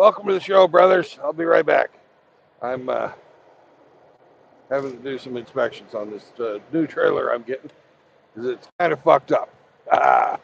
Welcome to the show, brothers. I'll be right back. I'm having to do some inspections on this new trailer I'm getting because it's kind of fucked up. Ah.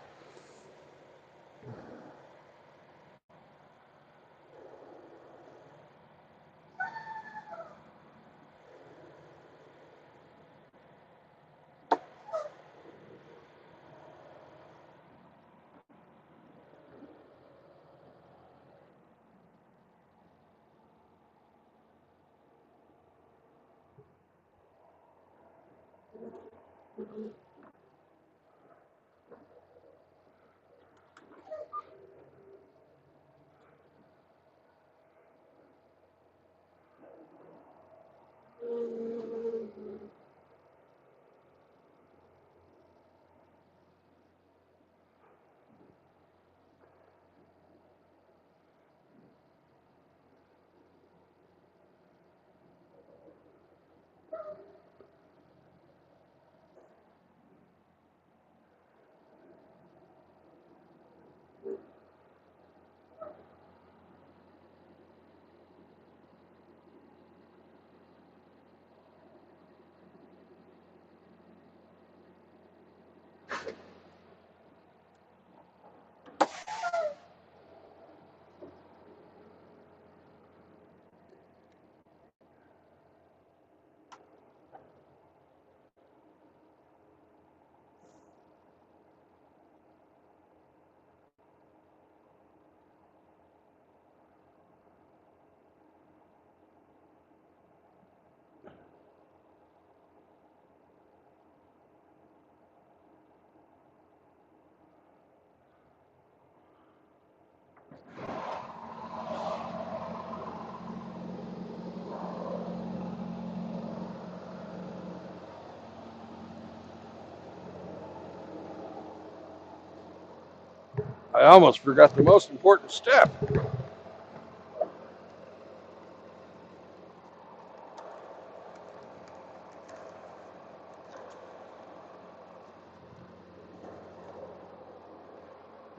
I almost forgot the most important step.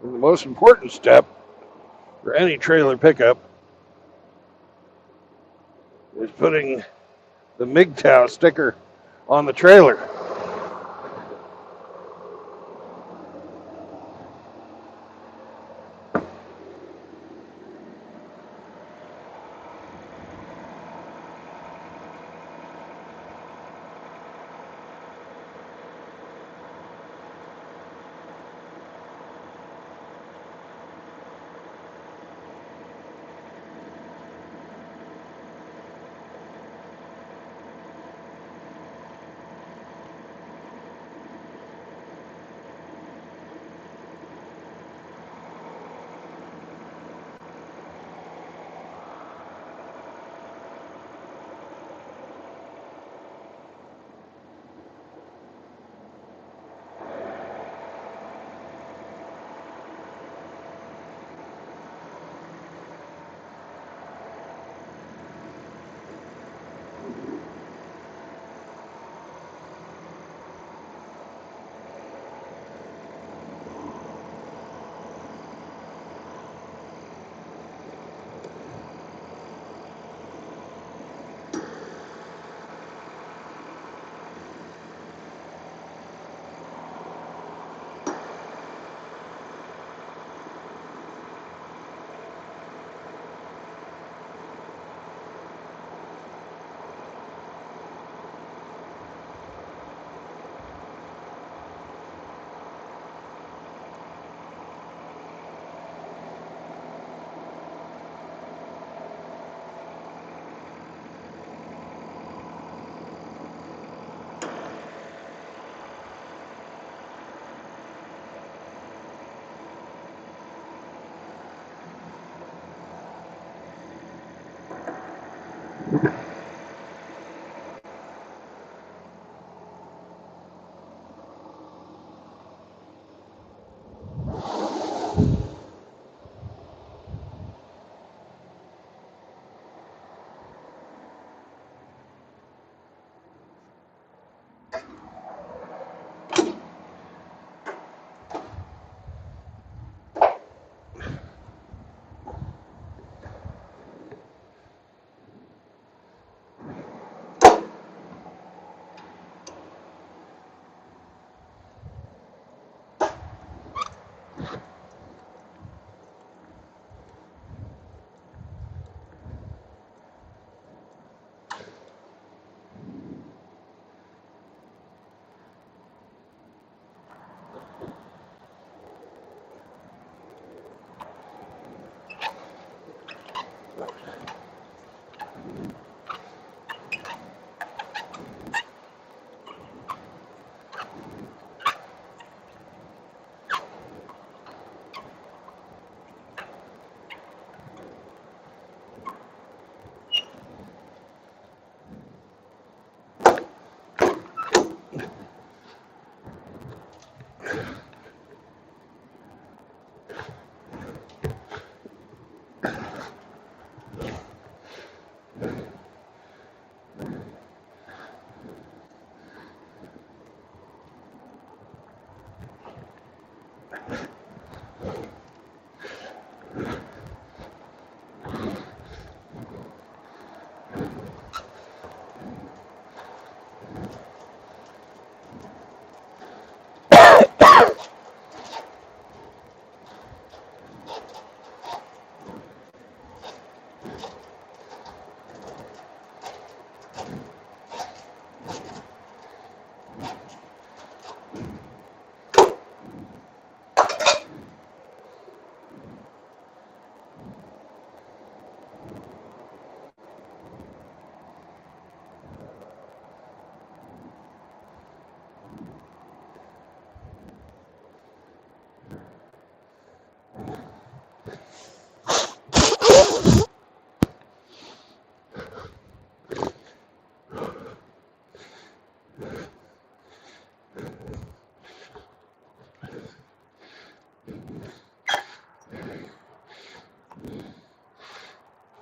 And the most important step for any trailer pickup is putting the MGTOW sticker on the trailer.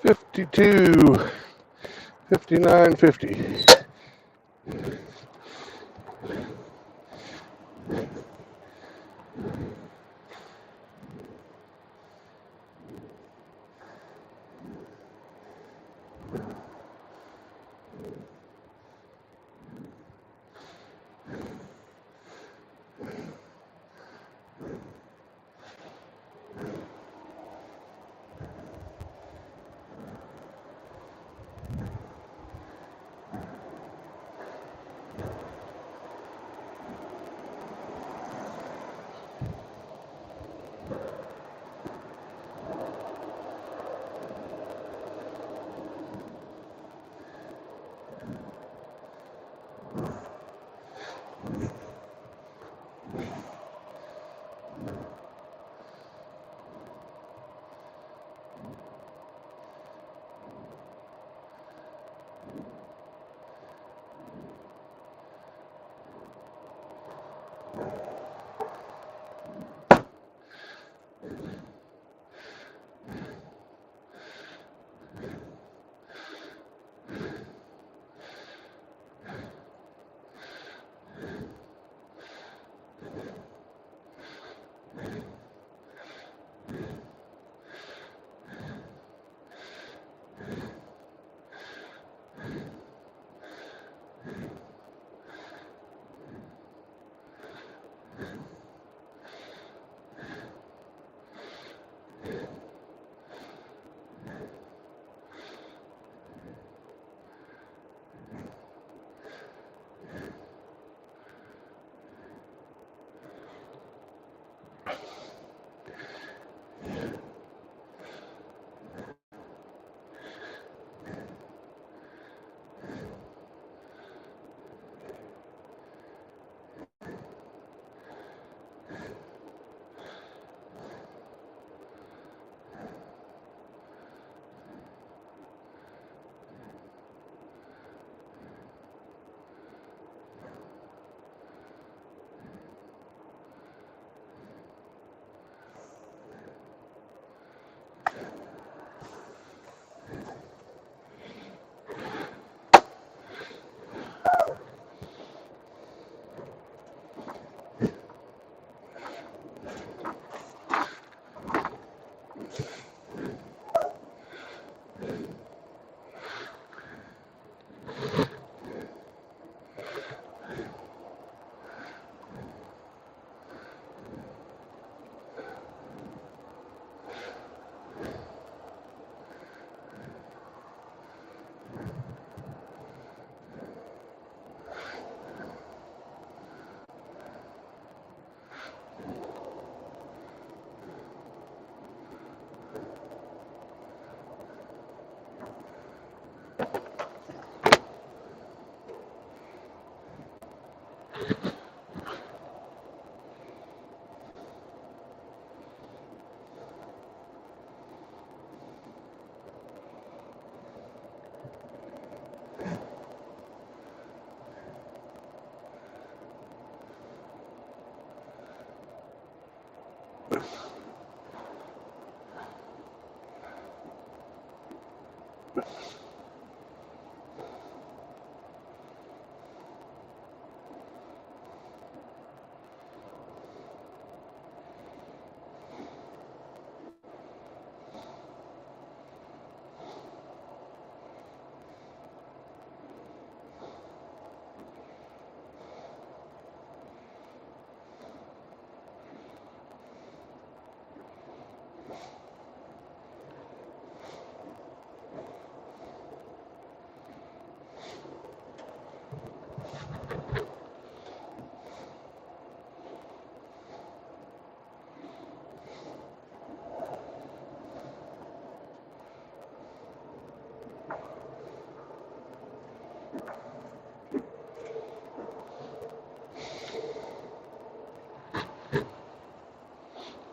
52, 59, 50.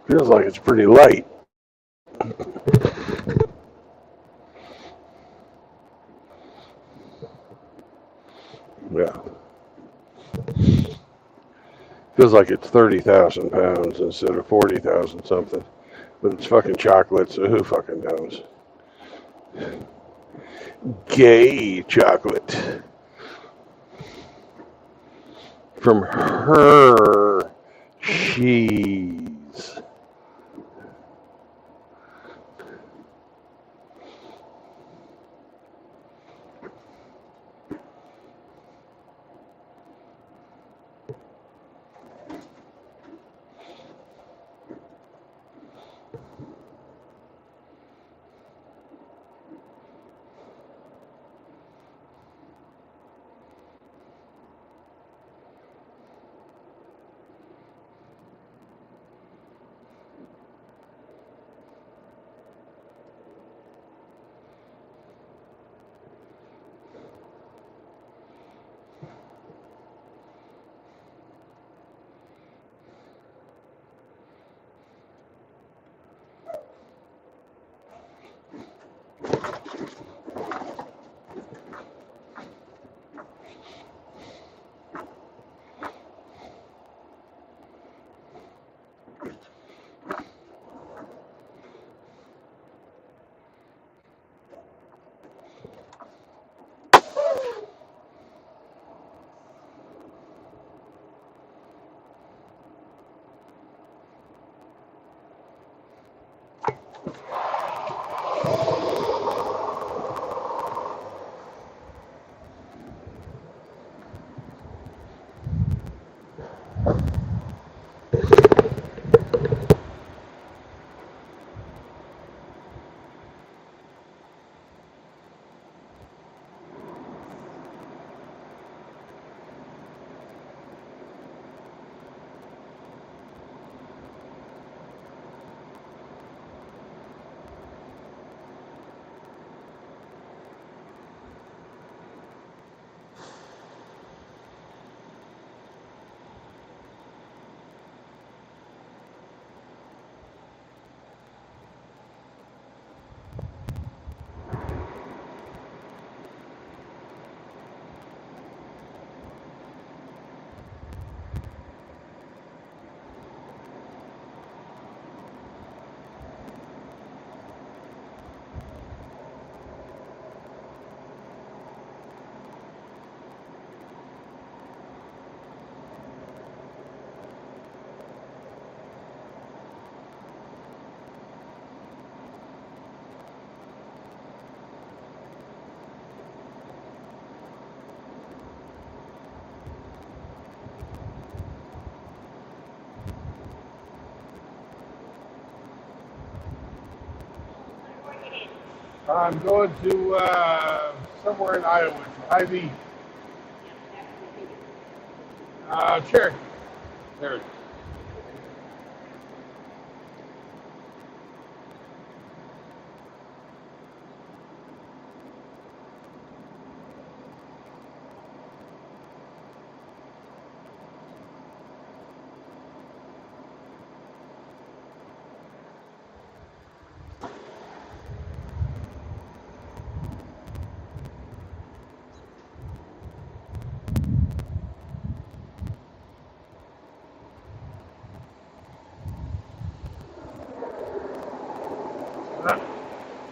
Feels like it's pretty light. Yeah. Feels like it's 30,000 pounds instead of 40,000 something. But it's fucking chocolate, so who fucking knows? Gay chocolate. From her cheese. I'm going to somewhere in Iowa, Ivy. Sure. There.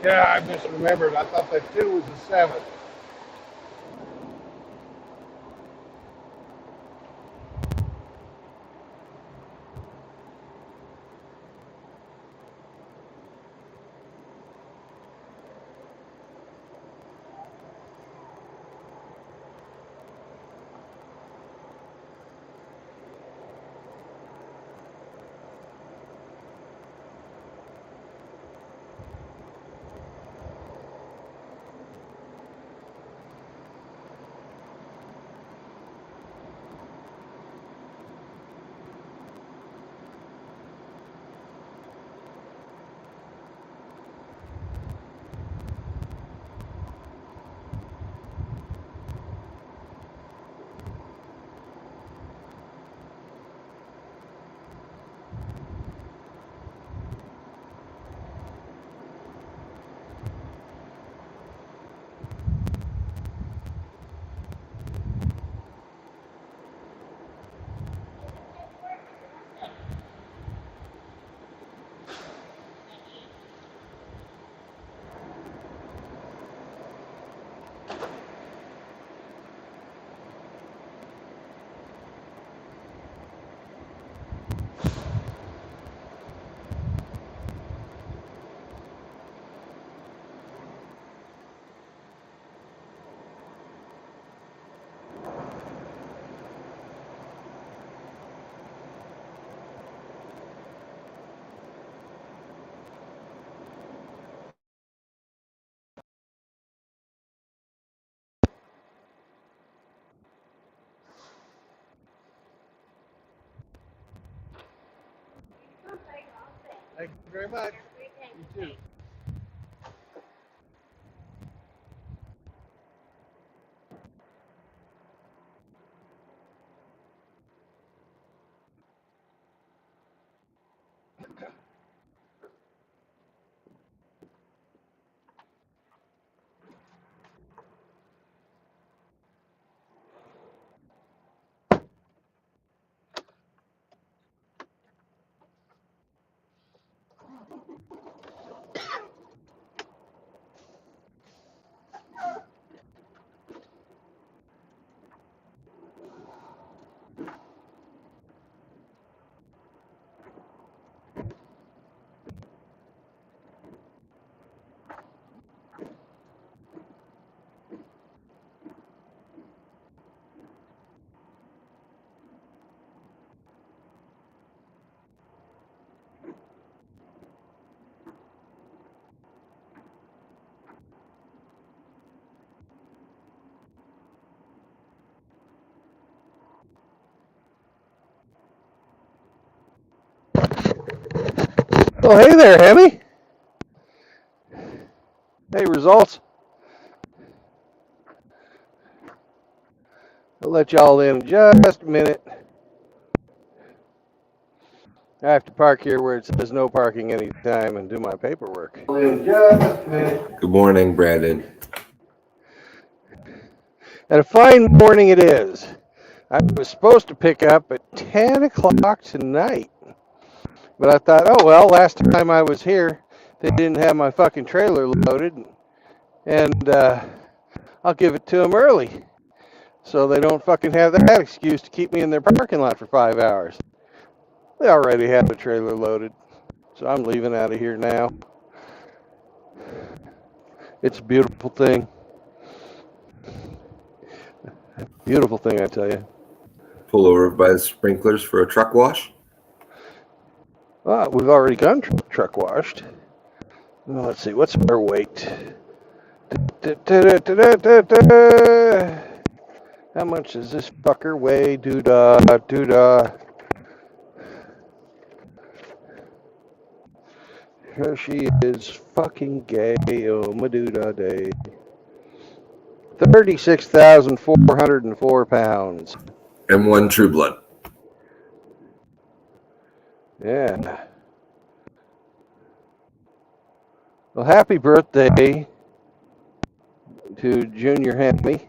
Yeah, I misremembered. I thought that 2 was a 7. Thank you very much. You too. Oh, hey there, Hemi. Hey, results. I'll let y'all in just a minute. I have to park here where it says no parking anytime and do my paperwork. In just a minute. Good morning, Brandon. And a fine morning it is. I was supposed to pick up at 10 o'clock tonight. But I thought, oh, well, last time I was here, they didn't have my fucking trailer loaded. And I'll give it to them early. So they don't fucking have that excuse to keep me in their parking lot for 5 hours. They already have the trailer loaded. So I'm leaving out of here now. It's a beautiful thing. Beautiful thing, I tell you. Pull over by the sprinklers for a truck wash. We've already gone truck washed. Well, let's see, what's our weight? How much does this fucker weigh? Doo-dah, doo-dah. Here she is, fucking gay, oh my doo-dah day. 36,404 pounds. And one True Blood. Yeah. Well, happy birthday to Junior Hemi.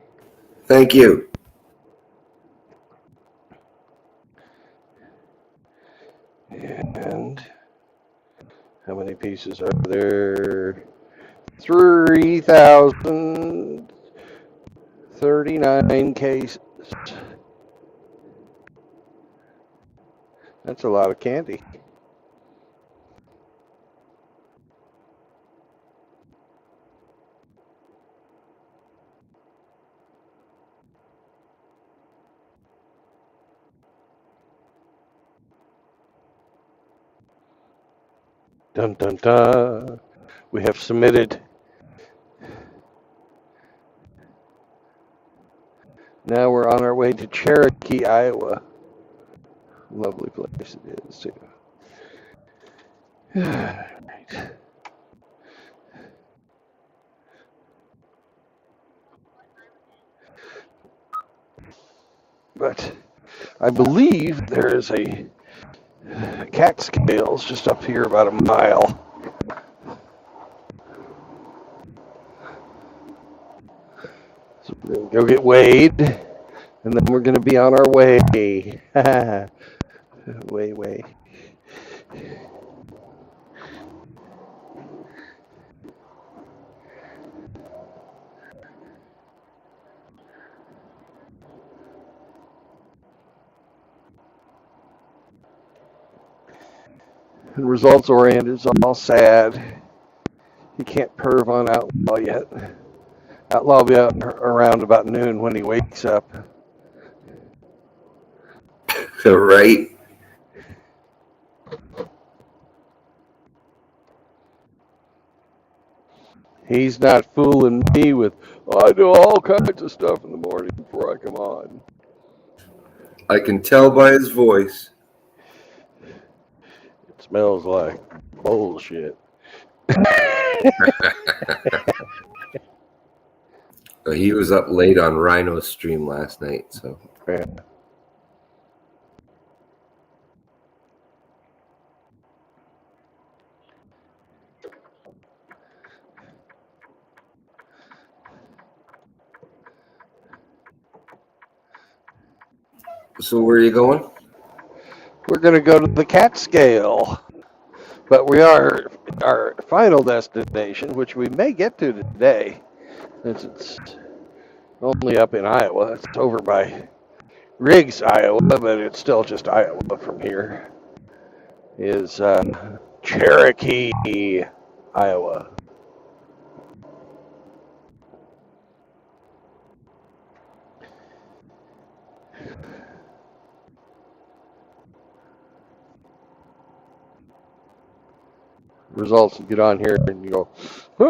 Thank you. And how many pieces are there? 3,039 cases. That's a lot of candy. Dun dun dun. We have submitted. Now we're on our way to Cherokee, Iowa. Lovely place it is, too. Right. But I believe there is a Catskills just up here about a mile. So we're going to go get weighed, and then we're going to be on our way. way. And results oriented is all sad. He can't perv on Outlaw yet. Outlaw will be out around about noon when he wakes up. Right? He's not fooling me with, I do all kinds of stuff in the morning before I come on. I can tell by his voice. It smells like bullshit. He was up late on Rhino's stream last night, so. Yeah. So where are you going? We're going to go to the Catskill, but we are our final destination, which we may get to today, since it's only up in Iowa. It's over by Riggs, Iowa, but it's still just Iowa from here. Is Cherokee, Iowa. Results, you get on here and you go, hey,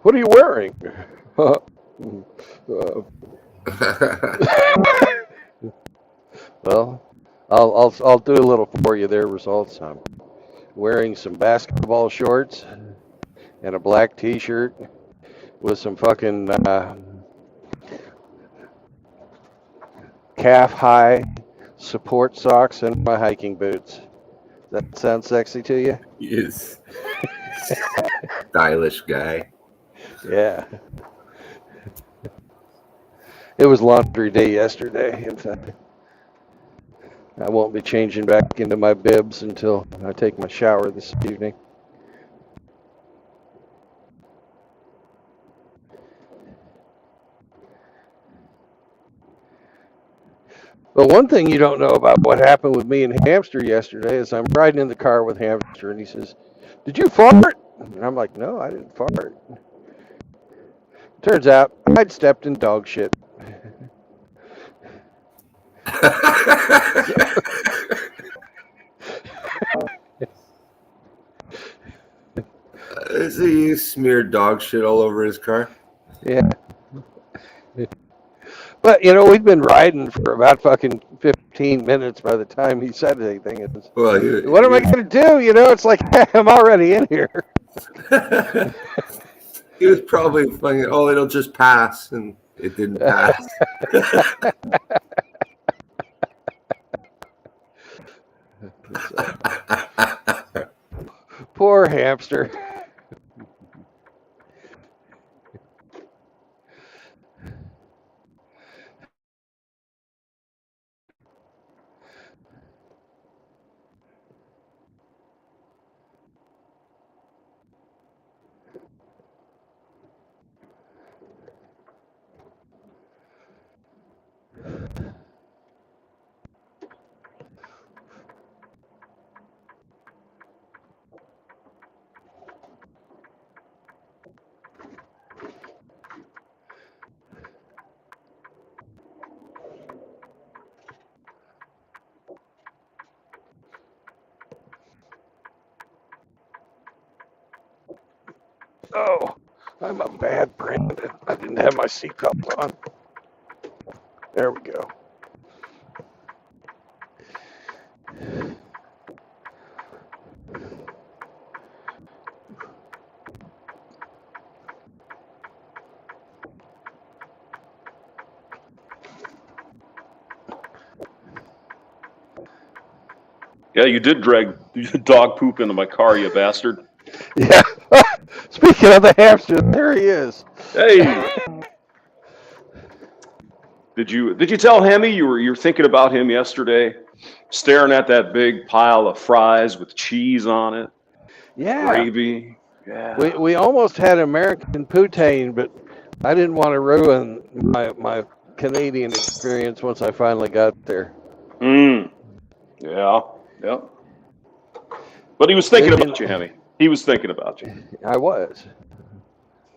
what are you wearing? Well, I'll do a little for you there. Results. I'm wearing some basketball shorts and a black T-shirt with some fucking calf-high support socks and my hiking boots. Does that sound sexy to you? Yes. Stylish guy. Yeah. It was laundry day yesterday. In fact, I won't be changing back into my bibs until I take my shower this evening. But one thing you don't know about what happened with me and Hamster yesterday is I'm riding in the car with Hamster and he says, "Did you fart?" And I'm like, "No, I didn't fart." Turns out I'd stepped in dog shit. So you smeared dog shit all over his car? Yeah. But, you know, we'd been riding for about fucking 15 minutes by the time he said anything. Well, what am I going to do? You know, it's like, I'm already in here. He was probably thinking, oh, it'll just pass, and it didn't pass. Poor Hamster. Oh, I'm a bad Brandon. I didn't have my seatbelt on. There we go. Yeah, you did drag dog poop into my car, you bastard. Yeah. Speaking of the hamster, there he is. Hey. Did you tell Hemi you were thinking about him yesterday, staring at that big pile of fries with cheese on it? Yeah. Gravy. Yeah. We almost had American poutine, but I didn't want to ruin my Canadian experience once I finally got there. Yeah. Yep. But he was thinking about you, Hemi. He was thinking about you. I was.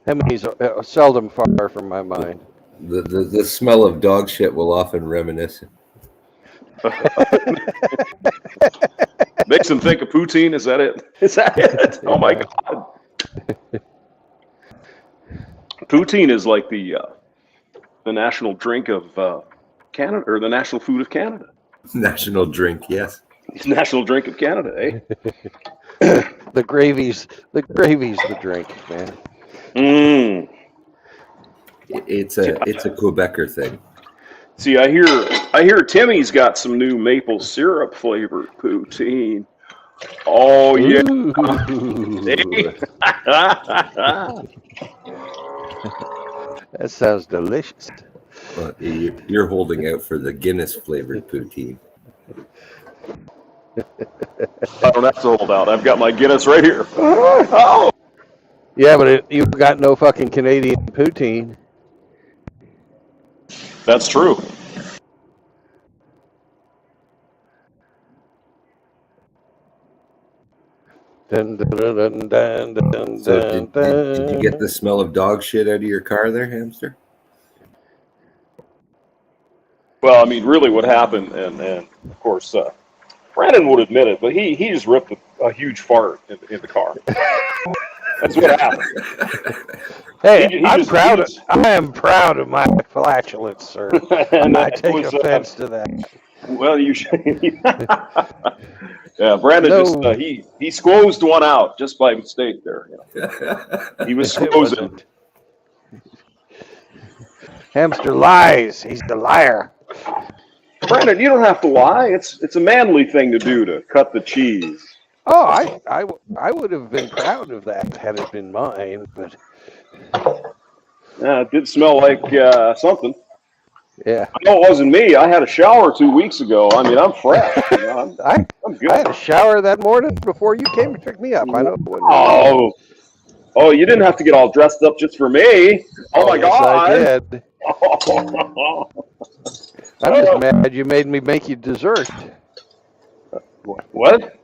Hemi's seldom far from my mind. The smell of dog shit will often reminisce. Makes him think of poutine. Is that it? Is that it? Oh my God. Poutine is like the national drink of Canada, or the national food of Canada. National drink, yes. National drink of Canada, eh? The gravy's the drink, man. Mm. It's a Quebecer thing. See, I hear Timmy's got some new maple syrup flavored poutine. Oh yeah. Ooh, that sounds delicious. Well, you're holding out for the Guinness flavored poutine. I don't have to hold out. I've got my Guinness right here. Oh. Yeah, but you've got no fucking Canadian poutine. That's true. Dun, dun, dun, dun, dun, So dun, did you get the smell of dog shit out of your car there, hamster? Well, I mean, really, what happened, and of course, Brandon would admit it, but he just ripped a huge fart in the car. That's what happened. Hey, I am proud of my flatulence, sir. And I take offense to that. Well, you should. Yeah, Brandon just he squozed one out just by mistake there. You know. He was squozing. Hamster lies. He's the liar. Brandon, you don't have to lie. It's a manly thing to do, to cut the cheese. Oh, I would have been proud of that had it been mine, but It did smell like something. yeah. I know it wasn't me. I had a shower 2 weeks ago. I mean, I'm fresh. You know, I'm good. I had a shower that morning before you came to pick me up. I know. It wasn't Oh, you didn't have to get all dressed up just for me. Oh my yes, God! I did. I'm just mad you made me make you dessert. What?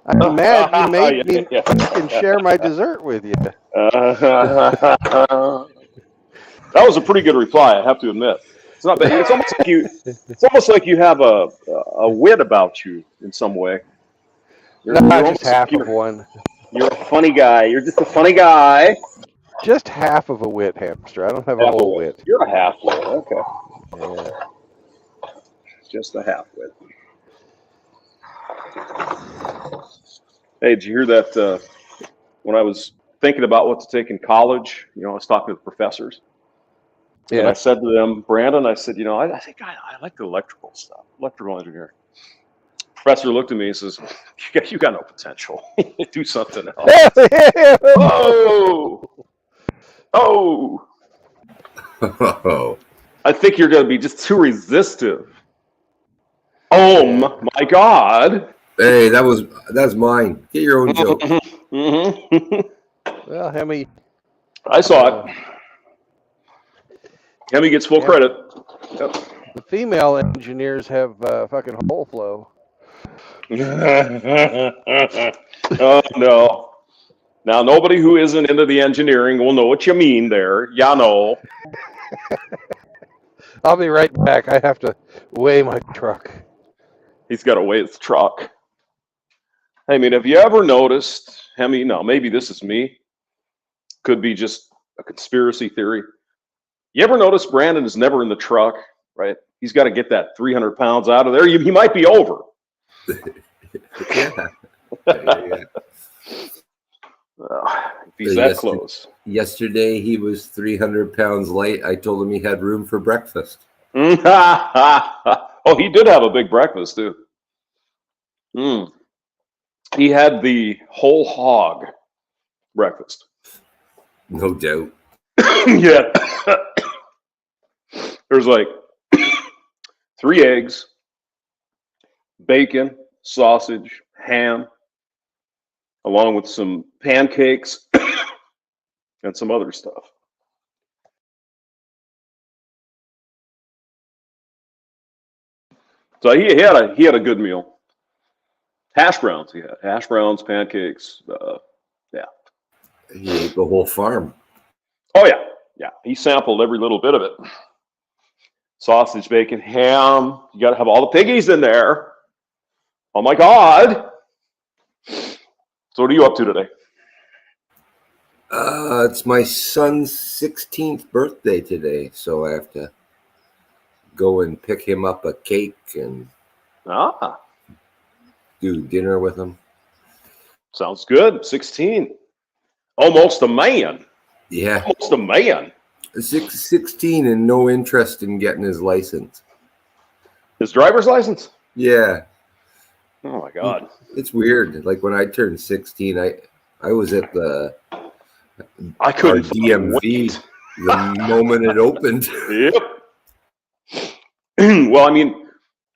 I'm mad you made me fucking share my dessert with you. That was a pretty good reply, I have to admit. It's not bad. It's almost like you. It's almost like you have a wit about you in some way. You're just half of one. You're a funny guy. You're just a funny guy. Just half of a wit, hamster. I don't have a whole wit. You're a half wit. Okay. Yeah. Just a half wit. Hey, did you hear that? When I was thinking about what to take in college, I was talking to the professors. Yeah. And I said to them, Brandon, I said, I think I like the electrical stuff, electrical engineering. Professor looked at me and says, you got no potential. Do something else. Oh. I think you're going to be just too resistive. Oh my God. Hey, that's mine. Get your own joke. Well, Hemi. I saw it. Hemi gets full credit. Yep. The female engineers have fucking hole flow. Oh, no. Now, nobody who isn't into the engineering will know what you mean there. Ya know. I'll be right back. I have to weigh my truck. He's got to weigh his truck. I mean, have you ever noticed, Hemi, now maybe this is me, could be just a conspiracy theory. You ever notice Brandon is never in the truck, right? He's got to get that 300 pounds out of there. He might be over. Yeah. If he's that close. Yesterday, he was 300 pounds light. I told him he had room for breakfast. Oh, he did have a big breakfast, too. He had the whole hog breakfast. No doubt. Yeah. There's like 3 eggs, bacon, sausage, ham, along with some pancakes and some other stuff. So he had a good meal. Hash browns, he had hash browns, pancakes. Yeah. He ate the whole farm. Oh yeah. He sampled every little bit of it. Sausage, bacon, ham. You got to have all the piggies in there. Oh my God. So what are you up to today? It's my son's 16th birthday today, so I have to go and pick him up a cake and do dinner with them. Sounds good. 16. Almost a man. Yeah. Almost a man. 16 and no interest in getting his license. His driver's license? Yeah. Oh my God. It's weird. Like when I turned 16, I was at I couldn't DMV the moment it opened. Yep. Well, I mean,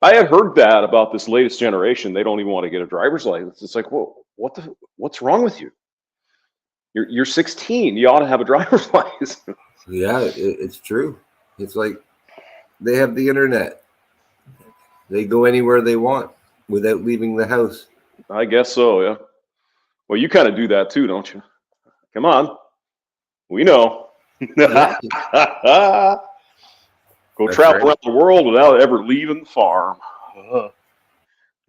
I had heard that about this latest generation. They don't even want to get a driver's license. It's like, well, what's wrong with you? You're 16. You ought to have a driver's license. Yeah, it's true. It's like they have the internet. They go anywhere they want without leaving the house. I guess so, yeah. Well, you kind of do that too, don't you? Come on. We know. Yeah. Go That's travel right. around the world without ever leaving the farm.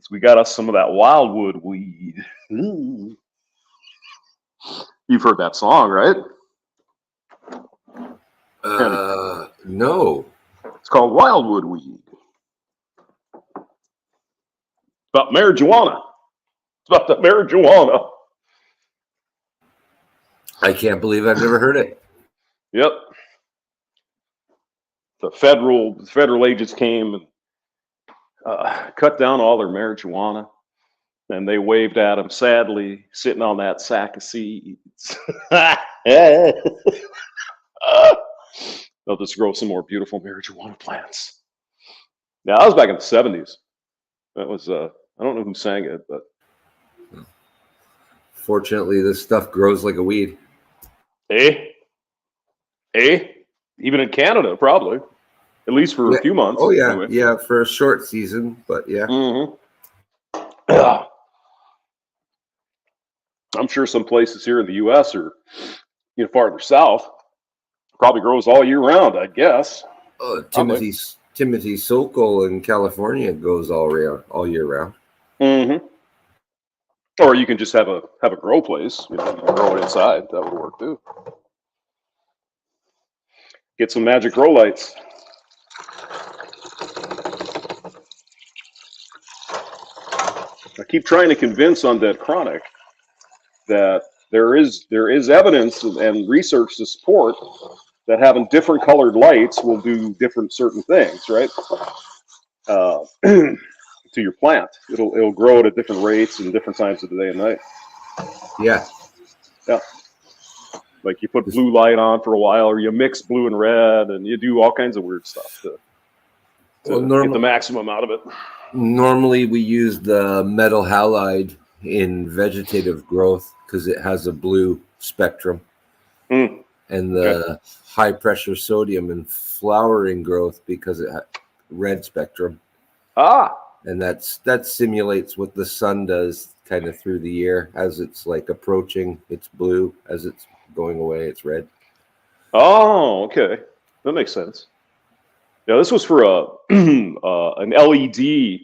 We got us some of that wildwood weed. You've heard that song, right? No. It's called Wildwood Weed. It's about marijuana. It's about the marijuana. I can't believe I've never heard it. Yep. The federal agents came and cut down all their marijuana, and they waved at him sadly, sitting on that sack of seeds. They'll just grow some more beautiful marijuana plants. Now, that was back in the 70s. That was, I don't know who sang it, but. Fortunately, this stuff grows like a weed. Even in Canada, probably. At least for a few months. Oh, yeah. Anyway. Yeah, for a short season, but yeah. Mm-hmm. I'm sure some places here in the U.S. or farther south probably grows all year round, I guess. Timothy Sokol in California goes all year round. Mm-hmm. Or you can just have a grow place. You can grow it inside. That would work too. Get some magic grow lights. I keep trying to convince Undead Chronic that there is evidence and research to support that having different colored lights will do different certain things, right? To your plant, it'll grow at different rates and different times of the day and night. Yeah. Like you put blue light on for a while, or you mix blue and red, and you do all kinds of weird stuff to get the maximum out of it. Normally, we use the metal halide in vegetative growth because it has a blue spectrum, and the high pressure sodium in flowering growth because it has red spectrum. And that simulates what the sun does kind of through the year. As it's like approaching, it's blue. As it's going away, it's red. Oh, okay, that makes sense. Yeah, this was for an LED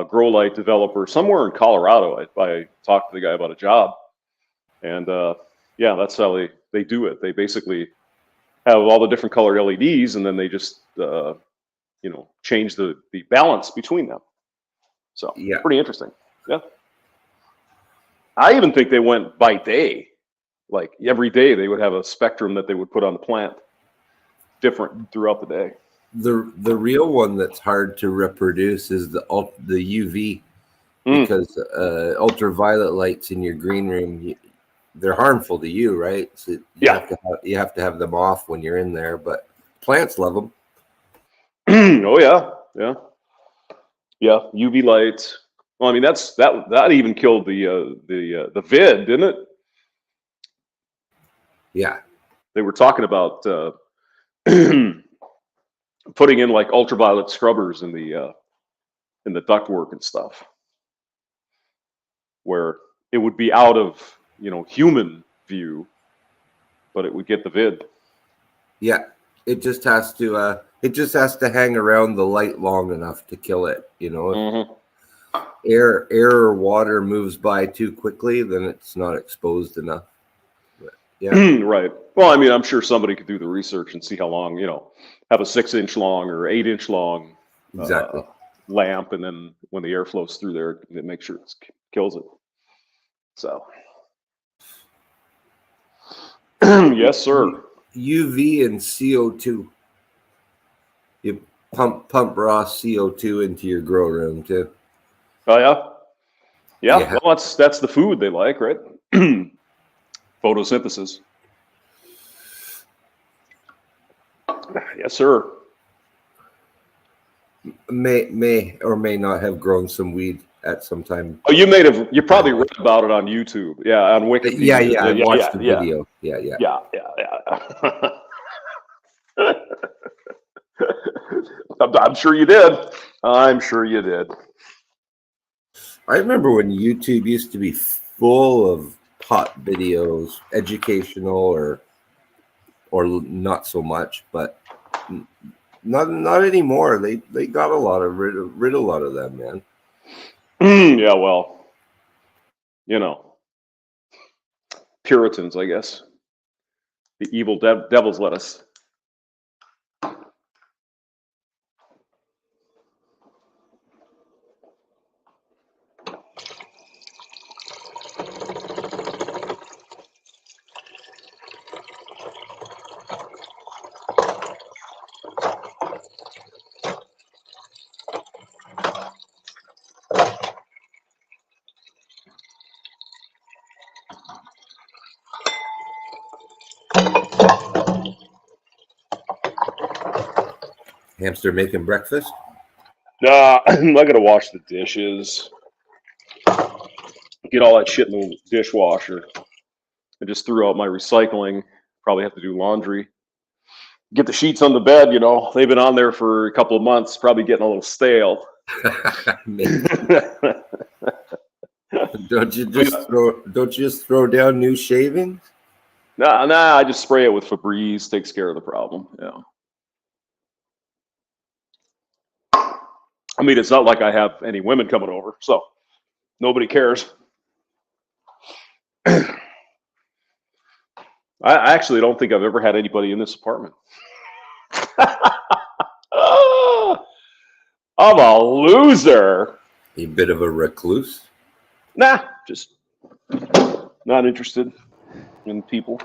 grow light developer somewhere in Colorado. I talked to the guy about a job, and that's how they do it. They basically have all the different color LEDs, and then they just change the balance between them. So pretty interesting. Yeah, I even think they went by day. Like every day, they would have a spectrum that they would put on the plant, different throughout the day. The real one that's hard to reproduce is the UV, because ultraviolet lights in your green room, they're harmful to you, right? So you have to have them off when you're in there, but plants love them. Oh yeah. UV lights. Well, I mean that even killed the vid, didn't it? Yeah, they were talking about putting in like ultraviolet scrubbers in the ductwork and stuff, where it would be out of human view, but it would get the vid. Yeah, it just has to hang around the light long enough to kill it. If air or water moves by too quickly, then it's not exposed enough. Yeah. Right. Well, I mean, I'm sure somebody could do the research and see how long, have a 6-inch long or 8-inch long exactly lamp, and then when the air flows through there, it makes sure it kills it. So, yes, sir. UV and CO2. You pump raw CO2 into your grow room too. Oh yeah. Well, that's the food they like, right? Photosynthesis. Yes, sir. May or may not have grown some weed at some time. Oh, you probably read about it on YouTube. Yeah, on Wikipedia. Yeah, I watched the video. Yeah. I'm sure you did. I'm sure you did. I remember when YouTube used to be full of pot videos, educational or not so much, but not anymore. They got rid a lot of them, man. Yeah, well, Puritans, I guess. The evil devils let us. Hamster making breakfast? Nah, I gotta wash the dishes. Get all that shit in the dishwasher. I just threw out my recycling. Probably have to do laundry. Get the sheets on the bed, they've been on there for a couple of months, probably getting a little stale. Don't you just throw down new shavings? Nah, I just spray it with Febreze, takes care of the problem. Yeah. I mean, it's not like I have any women coming over, so nobody cares. I actually don't think I've ever had anybody in this apartment. I'm a loser. A bit of a recluse? Nah, just not interested in people.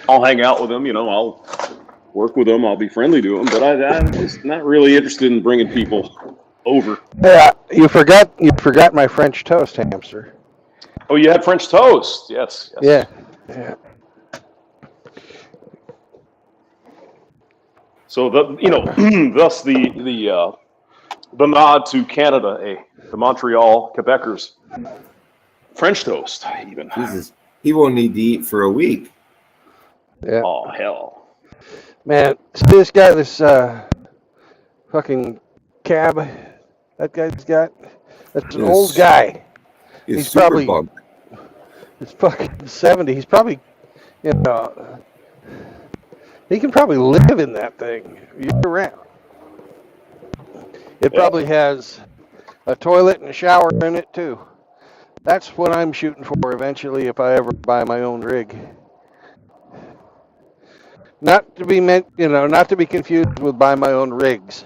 I'll hang out with them, I'll work with them, I'll be friendly to them, but I'm just not really interested in bringing people over. Yeah, you forgot my French toast, Hamster. Oh, you had French toast? Yes. Yeah. So thus the nod to Canada, the Montreal Quebecers. French toast, even. Jesus, he won't need to eat for a week. Yeah. Oh hell. Man, see this guy, this fucking cab that guy's got? That's an old guy. He's probably bummed. He's fucking 70. He's probably, he can probably live in that thing year-round. It probably has a toilet and a shower in it too. That's what I'm shooting for eventually if I ever buy my own rig. Not to be confused with buy my own rigs.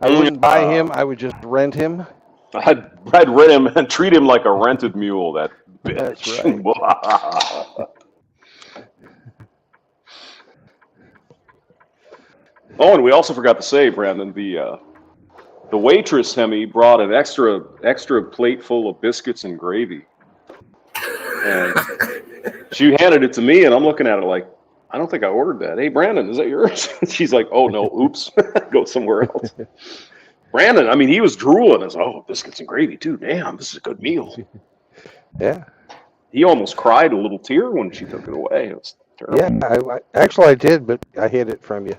I wouldn't buy him. I would just rent him. I'd rent him and treat him like a rented mule. That bitch. That's right. Oh, and we also forgot to say, Brandon, the waitress Hemi brought an extra plate full of biscuits and gravy, and she handed it to me, and I'm looking at it like, I don't think I ordered that. Hey, Brandon, is that yours? She's like, oh no, oops, go somewhere else. Brandon, I mean, he was drooling. I was like, oh, biscuits and gravy too. Damn, this is a good meal. Yeah. He almost cried a little tear when she took it away. It was terrible. Yeah, I did, but I hid it from you.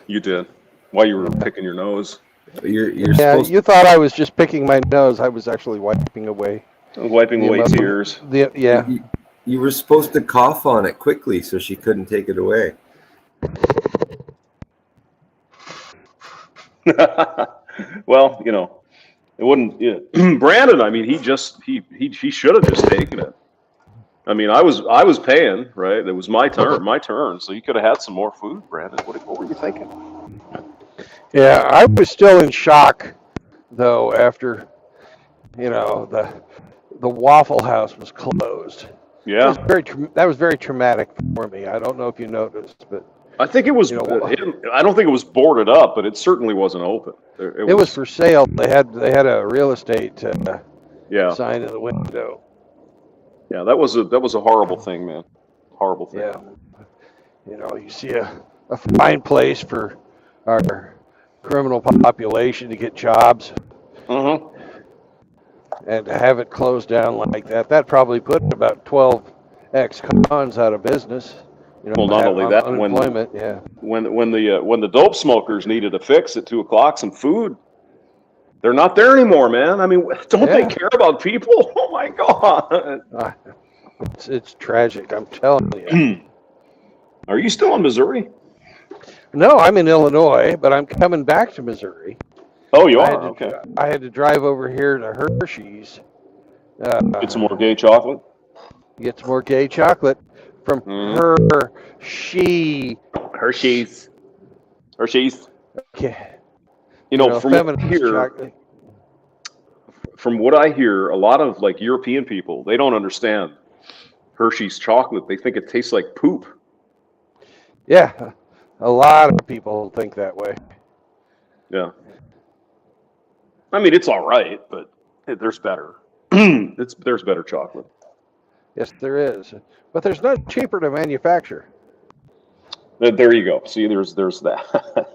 You did. While you were picking your nose. You're supposed you thought I was just picking my nose. I was actually wiping away. Wiping away tears. You were supposed to cough on it quickly so she couldn't take it away. Well, it wouldn't. Yeah. Brandon, I mean, he should have just taken it. I mean, I was paying, right? It was my turn. So you could have had some more food, Brandon. What were you thinking? Yeah, I was still in shock though after the Waffle House was closed. Yeah. That was very traumatic for me. I don't know if you noticed, but I think it was. I don't think it was boarded up, but it certainly wasn't open. It was for sale. They had a real estate sign in the window. Yeah, that was a horrible thing, man. Horrible thing. Yeah, you see a fine place for our criminal population to get jobs, and to have it closed down like that probably put about 12 ex-cons out of business. Well, not only that, unemployment, when the dope smokers needed a fix at 2:00, some food, they're not there anymore, man. I mean, don't they care about people? Oh my God, it's tragic. I'm telling you. Are you still in Missouri? No, I'm in Illinois, but I'm coming back to Missouri. Oh, you are? Okay. I had to drive over here to Hershey's. Get some more gay chocolate? Get some more gay chocolate from Hershey's. Okay. From what I hear, a lot of like European people, they don't understand Hershey's chocolate. They think it tastes like poop. Yeah, a lot of people think that way. Yeah. I mean, it's all right, but there's better. There's better chocolate. Yes, there is, but there's none cheaper to manufacture. There you go. See, there's that.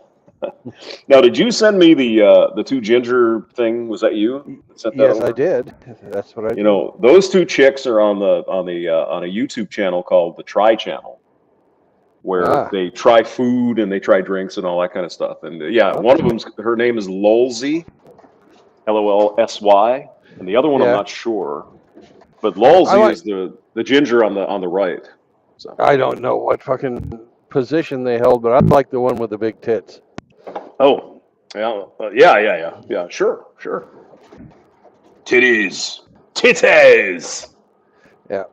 Now, did you send me the two ginger thing? Was that you? Yes, I did. That's what I did. Those two chicks are on a YouTube channel called the Try Channel, where they try food and they try drinks and all that kind of stuff. And one of them, her name is Lolsy, Lolsy, and the other one I'm not sure. But Lolsy is the ginger on the right. So I don't know what fucking position they held, but I like the one with the big tits. Oh, yeah, sure. Titties. Yeah.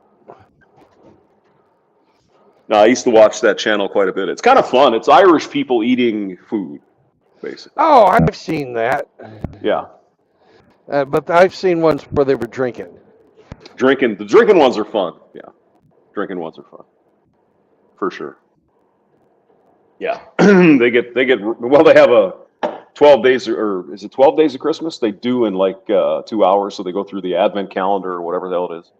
No, I used to watch that channel quite a bit. It's kind of fun. It's Irish people eating food, basically. Oh, I've seen that. Yeah. But I've seen ones where they were drinking. The drinking ones are fun. Yeah. Drinking ones are fun. For sure. Yeah. they have a 12 days, or is it 12 days of Christmas? They do in like 2 hours. So they go through the Advent calendar or whatever the hell it is.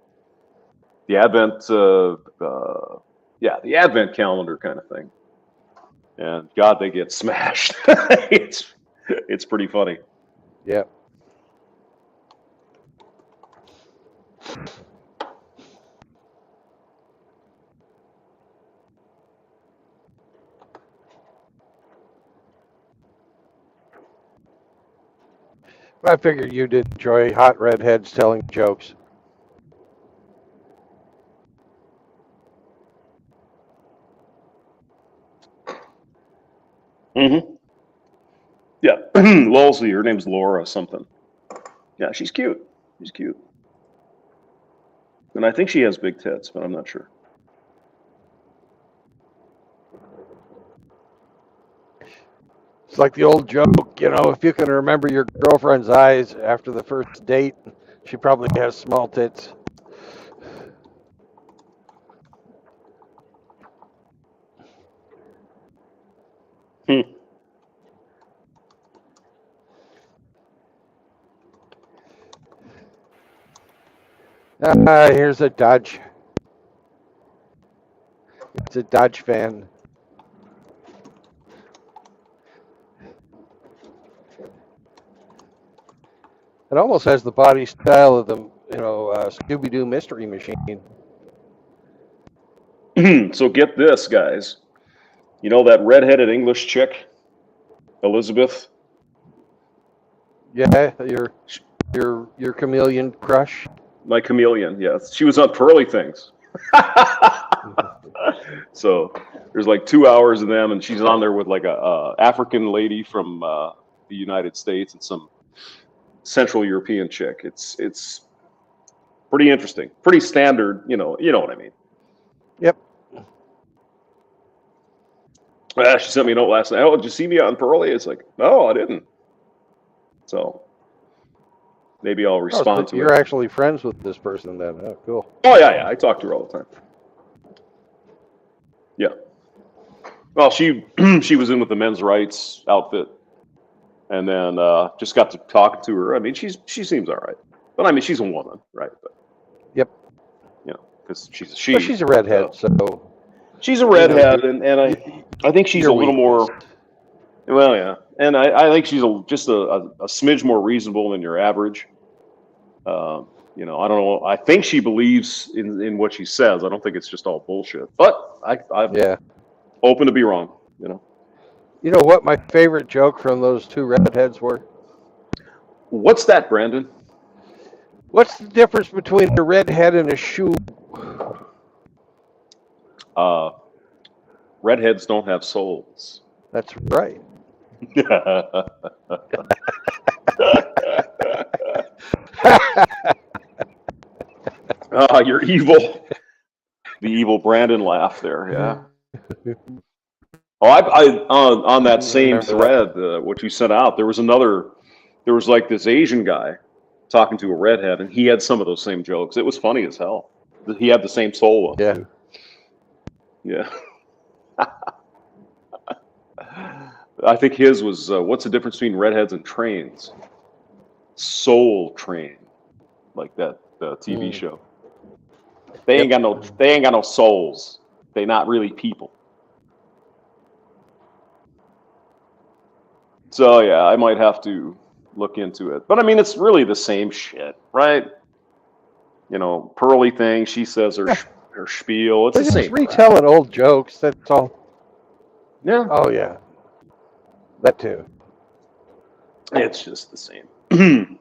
The Advent, the Advent calendar kind of thing. And God, they get smashed. It's pretty funny. Yeah. I figured you'd enjoy hot redheads telling jokes. Mm-hmm. Yeah. Lolsey, her name's Laura something. Yeah, she's cute. And I think she has big tits, but I'm not sure. It's like the old joke, if you can remember your girlfriend's eyes after the first date, she probably has small tits. Here's a Dodge. It's a Dodge fan. It almost has the body style of the, Scooby-Doo Mystery Machine. So get this, guys. You know that redheaded English chick, Elizabeth? Yeah, your chameleon crush. My chameleon, yes. She was on Pearly Things. So there's like 2 hours of them, and she's on there with like a African lady from the United States and some Central European chick. It's pretty interesting, pretty standard. You know what I mean. Yep. She sent me a note last night. Oh, did you see me out in Pearlie? It's like, no, I didn't. So maybe I'll respond to it. You're actually friends with this person then. Oh, cool. Oh, yeah. I talk to her all the time. Yeah. Well, she was in with the men's rights outfit, and then just got to talking to her. I mean, she seems all right, but I mean, she's a woman, right? But, yep. You know, because she's a redhead, so she's a redhead, and I think she's a little more. Well, yeah, and I think she's just a smidge more reasonable than your average. You know, I don't know. I think she believes in what she says. I don't think it's just all bullshit. But I'm open to be wrong. You know. You know what my favorite joke from those two redheads were? What's that, Brandon? What's the difference between a redhead and a shoe? Redheads don't have souls. That's right. You're evil. The evil Brandon laugh there. Yeah. Oh, on that same thread, what you sent out, there was like this Asian guy talking to a redhead, and he had some of those same jokes. It was funny as hell. He had the same soul. Yeah. Yeah. I think his was, what's the difference between redheads and trains? Soul Train, like that TV show. They ain't got no souls. They not really people. So yeah, I might have to look into it. But I mean, it's really the same shit, right? You know, Pearlie thing. She says her spiel. It's the same. Retelling old jokes. That's all. Yeah. Oh yeah. That too. It's just the same.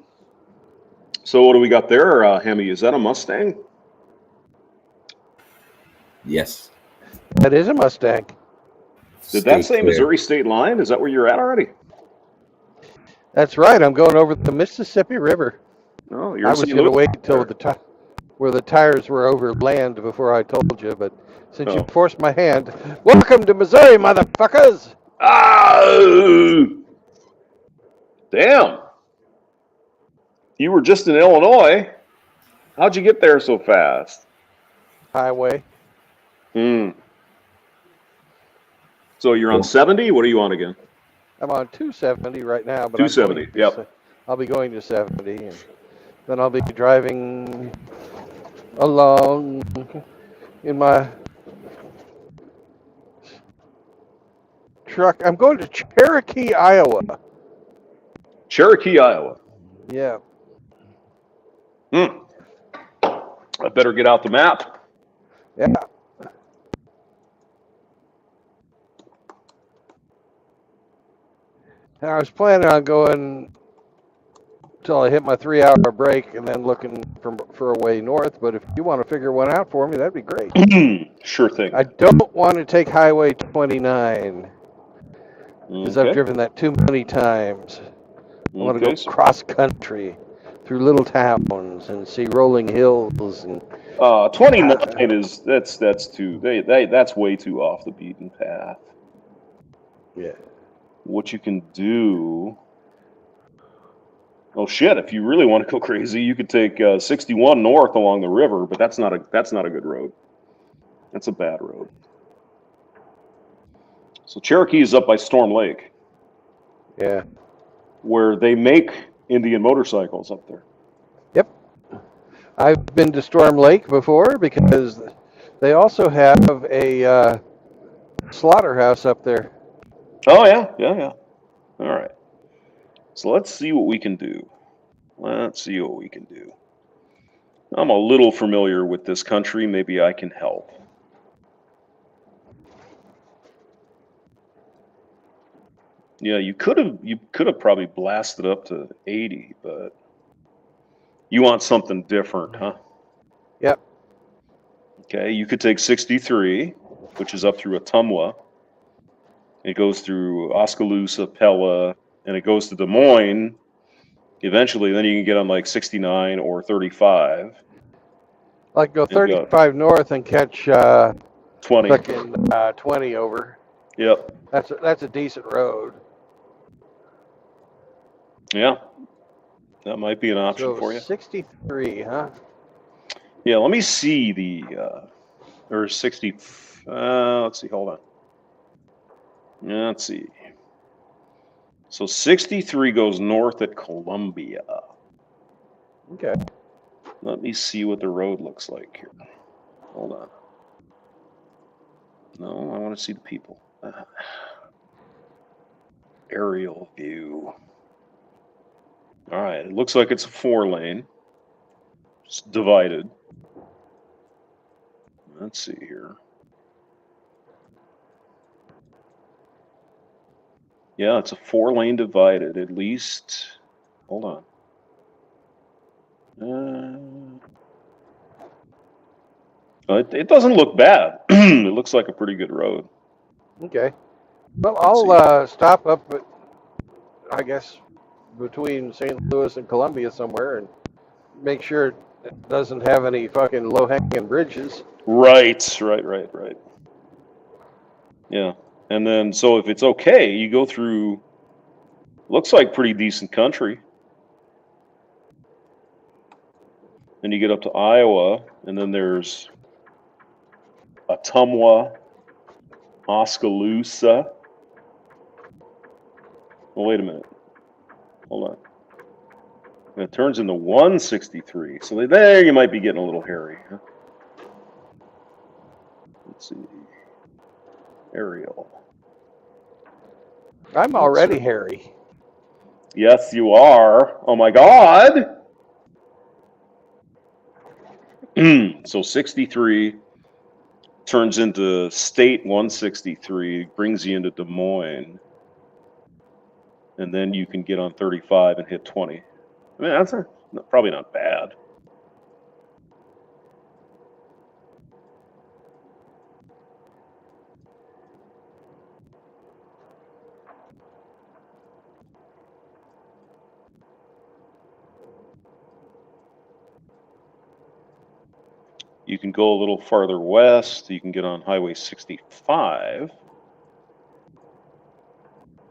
So what do we got there, Hemi? Is that a Mustang? Yes. That is a Mustang. Did that say Missouri State Line? Is that where you're at already? That's right. I'm going over the Mississippi River. Oh, you're I was going to wait until where the tires were over land before I told you, but since you forced my hand, welcome to Missouri, motherfuckers! Oh, damn! You were just in Illinois. How'd you get there so fast? Highway. So you're on 70? What are you on again? I'm on 270 right now. But 270, yep. I'll be going to 70, and then I'll be driving along in my truck. I'm going to Cherokee, Iowa. Cherokee, Iowa. Yeah. I better get out the map. Yeah. I was planning on going until I hit my 3-hour break and then looking for a way north. But if you want to figure one out for me, that'd be great. Sure thing. I don't want to take Highway 29 because I've driven that too many times. I want to go cross country through little towns and see rolling hills and. 29 is that's way too off the beaten path. Yeah. What you can do? Oh shit! If you really want to go crazy, you could take 61 north along the river, but that's not a good road. That's a bad road. So Cherokee is up by Storm Lake. Yeah. Where they make Indian motorcycles up there. Yep. I've been to Storm Lake before because they also have a slaughterhouse up there. Oh, yeah. All right. So let's see what we can do. I'm a little familiar with this country. Maybe I can help. Yeah, you could have probably blasted up to 80, but you want something different, huh? Yep. Okay, you could take 63, which is up through Ottumwa. It goes through Oskaloosa, Pella, and it goes to Des Moines. Eventually, then you can get on like 69 or 35. Like go 35 north and catch 20. Fucking 20 over. Yep. That's a decent road. Yeah. That might be an option So for you. 63, huh? Yeah, let me see the, or 60, let's see, hold on. Let's see. So 63 goes north at Columbia. Okay. Let me see what the road looks like here. Hold on. No, I want to see the people. Aerial view. All right, it looks like it's a 4-lane. It's divided. Let's see here. Yeah, it's a 4-lane divided, at least. Hold on. It doesn't look bad. It looks like a pretty good road. Okay. Well, I'll stop up at, I guess, between St. Louis and Columbia somewhere and make sure it doesn't have any fucking low-hanging bridges. Right. Yeah. And then, so if it's okay, you go through, looks like pretty decent country. Then you get up to Iowa, and then there's Ottumwa, Oskaloosa. Well, wait a minute. Hold on. And it turns into 163. So there you might be getting a little hairy. Huh? Let's see. Aerial. I'm already hairy. Yes, you are. Oh my God. So 63 turns into State 163, brings you into Des Moines. And then you can get on 35 and hit 20. I mean, that's probably not bad. You can go a little farther west. You can get on Highway 65,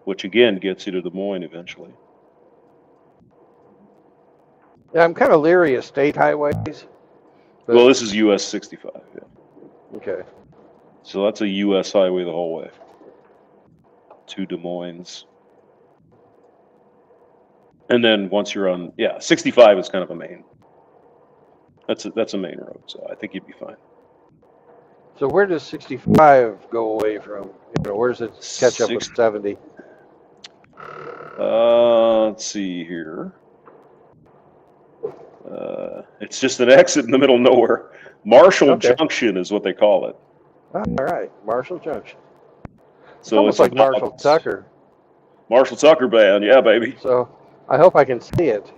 which again gets you to Des Moines eventually. Yeah, I'm kind of leery of state highways. Well, this is US 65. Yeah. Okay. So that's a US highway the whole way to Des Moines. And then once you're on, 65 is kind of a main. That's a main road, so I think you'd be fine. So where does 65 go away from? Where does it catch up with 70? Let's see here. It's just an exit in the middle of nowhere. Marshall Junction is what they call it. All right, Marshall Junction. So almost like Marshall Tucker. Marshall Tucker band, yeah, baby. So I hope I can see it.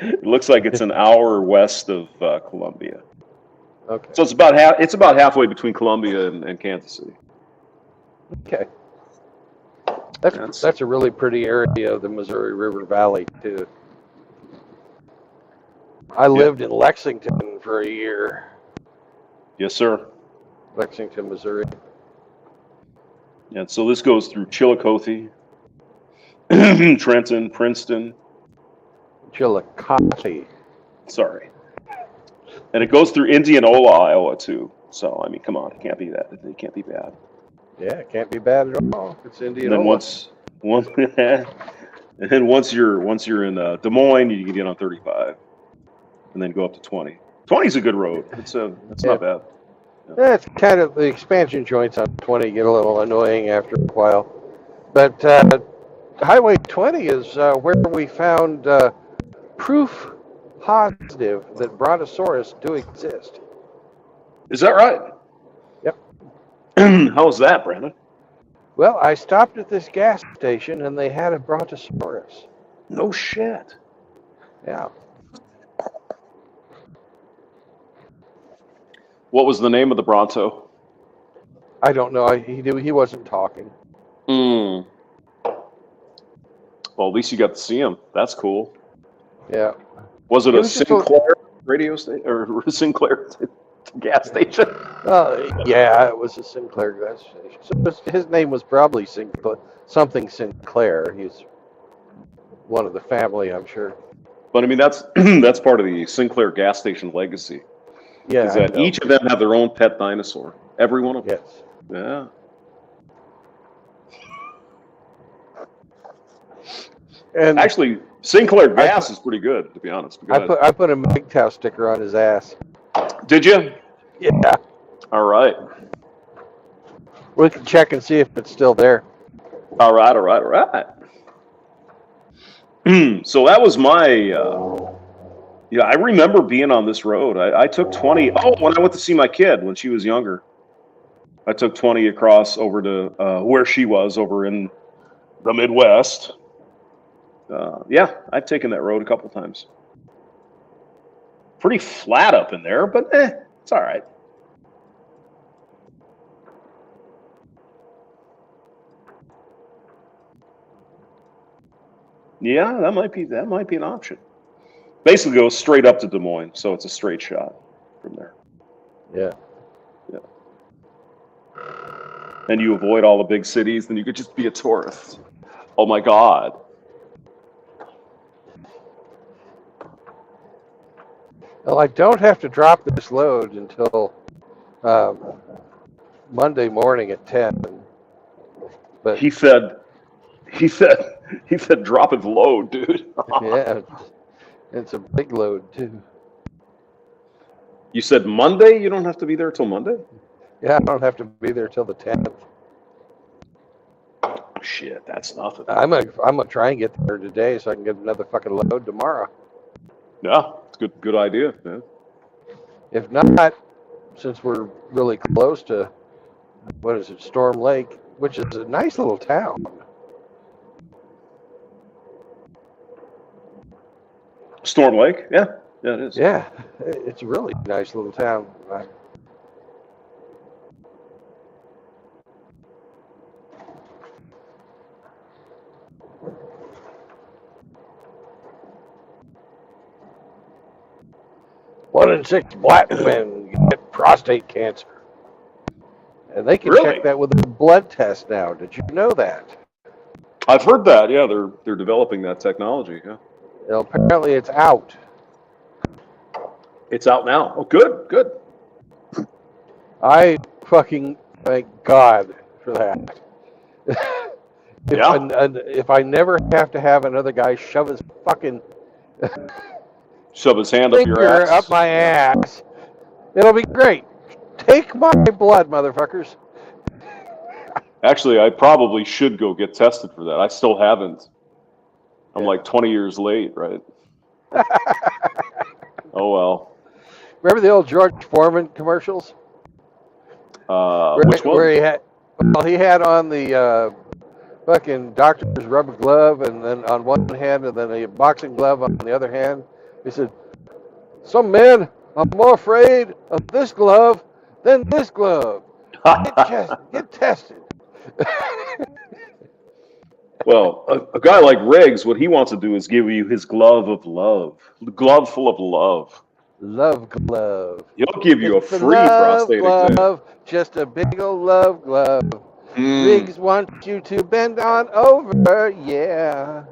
It looks like it's an hour west of Columbia. Okay. So it's about halfway between Columbia and Kansas City. Okay. That's a really pretty area of the Missouri River Valley too. I lived in Lexington for a year. Yes, sir. Lexington, Missouri. And so this goes through Chillicothe, Trenton, Princeton. Chillicothe. Sorry. And it goes through Indianola, Iowa too. So I mean, come on, it can't be that. It can't be bad. Yeah, it can't be bad at all. It's Indianola. And then once you're in Des Moines, you can get on 35, and then go up to 20. 20 is a good road. It's not bad. Yeah, it's kind of the expansion joints on 20 get a little annoying after a while, but Highway 20 is where we found proof positive that Brontosaurus do exist. Is that right? Yep. How was that, Brandon? Well, I stopped at this gas station and they had a Brontosaurus. No shit. Yeah. What was the name of the Bronto? I don't know. He wasn't talking. Well, at least you got to see him. That's cool. Yeah. Was it a Sinclair radio station or Sinclair? gas station. Yeah, it was a Sinclair gas station. So his name was probably something Sinclair. He's one of the family, I'm sure. But I mean, that's that's part of the Sinclair gas station legacy. Yeah, is that each of them have their own pet dinosaur. Every one of them. Yes. Yeah. And actually, Sinclair gas is pretty good, to be honest. I put a MGTOW sticker on his ass. Did you? Yeah. All right. We can check and see if it's still there. All right. So that was my. Yeah, I remember being on this road. I took 20. Oh, when I went to see my kid when she was younger, I took 20 across over to where she was over in the Midwest. Yeah, I've taken that road a couple times. Pretty flat up in there, but it's all right. Yeah, that might be an option. Basically, goes straight up to Des Moines, so it's a straight shot from there. Yeah. And you avoid all the big cities, then you could just be a tourist. Oh my God. Well, I don't have to drop this load until Monday morning at 10. But he said, drop it low, dude. Yeah, it's a big load too. You said Monday? You don't have to be there till Monday? Yeah, I don't have to be there till the 10th. Oh, shit, that's nothing. I'm gonna try and get there today so I can get another fucking load tomorrow. Yeah, it's good idea. Yeah. If not, since we're really close to Storm Lake, which is a nice little town. Storm Lake? Yeah, it is. Yeah, it's a really nice little town. One in 6 black men get prostate cancer. And they can check that with a blood test now. Did you know that? I've heard that. Yeah, they're developing that technology. Yeah. Well, apparently it's out. It's out now. Oh, good. I fucking thank God for that. If I never have to have another guy shove his hand up your ass. Up my ass, it'll be great. Take my blood, motherfuckers. Actually, I probably should go get tested for that. I still haven't. I'm like 20 years late, right? Oh, well. Remember the old George Foreman commercials? Which one? Where he had on the fucking doctor's rubber glove, and then on one hand, and then a boxing glove on the other hand. He said, "Some men are more afraid of this glove than this glove. Get tested." Well, a guy like Riggs, what he wants to do is give you his glove of love, the glove full of love. Love glove. He'll give you a free prostate exam. Just a big old love glove. Riggs wants you to bend on over, yeah.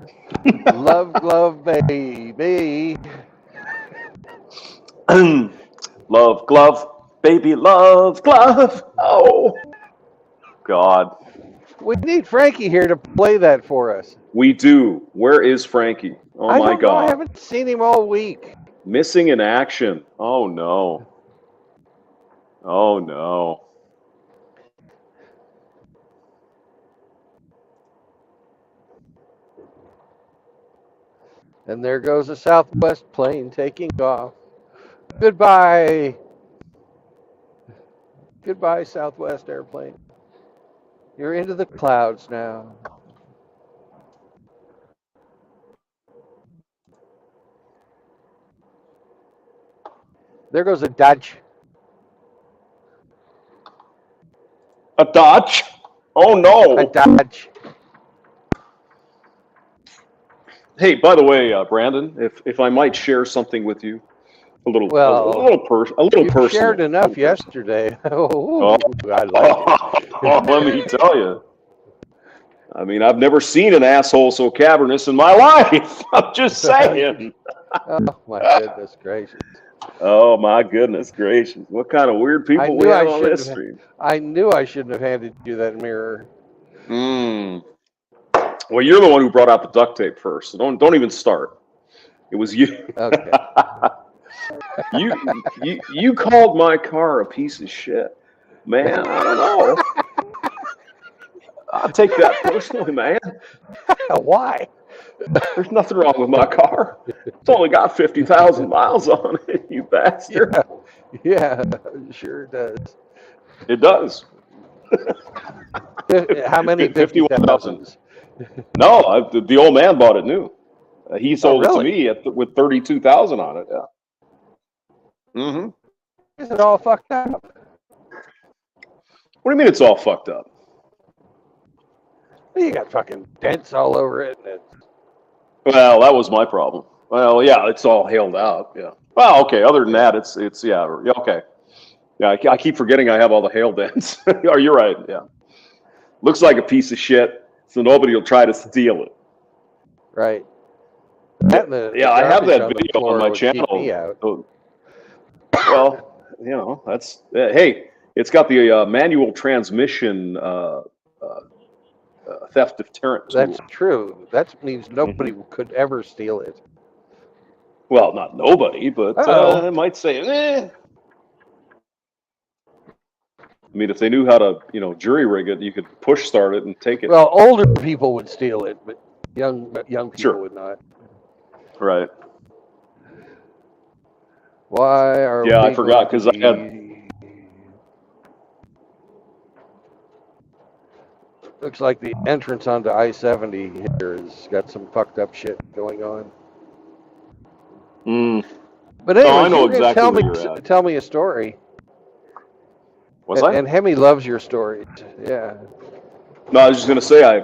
Love glove, baby. Love glove, baby, love glove. Oh, God. We need Frankie here to play that for us. We do. Where is Frankie? Oh, my God. I haven't seen him all week. Missing in action. Oh, no. Oh, no. And there goes a Southwest plane taking off. Goodbye. Goodbye, Southwest airplane. You're into the clouds now. There goes a Dodge. A Dodge? Oh, no. A Dodge. Hey, by the way, Brandon, if I might share something with you, A little you personal. shared enough yesterday. Oh, I like it. Let me tell you. I mean, I've never seen an asshole so cavernous in my life. I'm just saying. Oh, my goodness gracious. Oh, my goodness gracious. What kind of weird people we have on this stream. I knew I shouldn't have handed you that mirror. Well, you're the one who brought out the duct tape first. So don't even start. It was you. Okay. You called my car a piece of shit. Man, I don't know. I'll take that personally, man. Why? There's nothing wrong with my car. It's only got 50,000 miles on it, you bastard. Yeah, sure does. It does. How many 51,000? No, the old man bought it new. He sold it to me with 32,000 on it. Yeah. Mm-hmm. Is it all fucked up? What do you mean it's all fucked up? You got fucking dents all over it. Well, that was my problem. Well, yeah, it's all hailed out. Yeah. Well, okay. Other than that, it's okay. Yeah, I keep forgetting I have all the hail dents. Oh, you're right. Yeah. Looks like a piece of shit, so nobody will try to steal it. Right. I have that video on my channel. Well, that's hey, it's got the manual transmission theft deterrent tool. That's true. That means nobody could ever steal it. Well, not nobody, but I might say, I mean, if they knew how to, jury rig it, you could push start it and take it. Well, older people would steal it, but young people would not. Right. Why are we? Yeah, I forgot because I had. Looks like the entrance onto I-70 here has got some fucked up shit going on. But anyway, I know exactly where you're at. Tell me a story. What's that? And Hemi loves your stories. Yeah. No, I was just gonna say,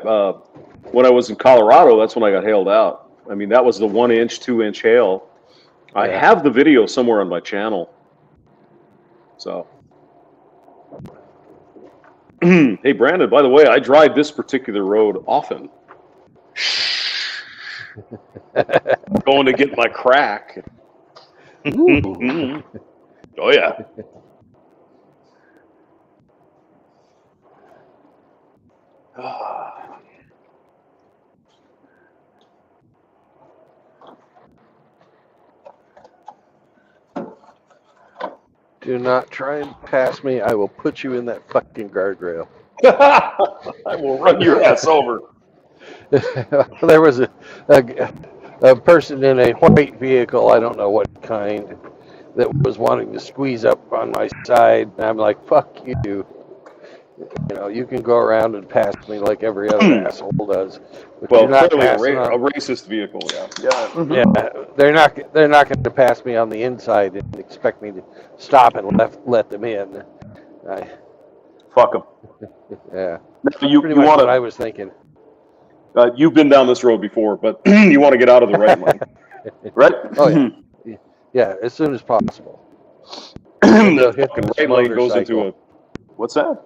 when I was in Colorado, that's when I got hailed out. I mean, that was the 1 inch, 2 inch hail. Yeah. I have the video somewhere on my channel. So. Hey, Brandon, by the way, I drive this particular road often. Going to get my crack. Oh, yeah. Do not try and pass me. I will put you in that fucking guardrail. I will run your ass over. There was a person in a white vehicle, I don't know what kind, that was wanting to squeeze up on my side. And I'm like, fuck you. You can go around and pass me like every other asshole does. But well, clearly a racist vehicle, yeah. Yeah, they're not going to pass me on the inside and expect me to stop and let them in. Fuck them. Yeah. You pretty much want what I was thinking. You've been down this road before, but you want to get out of the right lane, right? Oh yeah. Yeah, as soon as possible. The right lane goes into a. What's that?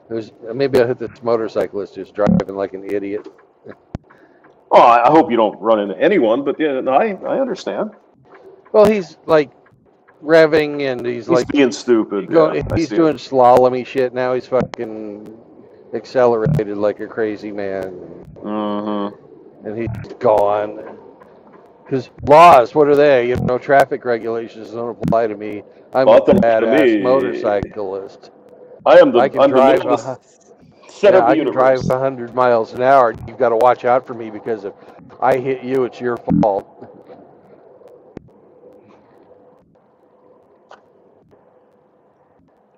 Maybe I'll hit this motorcyclist just driving like an idiot. Oh, I hope you don't run into anyone, but yeah, no, I understand. Well, he's like revving and he's like being stupid. He's doing slalomy shit now. He's fucking accelerated like a crazy man. Mm-hmm. And he's gone. Because laws, what are they? Traffic regulations don't apply to me. I'm a badass motorcyclist. I can drive 100 miles an hour. You've got to watch out for me because if I hit you, it's your fault.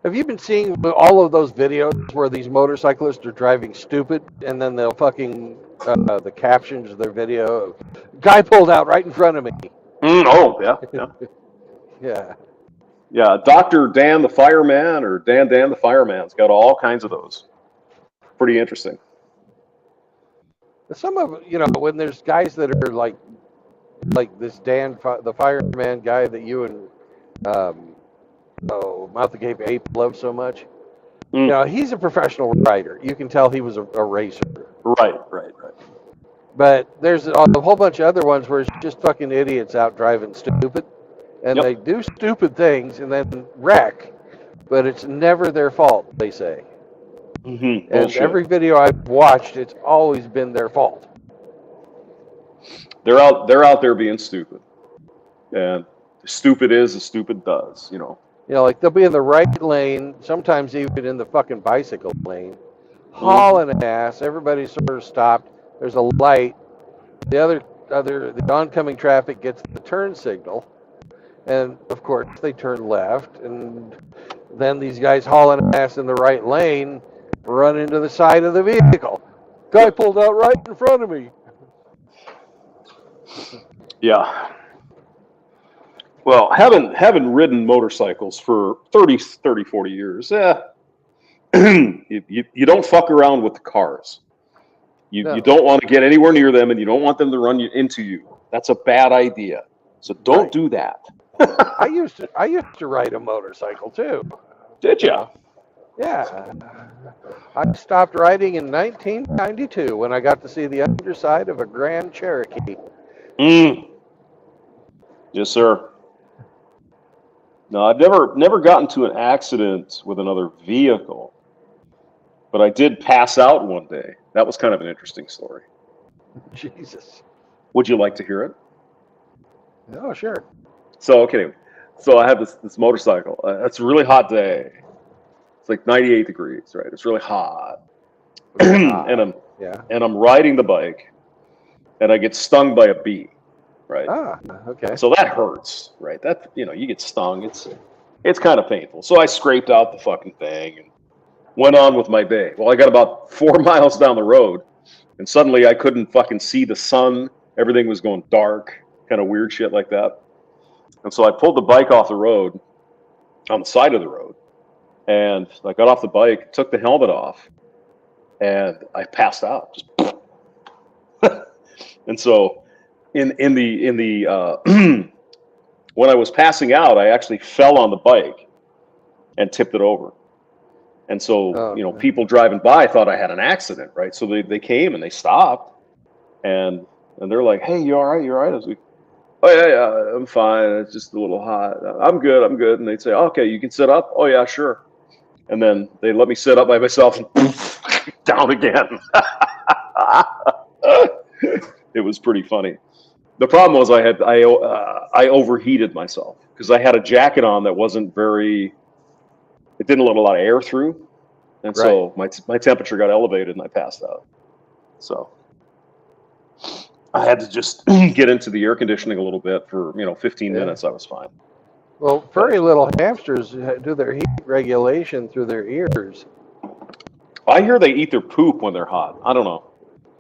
Have you been seeing all of those videos where these motorcyclists are driving stupid and then they'll fucking the captions of their video, guy pulled out right in front of me. Oh, yeah. Yeah. Yeah, Dr. Dan the Fireman or Dan the Fireman's got all kinds of those. Pretty interesting. Some of when there's guys that are like this Dan the Fireman guy that you and Mouth Agape Ape loved so much. You know, he's a professional rider. You can tell he was a racer. Right. But there's a whole bunch of other ones where it's just fucking idiots out driving stupid. And they do stupid things and then wreck. But it's never their fault, they say. And every video I've watched, it's always been their fault. They're out there being stupid. And stupid is as stupid does, you know. You know, like they'll be in the right lane, sometimes even in the fucking bicycle lane, hauling ass. Everybody's sort of stopped. There's a light. The oncoming traffic gets the turn signal, and of course they turn left. And then these guys hauling ass in the right lane run into the side of the vehicle. Guy pulled out right in front of me. Yeah. Well, having ridden motorcycles for 30, 40 years, you don't fuck around with the cars. You don't want to get anywhere near them, and you don't want them to run into you. That's a bad idea. So don't do that. I used to ride a motorcycle too. Did you? Yeah. I stopped riding in 1992 when I got to see the underside of a Grand Cherokee. Yes, sir. No, I've never gotten to an accident with another vehicle, but I did pass out one day. That was kind of an interesting story. Jesus. Would you like to hear it? Oh, sure. So I had this motorcycle. It's a really hot day. It's like 98 degrees, right? It's really hot. and I'm riding the bike, and I get stung by a bee. Right. Okay. So that hurts, right? That, you get stung. It's kind of painful. So I scraped out the fucking thing and went on with my day. Well, I got about 4 miles down the road, and suddenly I couldn't fucking see the sun. Everything was going dark, kind of weird shit like that. And so I pulled the bike off the road, on the side of the road, and I got off the bike, took the helmet off, and I passed out. Just and so. In the when I was passing out, I actually fell on the bike and tipped it over. And so, people driving by thought I had an accident, right? So they came and they stopped, and they're like, "Hey, you all right? You all right?" I was like, "Oh yeah, I'm fine. It's just a little hot. I'm good. And they'd say, "Okay, you can sit up." "Oh yeah, sure." And then they let me sit up by myself and poof, down again. It was pretty funny. The problem was I overheated myself because I had a jacket on that wasn't it didn't let a lot of air through, and so my temperature got elevated and I passed out. So I had to just get into the air conditioning a little bit for 15 minutes. I was fine. Well, furry little hamsters do their heat regulation through their ears. I hear they eat their poop when they're hot. I don't know.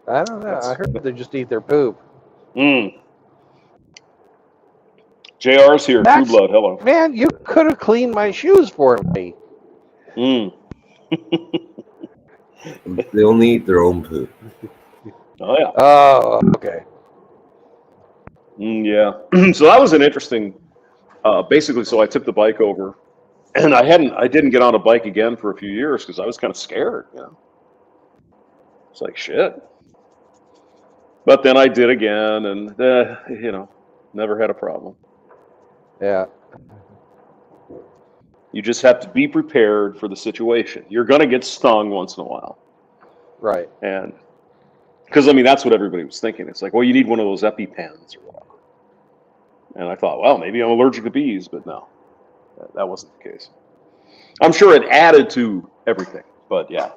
I don't know. I heard they just eat their poop. JR's here. True Blood. Hello. Man, you could have cleaned my shoes for me. They only eat their own poop. Oh yeah. Oh, okay. Yeah. So that was an interesting. Basically, so I tipped the bike over, and I didn't get on a bike again for a few years because I was kind of scared. It's like shit. But then I did again, and never had a problem. Yeah. You just have to be prepared for the situation. You're going to get stung once in a while. Right. And because, that's what everybody was thinking. It's like, well, you need one of those EpiPens or whatever. And I thought, well, maybe I'm allergic to bees, but no, that wasn't the case. I'm sure it added to everything, but yeah.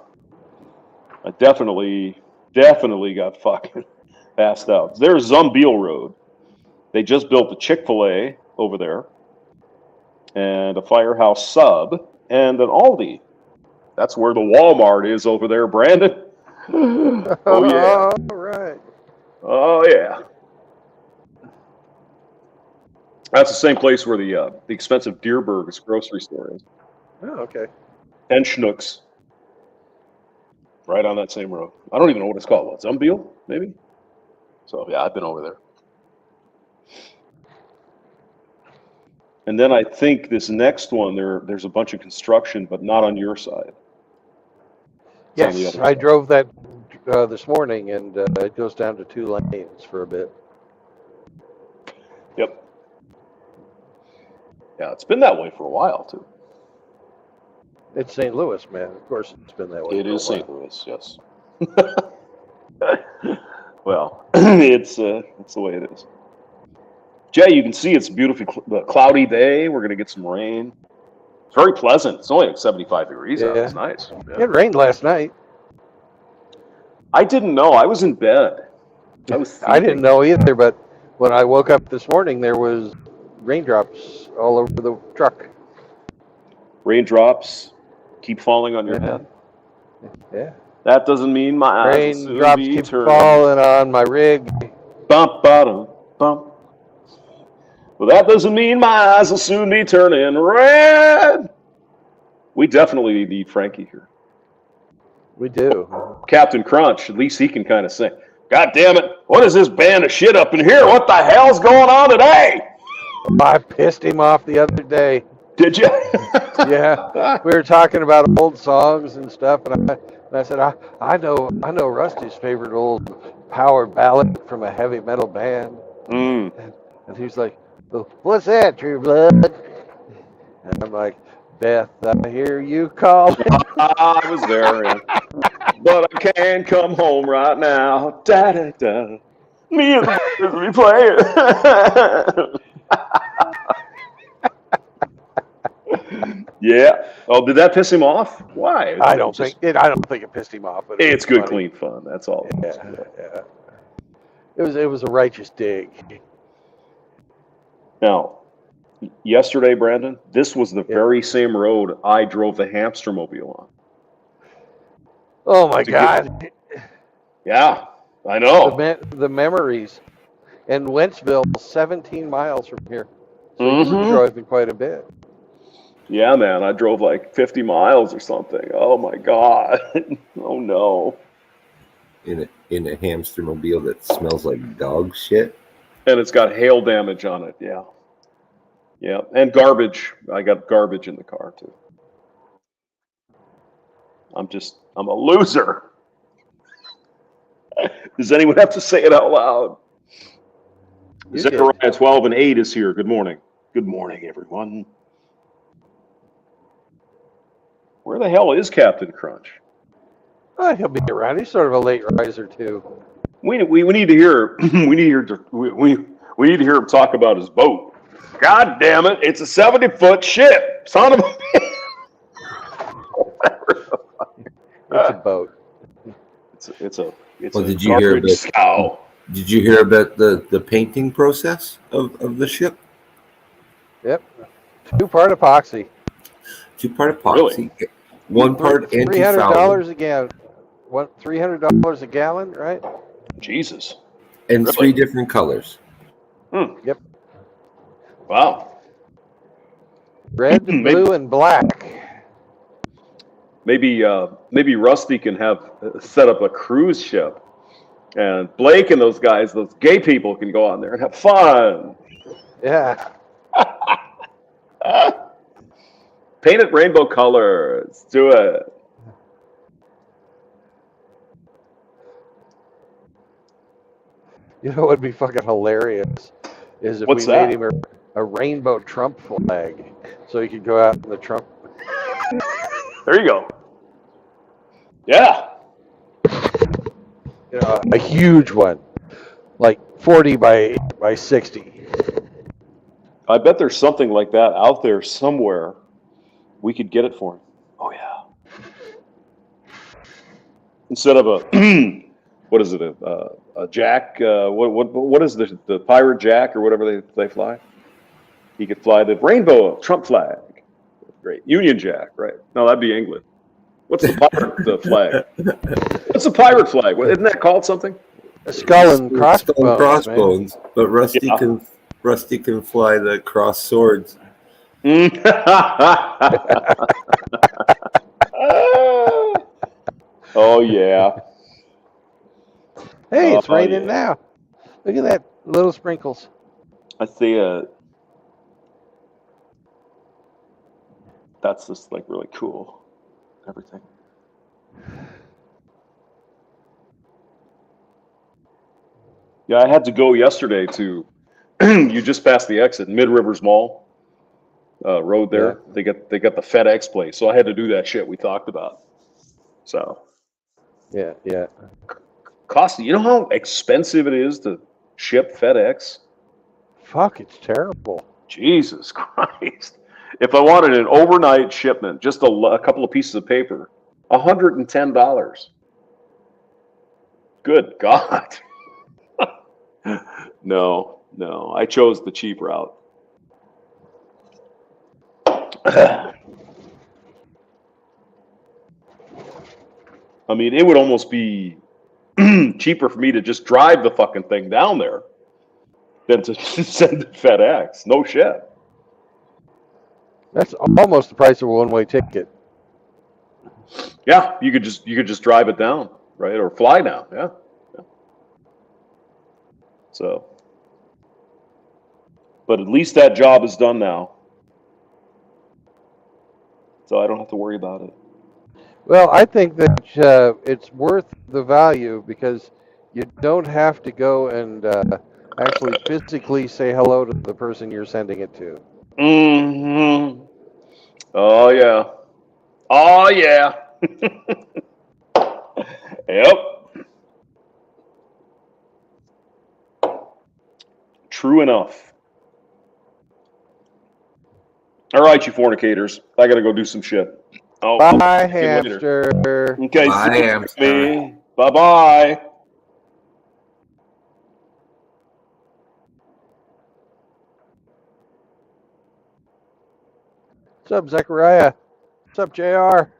I definitely got fucking passed out. There's Zumbiel Road. They just built a Chick-fil-A over there, and a Firehouse Sub, and an Aldi. That's where the Walmart is over there, Brandon. Oh yeah. All right. Oh yeah. That's the same place where the expensive Deerberg's grocery store is. Oh, okay. And Schnucks. Right on that same road. I don't even know what it's called. What, Zumbiel, maybe? So yeah, I've been over there. And then I think this next one, there's a bunch of construction, but not on your side. It's on the Yes, other I side. drove that this morning, and it goes down to 2 lanes for a bit. Yep. Yeah, it's been that way for a while too. It's St. Louis, man. Of course, it's been that way. It for a is St. while. Louis, yes. Well, it's the way it is. Jay, you can see it's a beautiful cloudy day. We're going to get some rain. It's very pleasant. It's only like 75 degrees out. It's nice. Yeah. It rained last night. I didn't know. I was in bed. I didn't know either, but when I woke up this morning, there was raindrops all over the truck. Raindrops keep falling on your head. Yeah. That doesn't mean my eyes will Raindrops soon be keep turning. falling on my rig. Bump, bottom, bump. Well, that doesn't mean my eyes will soon be turning red. We definitely need Frankie here. We do. Captain Crunch, at least he can kind of sing. God damn it, what is this band of shit up in here? What the hell's going on today? I pissed him off the other day. Did you? Yeah. We were talking about old songs and stuff, and I said, I know Rusty's favorite old power ballad from a heavy metal band. And he's like, well, what's that, True Blood? And I'm like, Beth, I hear you calling. I was there, yeah. But I can't come home right now. Da da da. Me and the boys we play it. Yeah. Oh, did that piss him off? Why? I don't think it pissed him off. But It's good, funny. clean fun. That's all. Yeah. It was a righteous dig. Now, yesterday, Brandon, this was the very same road I drove the hamster mobile on. Oh my God! Yeah, I know. The memories. And Wentzville, 17 miles from here. So you were driving quite a bit. Yeah, man, I drove like 50 miles or something. Oh my God! Oh no! In a hamster mobile that smells like dog shit. And it's got hail damage on it. Yeah. Yeah, and garbage. I got garbage in the car too. I'm a loser. Does anyone have to say it out loud? Zechariah 12 and 8 is here. Good morning. Good morning, everyone. Where the hell is Captain Crunch? Oh, he'll be around. He's sort of a late riser too. We need to hear we need to hear him talk about his boat. God damn it! It's a 70-foot ship, son of a. It's a boat. It's a did you hear garbage scow. Did you hear about the painting process of the ship? Yep. 2-part epoxy. 2-part epoxy. Really? 1 part anti-fouling. $300 a gallon. $300 a gallon, right? Jesus. And Really? 3 different colors. Yep. Wow. Red, blue, and black. Maybe Rusty can set up a cruise ship, and Blake and those guys, those gay people, can go on there and have fun. Yeah. Paint it rainbow colors. Do it. You know what would be fucking hilarious is if What's we that? made him a rainbow Trump flag so he could go out in the Trump. There you go. Yeah. You know, a huge one, like 40 by 60. I bet there's something like that out there somewhere. We could get it for him. Oh yeah. Instead of a what is it? A jack? What is the pirate jack or whatever they fly? He could fly the rainbow Trump flag. Great. Union Jack, right? No, that'd be England. What's the pirate flag? What's the pirate flag? Isn't that called something? A skull and crossbones. Skull and crossbones. Man. But Rusty can fly the cross swords. Oh yeah. Hey, it's raining now. Look at that, little sprinkles. I see it. that's just like really cool. Everything. Yeah, I had to go yesterday to. You just passed the exit, Mid Rivers Mall road there. Yeah. They got the FedEx place, so I had to do that shit we talked about. So. Yeah. Cost. You know how expensive it is to ship FedEx? Fuck, it's terrible. Jesus Christ! If I wanted an overnight shipment, just a couple of pieces of paper, $110. Good God! No, I chose the cheap route. I mean, it would almost be cheaper for me to just drive the fucking thing down there than to send it FedEx. No shit. That's almost the price of a one-way ticket. Yeah, you could just drive it down, right, or fly down. Yeah. So, but at least that job is done now, so I don't have to worry about it. Well, I think that it's worth the value because you don't have to go and actually physically say hello to the person you're sending it to. Mm-hmm. Oh yeah. Oh yeah. Yep. True enough. All right, you fornicators. I gotta go do some shit. Oh, Bye, hamster. Later. Okay, Bye, see you, hamster. me. Bye-bye. What's up, Zechariah? What's up, JR?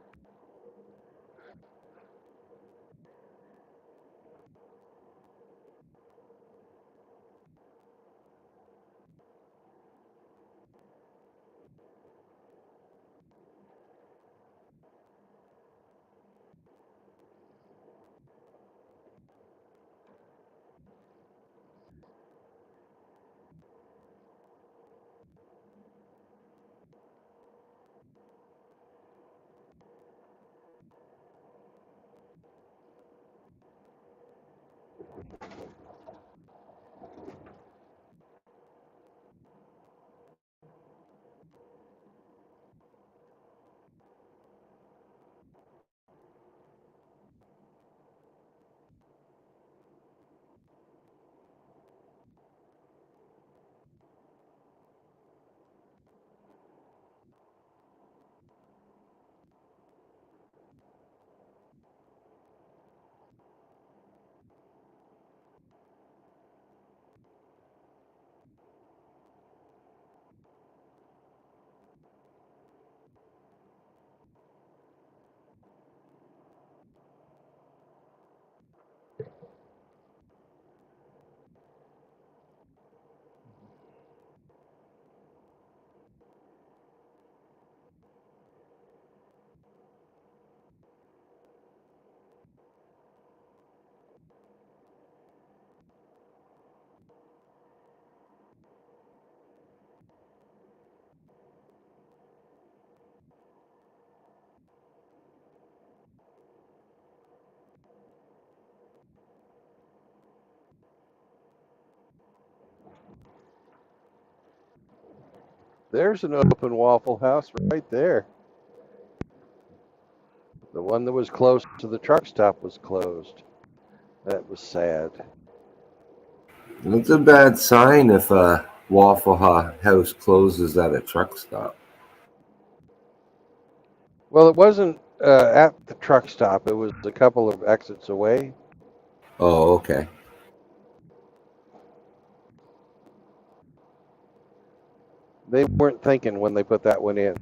There's an open Waffle House right there. The one that was close to the truck stop was closed. That was sad. It's a bad sign if a Waffle House closes at a truck stop. Well, it wasn't at the truck stop. It was a couple of exits away. Oh, okay. They weren't thinking when they put that one in.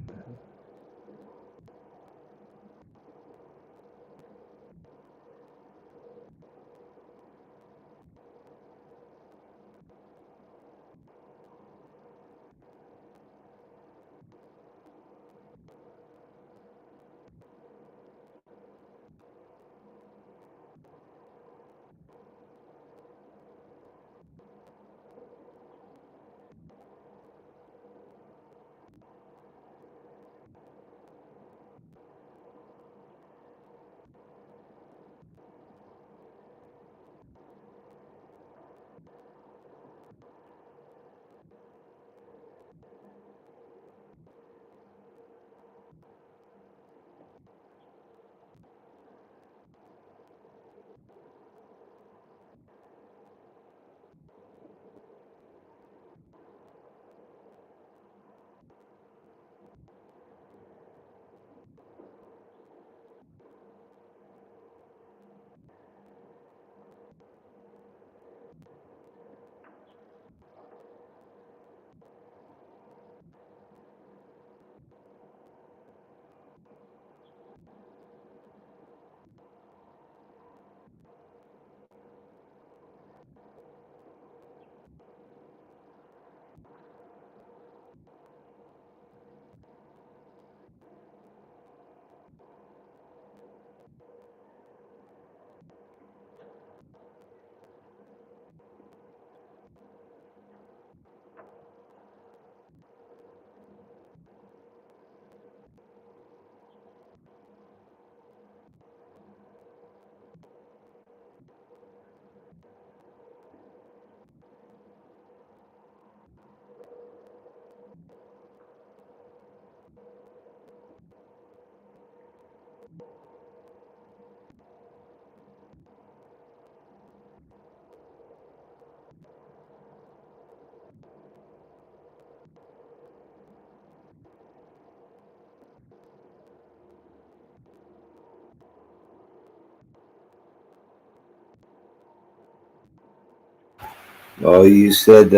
Oh, you said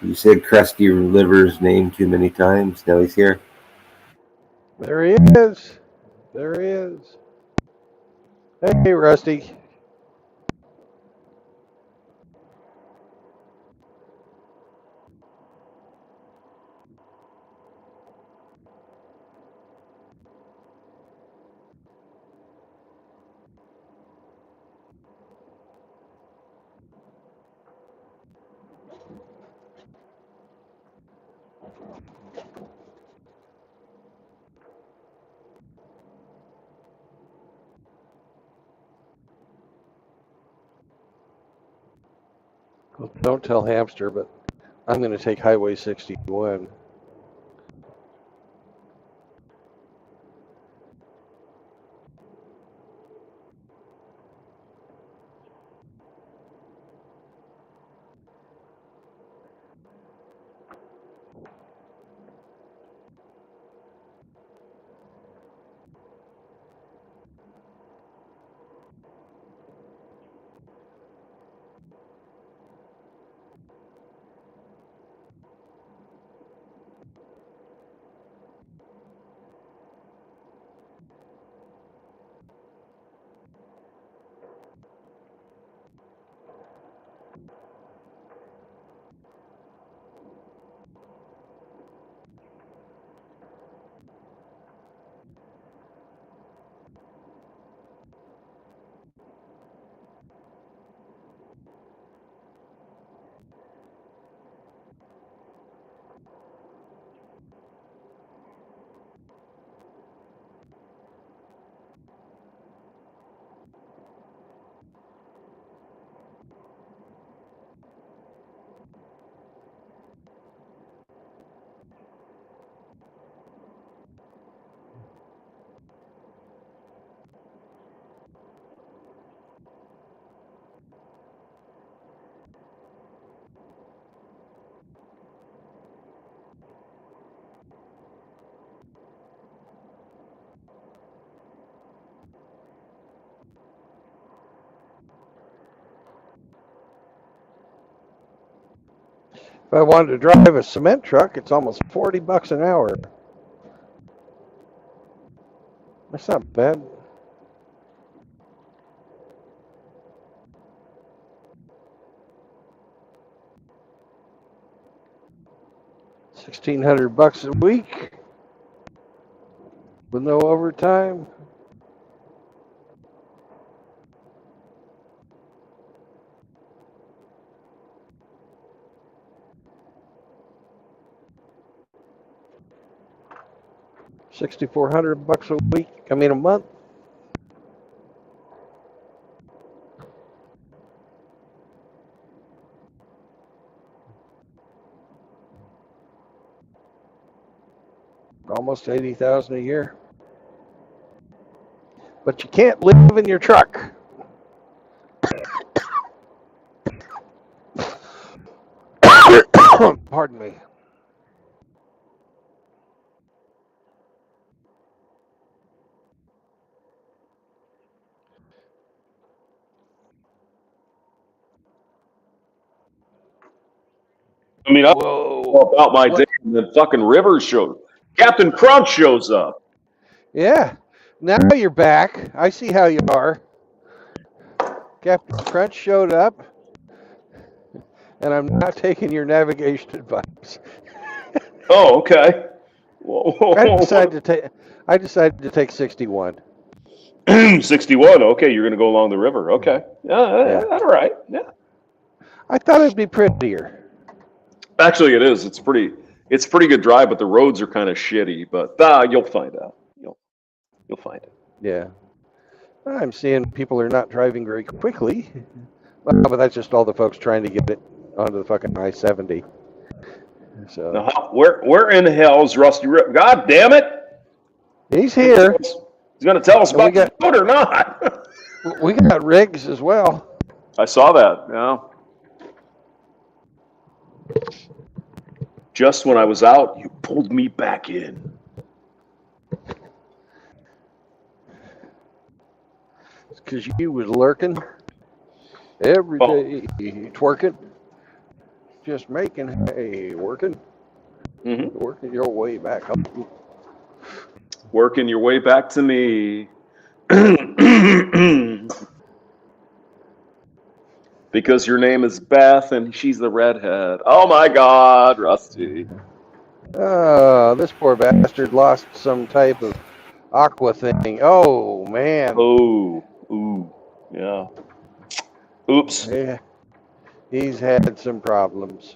Krusty Liver's name too many times. Now he's here. There he is. There he is. Hey, Rusty. Well, don't tell Hamster, but I'm going to take Highway 61. If I wanted to drive a cement truck, it's almost $40 an hour. That's not bad. $1,600 a week with no overtime. $6,400 a week. I mean, a month. Almost 80,000 a year. But you can't live in your truck. Pardon me. I mean, I know about my day, and then fucking Rivers shows. Captain Crunch shows up. Yeah. Now you're back. I see how you are. Captain Crunch showed up, and I'm not taking your navigation advice. Oh, okay. Whoa. I decided to take 61. 61. Okay, you're going to go along the river. Okay. Yeah. All right. Yeah. I thought it'd be prettier. Actually, it is. It's pretty good drive, but the roads are kind of shitty. But you'll find out. You'll find it. Yeah. I'm seeing people are not driving very quickly. Well, but that's just all the folks trying to get it onto the fucking I-70. So now, where in the hell is Rusty Rip? God damn it! He's here. He's going to tell us about the food or not. We got Riggs as well. I saw that, yeah. Just when I was out, you pulled me back in. It's because you was lurking every day, twerking, just making hay, working your way back home. Working your way back to me. Because your name is Beth and she's the redhead. Oh my God, Rusty. This poor bastard lost some type of aqua thing. Oh, man. Oh, ooh, yeah. Oops. Yeah, he's had some problems.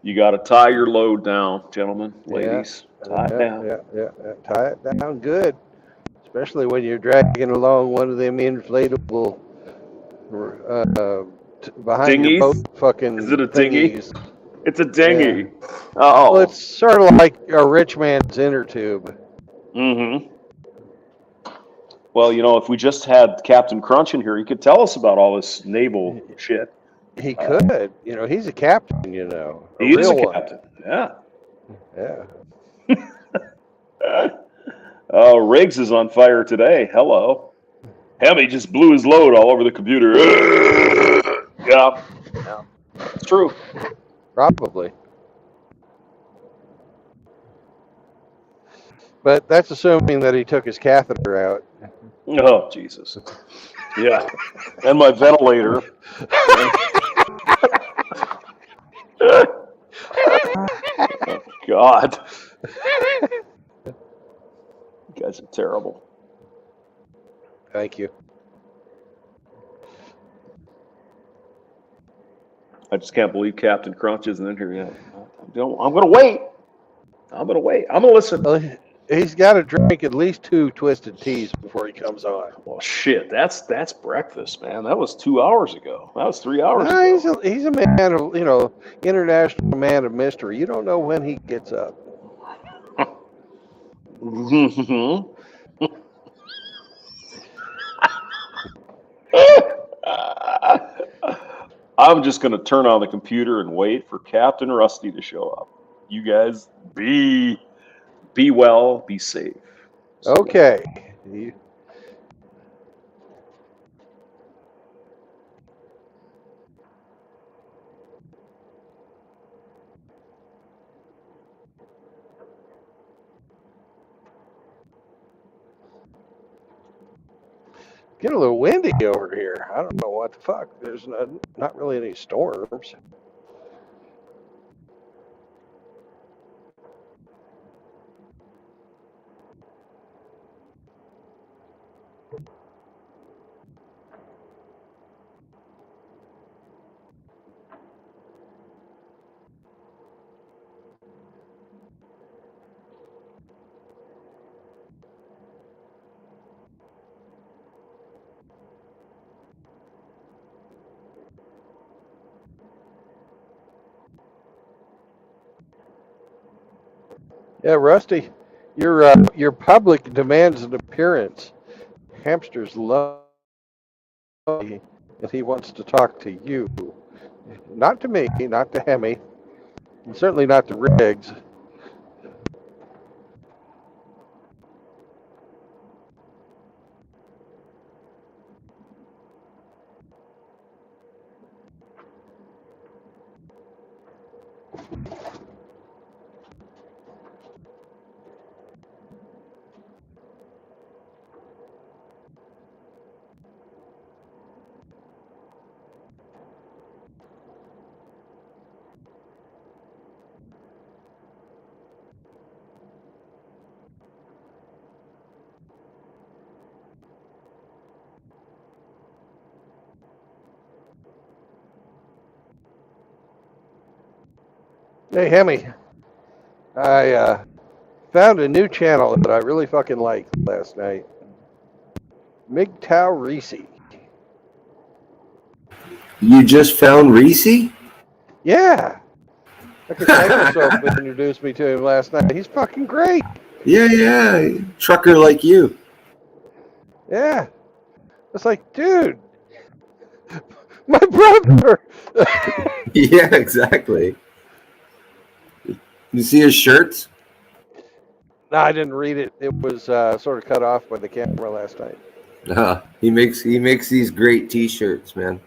You got to tie your load down, gentlemen, ladies. Tie it down. Yeah. Tie it down good. Especially when you're dragging along one of them inflatable behind Dinghies? your boat fucking Is it a dinghy? thingies. It's a dinghy. Yeah. Oh. Well, it's sort of like a rich man's inner tube. Mm-hmm. Well, you know, if we just had Captain Crunch in here, he could tell us about all this naval shit. He could. You know, he's a captain, you know. He is a captain. Yeah. Oh, Riggs is on fire today. Hello. Hemi just blew his load all over the computer. Yeah. It's true. Probably. But that's assuming that he took his catheter out. Oh, Jesus. Yeah. And my ventilator. Oh, God. You guys are terrible. Thank you. I just can't believe Captain Crunch isn't in here yet. I'm going to wait. I'm going to listen. Well, he's got to drink at least 2 twisted teas before he comes on. Well, shit, that's breakfast, man. That was 2 hours ago. That was 3 hours ago. He's a man of, you know, international man of mystery. You don't know when he gets up. I'm just going to turn on the computer and wait for Captain Rusty to show up. You guys be well, be safe. Okay. Get a little windy over here. I don't know what the fuck. There's not really any storms. Yeah, Rusty, your public demands an appearance. Hamsters love you, and he wants to talk to you. Not to me, not to Hemi, and certainly not to Riggs. Hey, Hemi, I found a new channel that I really fucking liked last night. MGTOW Reese. You just found Reese? Yeah. I could thank myself introduced me to him last night. He's fucking great. Yeah. Trucker like you. Yeah. It's like, dude, my brother. Yeah, exactly. You see his shirts? No, I didn't read it. It was sort of cut off by the camera last night. He makes these great T-shirts, man.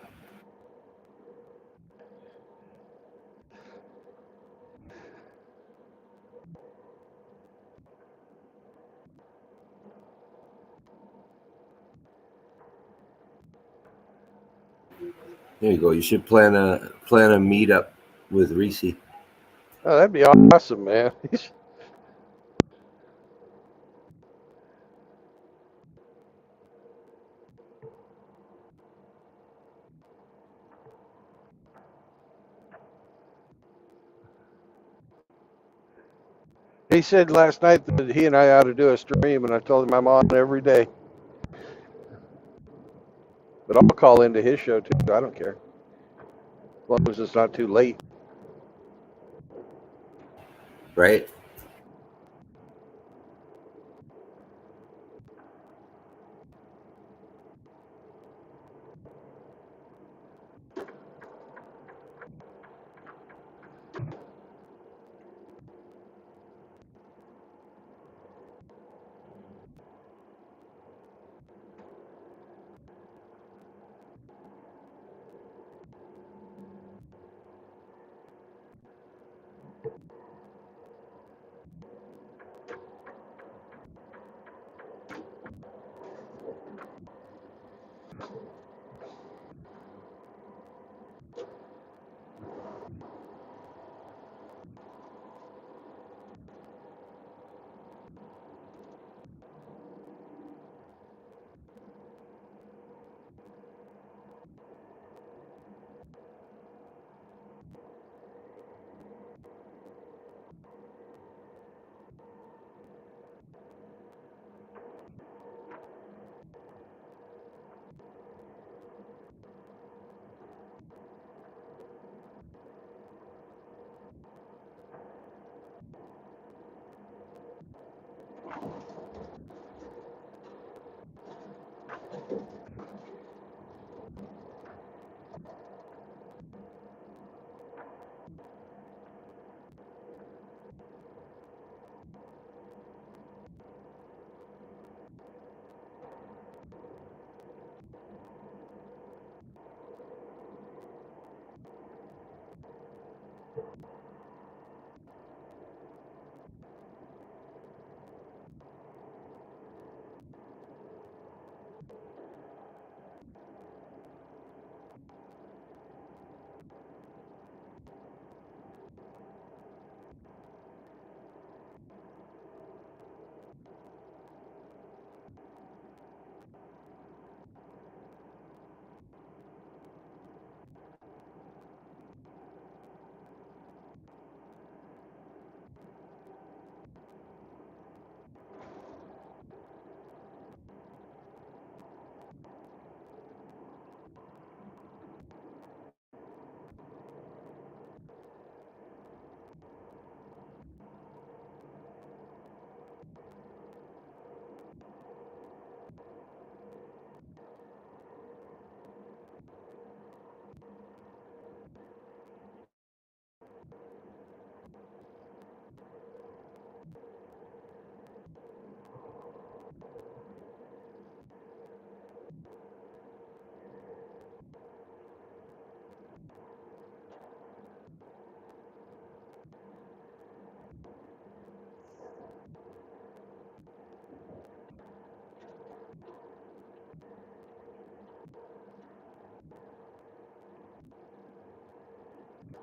There you go. You should plan a meetup with Reese. Oh, that'd be awesome, man. He said last night that he and I ought to do a stream, and I told him I'm on every day. But I'll call into his show too. I don't care, as long as it's not too late. Right?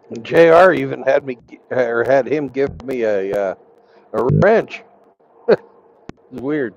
And Jr. even had me or had him give me a wrench. It's weird.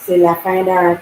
C'est la fin d'un.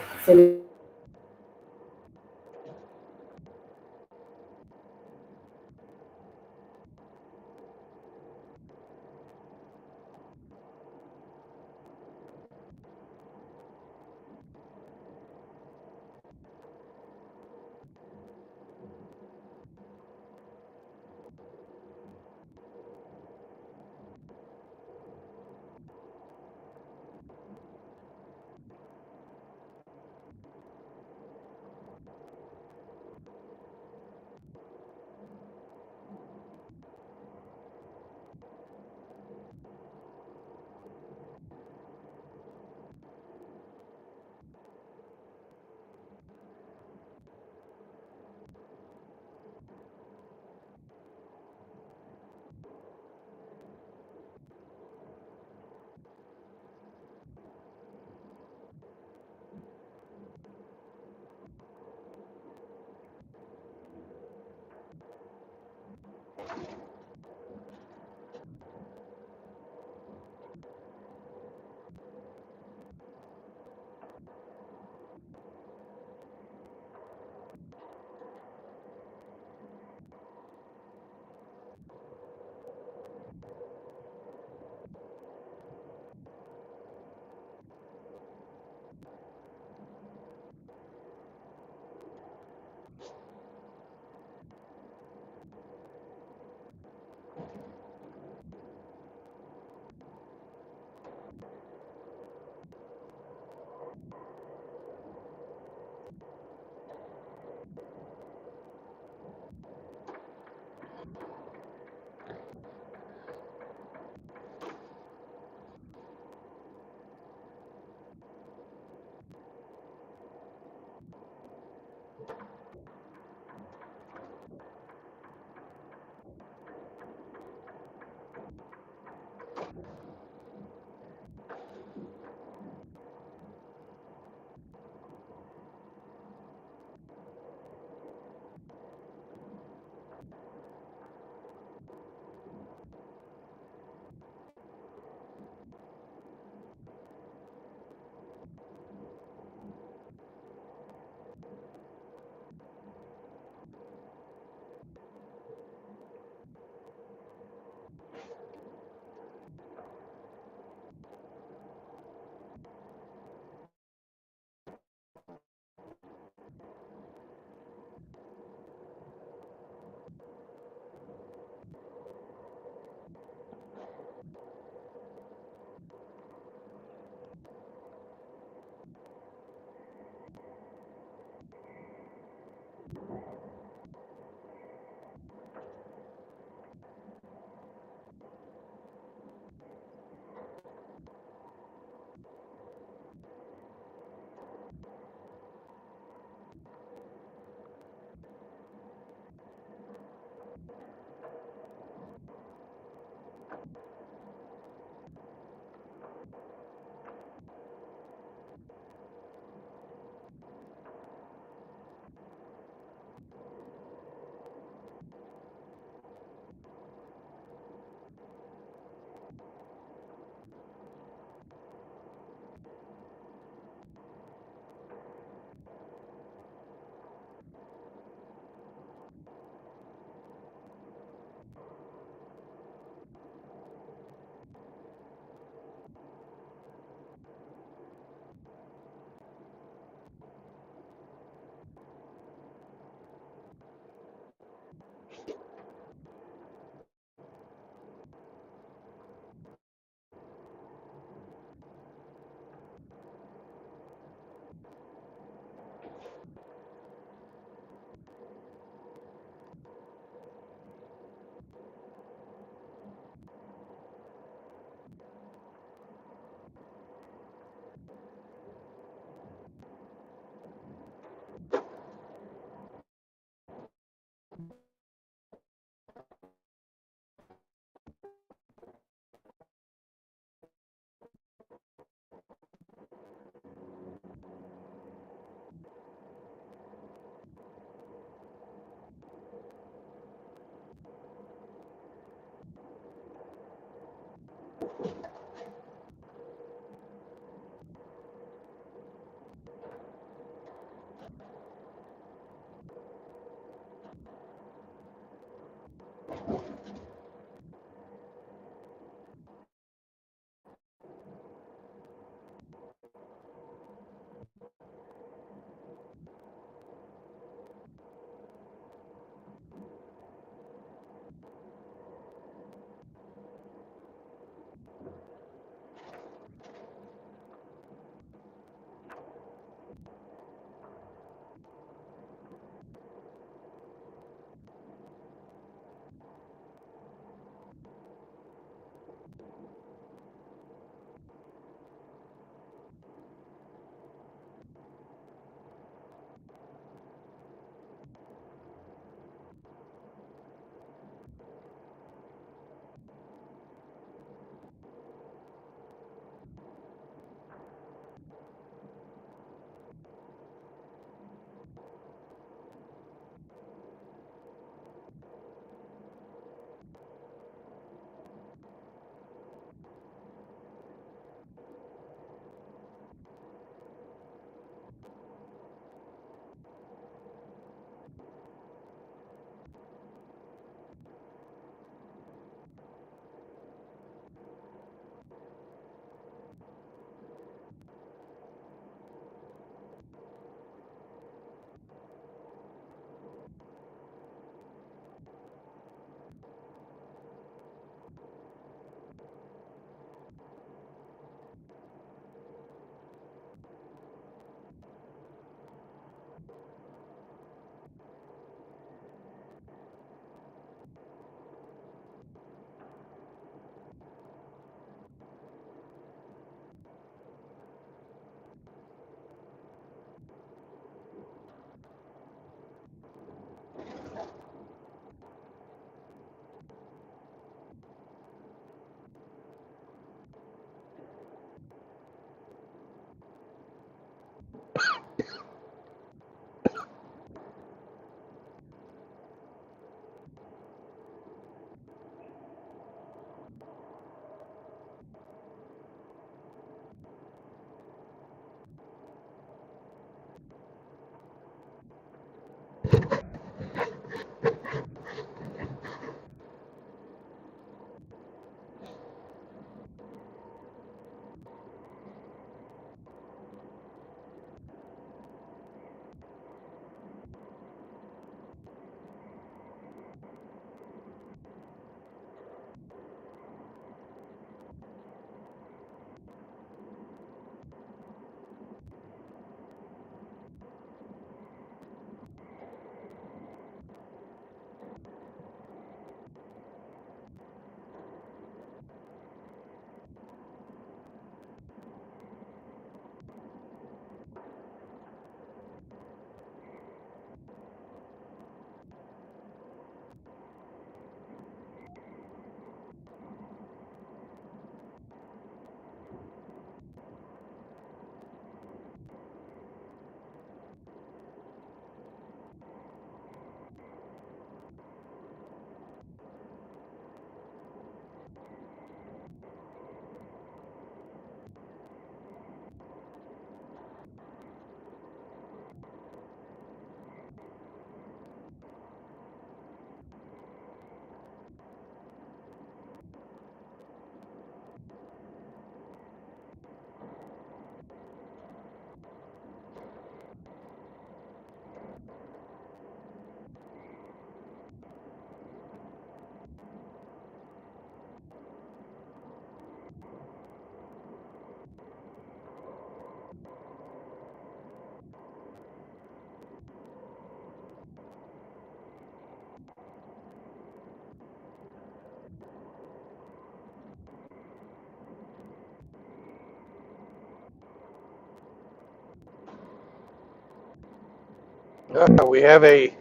We have a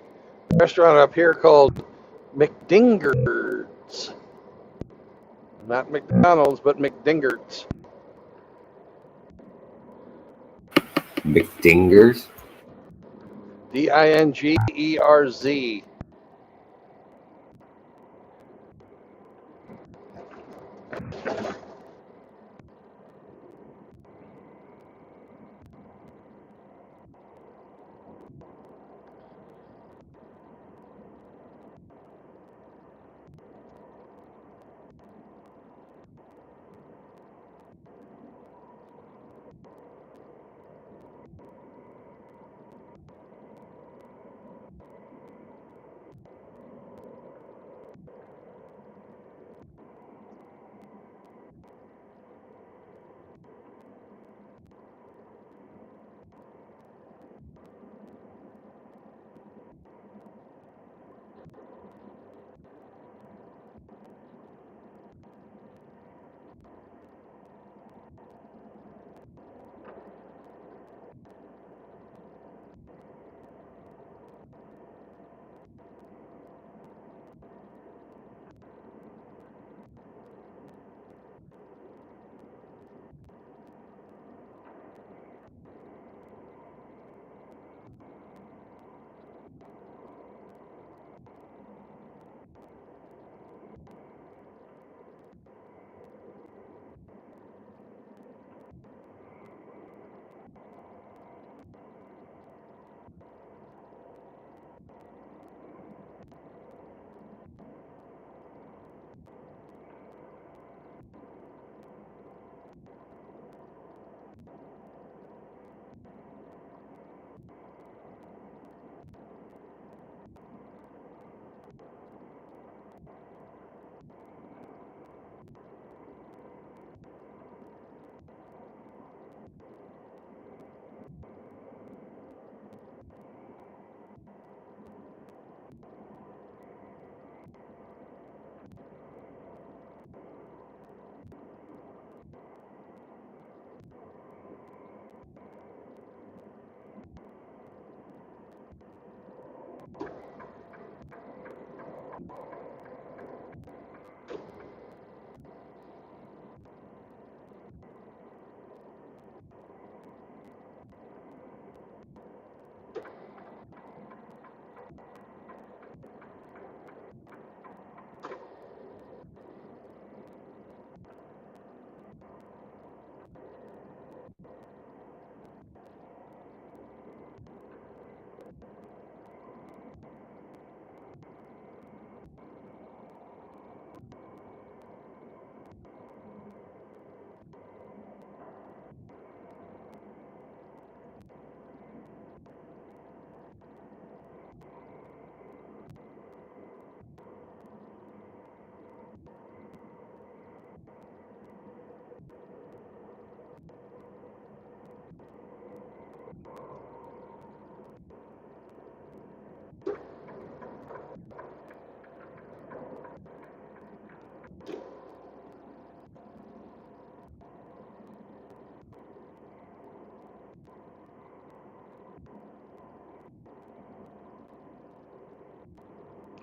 restaurant up here called McDinger's. Not McDonald's, but McDinger's. McDingers. Dingerz.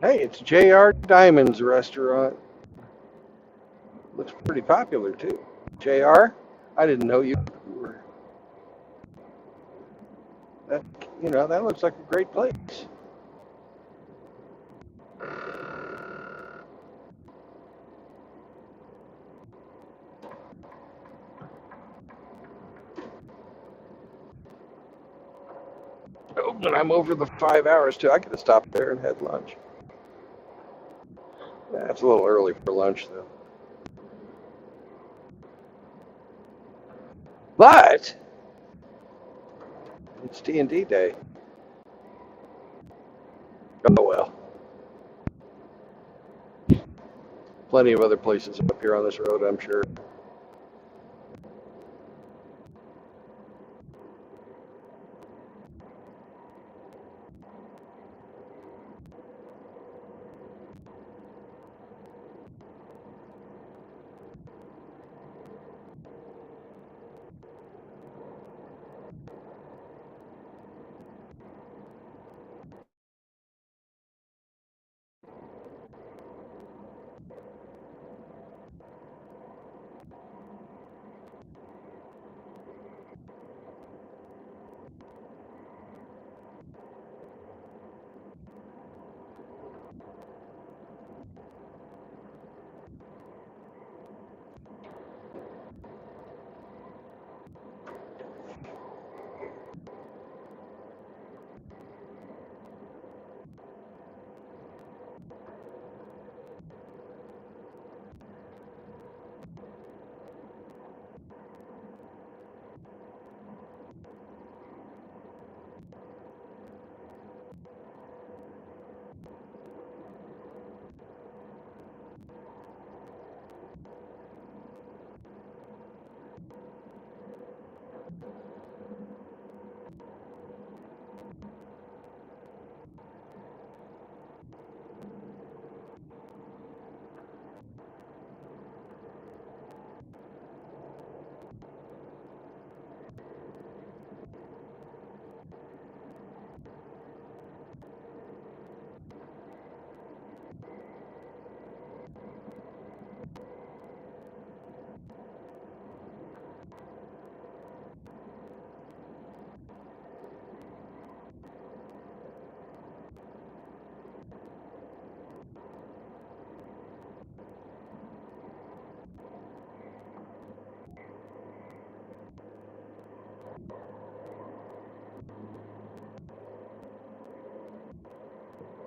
Hey, it's J.R. Diamond's restaurant. Looks pretty popular too. J.R., I didn't know you were. That that looks like a great place. Oh, and I'm over the 5 hours too. I could have stopped there and had lunch. That's a little early for lunch though. But it's D&D day. Oh well. Plenty of other places up here on this road, I'm sure.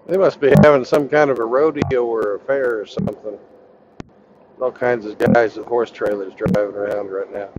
They must be having some kind of a rodeo or a fair or something. All kinds of guys with horse trailers driving around right now.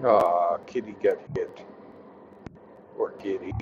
Aw, kitty got hit. Poor kitty.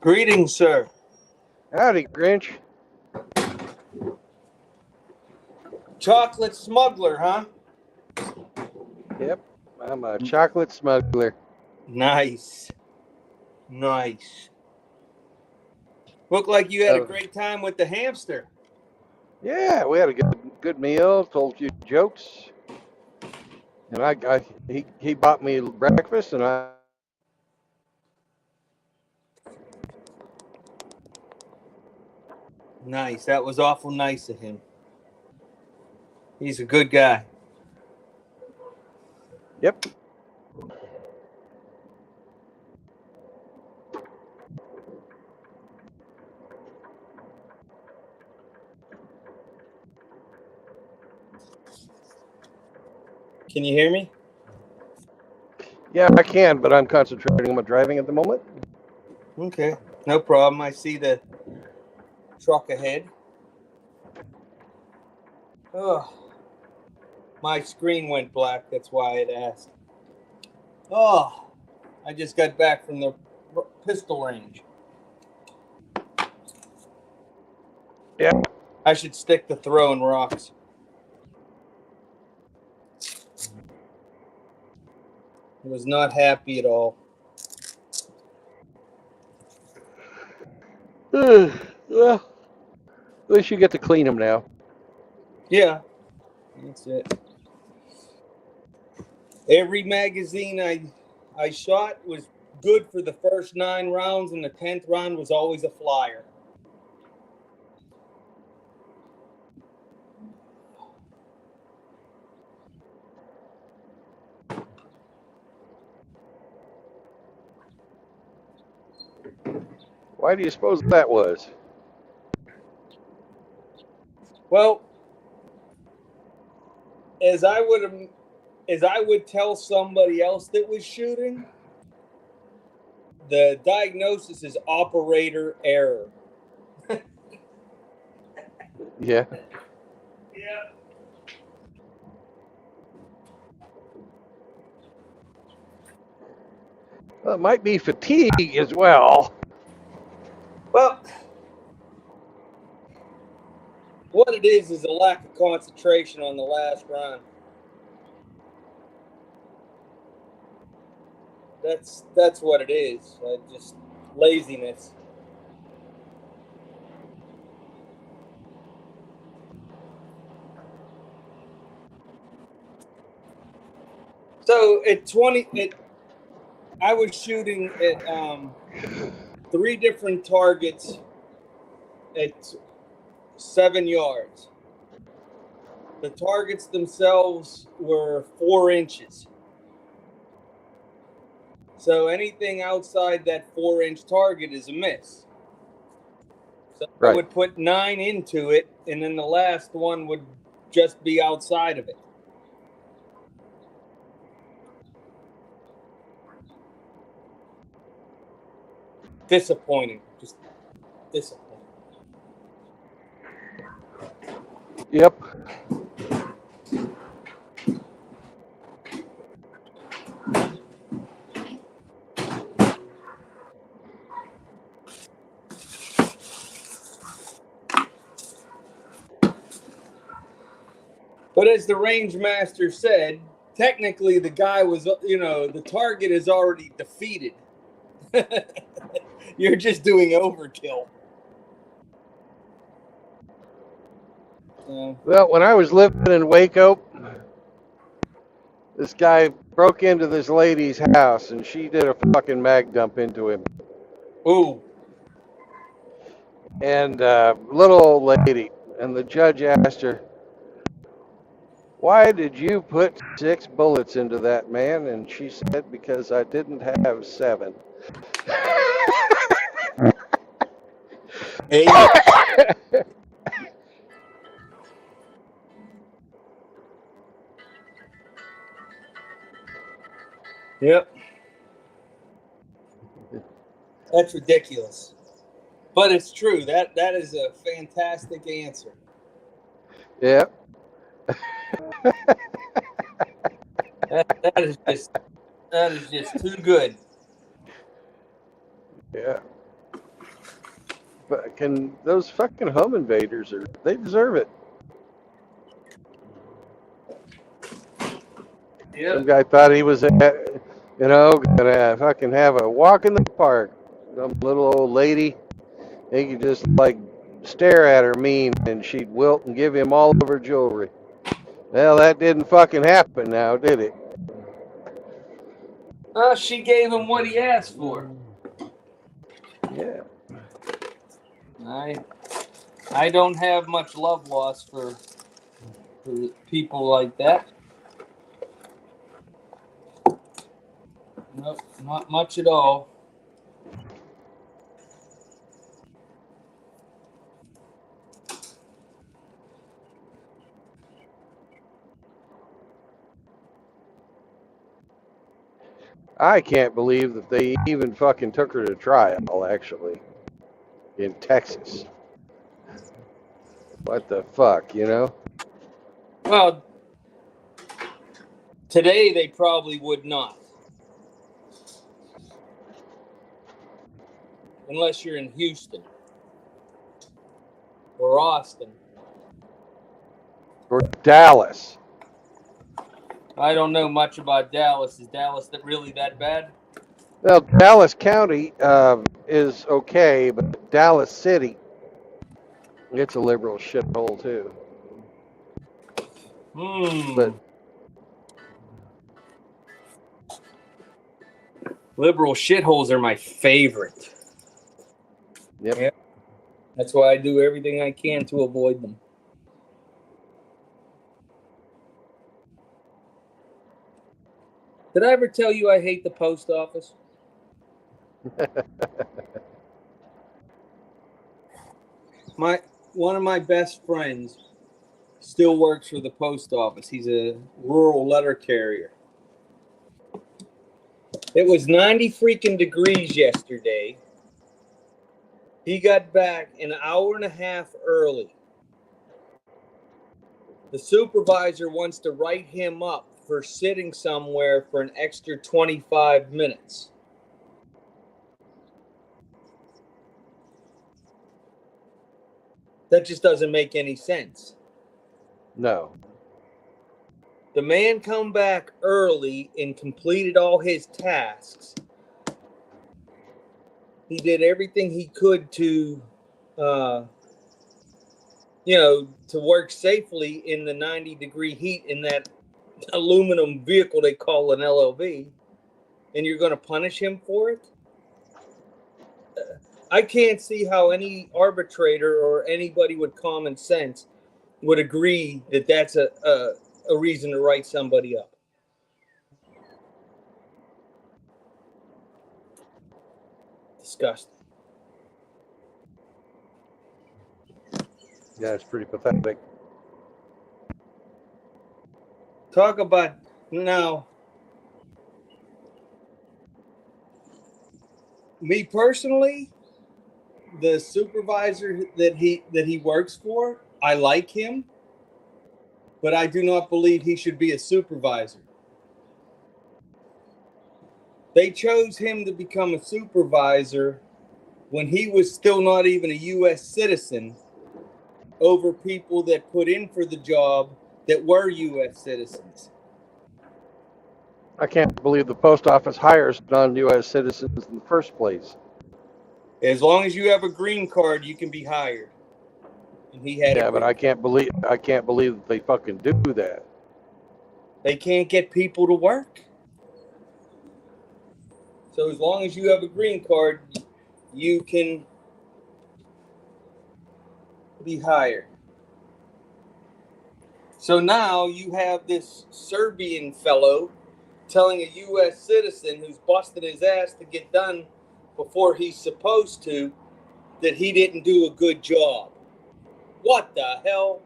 Greetings, sir. Howdy, Grinch. Chocolate smuggler, huh? Yep, I'm a chocolate smuggler. Nice. Nice. Looked like you had a great time with the hamster. Yeah, we had a good meal, told a few jokes. And he bought me breakfast, and I Nice. That was awful nice of him. He's a good guy. Yep. Can you hear me? Yeah, I can, but I'm concentrating on my driving at the moment. Okay. No problem. I see the truck ahead. Oh, my screen went black. That's why I'd asked. Oh, I just got back from the pistol range. Yeah. I should stick to throwing rocks. I was not happy at all. Well, at least you get to clean them now. Yeah, that's it. Every magazine I shot was good for the first 9 rounds, and the 10th round was always a flyer. Why do you suppose that was? Well, as I would tell somebody else that was shooting, the diagnosis is operator error. Yeah. Yeah. Well, it might be fatigue as well. Well, what it is a lack of concentration on the last round. That's what it is. Just laziness. So I was shooting at 3 different targets at 7 yards. The targets themselves were 4 inches. So anything outside that 4-inch target is a miss. So Right. I would put 9 into it, and then the last one would just be outside of it. Disappointing. Just disappointing. Yep. But as the range master said, technically the guy was, the target is already defeated. You're just doing overkill. Well, when I was living in Waco, this guy broke into this lady's house, and she did a fucking mag dump into him. Ooh. And little old lady, and the judge asked her, "Why did you put 6 bullets into that man?" And she said, "Because I didn't have 7." Hey. Yep. That's ridiculous. But it's true. That is a fantastic answer. Yeah. That is just too good. Yeah. those fucking home invaders they deserve it. Yeah. Some guy thought he was, gonna fucking have a walk in the park. Some little old lady, he could just like stare at her mean, and she'd wilt and give him all of her jewelry. Well, that didn't fucking happen now, did it? She gave him what he asked for. Yeah. I don't have much love lost for people like that. Nope, not much at all. I can't believe that they even fucking took her to trial, actually, in Texas. What the fuck, Well, today they probably would not. Unless you're in Houston or Austin. Or Dallas. I don't know much about Dallas. Is Dallas really that bad? Well, Dallas County is okay, but Dallas City, it's a liberal shithole too. But liberal shitholes are my favorite. Yep. That's why I do everything I can to avoid them. Did I ever tell you I hate the post office? One of my best friends still works for the post office. He's a rural letter carrier. It was 90 freaking degrees yesterday. He got back an hour and a half early. The supervisor wants to write him up for sitting somewhere for an extra 25 minutes. That just doesn't make any sense. No. The man come back early and completed all his tasks. He did everything he could to, to work safely in the 90-degree heat in that aluminum vehicle they call an LLV, and you're going to punish him for it? I can't see how any arbitrator or anybody with common sense would agree that that's a reason to write somebody up. Disgusting. Yeah, it's pretty pathetic. Talk about now. Me personally, the supervisor that he works for, I like him, but I do not believe he should be a supervisor. They chose him to become a supervisor when he was still not even a U.S. citizen over people that put in for the job that were U.S. citizens. I can't believe the post office hires non-U.S. citizens in the first place. As long as you have a green card, you can be hired. And he had but I can't believe that they fucking do that. They can't get people to work. So as long as you have a green card, you can be hired. So now you have this Serbian fellow telling a U.S. citizen who's busted his ass to get done before he's supposed to that he didn't do a good job. What the hell?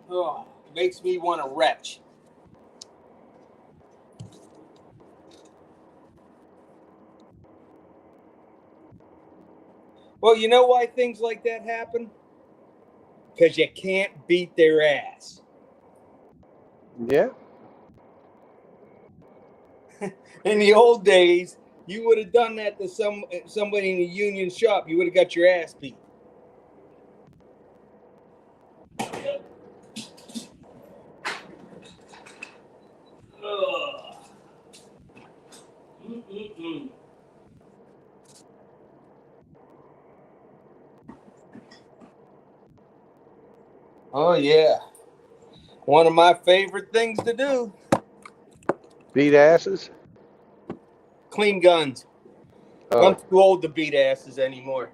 Oh, makes me want to retch. Well, you know why things like that happen? Because you can't beat their ass. Yeah. In the old days, You would have done that to somebody in a union shop. You would have got your ass beat. Oh, yeah. One of my favorite things to do. Beat asses? Clean guns. Oh. I'm too old to beat asses anymore.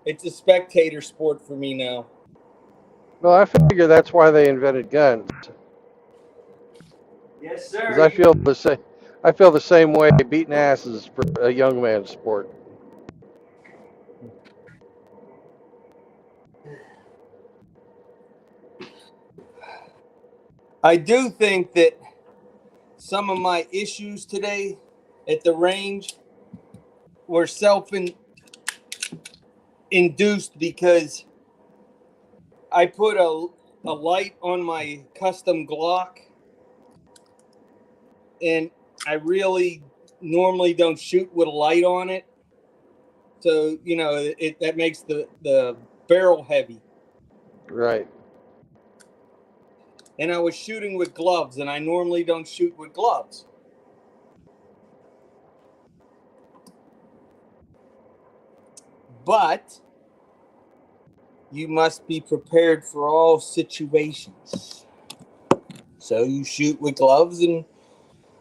It's a spectator sport for me now. Well, I figure that's why they invented guns. Yes, Because sir. I feel the same way. Beating asses for a young man's sport. I do think that some of my issues today at the range were self-induced because I put a light on my custom Glock, and I really normally don't shoot with a light on it. So, you know, that makes the barrel heavy. Right. And I was shooting with gloves, and I normally don't shoot with gloves. But you must be prepared for all situations. So you shoot with gloves, and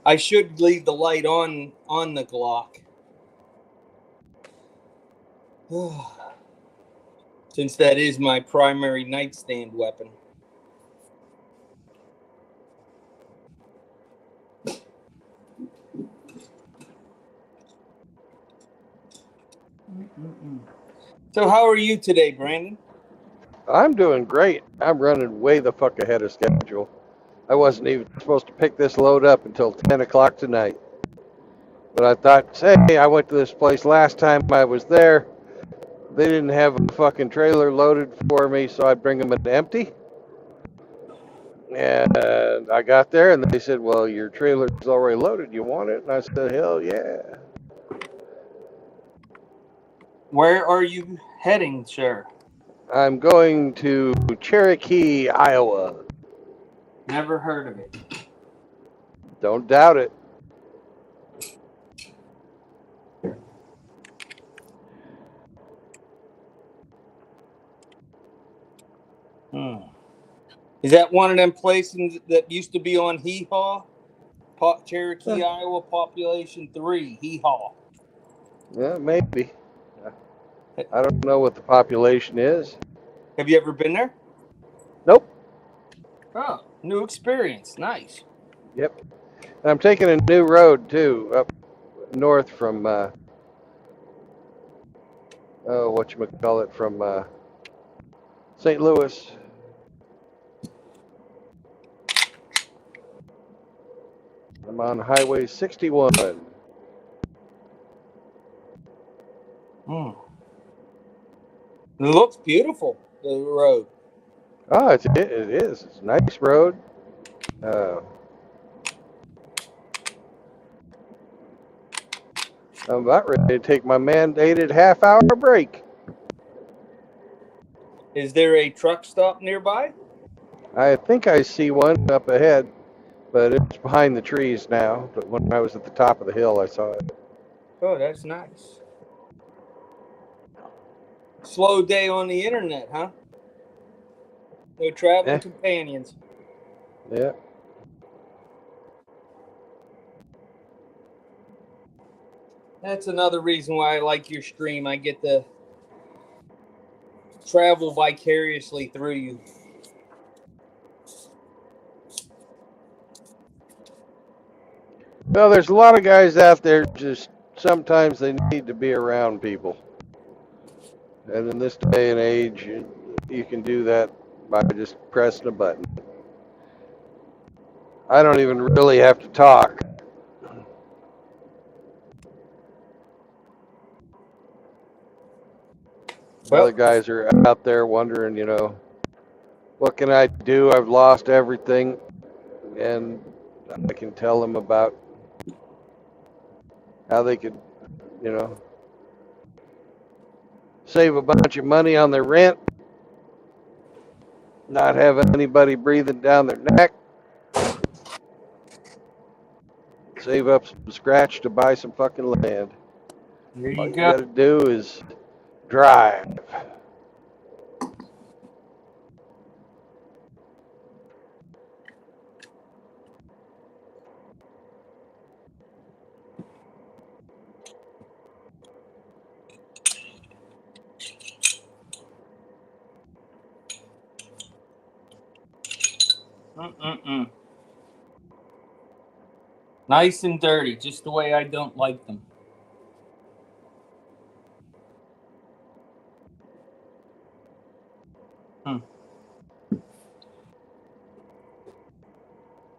I should leave the light on the Glock. Since that is my primary nightstand weapon. So how are you today, Brandon? I'm doing great. I'm running way the fuck ahead of schedule. I wasn't even supposed to pick this load up until 10 o'clock tonight. But I thought, hey, I went to this place last time I was there. They didn't have a fucking trailer loaded for me, so I'd bring them an empty. And I got there, and they said, well, your trailer's already loaded. You want it? And I said, hell yeah. Where are you heading, sir? I'm going to Cherokee, Iowa. Never heard of it. Don't doubt it. Is that one of them places that used to be on Hee Haw? Cherokee, Iowa, population 3, Hee Haw. Yeah, maybe. I don't know what the population is. Have you ever been there? Nope. Oh, new experience. Nice. Yep. And I'm taking a new road, too, up north from, from St. Louis. I'm on Highway 61. It looks beautiful, the road. Oh, it is. It's a nice road. I'm about ready to take my mandated half-hour break. Is there a truck stop nearby? I think I see one up ahead, but it's behind the trees now. But when I was at the top of the hill, I saw it. Oh, that's nice. Slow day on the internet, huh? No traveling companions. Yeah. That's another reason why I like your stream. I get to travel vicariously through you. Well, there's a lot of guys out there, just sometimes they need to be around people. And in this day and age, you can do that by just pressing a button. I don't even really have to talk. Well, Other guys are out there wondering, what can I do? I've lost everything. And I can tell them about how they could, save a bunch of money on their rent, not have anybody breathing down their neck, save up some scratch to buy some fucking land. There All you you go. got to do is drive. Nice and dirty, just the way I don't like them.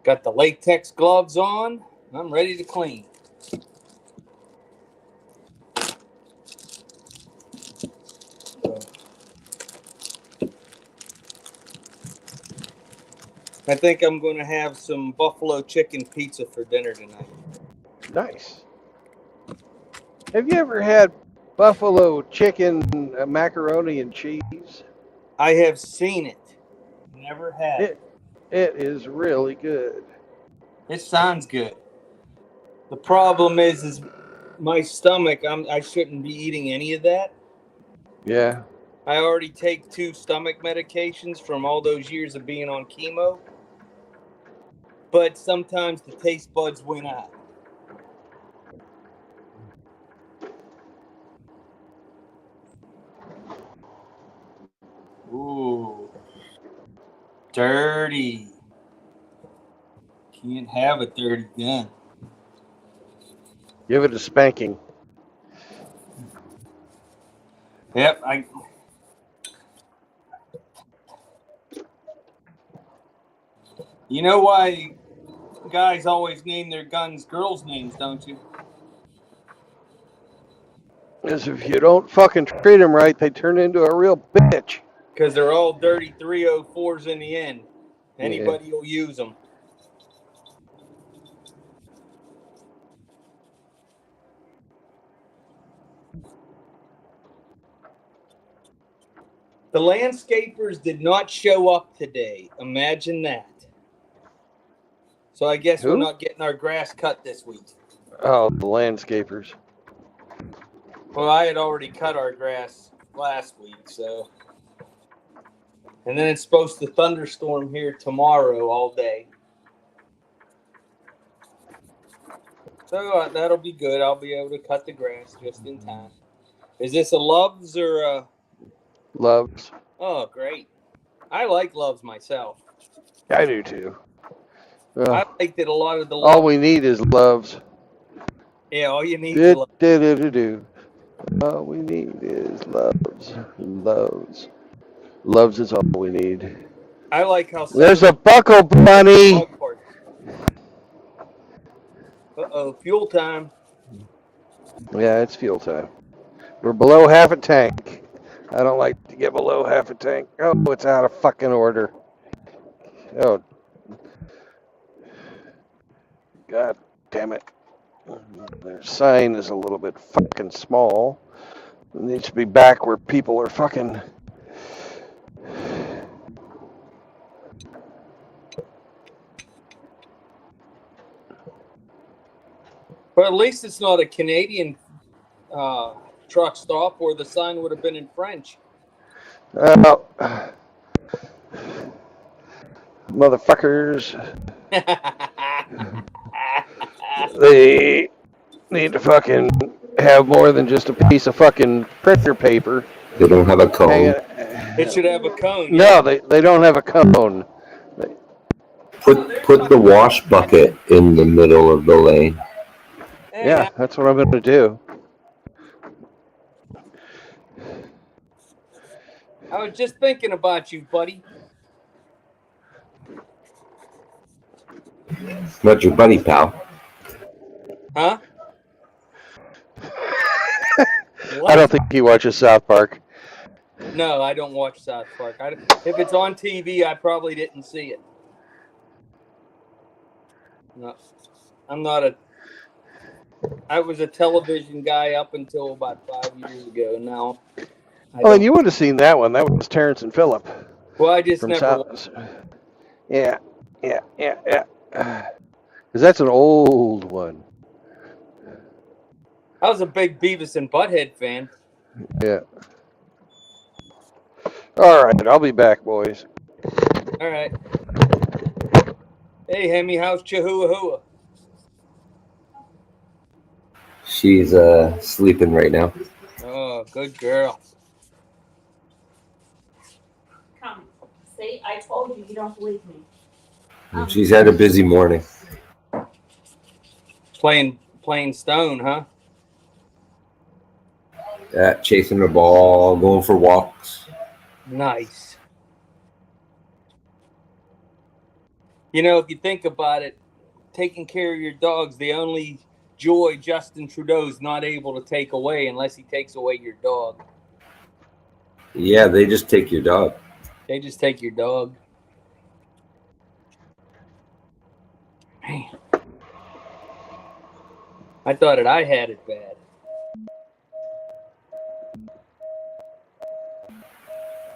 Got the latex gloves on. I'm ready to clean. I think I'm going to have some buffalo chicken pizza for dinner tonight. Nice. Have you ever had buffalo chicken macaroni and cheese? I have seen it. Never had it. It is really good. It sounds good. The problem is my stomach. I shouldn't be eating any of that. Yeah. I already take 2 stomach medications from all those years of being on chemo. But sometimes the taste buds went out. Ooh. Dirty. Can't have a dirty gun. Give it a spanking. Yep, You know why guys always name their guns girls' names, don't you? Because if you don't fucking treat them right, they turn into a real bitch. Because they're all dirty 304s in the end. Anybody will use them. The landscapers did not show up today. Imagine that. So I guess we're not getting our grass cut this week. Oh, the landscapers. Well, I had already cut our grass last week, so. And then it's supposed to thunderstorm here tomorrow all day. So that'll be good. I'll be able to cut the grass just in time. Is this a Loves or a... Loves. Oh, great. I like Loves myself. I do too. I like that a lot of the... All we need is Loves. Yeah, all you need is Loves. All we need is Loves. Loves. Loves is all we need. I like how... There's a buckle bunny. Uh-oh, fuel time. Yeah, it's fuel time. We're below half a tank. I don't like to get below half a tank. Oh, it's out of fucking order. Oh. God damn it. Their sign is a little bit fucking small. It needs to be back where people are fucking... But at least it's not a Canadian truck stop where the sign would have been in French. Motherfuckers. They need to fucking have more than just a piece of fucking printer paper. They don't have a cone. It should have a cone. No, they don't have a cone. Put the wash bucket in the middle of the lane. Yeah, that's what I'm going to do. I was just thinking about you, buddy. What's your buddy, pal? Huh? I don't think he watches South Park. No, I don't watch South Park. If it's on TV, I probably didn't see it. No, I'm not a I was a television guy up until about 5 years ago. Now, And you would have seen that one. That was Terrence and Phillip. Well, I just from never. South. Yeah. Because that's an old one. I was a big Beavis and Butthead fan. Yeah. All right, I'll be back, boys. All right. Hey, Hemi, how's Chihuahua? She's sleeping right now. Oh, good girl. Come. See, I told you, you don't believe me. She's had a busy morning. Playing stone, huh? Chasing the ball, going for walks. Nice. You know, if you think about it, taking care of your dog's the only joy Justin Trudeau's not able to take away unless he takes away your dog. Yeah, they just take your dog. They just take your dog. Man. I thought I had it bad.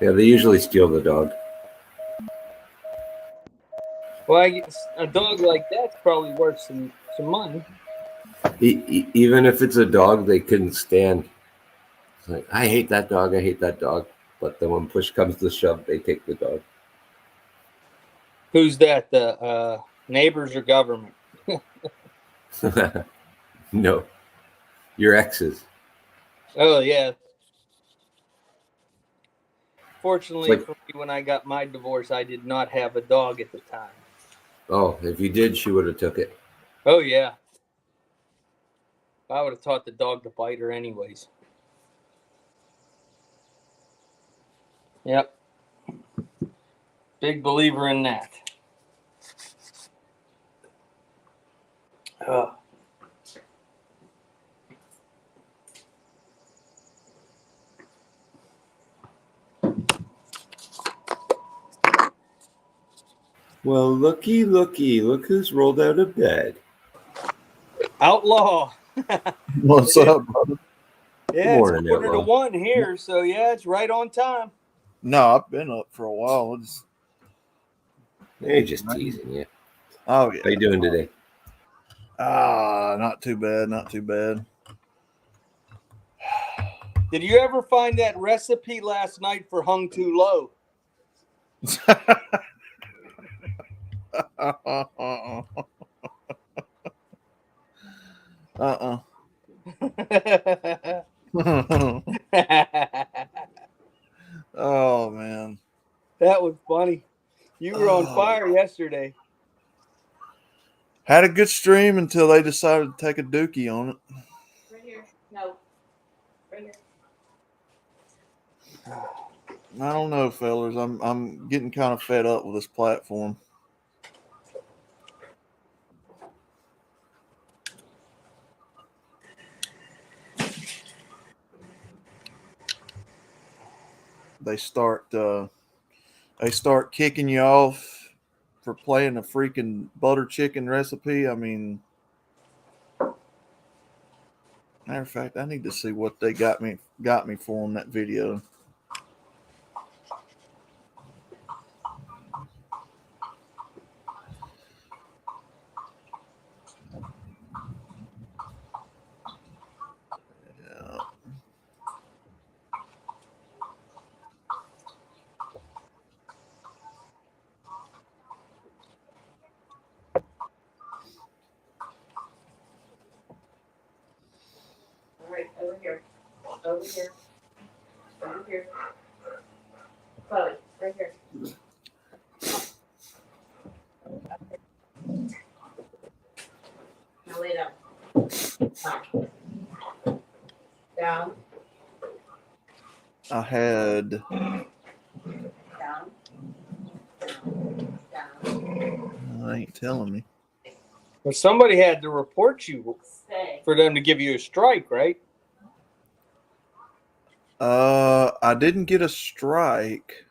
Yeah, they usually steal the dog. Well, a dog like that's probably worth some money. Even if it's a dog they couldn't stand. It's like, I hate that dog, I hate that dog. But then when push comes to shove, they take the dog. Who's that? The neighbors or government? No. Your exes. Oh, yeah. Fortunately Like, for me, when I got my divorce, I did not have a dog at the time. oh, if you did, she would have took it. Oh, yeah. I would have taught the dog to bite her anyways. Yep. Big believer in that. Oh. Well, looky, look who's rolled out of bed. Outlaw. What's up, brother? Yeah, Morning, it's 1:45 here, so yeah, it's right on time. No, I've been up for a while. They're just teasing you. Oh, yeah. How you doing today? Not too bad. Not too bad. Did you ever find that recipe last night for hung too low? Oh, man. That was funny. You were on fire yesterday. Had a good stream until they decided to take a dookie on it. Right here. No. Right here. I don't know, fellas. I'm getting kind of fed up with this platform. They start kicking you off for playing a freaking butter chicken recipe. I mean, matter of fact, I need to see what they got me for on that video. Yeah. All right, over here. Over here. Over here. Chloe, right here. Now lay down. Down. I had Down. Down. I ain't telling me. Well, somebody had to report you Stay. for them to give you a strike, right? I didn't get a strike.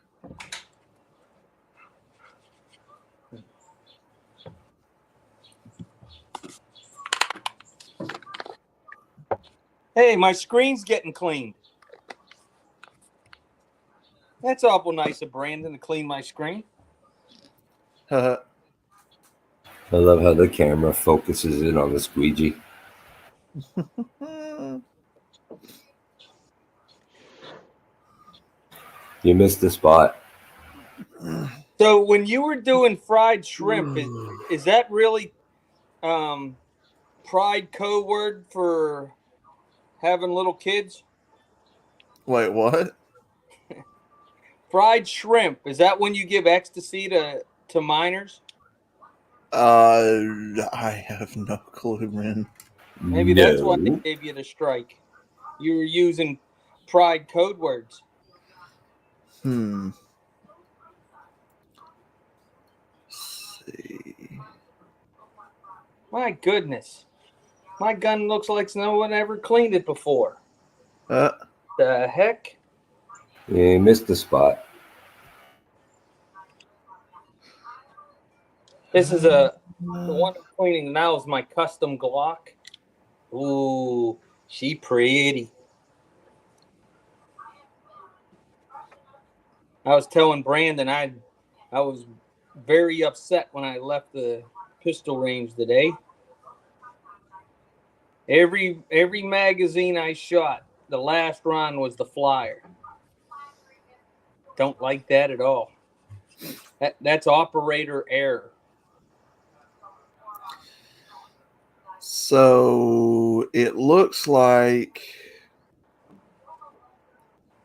Hey, my screen's getting cleaned. That's awful nice of Brandon to clean my screen. I love how the camera focuses in on the squeegee. You missed the spot. So when you were doing fried shrimp, is that really pride code word for having little kids? Wait, what? Fried shrimp, is that when you give ecstasy to minors? I have no clue, man. Maybe that's why they gave you the strike. You were using pride code words. Let's see. My goodness. My gun looks like no one ever cleaned it before. The heck? Yeah, you missed the spot. This is the one I'm cleaning now is my custom Glock. Ooh, she pretty. I was telling Brandon I was very upset when I left the pistol range today. Every magazine I shot, the last round was the flyer. Don't like that at all. That's operator error. So it looks like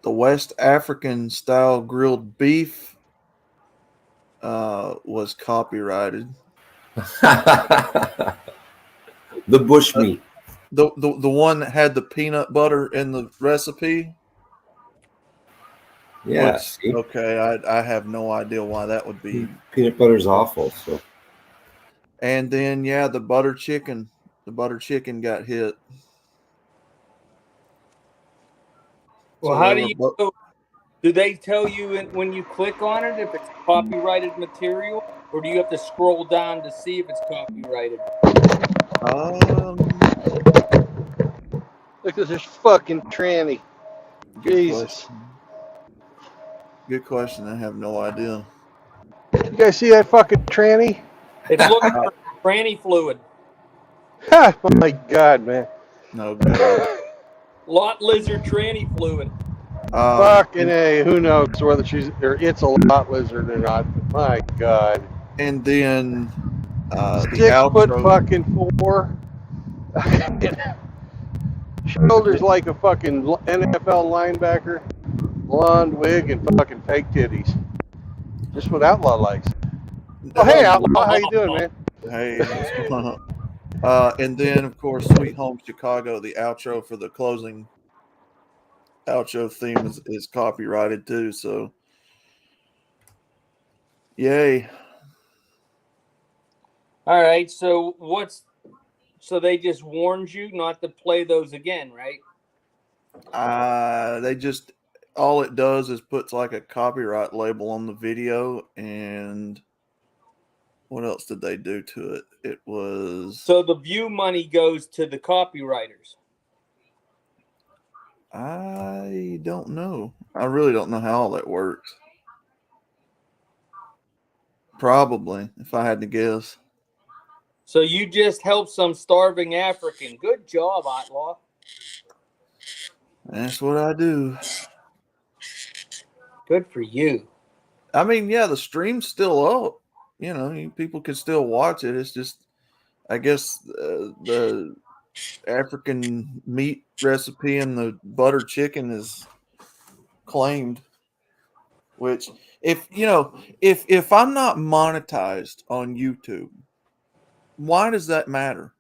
the West African style grilled beef was copyrighted. The bushmeat. The one that had the peanut butter in the recipe. Yeah. Okay, I have no idea why that would be. Peanut butter's awful. So. And then the butter chicken. The butter chicken got hit. Well, how do you know? Do they tell you when you click on it if it's copyrighted material, or do you have to scroll down to see if it's copyrighted? Look at this fucking tranny. Jesus. Good question. I have no idea. You guys see that fucking tranny? It's looking for tranny fluid. Ha! Oh my God, man. No good. Lot lizard tranny fluid. Fucking A. Who knows whether it's a lot lizard or not. My God. And then 6'4". Shoulders like a fucking NFL linebacker. Blonde wig and fucking fake titties. Just what Outlaw likes. Oh, hey, Outlaw. How you doing, man? Hey, what's going on? And then, of course, Sweet Home Chicago, the outro for the closing outro theme is copyrighted too. So, yay. All right. So so they just warned you not to play those again, right? They just, all it does is puts like a copyright label on the video. And what else did they do to it? It was. So the view money goes to the copywriters. I don't know. I really don't know how all that works. Probably, if I had to guess. So you just helped some starving African. Good job, Outlaw. That's what I do. Good for you. I mean, the stream's still up. People can still watch it. It's just, I guess, the African meat recipe and the butter chicken is claimed. Which, if I'm not monetized on YouTube, why does that matter?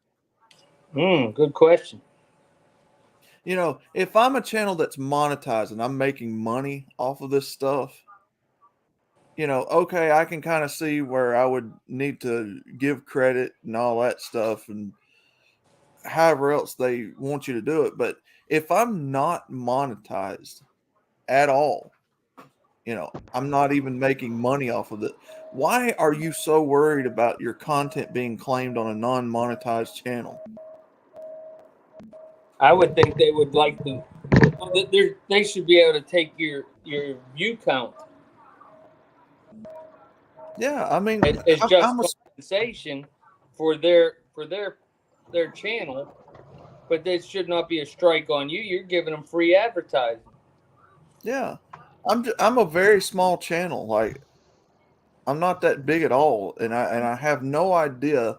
Good question. If I'm a channel that's monetized and I'm making money off of this stuff, okay, I can kind of see where I would need to give credit and all that stuff and however else they want you to do it. But if I'm not monetized at all, I'm not even making money off of it. Why are you so worried about your content being claimed on a non-monetized channel? I would think they would like to. They should be able to take your view count. Yeah, I mean, It's just compensation for their channel, but there should not be a strike on you. You're giving them free advertising. Yeah, I'm a very small channel. Like, I'm not that big at all, and I have no idea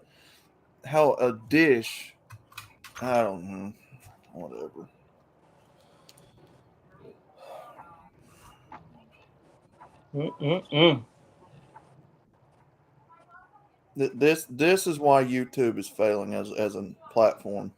how a dish. I don't know. Whatever. This is why YouTube is failing as a platform.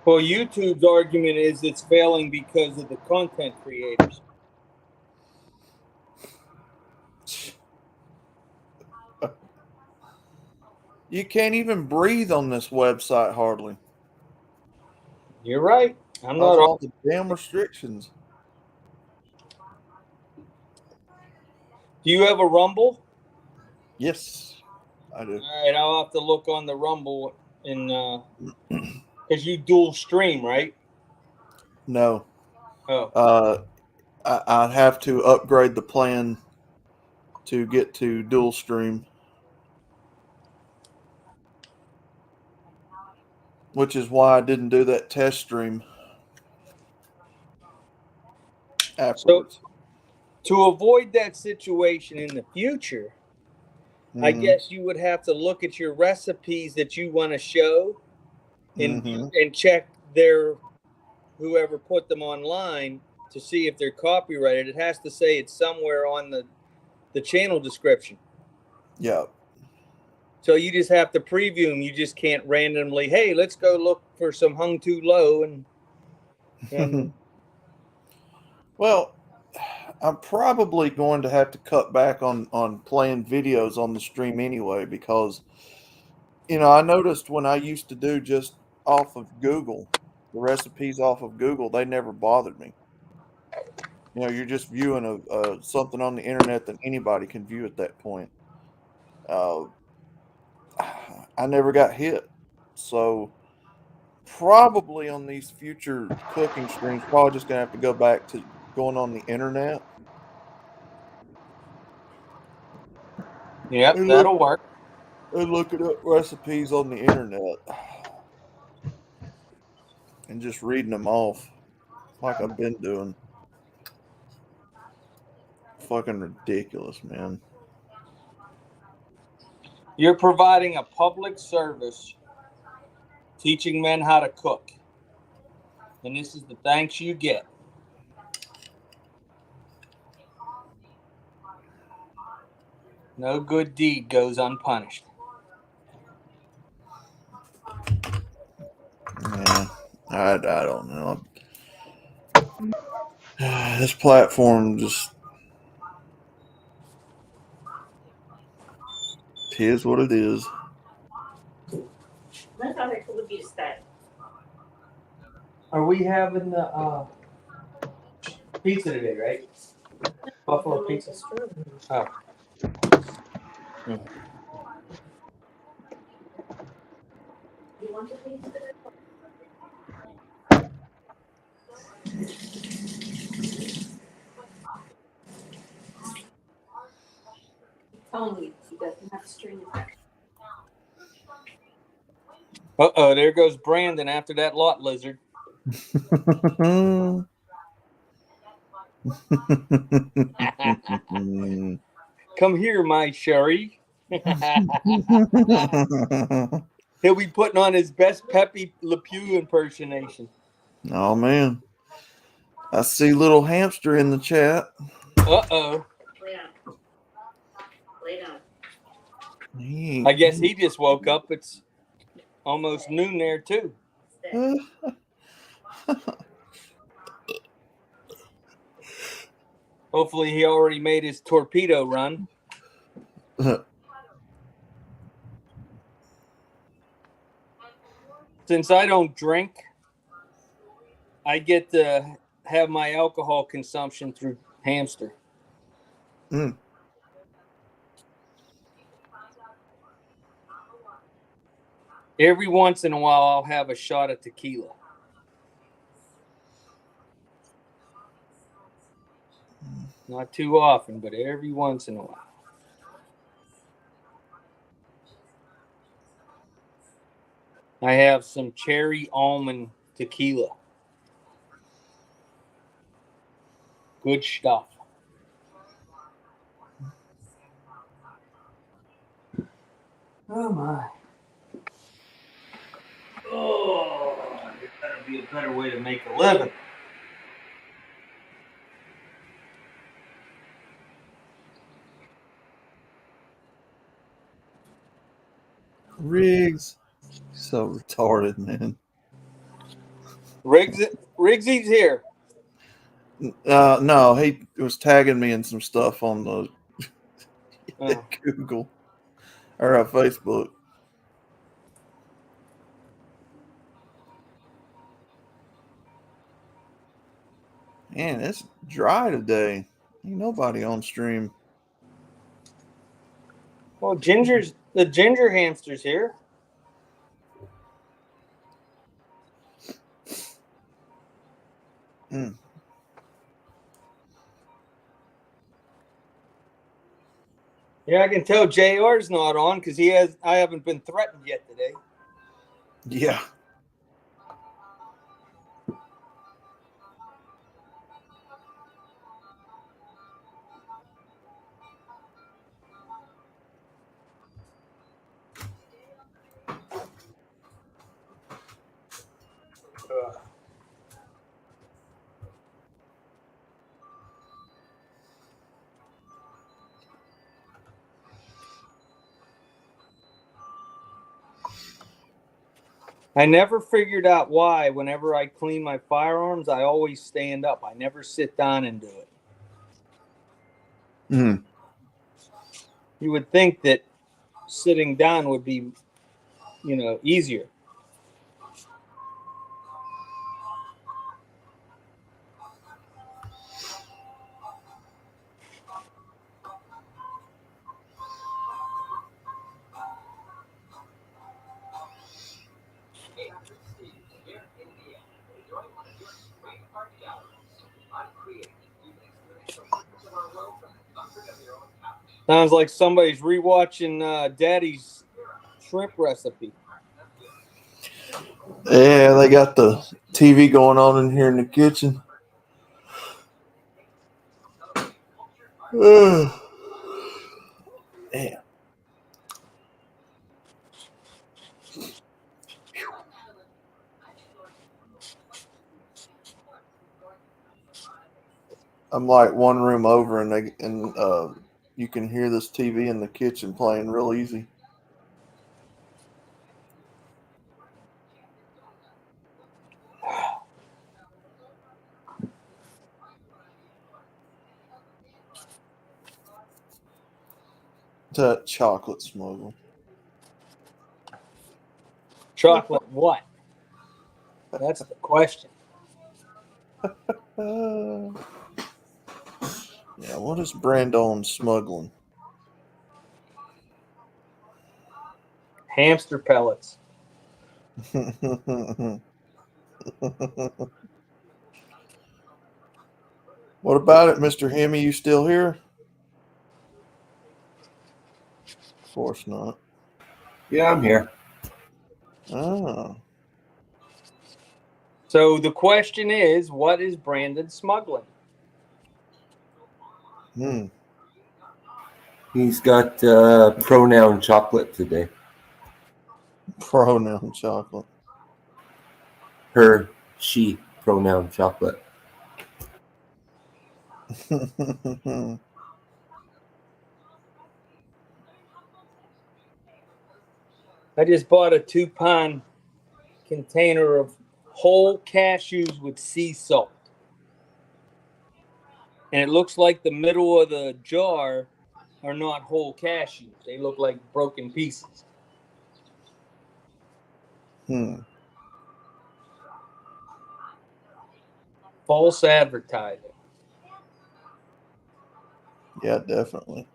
Well, YouTube's argument is it's failing because of the content creators. You can't even breathe on this website hardly. You're right. I'm not all the damn restrictions. Do you have a Rumble? Yes, I do. All right, I'll have to look on the Rumble and because you dual stream, right? No. Oh. I'd have to upgrade the plan to get to dual stream, which is why I didn't do that test stream afterwards. So, to avoid that situation in the future, I guess you would have to look at your recipes that you want to show and check whoever put them online to see if they're copyrighted. It has to say it's somewhere on the channel description. Yeah. So you just have to preview them. You just can't randomly, hey, let's go look for some hung too low and Well, I'm probably going to have to cut back on playing videos on the stream anyway, because, I noticed when I used to do just off of Google, the recipes off of Google, they never bothered me. You're just viewing something on the internet that anybody can view at that point. I never got hit. So probably on these future cooking streams, probably just going to have to go back to going on the internet. Yep, that'll work. And looking up recipes on the internet and just reading them off like I've been doing. Fucking ridiculous, man. You're providing a public service teaching men how to cook. And this is the thanks you get. No good deed goes unpunished. Yeah, I don't know. This platform just is what it is. Are we having the pizza today, right? Buffalo pizza. Oh. You want the pizza? Only he doesn't have a string of that. Uh-oh, there goes Brandon after that lot lizard. Come here, my Sherry. He'll be putting on his best Pepe Le Pew impersonation. Oh, man. I see little hamster in the chat. Uh-oh. Lay down. I guess he just woke up. It's almost noon there, too. Hopefully he already made his torpedo run. Since I don't drink, I get to have my alcohol consumption through Hamster. Mm. Every once in a while, I'll have a shot of tequila. Not too often, but every once in a while. I have some cherry almond tequila. Good stuff. Oh my. Oh, there better be a better way to make a living. Riggs, so retarded, man. Riggsy's here. No, he was tagging me in some stuff on the Oh. Google or Facebook. Man, it's dry today. Ain't nobody on stream. Well, the ginger hamster's here. Mm. Yeah, I can tell JR's not on because I haven't been threatened yet today. Yeah. I never figured out why whenever I clean my firearms, I always stand up. I never sit down and do it. Mm. You would think that sitting down would be, easier. Sounds like somebody's rewatching Daddy's shrimp recipe. Yeah, they got the TV going on in here in the kitchen. Damn. I'm like one room over, and you can hear this TV in the kitchen playing real easy. That chocolate smuggle. Chocolate what? That's the question. Yeah, what is Brandon smuggling? Hamster pellets. What about it, Mr. Hemi? You still here? Of course not. Yeah, I'm here. Oh. So the question is, what is Brandon smuggling? He's got pronoun chocolate today. Pronoun chocolate. Her, she pronoun chocolate. I just bought a 2-pound container of whole cashews with sea salt. And it looks like the middle of the jar are not whole cashews. They look like broken pieces. False advertising. Yeah, definitely.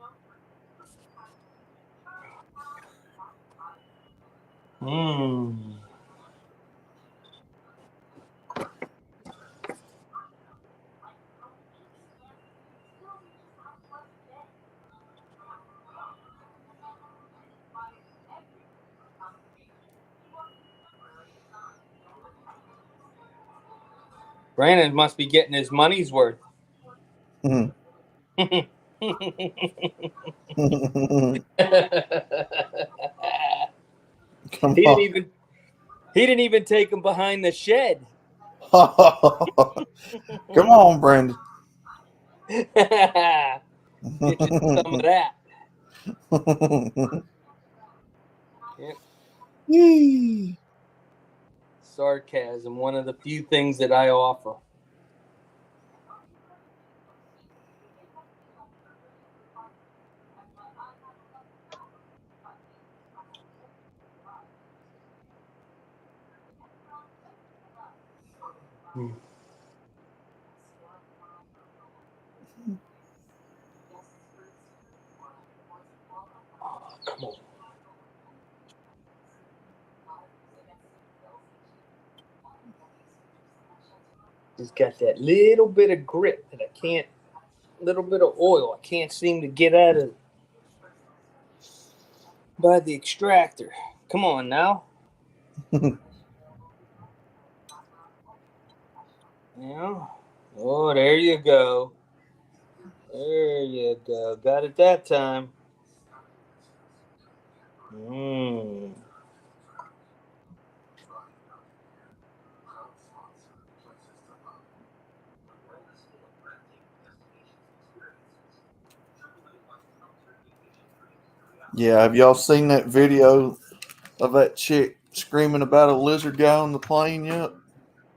Brandon must be getting his money's worth. Come He on. didn't even take him behind the shed. Come on, Brandon. Get you some of that. Yep. Sarcasm, one of the few things that I offer. Oh, come on. Just got that little bit of grit that I can't, little bit of oil I can't seem to get out of by the extractor. Come on now. Yeah. Oh, there you go. There you go. Got it that time. Yeah, have y'all seen that video of that chick screaming about a lizard guy on the plane yet?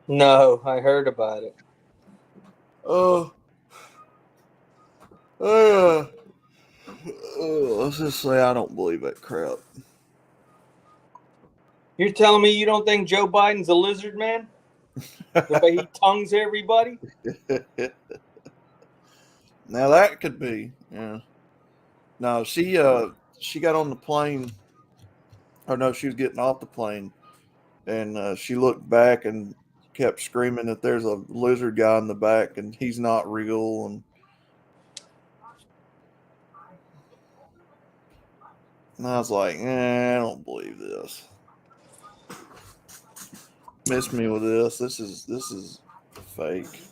No, I heard about it. Let's just say I don't believe that crap. You're telling me you don't think Joe Biden's a lizard man? The way he tongues everybody? Now that could be, yeah. No, she got on the plane. Or no, she was getting off the plane, and she looked back and kept screaming that there's a lizard guy in the back and he's not real. And I was like, I don't believe this. Miss me with this. This is fake.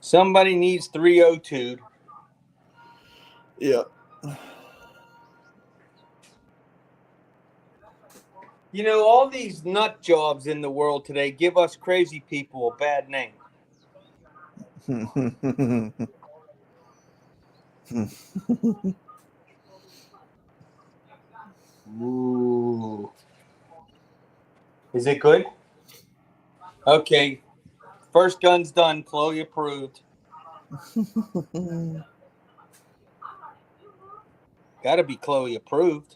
Somebody needs 302. Yep. You know, all these nut jobs in the world today give us crazy people a bad name. Ooh. Is it good? Okay. First gun's done. Chloe approved. Gotta be Chloe approved.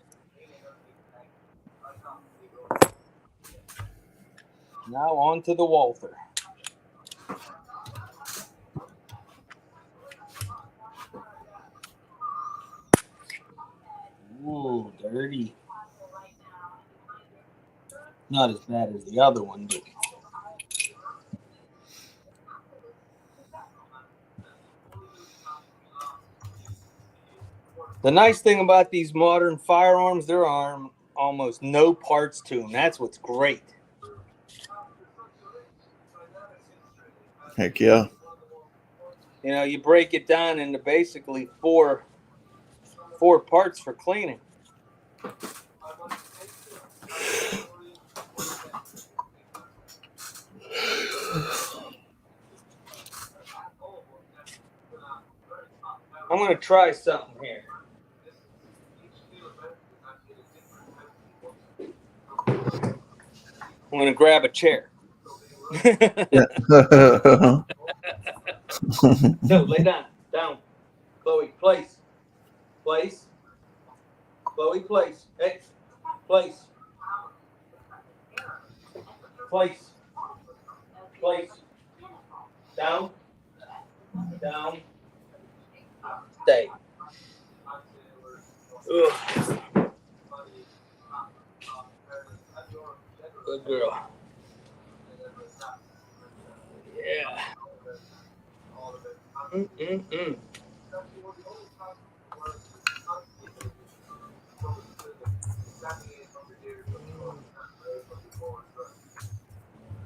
Now on to the Walther. Ooh, dirty. Not as bad as the other one, but the nice thing about these modern firearms, there are almost no parts to them. That's what's great. Heck yeah. You know, you break it down into basically four parts for cleaning. I'm going to try something here. I'm going to grab a chair. No, lay down. Down. Chloe, place. Place. Chloe, place. Hey, place. Place. Place. Down. Down. Stay. Ugh. Good girl. Yeah. Mm-mm-mm.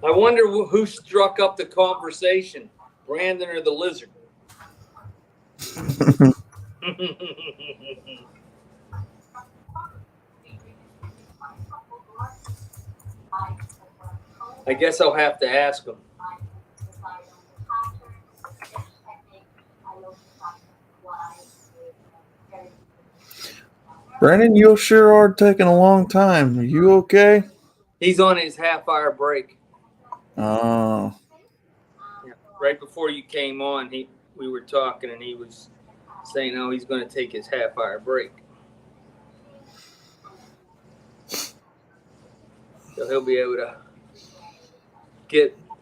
I wonder who struck up the conversation, Brandon or the lizard? I guess I'll have to ask him. Brandon, you sure are taking a long time. Are you okay? He's on his half-hour break. Oh. Yeah. Right before you came on, we were talking, and he was saying, "Oh, he's going to take his half-hour break." So he'll be able to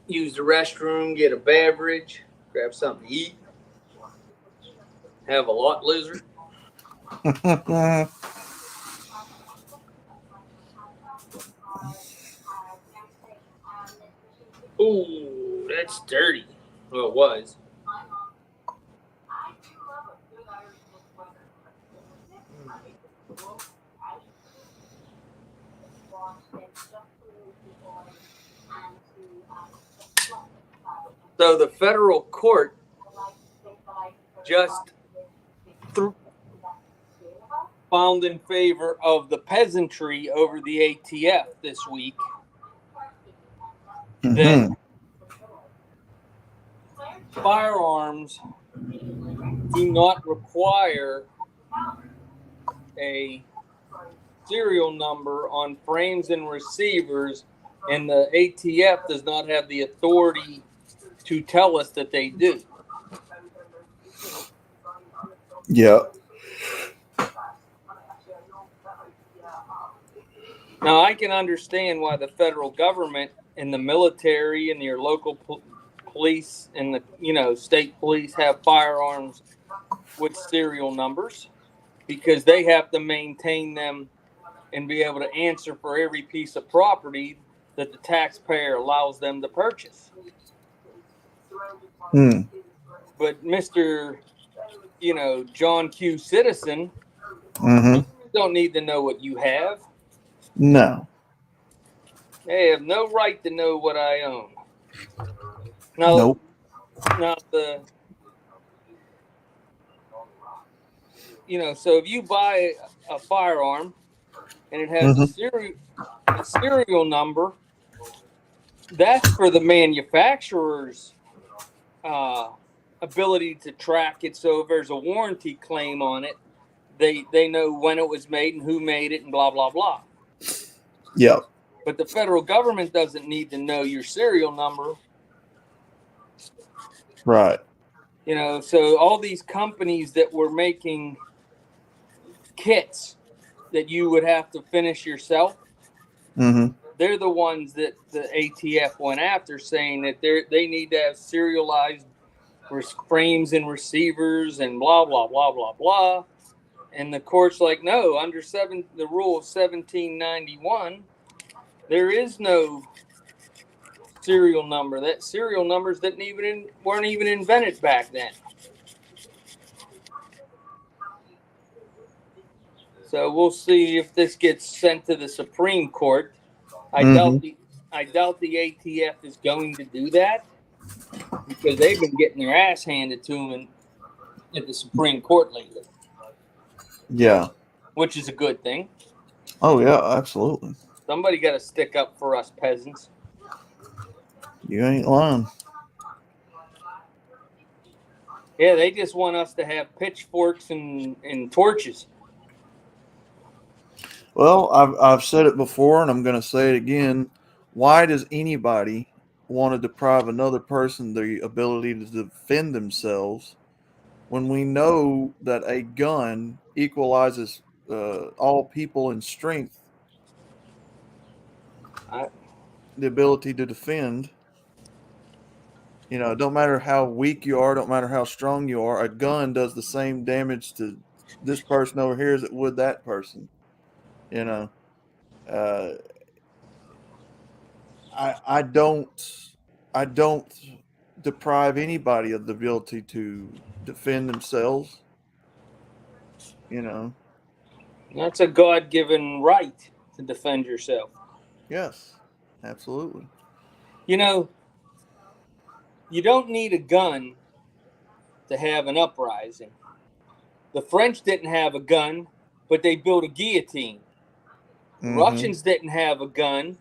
use the restroom, get a beverage, grab something to eat, have a lot lizard. Ooh, that's dirty. Well, it was. So the federal court just found in favor of the peasantry over the ATF this week. That firearms do not require a serial number on frames and receivers, and the ATF does not have the authority to tell us that they do. Yeah. Now, I can understand why the federal government and the military and your local police and the state police have firearms with serial numbers, because they have to maintain them and be able to answer for every piece of property that the taxpayer allows them to purchase. But Mr. John Q. Citizen, don't need to know what you have. No. They have no right to know what I own. Now, Nope. Now so if you buy a firearm and it has a serial number, that's for the manufacturer's ability to track it. So if there's a warranty claim on it, they know when it was made and who made it and blah, blah, blah. Yep. But the federal government doesn't need to know your serial number. Right. So all these companies that were making kits that you would have to finish yourself, they're the ones that the ATF went after, saying that they need to have serialized frames and receivers and blah, blah, blah, blah, blah. And the court's like, no, under the rule of 1791, there is no serial number. That serial numbers weren't even invented back then. So we'll see if this gets sent to the Supreme Court. I doubt the ATF is going to do that, because they've been getting their ass handed to them at the Supreme Court lately. Yeah. Which is a good thing. Oh, yeah, absolutely. Somebody got to stick up for us peasants. You ain't lying. Yeah, they just want us to have pitchforks and torches. Well, I've said it before, and I'm going to say it again. Why does anybody want to deprive another person the ability to defend themselves when we know that a gun equalizes all people in strength? The ability to defend. You know, it don't matter how weak you are, don't matter how strong you are, a gun does the same damage to this person over here as it would that person. You know, uh, I don't deprive anybody of the ability to defend themselves. You know, That's a God-given right to defend yourself. yes, absolutely. You know, you don't need a gun to have an uprising. The French didn't have a gun, but they built a guillotine. The Russians didn't have a gun,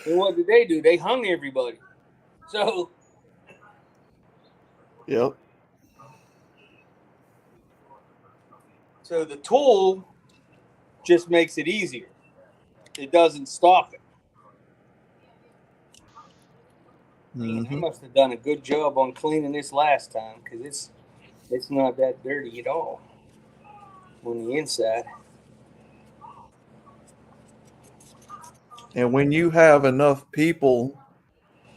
and what did they do? They hung everybody. So, Yep. so the tool just makes it easier. It doesn't stop it. Man, I must have done a good job on cleaning this last time because it's not that dirty at all on the inside. And when you have enough people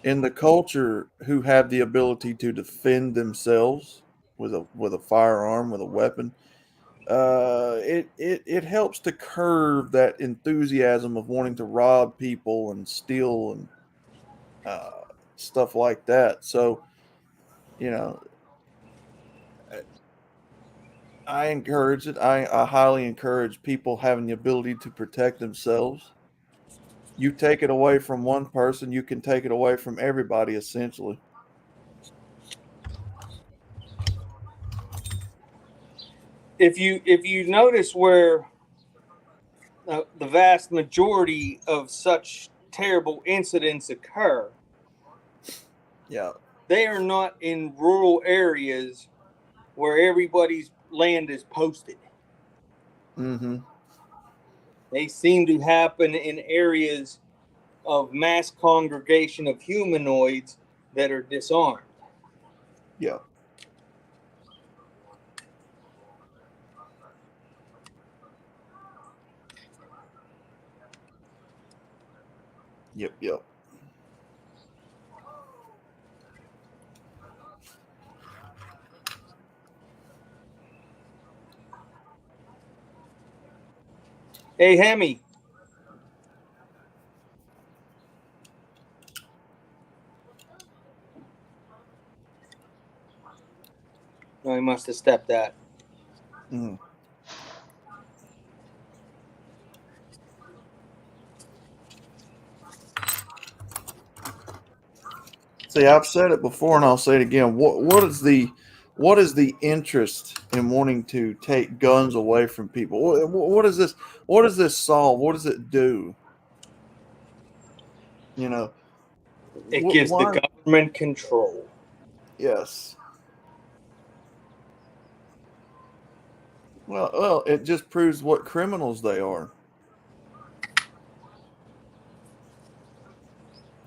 in the culture who have the ability to defend themselves with a firearm, with a weapon, it helps to curb that enthusiasm of wanting to rob people and steal and stuff like that. So, you know, I encourage it. I highly encourage people having the ability to protect themselves. You take it away from one person, you can take it away from everybody, essentially. If you notice where the vast majority of such terrible incidents occur, Yeah. they are not in rural areas where everybody's land is posted. Mm-hmm. They seem to happen in areas of mass congregation of humanoids that are disarmed. Yeah. Yep. Hey, Hemi. Oh, he must have stepped out. Mm. See, I've said it before, and I'll say it again. What is the interest in wanting to take guns away from people? What is this? What does this solve? What does it do? You know, It gives the why? government control. Yes. Well, it just proves what criminals they are.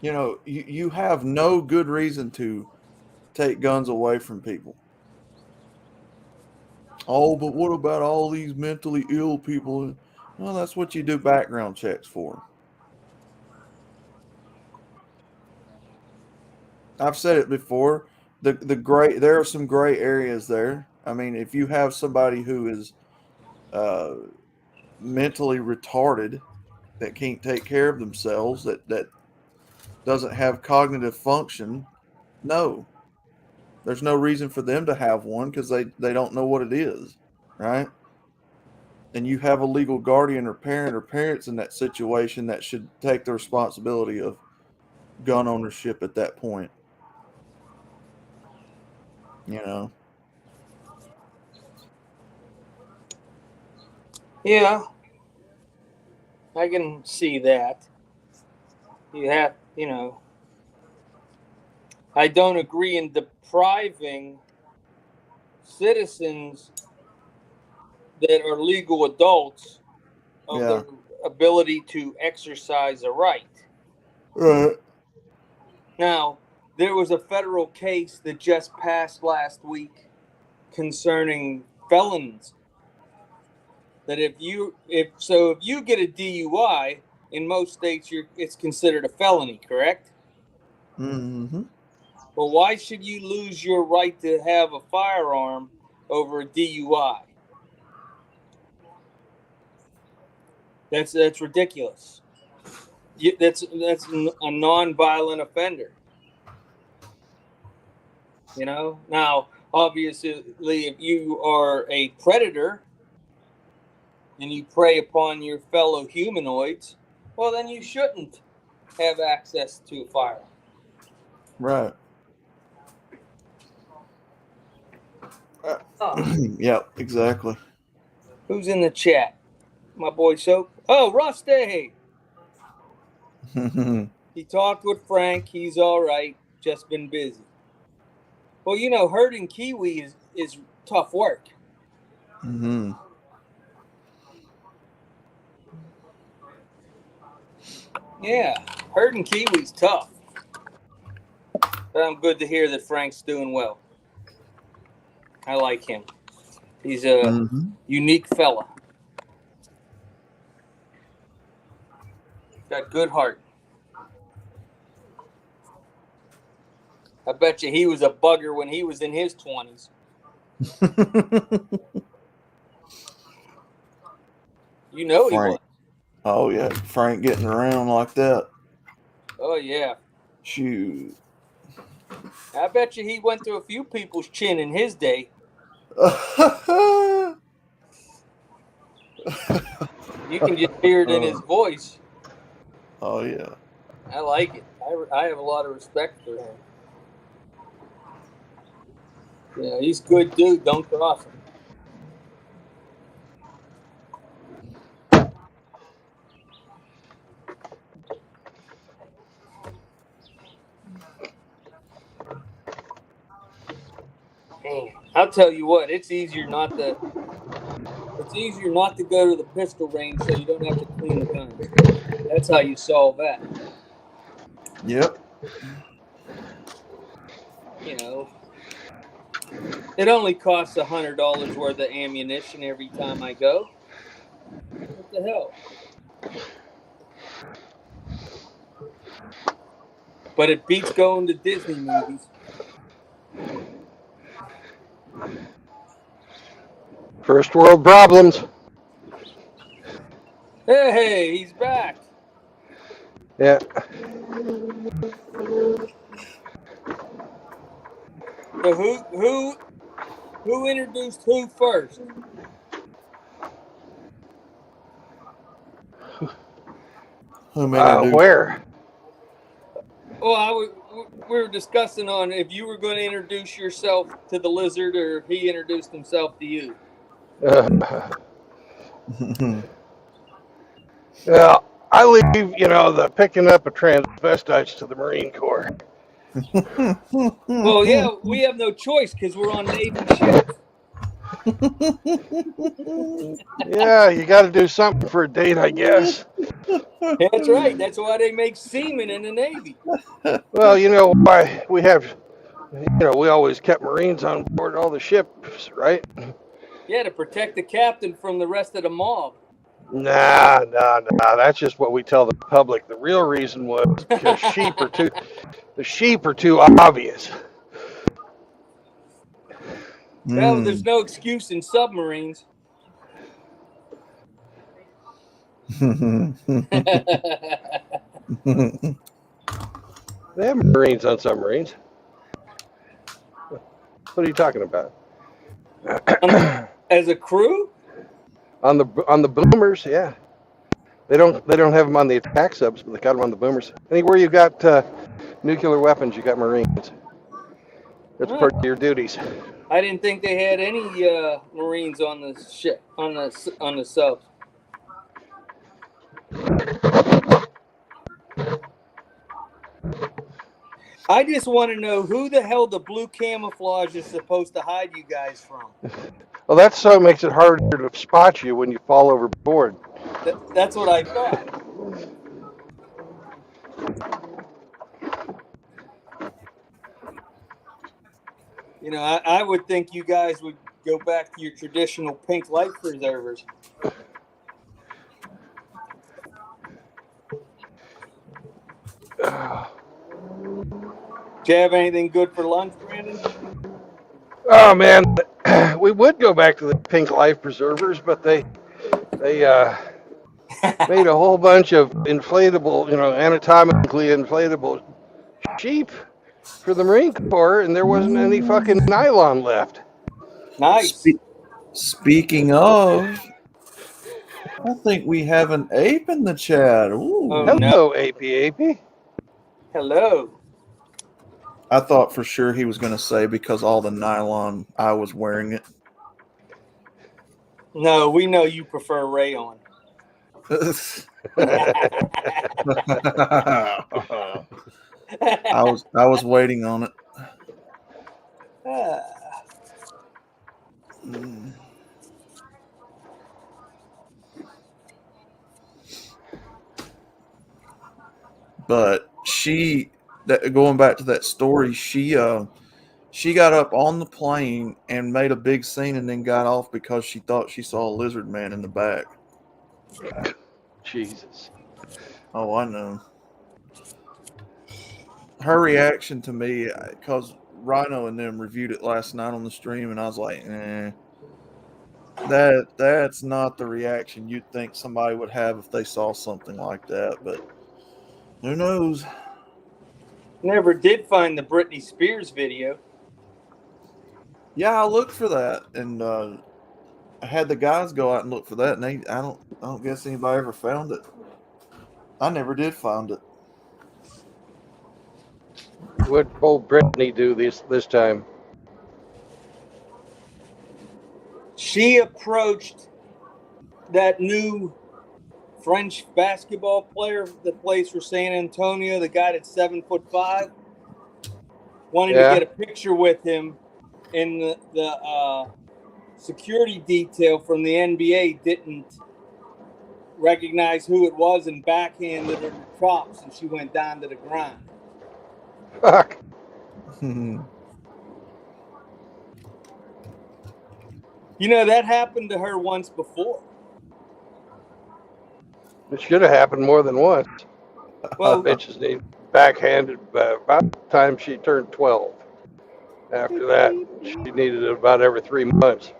You know, you have no good reason to take guns away from people. Oh, but what about all these mentally ill people? Well, that's what you do background checks for. I've said it before. There are some gray areas there. I mean, if you have somebody who is uh, mentally retarded that can't take care of themselves, that doesn't have cognitive function, no, there's no reason for them to have one because they don't know what it is, right? And you have a legal guardian or parents in that situation that should take the responsibility of gun ownership at that point. You know. Yeah, I can see that. I don't agree in depriving citizens that are legal adults of Yeah. their ability to exercise a right. Right. Now, there was a federal case that just passed last week concerning felons. That if you get a DUI in most states, it's considered a felony, correct? Mm-hmm. Well, why should you lose your right to have a firearm over a DUI? That's ridiculous. That's a non-violent offender. You know. Now, obviously, if you are a predator and you prey upon your fellow humanoids, well, then you shouldn't have access to a firearm. Right. Oh. Yeah, exactly. Who's in the chat? My boy Soap. Oh, Rusty. He talked with Frank. He's all right. Just been busy. Well, you know, herding kiwi is tough work. Mm-hmm. Yeah, herding kiwi's tough. But I'm good to hear that Frank's doing well. I like him. He's a unique fella. Got good heart. I bet you he was a bugger when he was in his 20s. You know Frank. he was. Oh yeah, Frank getting around like that. Oh yeah. Shoot. I bet you he went through a few people's chin in his day. You can just hear it in his voice. Oh yeah. I like it. I have a lot of respect for him. Yeah, he's a good dude. Don't cross him. Man, I'll tell you what. It's easier not to go to the pistol range so you don't have to clean the guns. That's how you solve that. Yep. You know, it only costs $100 worth of ammunition every time I go. What the hell? But it beats going to Disney movies. First world problems. Hey, he's back. Yeah. So who introduced who first? Where? Well, we were discussing on if you were going to introduce yourself to the lizard or if he introduced himself to you. Yeah, I leave, the picking up of transvestites to the Marine Corps. Well, yeah, we have no choice because we're on Navy ships. Yeah, you got to do something for a date, I guess. That's right. That's why they make seamen in the Navy. Well, you know why we have, we always kept Marines on board all the ships, right? Yeah, to protect the captain from the rest of the mob. Nah. That's just what we tell the public. The real reason was because the sheep are too obvious. Well, there's no excuse in submarines. They have Marines on submarines. What are you talking about? As a crew? On the boomers, yeah. They don't have them on the attack subs, but they got them on the boomers. Anywhere you got nuclear weapons, you got Marines. That's part of your duties. I didn't think they had any Marines on the ship on the subs. I just want to know who the hell the blue camouflage is supposed to hide you guys from. Well, that's so it makes it harder to spot you when you fall overboard. That's what I thought. You know, I would think you guys would go back to your traditional pink life preservers. Do you have anything good for lunch, Brandon? Oh man, we would go back to the pink life preservers, but they made a whole bunch of inflatable, anatomically inflatable sheep for the Marine Corps, and there wasn't any fucking nylon left. Nice. Speaking of, I think we have an ape in the chat. Ooh. Oh, Hello, AP. Hello. I thought for sure he was going to say because all the nylon, I was wearing it. No, we know you prefer rayon. I was waiting on it. But going back to that story, she got up on the plane and made a big scene and then got off because she thought she saw a lizard man in the back. Jesus. Oh, I know. Her reaction to me, because Rhino and them reviewed it last night on the stream, and I was like, that's not the reaction you'd think somebody would have if they saw something like that, but who knows? Never did find the Britney Spears video. Yeah, I looked for that, and I had the guys go out and look for that, and I don't guess anybody ever found it. I never did find it. What old Brittany do this time? She approached that new French basketball player that plays for San Antonio, the guy that's 7'5", wanting to get a picture with him, and the security detail from the NBA didn't recognize who it was and backhanded her to props, and she went down to the ground. Fuck. That happened to her once before. It should have happened more than once. Well, bitches need backhanded about the time she turned 12. After that, she needed it about every 3 months.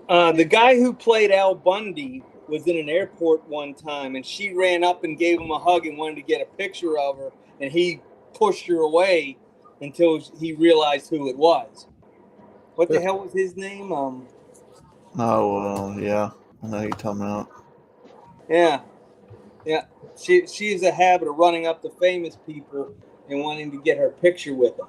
The guy who played Al Bundy was in an airport one time, and she ran up and gave him a hug and wanted to get a picture of her, and he pushed her away until he realized who it was. What the hell was his name? Yeah. I know you're talking about. Yeah. She has a habit of running up to famous people and wanting to get her picture with them.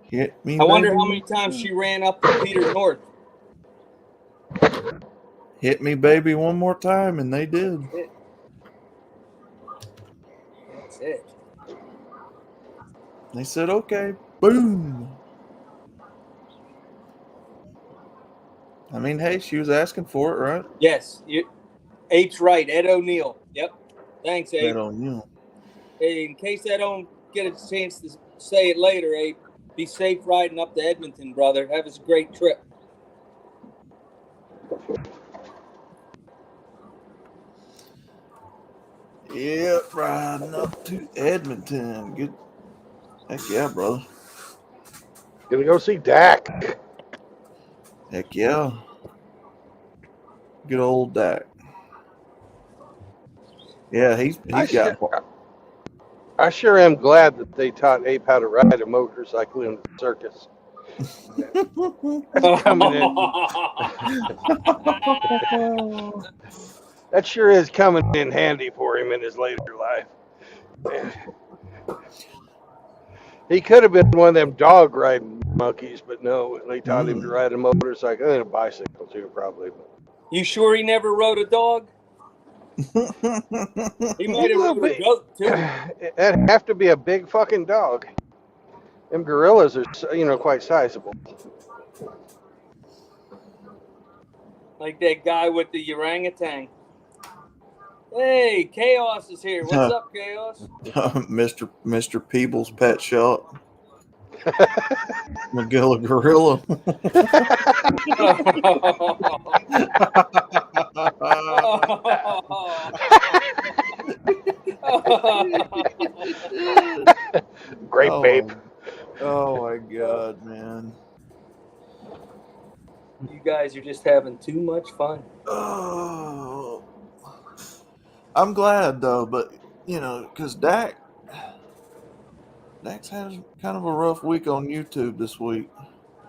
Hit me, I wonder baby. how many times she ran up to Peter North. Hit me, baby, one more time, and they did. That's it. They said, okay, boom. I mean, hey, she was asking for it, right? Yes. Ape's right. Ed O'Neill. Yep. Thanks, Ape. Ed O'Neill. Hey, in case I don't get a chance to say it later, Ape, be safe riding up to Edmonton, brother. Have a great trip. Yeah, riding up to Edmonton. Good. Heck yeah, brother. Gonna go see Dak. Heck yeah. Good old Dak. Yeah, he's got. I sure am glad that they taught Ape how to ride a motorcycle in the circus. That's coming in. That sure is coming in handy for him in his later life. He could have been one of them dog riding monkeys, but no, they taught him to ride a motorcycle and a bicycle too, probably. You sure he never rode a dog? He might have rode a goat too. That'd have to be a big fucking dog. Them gorillas are, quite sizable. Like that guy with the orangutan. Hey, Chaos is here. What's up, Chaos? Mr. Peebles' pet shop. Magilla Gorilla. Great babe. Oh my God, man. You guys are just having too much fun. Oh, I'm glad though, but you know, because Dak's had kind of a rough week on YouTube this week.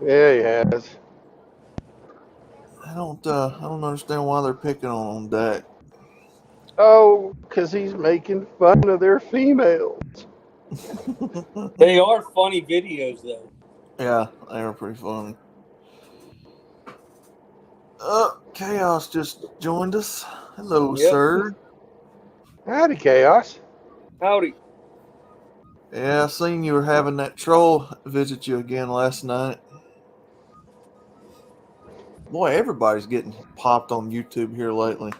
Yeah, he has. I don't understand why they're picking on Dak. Oh, because he's making fun of their females. They are funny videos, though. Yeah, they were pretty funny. Chaos just joined us. Hello, Yep. sir. Howdy, Chaos. Howdy. Yeah, I seen you were having that troll visit you again last night. Boy, everybody's getting popped on YouTube here lately.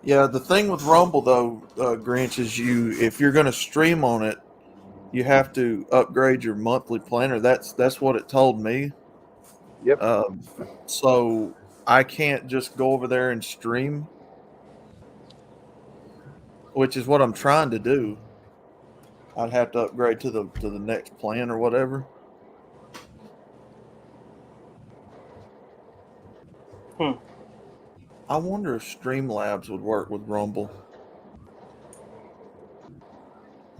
Yeah, the thing with Rumble though, Grinch, is if you're going to stream on it, you have to upgrade your monthly planner. That's what it told me. Yep. So I can't just go over there and stream, which is what I'm trying to do. I'd have to upgrade to the next plan or whatever. I wonder if Streamlabs would work with Rumble.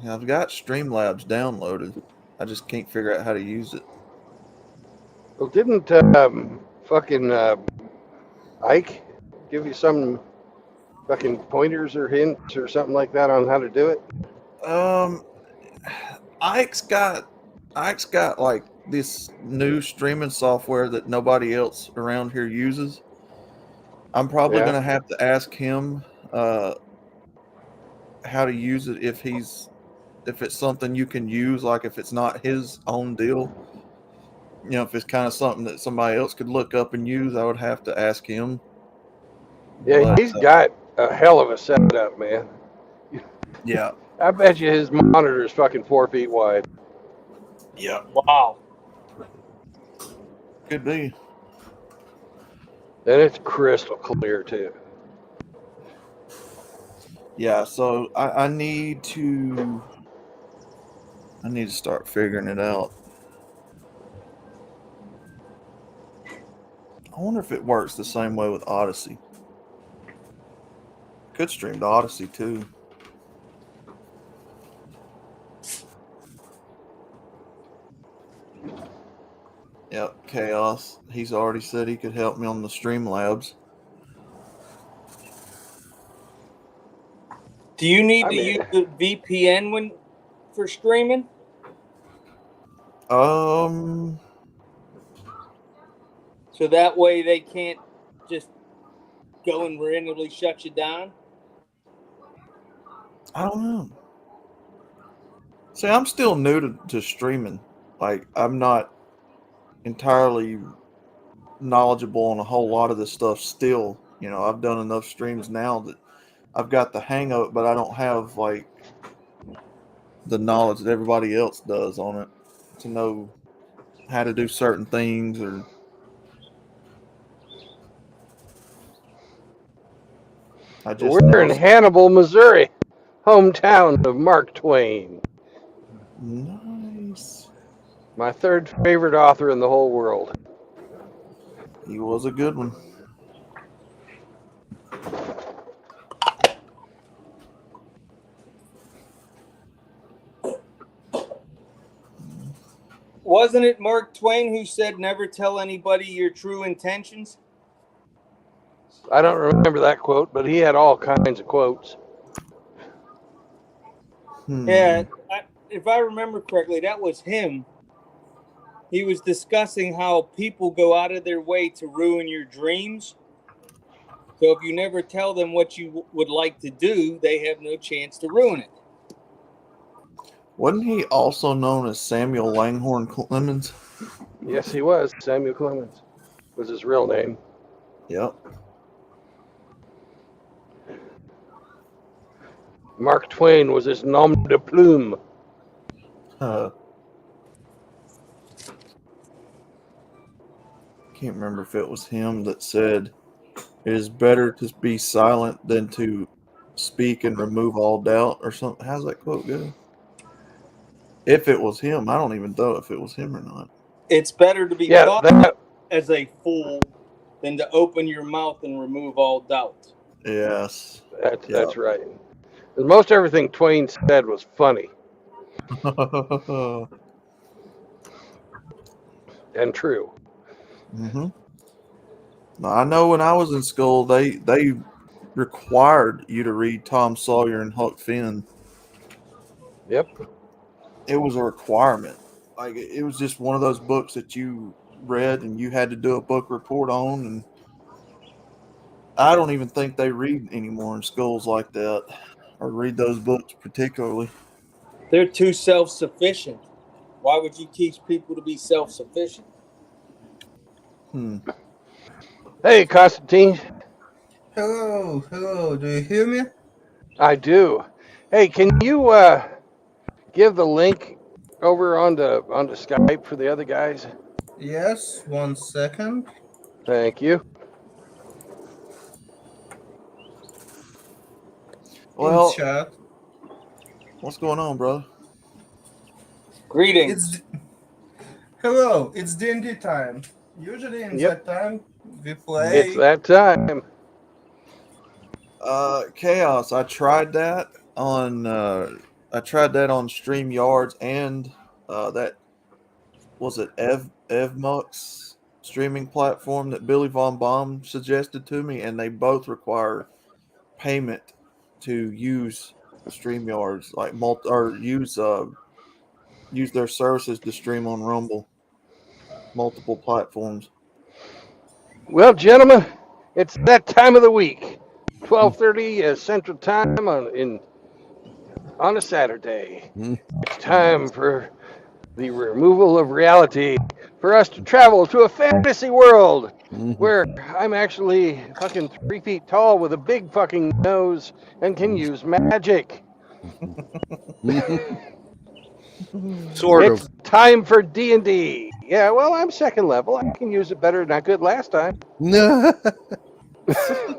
Yeah, I've got Streamlabs downloaded. I just can't figure out how to use it. Well, didn't fucking Ike give you some fucking pointers or hints or something like that on how to do it? Ike's got like this new streaming software that nobody else around here uses. I'm probably gonna have to ask him how to use it if it's something you can use, like if it's not his own deal. You know, if it's kind of something that somebody else could look up and use, I would have to ask him. Yeah, but, he's got a hell of a setup, man. Yeah. I bet you his monitor is fucking 4 feet wide. Yeah. Wow. Could be. And it's crystal clear, too. Yeah, so I need to start figuring it out. I wonder if it works the same way with Odyssey. Could stream to Odyssey too. Yep, Chaos. He's already said he could help me on the Streamlabs. Do you need to use the VPN for streaming? So that way they can't just go and randomly shut you down? I don't know. See, I'm still new to streaming. Like, I'm not entirely knowledgeable on a whole lot of this stuff still. You know, I've done enough streams now that I've got the hang of it, but I don't have, like, the knowledge that everybody else does on it to know how to do certain things or... We're in Hannibal, Missouri, hometown of Mark Twain. Nice. My third favorite author in the whole world. He was a good one. Wasn't it Mark Twain who said never tell anybody your true intentions? I don't remember that quote, but he had all kinds of quotes. Yeah, if I remember correctly, that was him. He was discussing how people go out of their way to ruin your dreams. So if you never tell them what you would like to do, they have no chance to ruin it. Wasn't he also known as Samuel Langhorne Clemens? Yes, he was. Samuel Clemens was his real name. Yep. Mark Twain was his nom de plume. can't remember if it was him that said it is better to be silent than to speak and remove all doubt or something. How's that quote go? If it was him, I don't even know if it was him or not. It's better to be thought as a fool than to open your mouth and remove all doubt. Yes. That's right. Most everything Twain said was funny and true. Mm-hmm. I know when I was in school, they required you to read Tom Sawyer and Huck Finn. Yep. It was a requirement. Like, it was just one of those books that you read and you had to do a book report on. And I don't even think they read anymore in schools like that, or read those books particularly. They're too self-sufficient. Why would you teach people to be self-sufficient? Hey, Constantine. Hello. Do you hear me? I do. Hey, can you give the link over onto Skype for the other guys? Yes, 1 second. Thank you. Well, In chat. what's going on, brother? Greetings. Hello, it's D&D time. Usually in that time, we play. It's that time. Chaos. I tried that on StreamYards and that was it Evmux streaming platform that Billy Von Baum suggested to me, and they both require payment to use StreamYards, like use their services to stream on Rumble, multiple platforms. Well, gentlemen, it's that time of the week, 12:30 Central Time on a Saturday. It's time for the removal of reality, for us to travel to a fantasy world where I'm actually fucking 3 feet tall with a big fucking nose and can use magic. Sort of. It's time for D&D. Yeah, well, I'm second level. I can use it better than I could last time.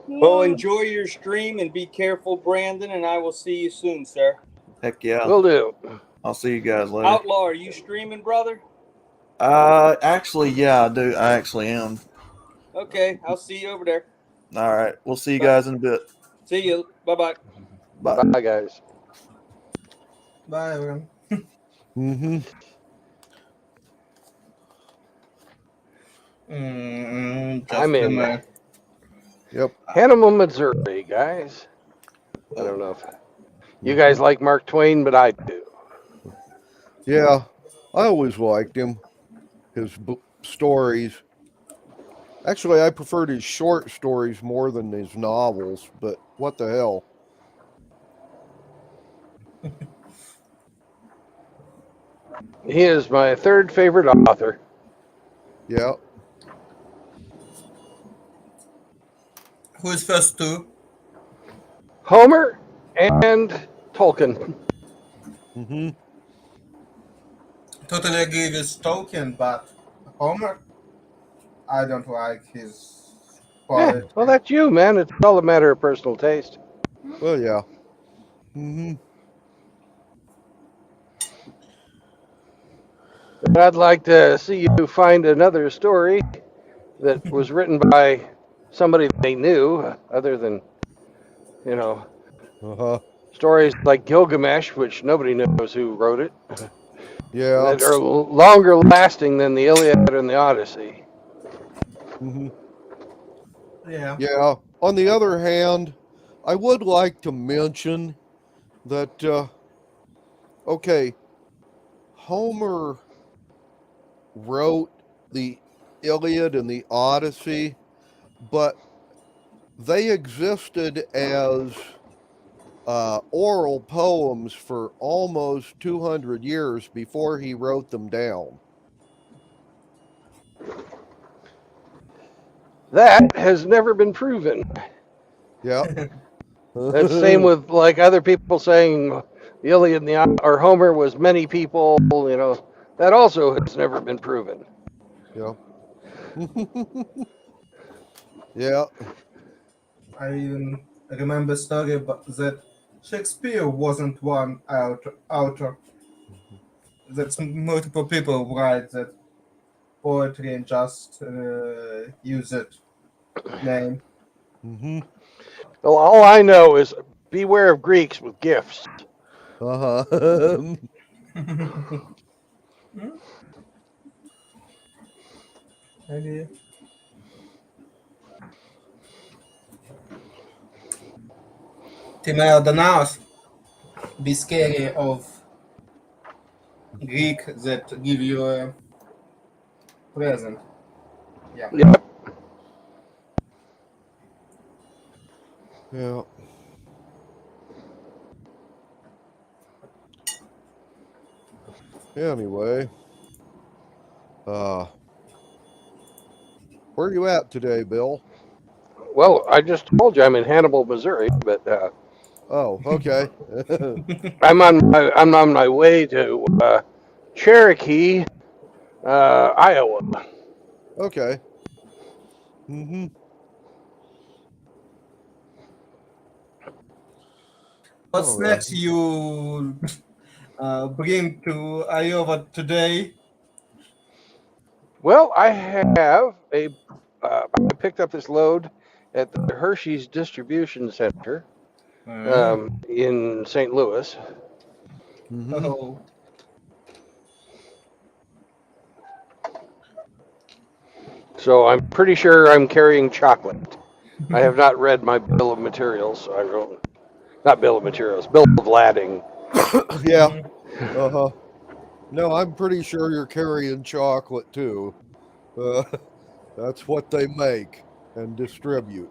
Well, enjoy your stream and be careful, Brandon, and I will see you soon, sir. Heck yeah. Will do. I'll see you guys later. Outlaw, are you streaming, brother? Actually, yeah, I do. I actually am. Okay, I'll see you over there. All right. We'll see you guys in a bit. See you. Bye-bye. Bye. Bye, guys. Bye, everyone. I'm in. Yep. Hannibal, Missouri, guys. I don't know if you guys like Mark Twain, but I do. Yeah, I always liked him. His stories. Actually, I preferred his short stories more than his novels, but what the hell? He is my third favorite author. Yeah. Who is first two? Homer and Tolkien. Totally agree with Tolkien, but Homer, I don't like his quality. Well, that's you, man. It's all a matter of personal taste. Well, yeah. But I'd like to see you find another story that was written by somebody they knew, other than, stories like Gilgamesh, which nobody knows who wrote it. Yeah. That are longer lasting than the Iliad and the Odyssey. Yeah. Yeah. On the other hand, I would like to mention that, Homer wrote the Iliad and the Odyssey, but they existed as oral poems for almost 200 years before he wrote them down. That has never been proven. Yeah. That's the same with like other people saying the Iliad and or Homer was many people, That also has never been proven. Yeah. Yeah. I even remember a story about that Shakespeare wasn't one author. That multiple people write that poetry and just use it name. Mm-hmm. Well, all I know is beware of Greeks with gifts. Uh-huh. Maybe. Timeo Danaos be scary of Greek that give you a present. Yeah. Yep. Yeah. Anyway, where are you at today, Bill? Well, I just told you I'm in Hannibal, Missouri, but Oh, okay. I'm on my way to Cherokee, Iowa. Okay. Mm-hmm. What's next you bring to Iowa today? Well, I have I picked up this load at the Hershey's Distribution Center in St. Louis. Mm-hmm. Oh, So I'm pretty sure I'm carrying chocolate. I have not read my bill of materials, so I don't. Not bill of materials, bill of lading. Yeah. Uh-huh. No, I'm pretty sure you're carrying chocolate too. Uh, that's what they make and distribute.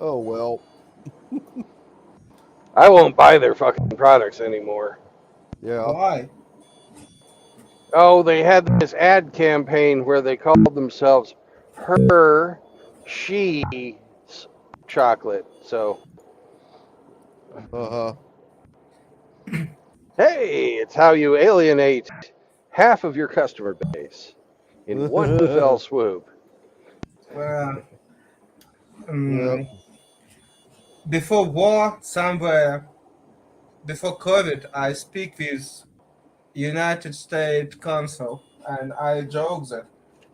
Oh well. I won't buy their fucking products anymore. Yeah. why? Oh, they had this ad campaign where they called themselves Her She Chocolate. So, Uh-huh. hey, it's how you alienate half of your customer base in one fell swoop. Well, Yep. before war, somewhere before COVID, I speak with United States Consul, and I joke that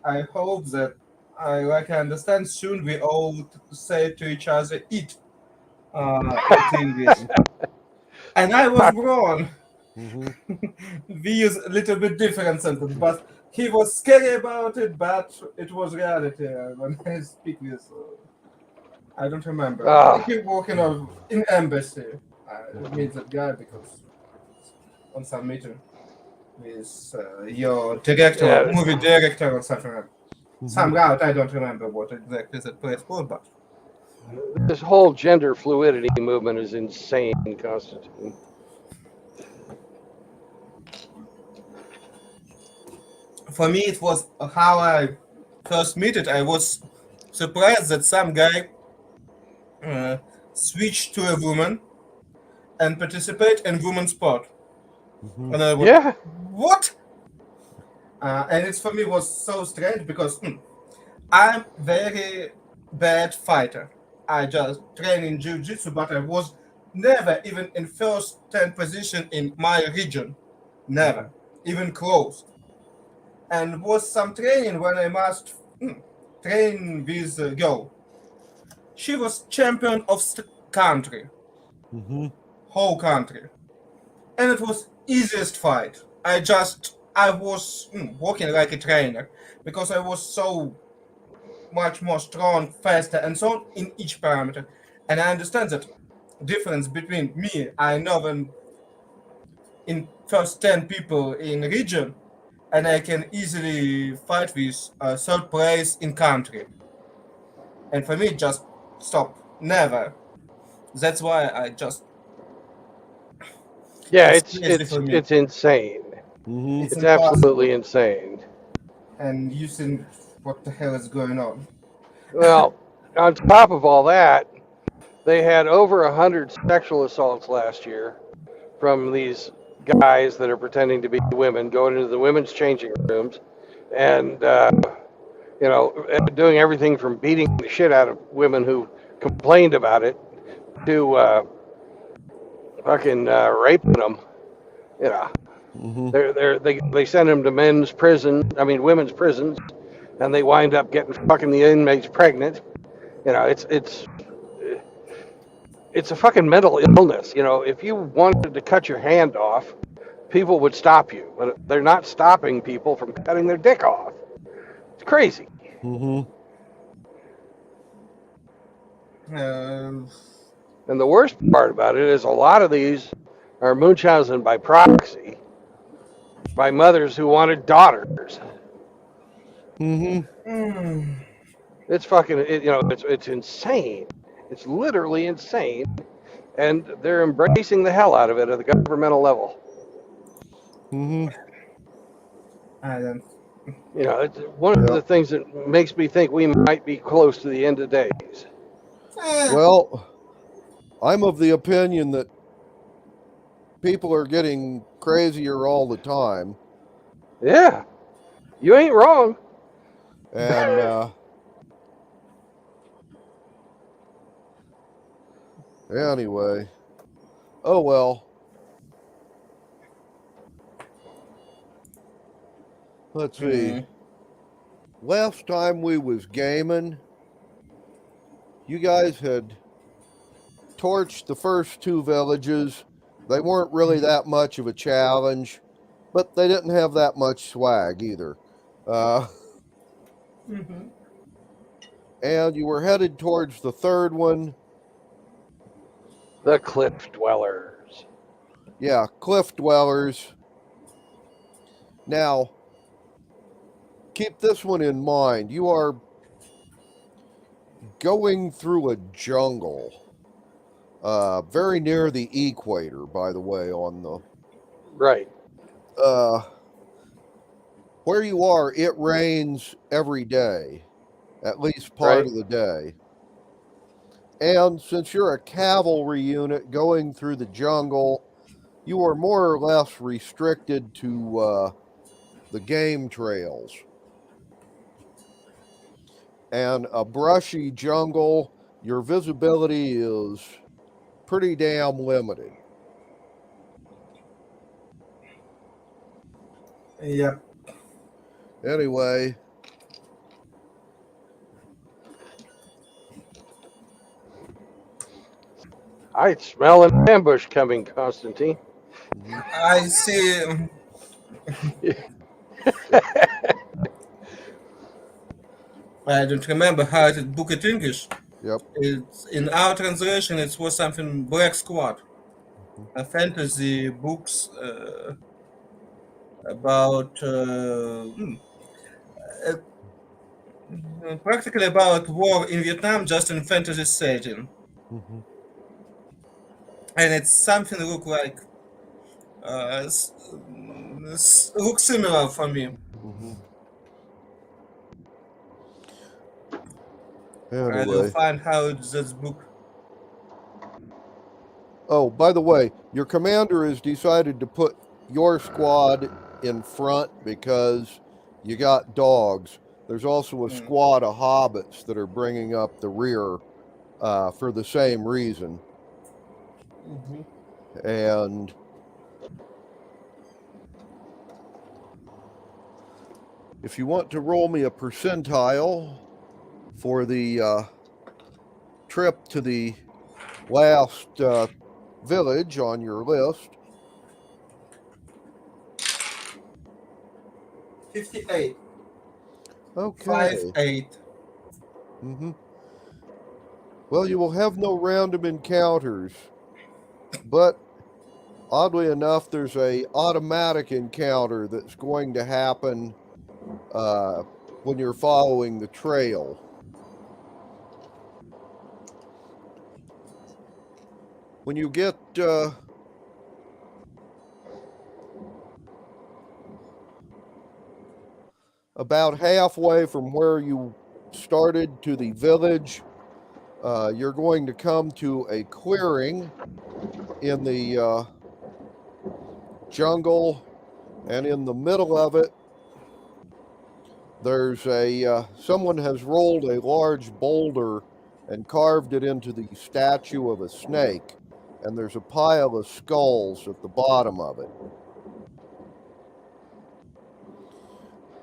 I hope that I like understand soon we all say to each other eat in English. And I was wrong. Mm-hmm. We use a little bit different sentence, but he was scary about it, but it was reality when I speak with. I don't remember. Ah, He working in embassy. I meet that guy because on some meeting with your director, yeah, movie director, or something. Some Mm-hmm. route. I don't remember what exactly that place called, but this whole gender fluidity movement is insane, Constantine. for me, it was how I first met it. I was surprised that some guy switched to a woman and participate in women's sport. Mm-hmm. And I was, Yeah, what? And it for me was so strange because I'm very bad fighter. I just train in jiu-jitsu, but I was never even in first 10 position in my region. Never. Even close. And was some training when I must train with a girl. She was champion of country, Mm-hmm. whole country. And it was easiest fight. I was working like a trainer because I was so much more strong, faster, and so on in each parameter. And I understand that difference between me. I know when in first 10 people in region, and I can easily fight with third place in country. And for me, just stop, never. That's why I just yeah, it's it's crazy it's for me. it's insane. Mm-hmm. It's It's absolutely impossible. insane. And you think what the hell is going on? Well, on top of all that, they had over 100 sexual assaults last year from these guys that are pretending to be women going into the women's changing rooms and doing everything from beating the shit out of women who complained about it to fucking raping them. You know, they send them to women's prisons, and they wind up getting fucking the inmates pregnant. You know, it's a fucking mental illness. You know, if you wanted to cut your hand off, people would stop you, but they're not stopping people from cutting their dick off. It's crazy. And the worst part about it is a lot of these are Munchausen by proxy by mothers who wanted daughters. It's fucking, it's insane. It's literally insane. And they're embracing the hell out of it at the governmental level. You know, it's one of the things that makes me think we might be close to the end of days. Well, I'm of the opinion that people are getting crazier all the time. Yeah, you ain't wrong. And anyway, oh well. Let's see. Last time we was gaming, you guys had torched the first two villages. They weren't really that much of a challenge, but they didn't have that much swag either. And you were headed towards the third one. The Cliff Dwellers. Yeah, Cliff Dwellers. Now, keep this one in mind. You are going through a jungle. Very near the equator, by the way, on the... Right. Where you are, it rains every day. At least part of the day. And since you're a cavalry unit going through the jungle, you are more or less restricted to the game trails. And a brushy jungle, your visibility is pretty damn limited. Yep. Anyway. I smell an ambush coming, Constantine. I see. I don't remember how it book it English. Yep. It's in our translation. It was something Black Squad, a fantasy books about practically about war in Vietnam, just in fantasy setting. And it's something look like look similar for me. Anyway. I will find how it's this book. Oh, by the way, your commander has decided to put your squad in front because you got dogs. There's also a squad of hobbits that are bringing up the rear for the same reason. And if you want to roll me a percentile for the trip to the last village on your list. 58. Okay. 58. Well, you will have no random encounters, but oddly enough, there's a automatic encounter that's going to happen when you're following the trail. When you get about halfway from where you started to the village, you're going to come to a clearing in the jungle, and in the middle of it, there's someone has rolled a large boulder and carved it into the statue of a snake, and there's a pile of skulls at the bottom of it.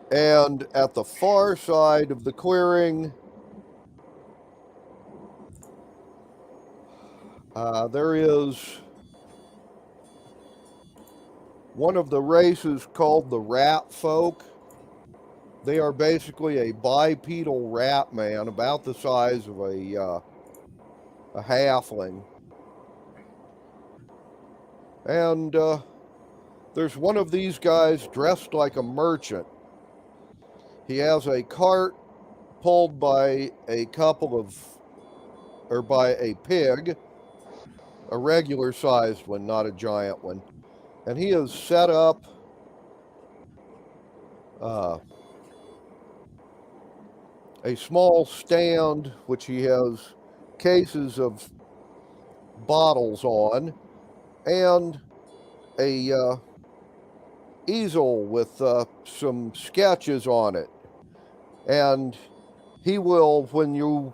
And at the far side of the clearing, there is one of the races called the rat folk. They are basically a bipedal rat man about the size of a halfling. And there's one of these guys dressed like a merchant. He has a cart pulled by a by a pig, a regular sized one, not a giant one. And he has set up a small stand which he has cases of bottles on, and a easel with some sketches on it. And he will, when you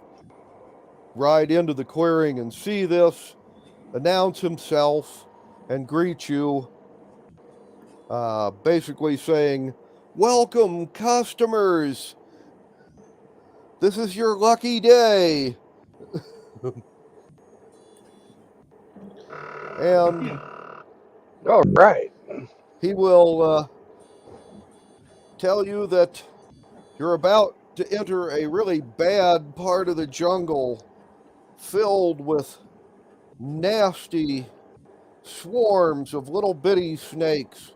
ride into the clearing and see this, announce himself and greet you, basically saying, "Welcome, customers. This is your lucky day." And all right, he will tell you that you're about to enter a really bad part of the jungle filled with nasty swarms of little bitty snakes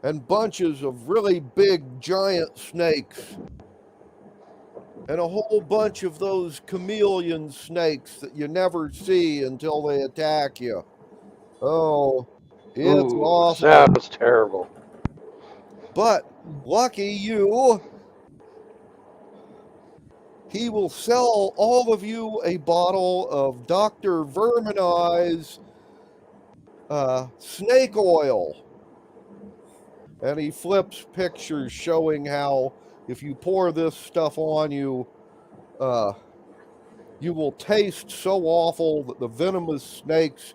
and bunches of really big giant snakes and a whole bunch of those chameleon snakes that you never see until they attack you. Oh, it's awful. Sounds terrible. But lucky you, he will sell all of you a bottle of Dr. Vermini's snake oil. And he flips pictures showing how if you pour this stuff on you, you will taste so awful that the venomous snakes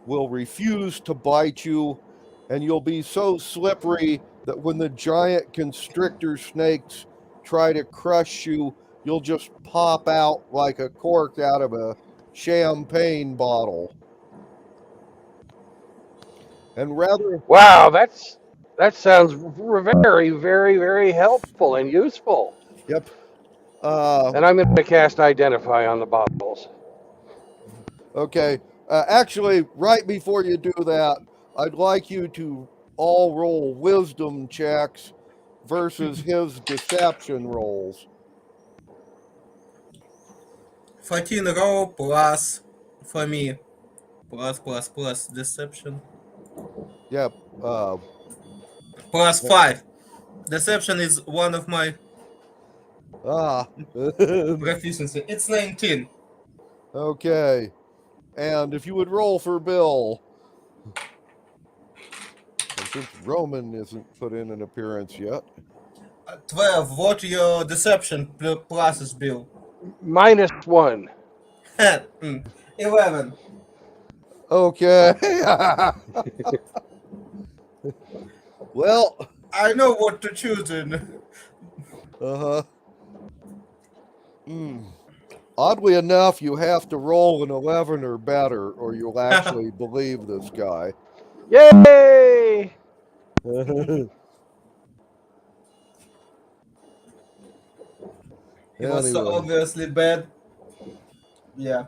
will refuse to bite you, and you'll be so slippery that when the giant constrictor snakes try to crush you, you'll just pop out like a cork out of a champagne bottle. And rather... Wow, that sounds very, very, very helpful and useful. Yep. And I'm going to cast Identify on the bottles. Okay. Actually, right before you do that, I'd like you to all roll wisdom checks versus his deception rolls. 14 roll plus, for me, plus deception. Yep. Plus 5. Deception is one of my proficiency. It's 19. Okay. And if you would roll for Bill. And since Roman isn't put in an appearance yet. 12. What your deception pluses, Bill? -1. 11. Okay. Well, I know what to choose in. Uh-huh. Oddly enough, you have to roll an 11 or better, or you'll actually believe this guy. Yay! It was so Anyway. obviously bad. Yeah.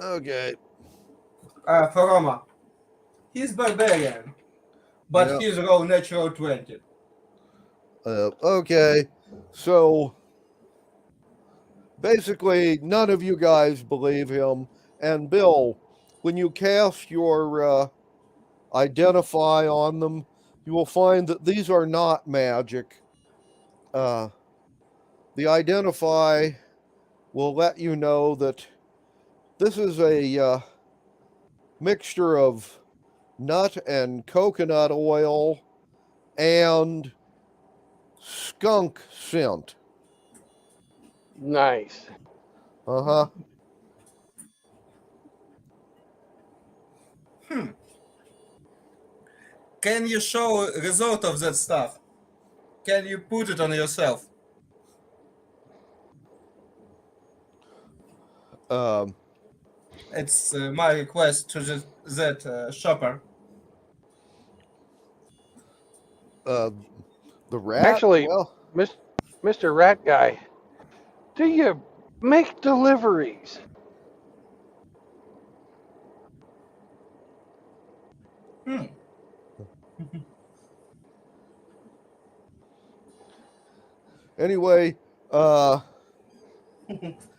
Okay. For Roma, he's barbarian, but Yep. he's roll natural 20. Okay. So basically, none of you guys believe him. And Bill, when you cast your Identify on them, you will find that these are not magic. The Identify will let you know that this is a mixture of nut and coconut oil and skunk scent. Nice. Uh-huh. Can you show a result of that stuff? Can you put it on yourself? It's my request to that shopper. The rat? Actually, Well, Mr. Rat Guy, do you make deliveries? anyway,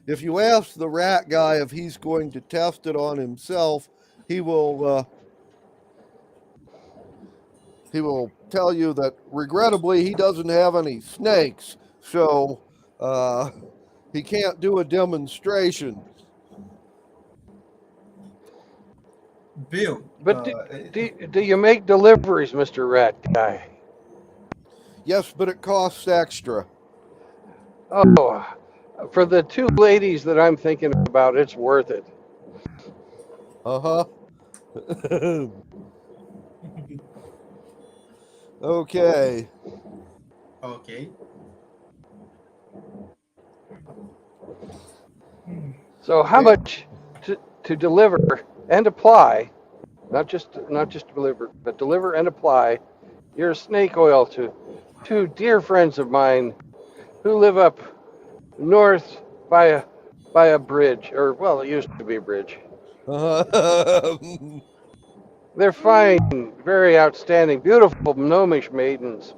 if you ask the rat guy if he's going to test it on himself, he will tell you that regrettably he doesn't have any snakes, so he can't do a demonstration. Bill. But do you make deliveries, Mr. Rat Guy? Yes, but it costs extra. Oh, for the two ladies that I'm thinking about, it's worth it. Uh-huh. Okay. Okay. So how much to deliver and apply, not just deliver, but deliver and apply your snake oil to two dear friends of mine who live up north by a bridge, or well, it used to be a bridge. They're fine, very outstanding, beautiful gnomish maidens.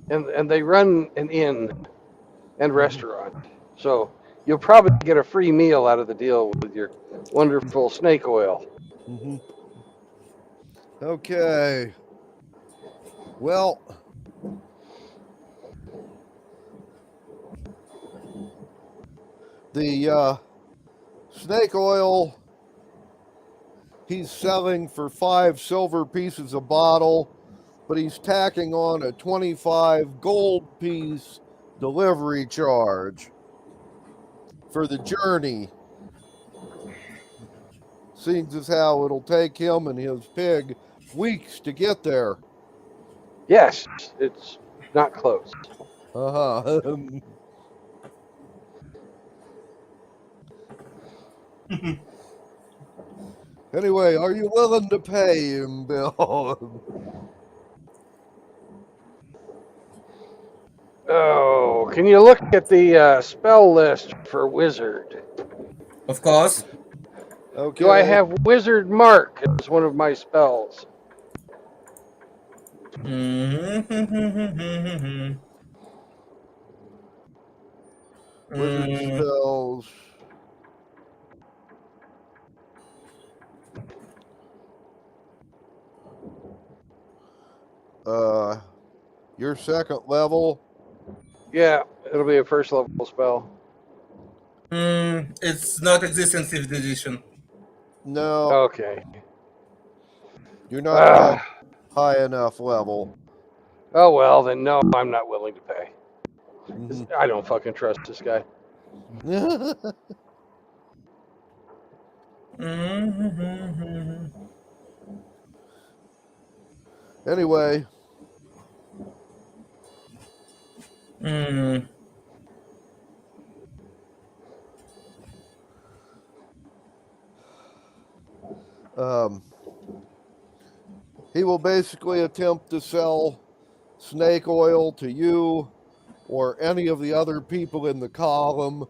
And they run an inn and restaurant. So you'll probably get a free meal out of the deal with your wonderful snake oil. Mm-hmm. Okay. Well, the snake oil he's selling for 5 silver pieces a bottle, but he's tacking on a 25 gold piece delivery charge for the journey. Seems as how it'll take him and his pig weeks to get there. Yes, it's not close. Uh-huh. Anyway, are you willing to pay him, Bill? Oh, can you look at the spell list for wizard? Of course. Okay. Do I have wizard mark as one of my spells? Wizard spells. Your second level. Yeah, it'll be a first level spell. It's not existent 5th edition. No. Okay. You're not high enough level. Oh well, then no, I'm not willing to pay. I don't fucking trust this guy. Anyway. He will basically attempt to sell snake oil to you or any of the other people in the column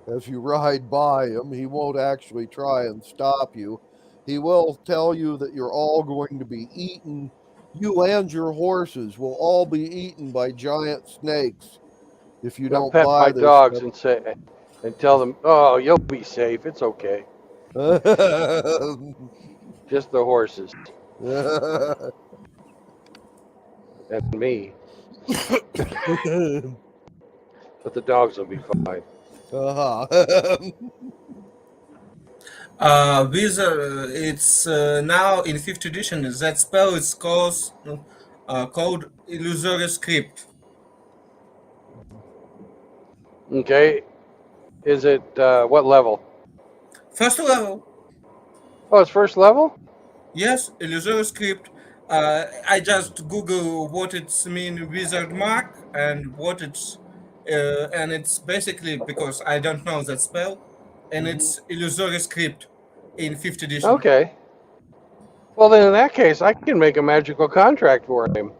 as you ride by him. He won't actually try and stop you. He will tell you that you're all going to be eaten. You and your horses will all be eaten by giant snakes if you don't pet buy my this dogs stuff. and tell them, oh, you'll be safe. It's okay. Just the horses. And me. But the dogs will be fine. Wizard, it's now in 5th edition. That spell is called Illusory Script. Okay. Is it what level? First level. Oh, it's first level? Yes, Illusory Script. I just Google what it's mean wizard mark and what it's and it's basically because I don't know that spell, and it's Illusory Script in 5th edition. Okay. Well, then in that case, I can make a magical contract for him.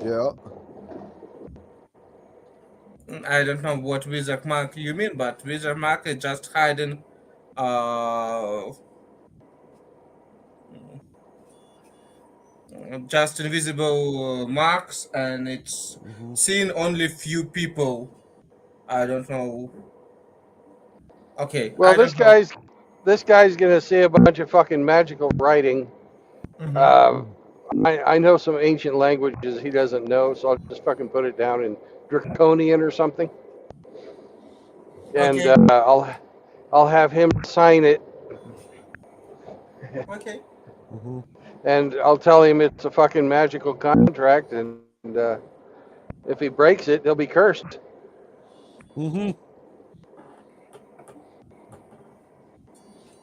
Yeah. I don't know what wizard mark you mean, but wizard mark is just hiding just invisible marks, and it's seen only few people. I don't know. Okay, Well, I don't know. this guy's gonna see a bunch of fucking magical writing. I know some ancient languages he doesn't know, so I'll just fucking put it down in Draconian or something, and Okay. I'll have him sign it, Okay. and I'll tell him it's a fucking magical contract, and if he breaks it, he'll be cursed.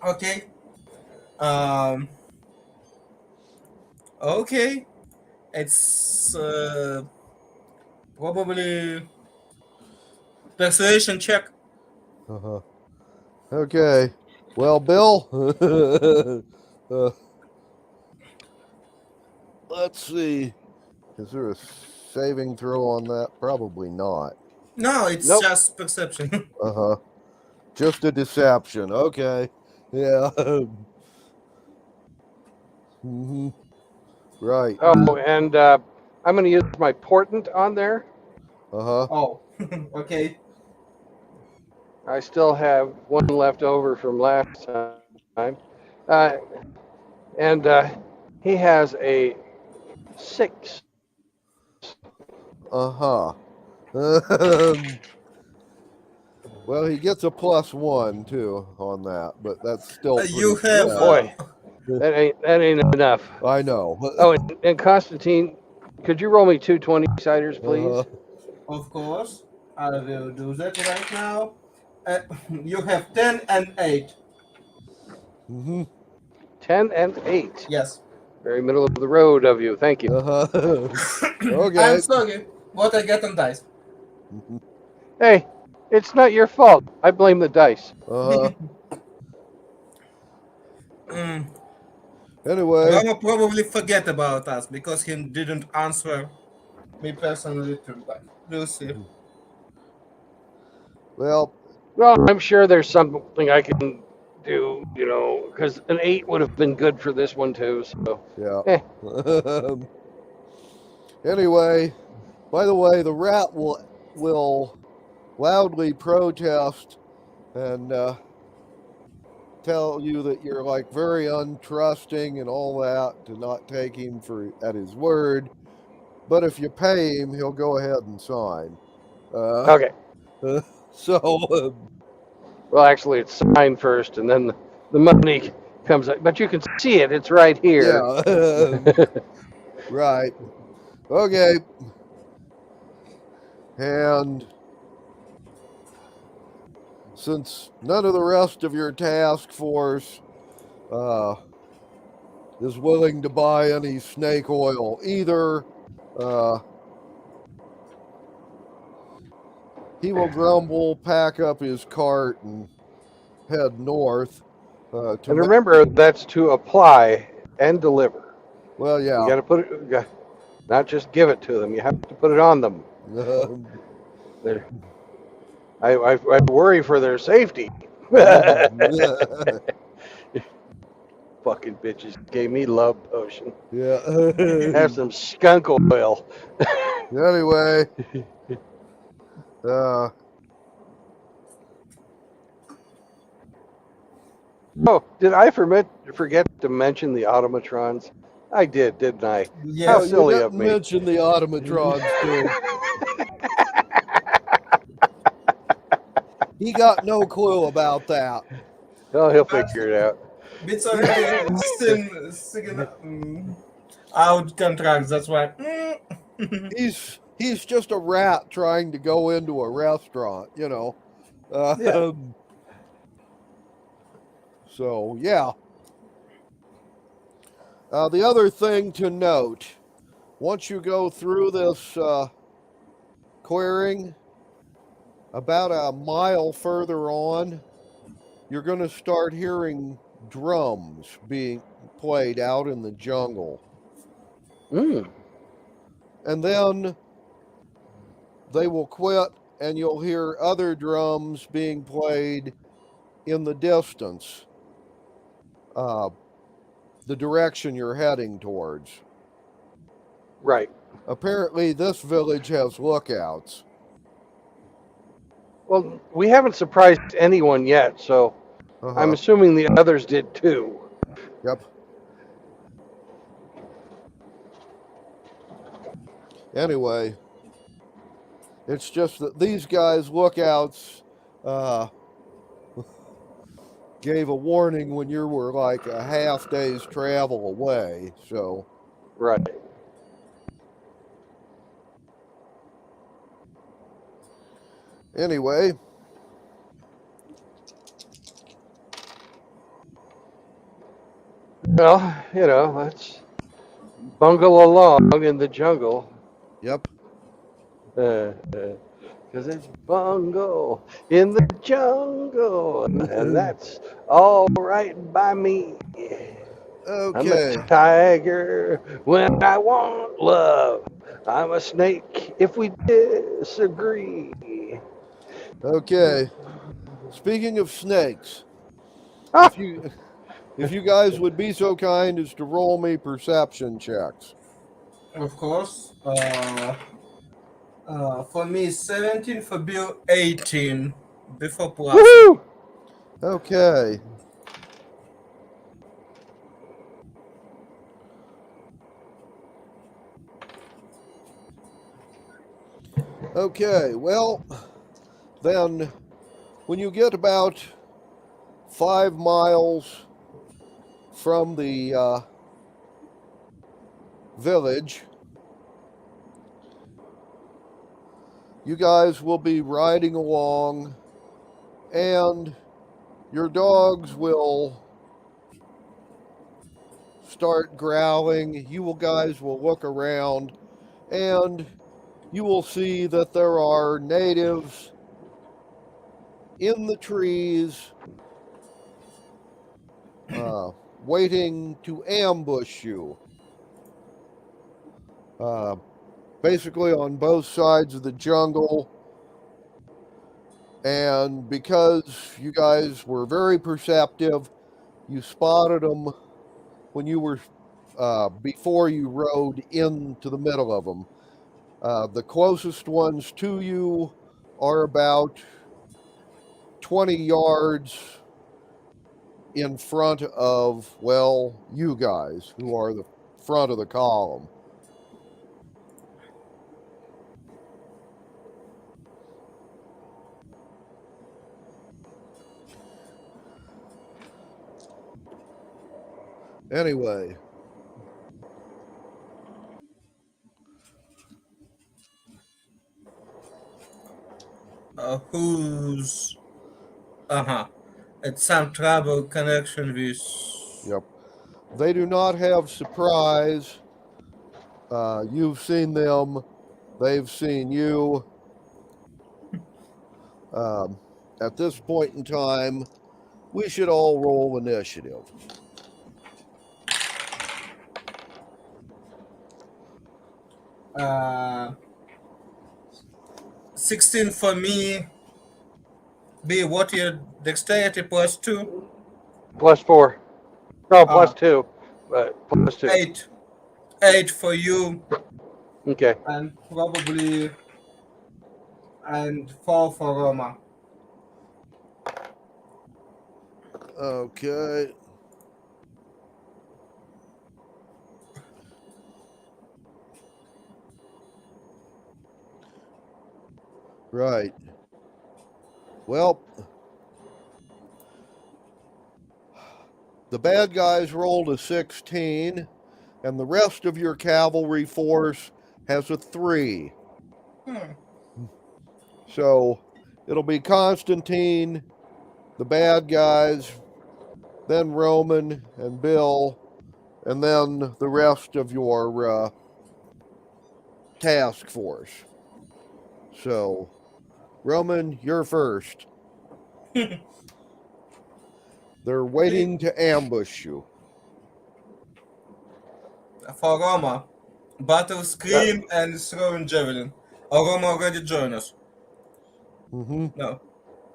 Okay. Okay. It's probably persuasion check. Okay. Well, Bill, let's see. Is there a saving throw on that? Probably not. No, it's Nope. just perception. Just a deception. Okay. Yeah. Right. Oh, and I'm gonna use my portent on there. Oh, okay. I still have one left over from last time. And he has a 6. Well, he gets a +1 too on that, but that's still You pretty have bad. Boy, that ain't enough. I know. Oh, and Constantine, could you roll me 2 20-siders, please? Of course, I will do that right now. You have 10 and 8. 10 and 8. Yes. Very middle of the road of you. Thank you. Okay. I'm sorry. What I get on dice. Hey, it's not your fault. I blame the dice. Anyway. Rama probably forget about us because he didn't answer me personally to that. We'll see. Well, I'm sure there's something I can do, because an 8 would have been good for this one too. So yeah. Anyway, by the way, the rat will loudly protest and tell you that you're like very untrusting and all that, to not take him at his word. But if you pay him, he'll go ahead and sign. Okay. So. Well, actually, it's signed first, and then the money comes out. But you can see it; it's right here. Yeah. Right. Okay. And since none of the rest of your task force is willing to buy any snake oil either, he will grumble, pack up his cart, and head north. And remember, that's to apply and deliver. Well, yeah. You got to put it, not just give it to them. You have to put it on them. I worry for their safety. Fucking bitches gave me love potion. Yeah. Have some skunk oil. Anyway. Oh, did I forget to mention the automatrons? I did, didn't I? Yeah. How Oh, you silly of didn't me. mention the automatrons, too. He got no clue about that. Oh, he'll figure it out. It's already singing out contracts. That's why. He's just a rat trying to go into a restaurant, you know. Yeah. So yeah. The other thing to note, once you go through this clearing, about a mile further on, you're going to start hearing drums being played out in the jungle. Mm. And then they will quit, and you'll hear other drums being played in the distance, the direction you're heading towards. Right. Apparently, this village has lookouts. Well, we haven't surprised anyone yet, so I'm assuming the others did too. Yep. Anyway, it's just that these guys' lookouts gave a warning when you were like a half day's travel away. So, Right. anyway, Well, you know, let's bungle along in the jungle. yep. Because it's bungle in the jungle, and that's all right by me. I'm Okay. a tiger when I want love. I'm a snake if we disagree. Okay. Speaking of snakes, Ah, if you guys would be so kind as to roll me perception checks. Of course. For me, 17, for Bill, 18. Before plus. woohoo! Okay. Okay, well, then when you get about 5 miles from the village, you guys will be riding along, and your dogs will start growling. You guys will look around, and you will see that there are natives in the trees waiting to ambush you. Basically on both sides of the jungle. And because you guys were very perceptive, you spotted them when you were before you rode into the middle of them. The closest ones to you are about 20 yards in front of, well, you guys, who are the front of the column. Anyway. Who's it's some trouble connection with. Yep. They do not have surprise. You've seen them. They've seen you. At this point in time, we should all roll initiative. Uh, 16 for me. B, what your dexterity plus 2? +4. No, +2. But +2. 8. 8 for you. Okay. And probably. And 4 for Roma. Okay. Right. Well, the bad guys rolled a 16, and the rest of your cavalry force has a 3. So it'll be Constantine, the bad guys, then Roman and Bill, and then the rest of your task force. So, Roman, you're first. They're waiting to ambush you. For Roma, battle scream and throwing javelin. Or Roma already joined us. No.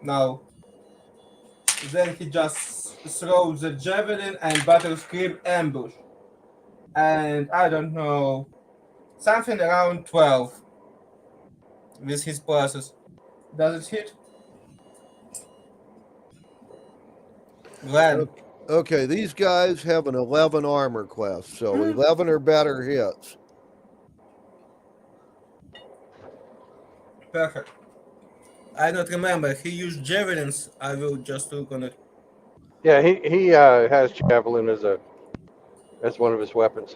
Now. Then he just throws the javelin and battle scream ambush. And I don't know, something around 12 with his pluses. Does it hit? Glenn. Okay, these guys have an 11 armor class, so 11 or better hits. Perfect. I don't remember. He used javelins. I will just look on it. Yeah, he has javelin as one of his weapons.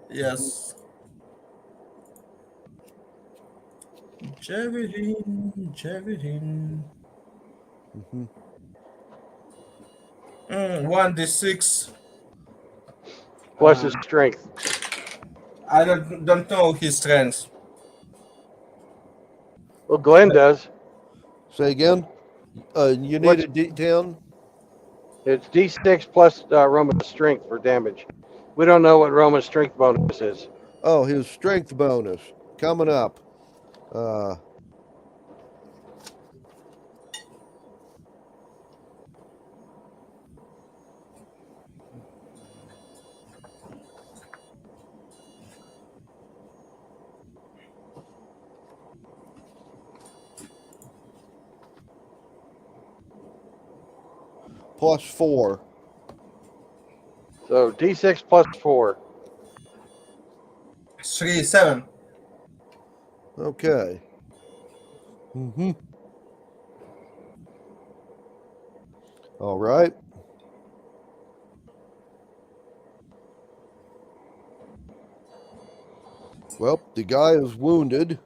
Yes. Javelin. 1d6. Plus his strength. I don't know his strength. Well, Glenn does. Say again? You need a D10? It's D6 plus Roman's strength for damage. We don't know what Roman's strength bonus is. Oh, his strength bonus. Coming up. Plus 4. So D6 plus 4. 3, 7. Okay. All right. Well, the guy is wounded.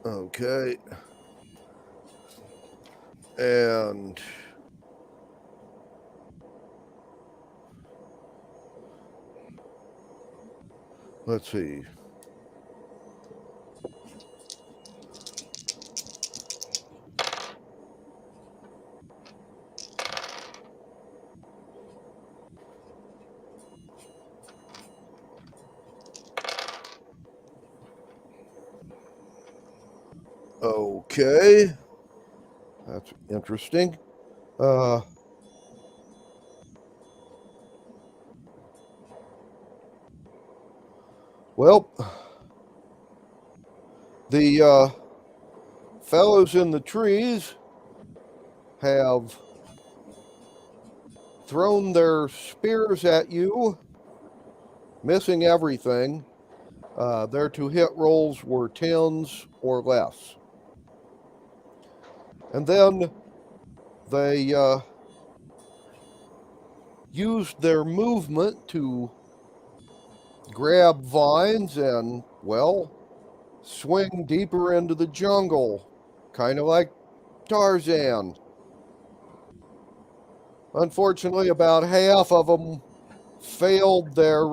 Okay. And let's see. Okay. That's interesting. Well, the fellows in the trees have thrown their spears at you, missing everything. Their to-hit rolls were 10s or less. And then they used their movement to grab vines and, well, swing deeper into the jungle, kind of like Tarzan. Unfortunately, about half of them failed their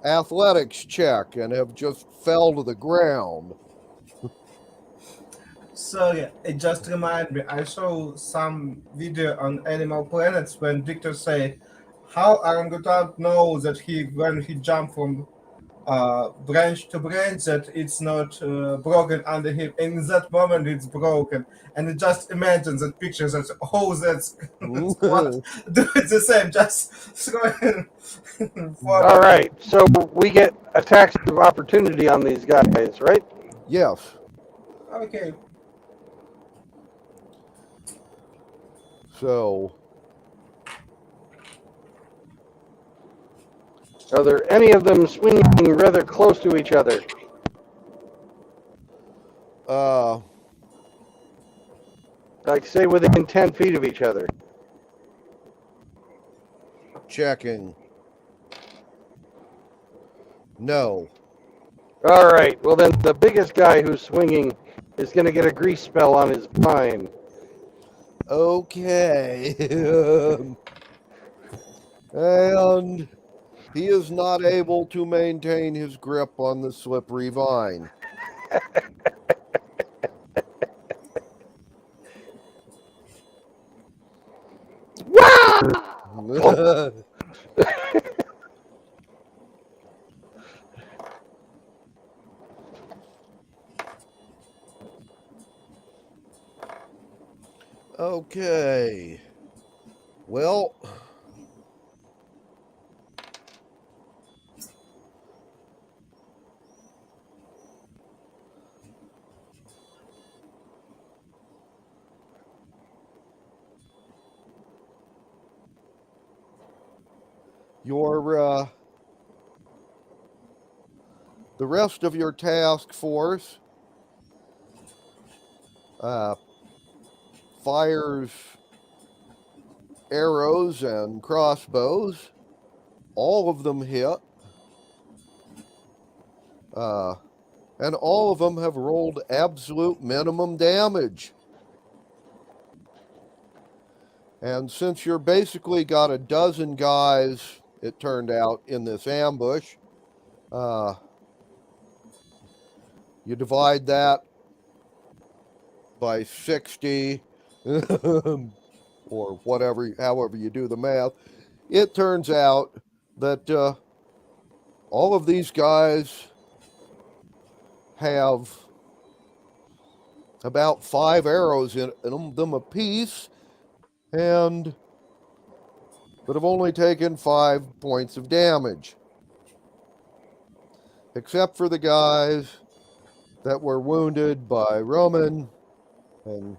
athletics check and have just fell to the ground. So yeah, it just reminded me. I saw some video on Animal Planets when Victor say how orangutan know that when he jump from branch to branch that it's not broken under him. In that moment, it's broken, and it just imagines that picture that that's what do it the same, just throwing. All right, so we get attacks of opportunity on these guys, right? Yes. Okay. So, Are there any of them swinging rather close to each other? Like, say, within 10 feet of each other? checking. No. All right. Well, then the biggest guy who's swinging is going to get a grease spell on his vine. Okay. And he is not able to maintain his grip on the slippery vine. Okay. Well, the rest of your task force fires arrows and crossbows. All of them hit. And all of them have rolled absolute minimum damage. And since you're basically got a dozen guys, it turned out, in this ambush, you divide that by 60, or whatever, however you do the math. It turns out that all of these guys have about 5 arrows in them apiece, but have only taken 5 points of damage. Except for the guys that were wounded by Roman and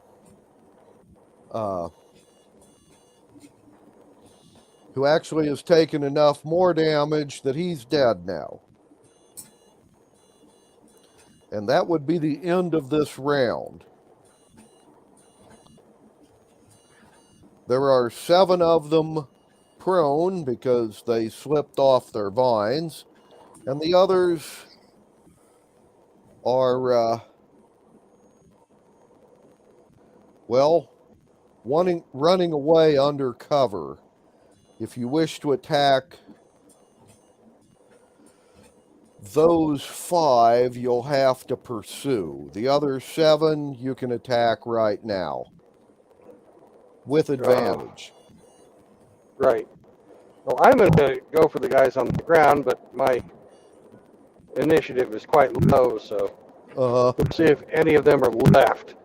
who actually has taken enough more damage that he's dead now. And that would be the end of this round. There are 7 of them prone because they slipped off their vines, and the others are, running away under cover. If you wish to attack those 5, you'll have to pursue. The other 7 you can attack right now with advantage. Right. Well, I'm going to go for the guys on the ground, but my initiative is quite low, so we'll see if any of them are left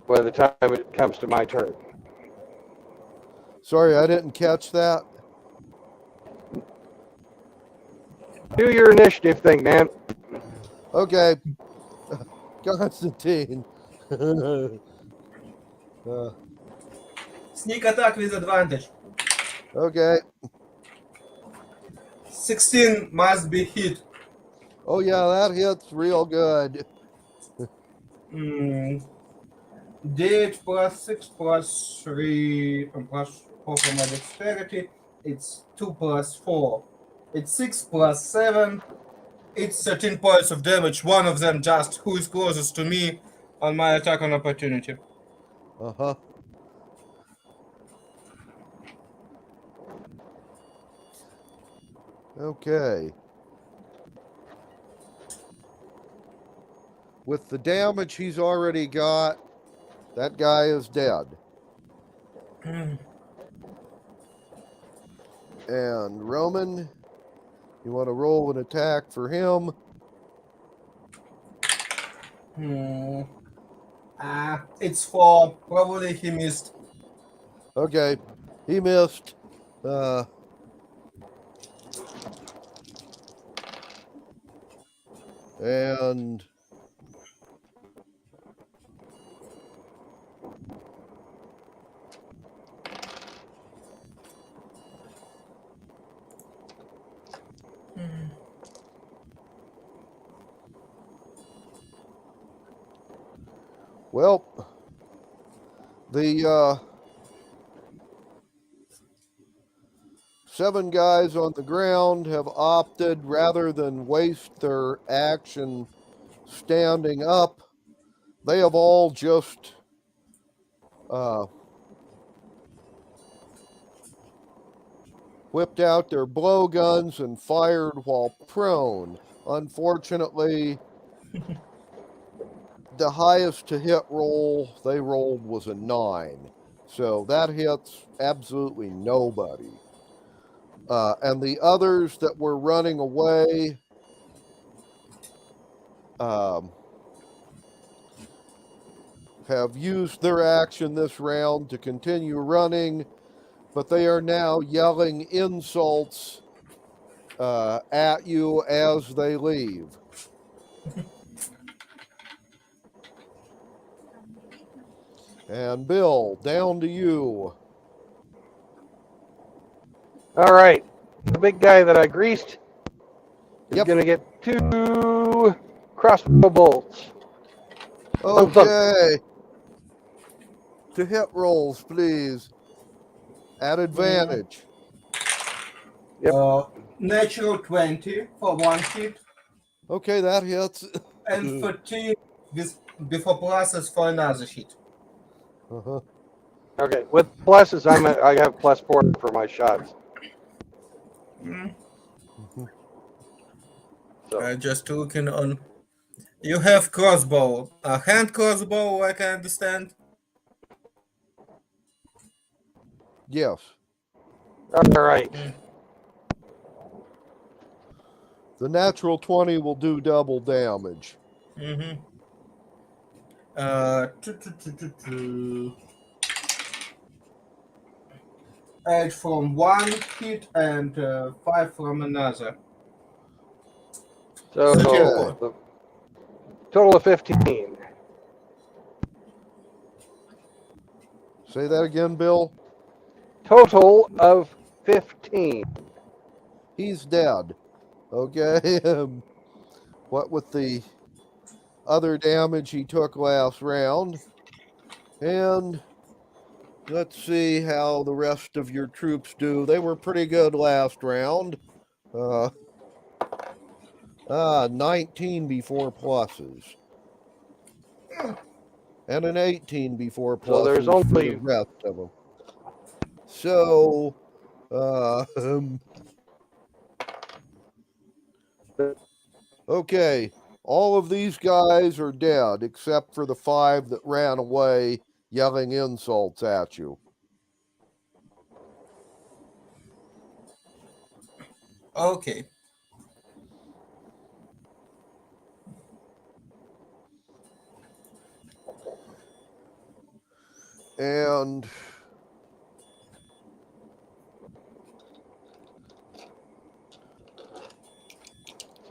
by the time it comes to my turn. Sorry, I didn't catch that. Do your initiative thing, man. Okay. Constantine. Sneak attack with advantage. Okay. 16 must be hit. Oh, yeah, that hits real good. D8 plus 6 plus 3 plus 4 for my dexterity. It's 2 plus 4. It's 6 plus 7. It's 13 points of damage. One of them just who is closest to me on my attack on opportunity. Uh-huh. Okay. With the damage he's already got, that guy is dead. And Roman, you want to roll an attack for him? It's 4. Probably he missed. Okay. He missed. And Well, the 7 guys on the ground have opted, rather than waste their action standing up, they have all just whipped out their blowguns and fired while prone. Unfortunately, the highest to hit roll they rolled was a 9. So that hits absolutely nobody. And the others that were running away have used their action this round to continue running, but they are now yelling insults at you as they leave. And Bill, down to you. All right. The big guy that I greased is Yep. going to get 2 crossbow bolts. Okay. To hit rolls, please. At advantage. Yep. Natural 20 for 1 hit, Okay, that hits. and 13 before pluses for another hit. Uh-huh. Okay. With pluses, I have +4 for my shots. So. Just looking on. You have crossbow, a hand crossbow, like I understand. Yes. All right. The natural 20 will do double damage. Eight from one hit and 5 from another. So the total of 15. Say that again, Bill. Total of 15. He's dead. Okay. What with the other damage he took last round. And let's see how the rest of your troops do. They were pretty good last round. 19 before pluses. And an 18 before pluses. So there's only for the rest of them. So, okay. All of these guys are dead except for the 5 that ran away yelling insults at you. Okay. And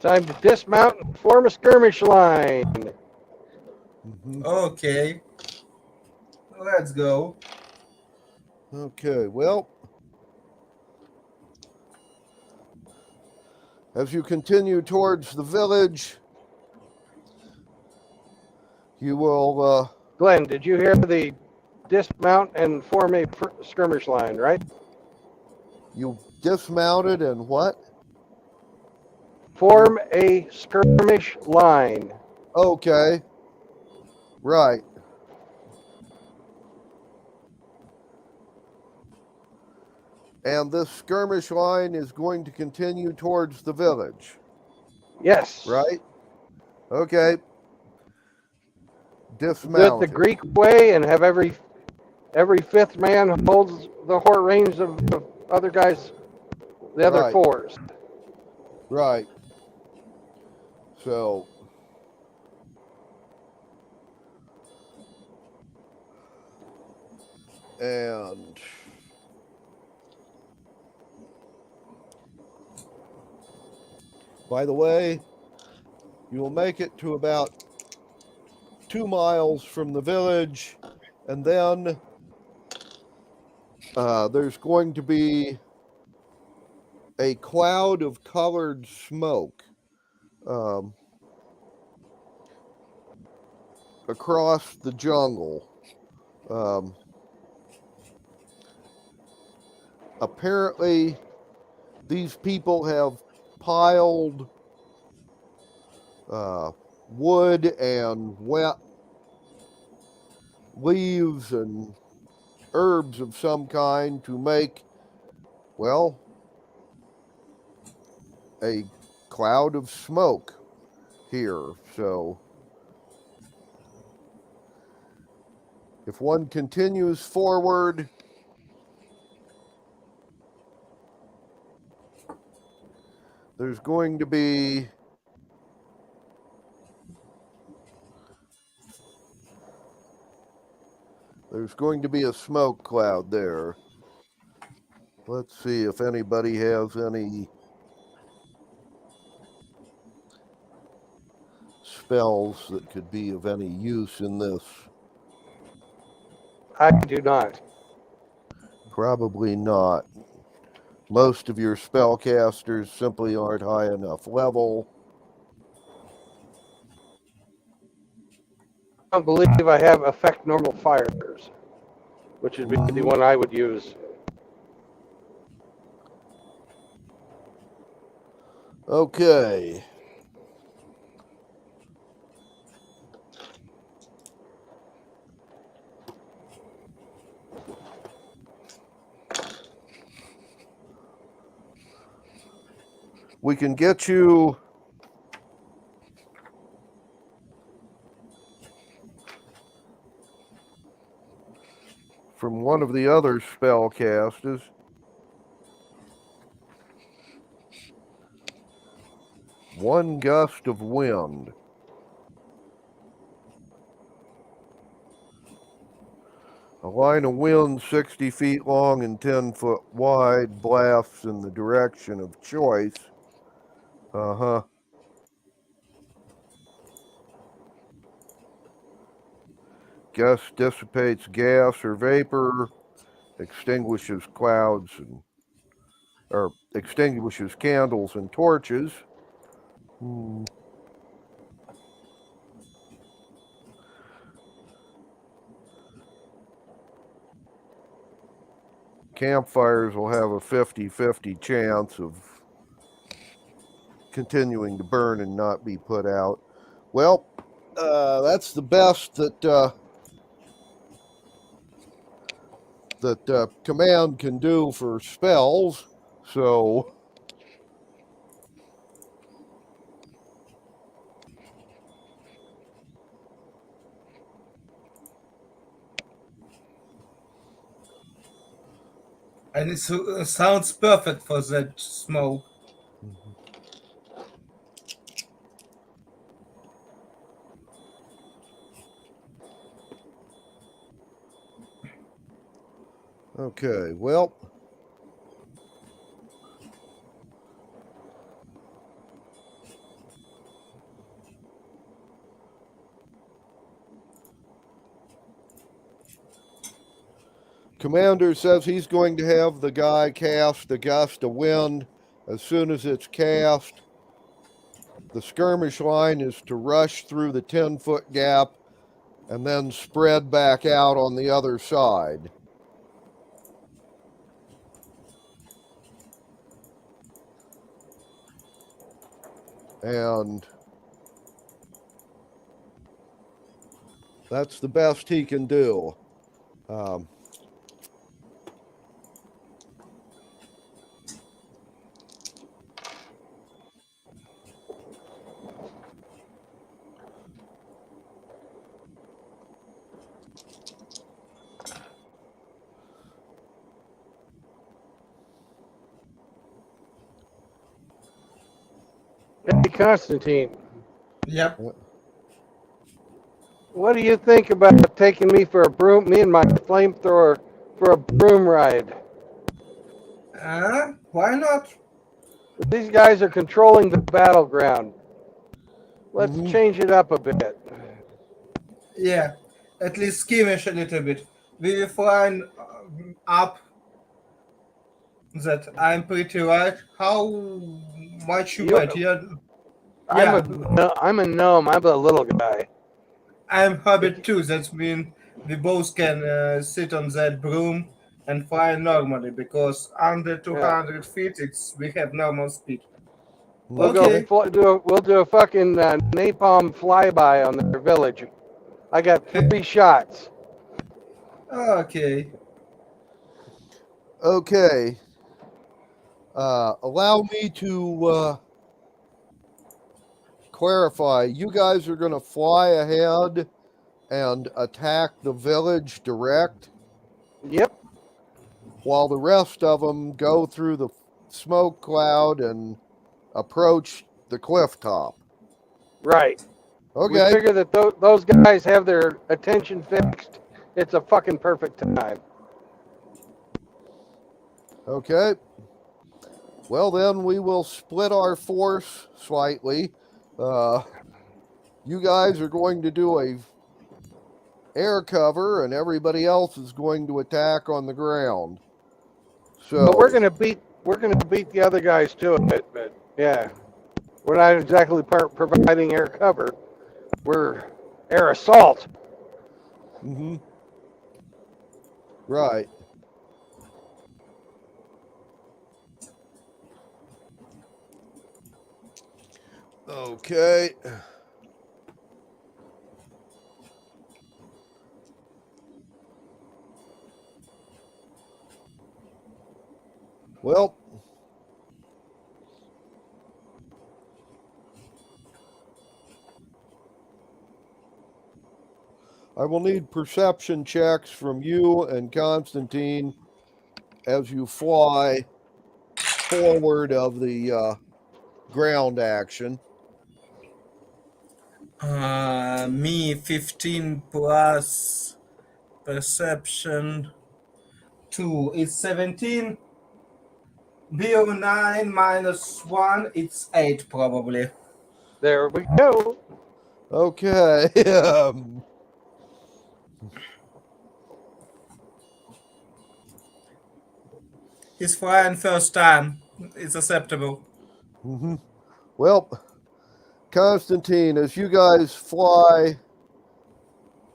time to dismount and form a skirmish line. Okay. Let's go. Okay, well, as you continue towards the village, you will Glenn, did you hear the dismount and form a skirmish line, right? you dismounted and what? Form a skirmish line. Okay. Right. And this skirmish line is going to continue towards the village. Yes. Right? Okay. Do it Dismount. the Greek way and have every 5th man holds the range of the other guys, the other Right. 4s. Right. So, and by the way, you will make it to about 2 miles from the village, and then there's going to be a cloud of colored smoke across the jungle. Apparently, these people have piled wood and wet leaves and herbs of some kind to make, well, a cloud of smoke here. So if one continues forward, there's going to be a smoke cloud there. Let's see if anybody has any spells that could be of any use in this. I do not. Probably not. Most of your spellcasters simply aren't high enough level. I don't believe I have affect normal fires, which would be the one I would use. Okay. We can get you from one of the other spellcasters. One gust of wind. A line of wind 60 feet long and 10 foot wide blasts in the direction of choice. Gust dissipates gas or vapor, extinguishes clouds or extinguishes candles and torches. Campfires will have a 50-50 chance of continuing to burn and not be put out. Well, that's the best that command can do for spells. So and it sounds perfect for that smoke. okay, well, Commander says he's going to have the guy cast the gust of wind. As soon as it's cast, the skirmish line is to rush through the 10-foot gap and then spread back out on the other side. And that's the best he can do. Hey, Constantine. Yep. What do you think about taking me for a broom, me and my flamethrower, for a broom ride? Why not? These guys are controlling the battleground. Let's change it up a bit. Yeah, at least skirmish a little bit. We will find up that I'm pretty right. How much you might hear? I'm a gnome. I'm a little guy. I'm Hobbit too. That means we both can sit on that broom and fly normally because under 200 feet, we have normal speed. We'll Okay. we'll do a fucking napalm flyby on their village. I got 3 shots. Okay. Okay. Allow me to clarify. You guys are going to fly ahead and attack the village direct? Yep. While the rest of them go through the smoke cloud and approach the cliff top. Right. Okay. We figure that those guys have their attention fixed. It's a fucking perfect time. Okay. Well, then we will split our force slightly. You guys are going to do a air cover, and everybody else is going to attack on the ground. So, but we're gonna beat the other guys to it. But yeah, we're not exactly providing air cover. We're air assault. Mm-hmm. Right. Okay. Well, I will need perception checks from you and Constantine as you fly forward of the ground action. Me 15 plus perception 2. It's 17. Bill 9 minus 1. It's 8 probably. There we go. Okay. He's flying first time. It's acceptable. Mm-hmm. Well, Constantine, as you guys fly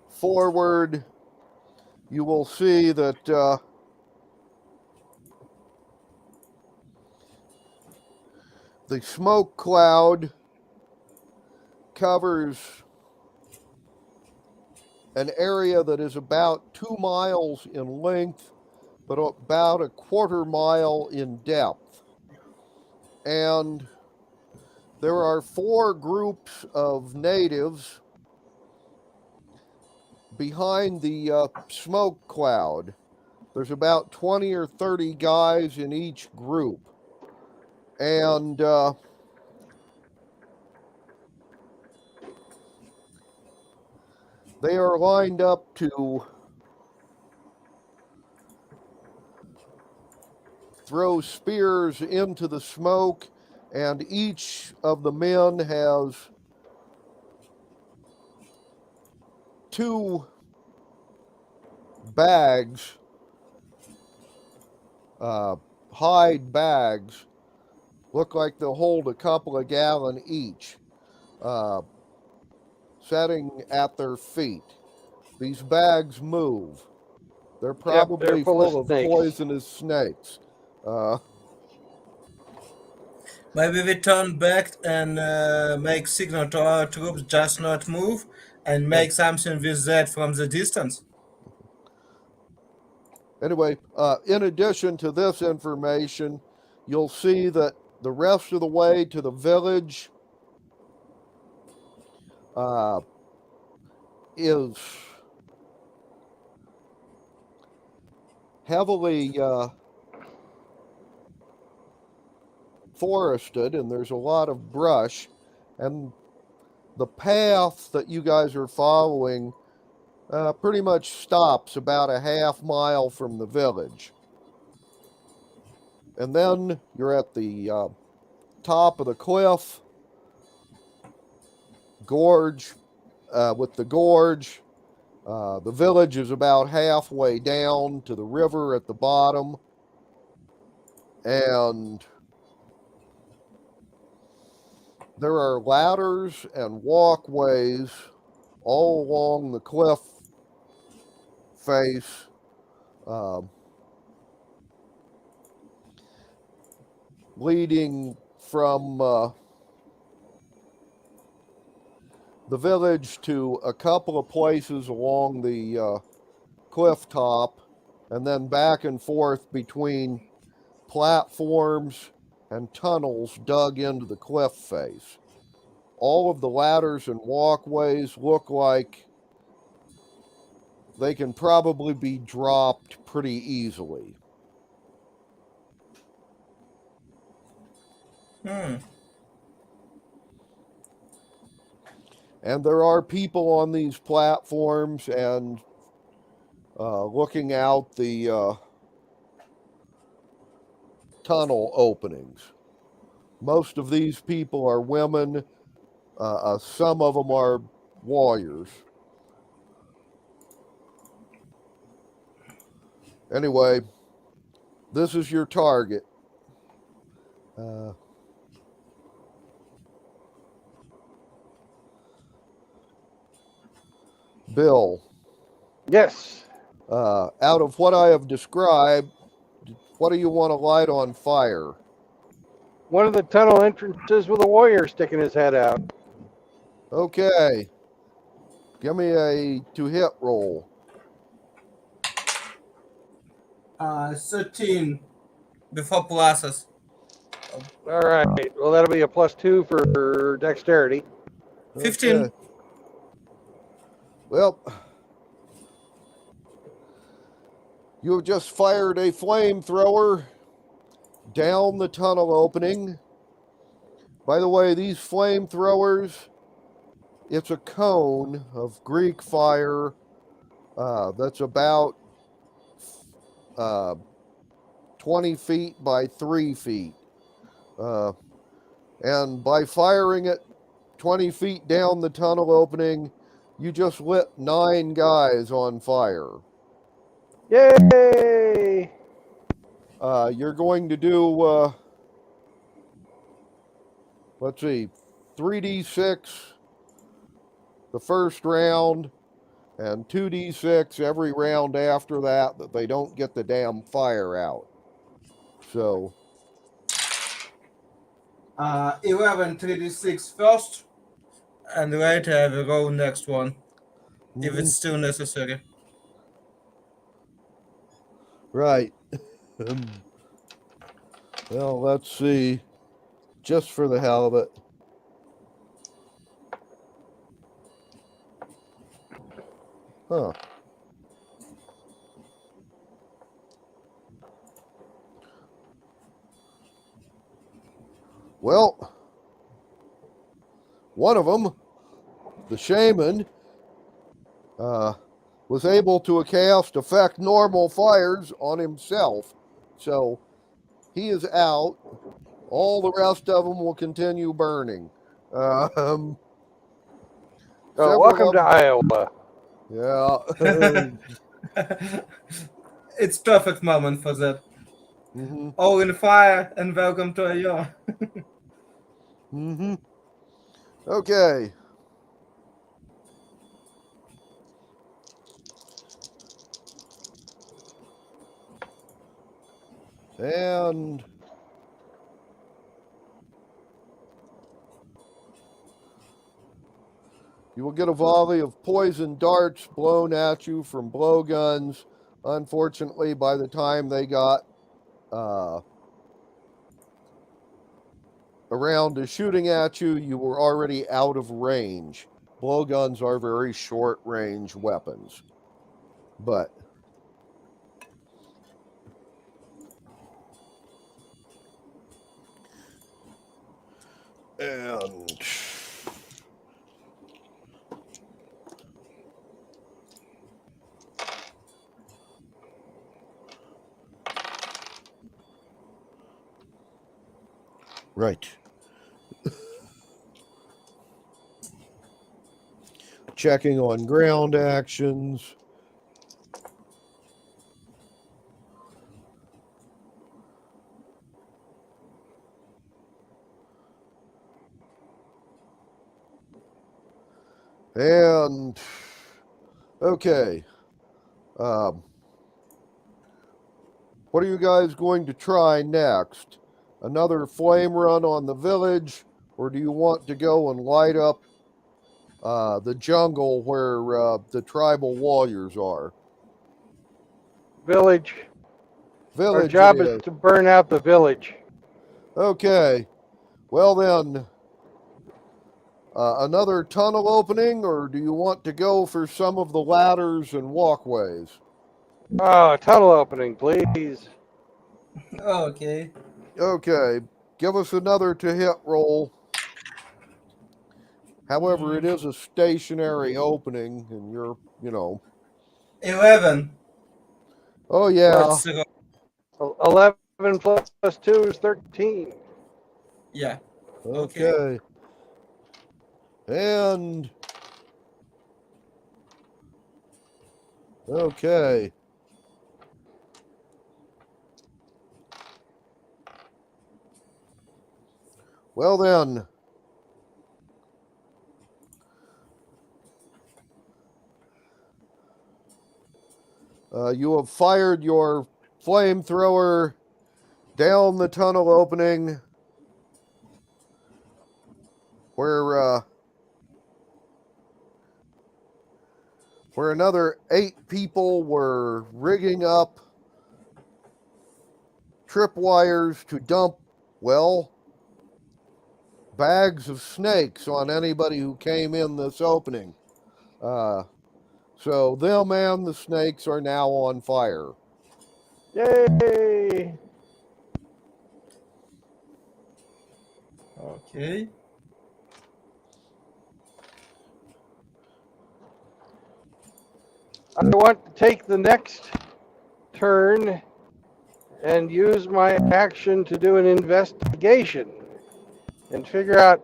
forward, you will see that the smoke cloud covers an area that is about 2 miles in length, but about a quarter mile in depth. And there are 4 groups of natives behind the smoke cloud. There's about 20 or 30 guys in each group. And they are lined up to throw spears into the smoke, and each of the men has 2 bags, hide bags, look like they'll hold a couple of gallon each, setting at their feet. These bags move. They're probably they're full of snakes. poisonous snakes. Maybe we turn back and make signal to our troops just not move and make something with that from the distance. Anyway, in addition to this information, you'll see that the rest of the way to the village is heavily forested, and there's a lot of brush, and the path that you guys are following pretty much stops about a half mile from the village. And then you're at the top of the cliff gorge. With the gorge, the village is about halfway down to the river at the bottom, and there are ladders and walkways all along the cliff face. Leading from the village to a couple of places along the cliff top, and then back and forth between platforms and tunnels dug into the cliff face. All of the ladders and walkways look like they can probably be dropped pretty easily. And there are people on these platforms and looking out the tunnel openings. Most of these people are women. Some of them are warriors. Anyway, this is your target. Bill. Yes. Out of what I have described, what do you want to light on fire? One of the tunnel entrances with a warrior sticking his head out. Okay. Give me a to-hit roll. 13 before pluses. All right. Well, that'll be a +2 for dexterity. 15. Okay. Well, you have just fired a flamethrower down the tunnel opening. By the way, these flamethrowers, it's a cone of Greek fire that's about 20 feet by 3 feet. And by firing it 20 feet down the tunnel opening, you just lit 9 guys on fire. Yay! You're going to do, let's see, 3d6 the first round, and 2d6 every round after that they don't get the damn fire out. So 11 3d6 first, and later I will roll next one, if it's still necessary. Right. Well, let's see. Just for the hell of it. Huh. Well, one of them, the shaman, was able to cast affect normal fires on himself. So he is out. All the rest of them will continue burning. Welcome to Iowa. Yeah. It's perfect moment for that. All in fire and welcome to Iowa. Okay. And you will get a volley of poison darts blown at you from blowguns. Unfortunately, by the time they got around to shooting at you, you were already out of range. Blowguns are very short-range weapons. But and right. Checking on ground actions. And And okay. What are you guys going to try next? Another flame run on the village, or do you want to go and light up the jungle where the tribal warriors are? Village. Our Village job it is is. to burn out the village. Okay. Well then, another tunnel opening, or do you want to go for some of the ladders and walkways? Oh, tunnel opening, please. Okay. Okay. Give us another to hit roll. However, it is a stationary opening, and you're, 11. Oh, yeah. Let's go. 11 plus 2 is 13. Yeah. Okay. And. Okay. Well, then. You have fired your flamethrower down the tunnel opening where another 8 people were rigging up tripwires to dump, bags of snakes on anybody who came in this opening. So them and the snakes are now on fire. Yay! Okay. I want to take the next turn and use my action to do an investigation and figure out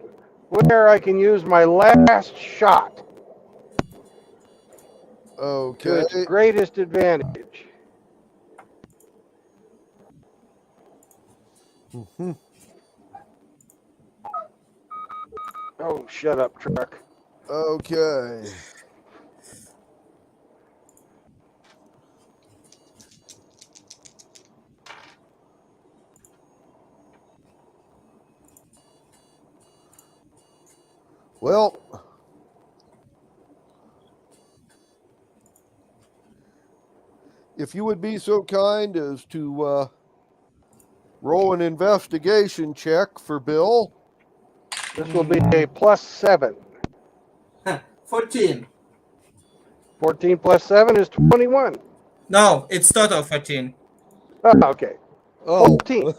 where I can use my last shot Okay. to its greatest advantage. Mm-hmm. Oh, shut up, truck. Okay. Well, if you would be so kind as to roll an investigation check for Bill. This will be a plus 7. 14. 14 plus 7 is 21. No, it's total 14. Oh, okay. Oh. 14.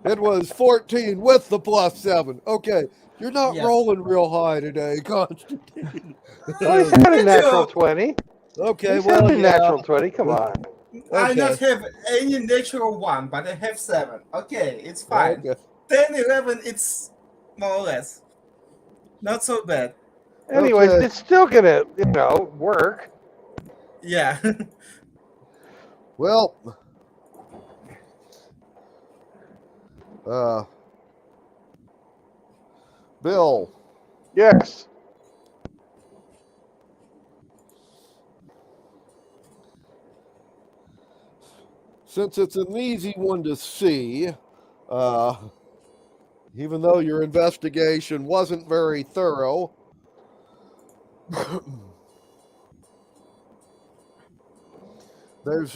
It was 14 with the plus 7. Okay. You're not Yes. rolling real high today, Constantine. Well, he's had a natural 20. Okay, He's well, had a yeah. natural 20. Come on. I Okay. don't have any natural 1, but I have 7. Okay, it's fine. Okay. 10, 11, it's more or less. Not so bad. Anyways, Okay. it's still going to, work. Yeah. Well, Bill. Yes. Since it's an easy one to see, even though your investigation wasn't very thorough, there's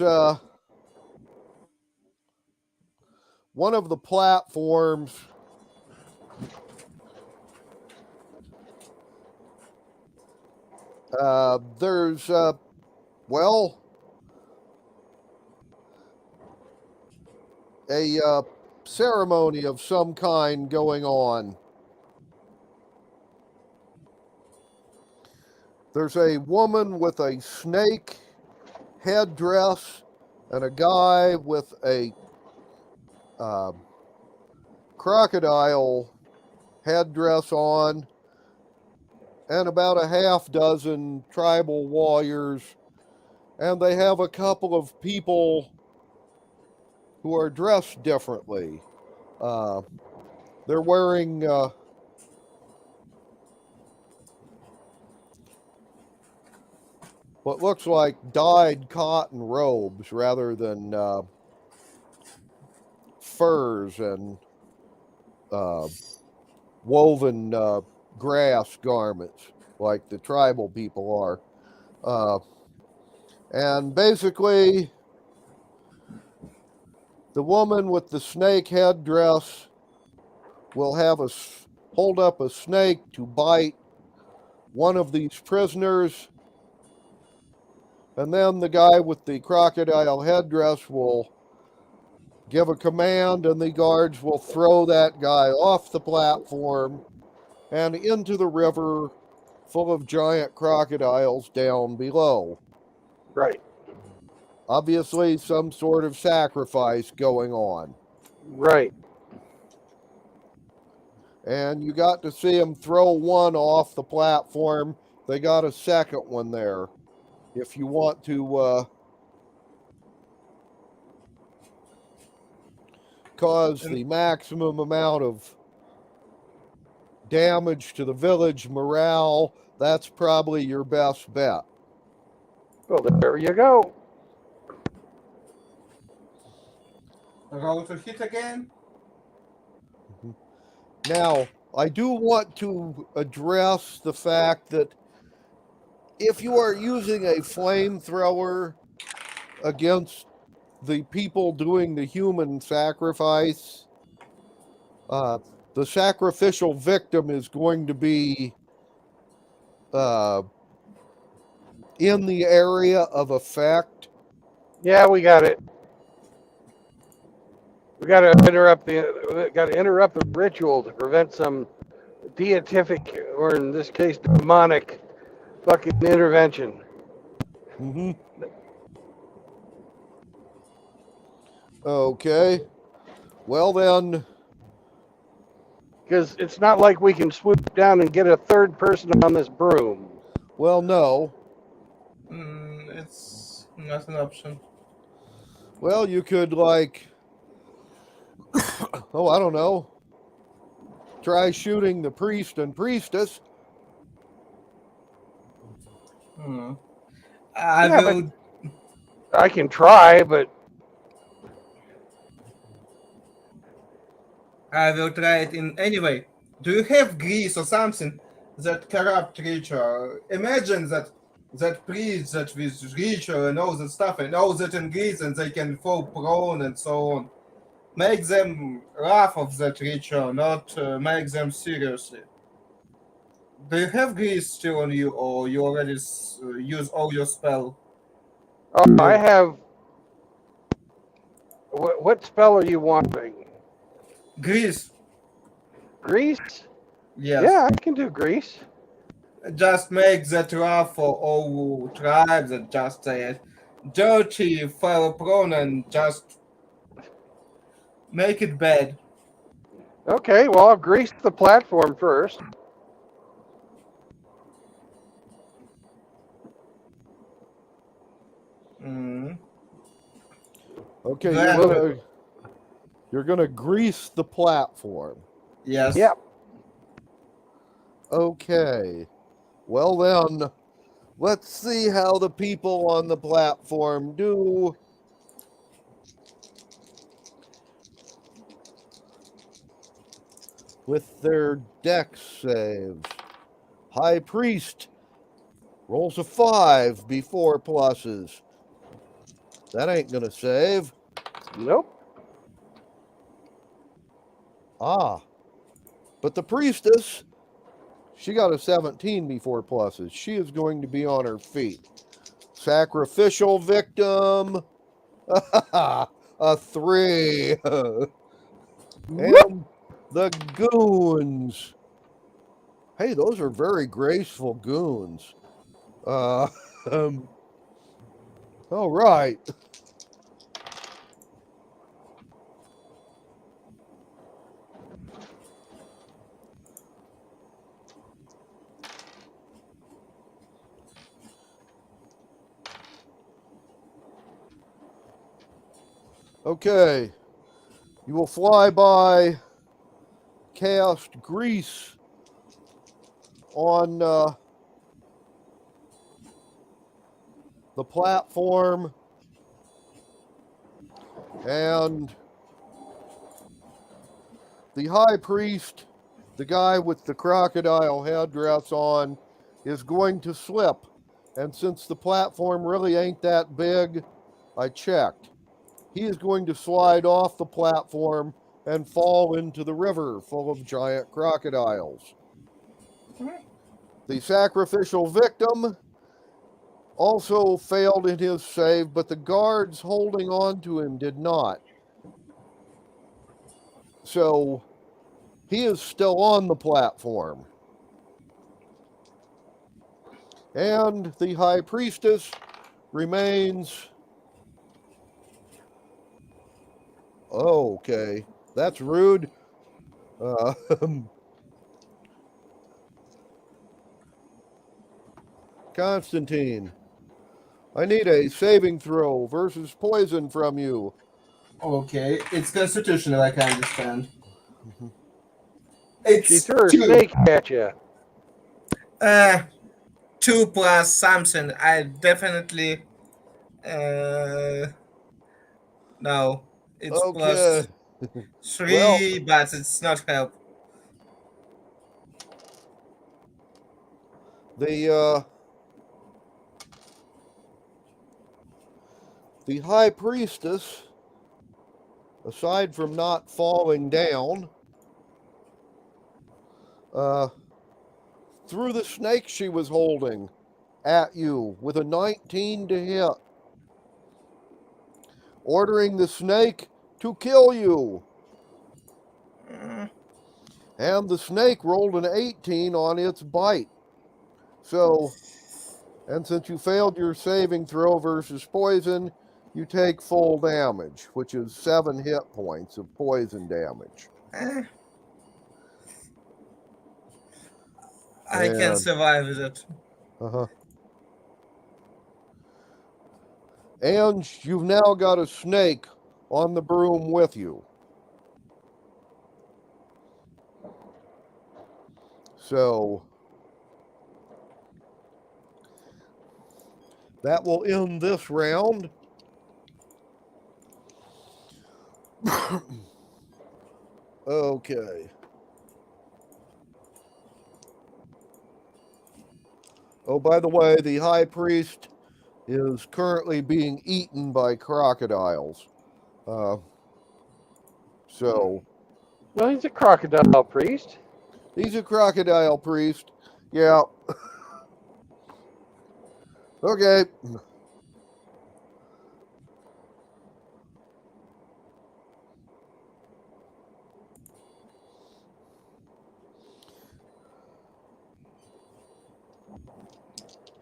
one of the platforms there's a ceremony of some kind going on. There's a woman with a snake headdress and a guy with a crocodile headdress on, and about a half dozen tribal warriors, and they have a couple of people who are dressed differently. They're wearing what looks like dyed cotton robes rather than furs and woven grass garments like the tribal people are. And basically, the woman with the snake headdress will have hold up a snake to bite one of these prisoners, and then the guy with the crocodile headdress will give a command, and the guards will throw that guy off the platform and into the river full of giant crocodiles down below. Right. Obviously, some sort of sacrifice going on. Right. And you got to see them throw one off the platform. They got a second one there. If you want to cause the maximum amount of damage to the village morale, that's probably your best bet. Well, there you go. Roll to hit again. Now, I do want to address the fact that if you are using a flamethrower against the people doing the human sacrifice, the sacrificial victim is going to be in the area of effect. Yeah, we got it. We got to interrupt the ritual to prevent some deific, or in this case, demonic, fucking intervention. Mm-hmm. Okay. Well then. Because it's not like we can swoop down and get a third person on this broom. Well, no. It's not an option. Well, you could, like, I don't know. Try shooting the priest and priestess. I can try, but I will try it in anyway. Do you have grease or something that corrupt creature? Imagine that priest that with ritual and all that stuff and all that in grease, and they can fall prone and so on. Make them laugh of that ritual, not make them seriously. Do you have grease still on you, or you already use all your spell? Oh, I have. What spell are you wanting? Grease. Grease? Yes. Yeah, I can do grease. Just make that rough for all tribes that just say dirty, fell prone, and just make it bad. Okay, well, I'll grease the platform first. Okay, you're gonna grease the platform. Yes. Yep. Okay. Well then, let's see how the people on the platform do. With their dex saves. High Priest rolls a 5 before pluses. That ain't gonna save. Nope. But the priestess, she got a 17 before pluses. She is going to be on her feet. Sacrificial victim. A 3. And the goons. Hey, those are very graceful goons. All right. Okay. You will fly by, cast grease on the platform, and the high priest, the guy with the crocodile headdress on, is going to slip. And since the platform really ain't that big, I checked. He is going to slide off the platform and fall into the river full of giant crocodiles. The sacrificial victim also failed in his save, but the guards holding on to him did not. So he is still on the platform. And the high priestess remains... Okay, that's rude. Constantine, I need a saving throw versus poison from you. Okay, it's constitutional, I can understand. She It's threw her 2. snake at you. 2 plus something. I definitely... no. It's Okay. plus 3, Well, but it's not help. the high priestess, aside from not falling down, threw the snake she was holding at you with a 19 to hit, ordering the snake to kill you. And the snake rolled an 18 on its bite. So, and since you failed your saving throw versus poison, you take full damage, which is 7 hit points of poison damage. I can survive with it. And you've now got a snake on the broom with you. So that will end this round. Okay. Oh, by the way, the high priest is currently being eaten by crocodiles. So. Well, he's a crocodile priest. He's a crocodile priest. Yeah. Okay.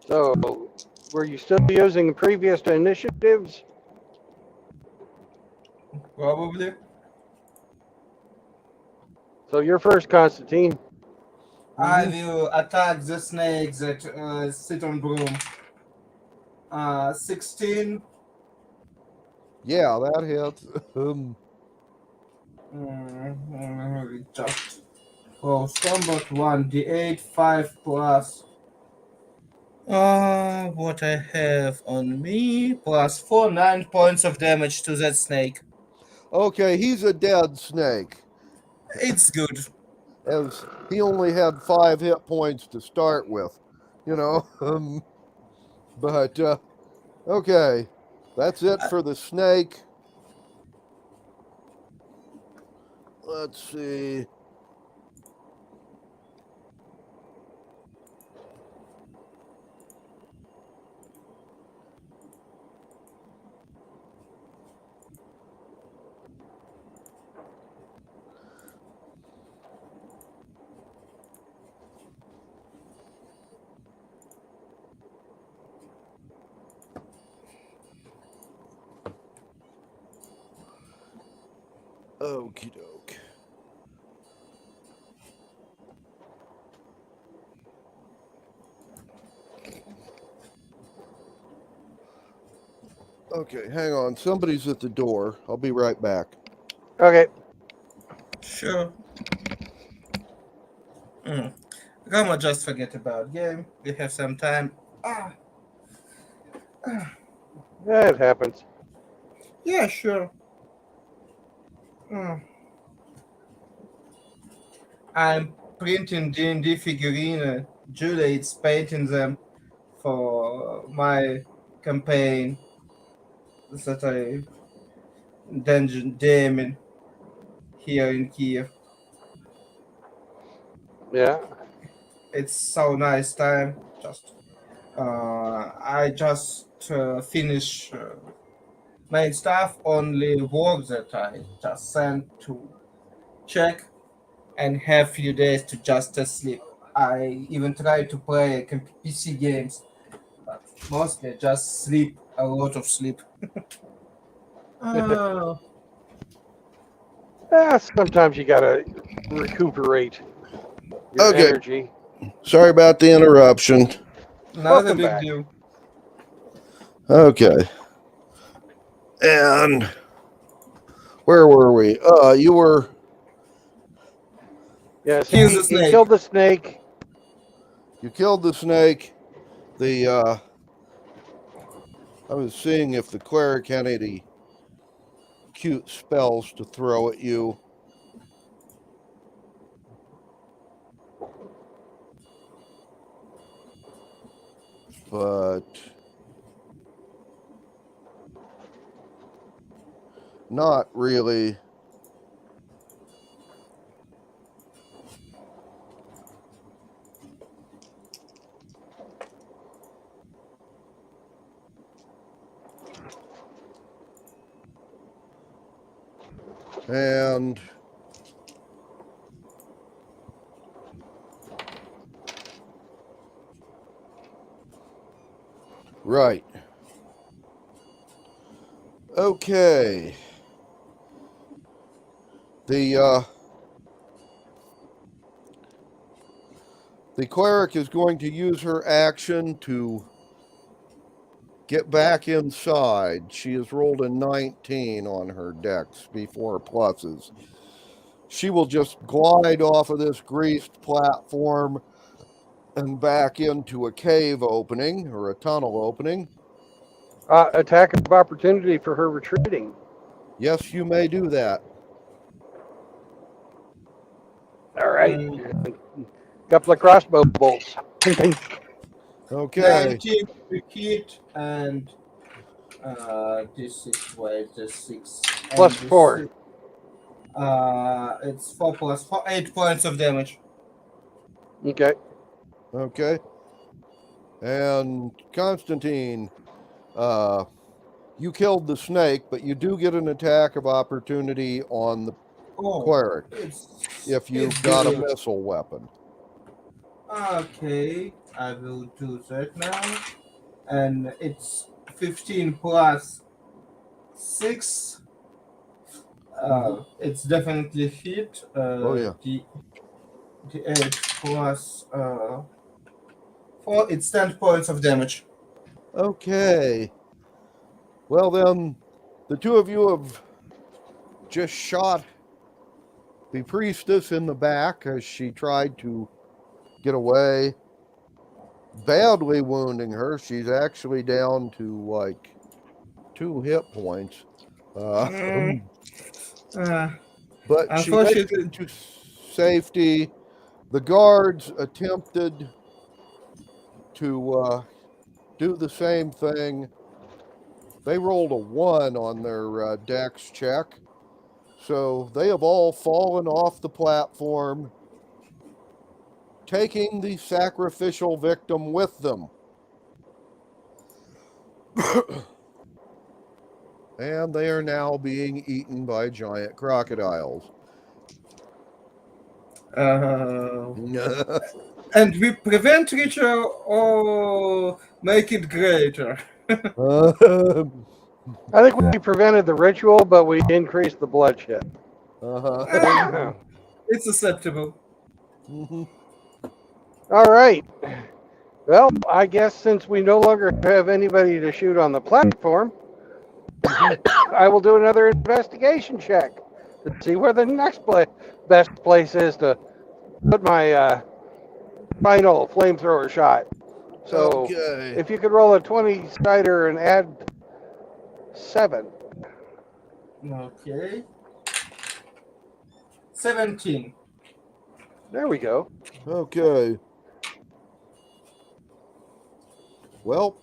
So, were you still using the previous initiatives? Probably. So you're first, Constantine. I will attack the snake that sit on broom. 16. Yeah, that hits. Just close combat 1d8 5 plus. What I have on me plus 4 9 points of damage to that snake. Okay, he's a dead snake. It's good. As he only had 5 hit points to start with, you know. But okay, that's it for the snake. Let's see. Okie doke. Okay, hang on. Somebody's at the door. I'll be right back. Okay. Sure. Gonna just forget about game. We have some time. Yeah, it happens. Yeah, sure. Mm. I'm printing D&D figurine. Julie is painting them for my campaign that I dungeon demon here in Kiev. Yeah. It's so nice time. I just finish main stuff. Only work that I just sent to check and have few days to just sleep. I even try to play PC games, but mostly just sleep. A lot of sleep. Oh, Sometimes you gotta recuperate your Okay. energy. Sorry about the interruption. not a Welcome big back. deal. Okay. And where were we? You were. Yes, Kill the he snake. killed the snake. You killed the snake. I was seeing if the cleric had any cute spells to throw at you. But not really. And right. Okay. The cleric is going to use her action to get back inside. She has rolled a 19 on her dex before pluses. She will just glide off of this greased platform and back into a cave opening or a tunnel opening. Attack of opportunity for her retreating. Yes, you may do that. All right. Couple of crossbow bolts. Okay. 19 to hit and this is wait the 6 Plus and this 4. Six, it's 4 plus 4, 8 points of damage. Okay. Okay. And Constantine, you killed the snake, but you do get an attack of opportunity on the cleric if you've got a missile weapon. Okay, I will do that now. And it's 15 plus 6. It's definitely hit. Oh, yeah. The 8 plus 4, it's 10 points of damage. Okay. Well, then, the two of you have just shot the priestess in the back as she tried to get away, badly wounding her. She's actually down to like 2 hit points. But she makes it into safety. The guards attempted to do the same thing. They rolled a 1 on their dex check. So they have all fallen off the platform, taking the sacrificial victim with them. And they are now being eaten by giant crocodiles. And we prevent ritual or make it greater? I think we prevented the ritual, but we increased the bloodshed. It's acceptable. All right. Well, I guess since we no longer have anybody to shoot on the platform, I will do another investigation check to see where the next best place is to put my final flamethrower shot. So Okay. if you could roll a 20-sider and add 7. Okay. 17. There we go. Okay. Well,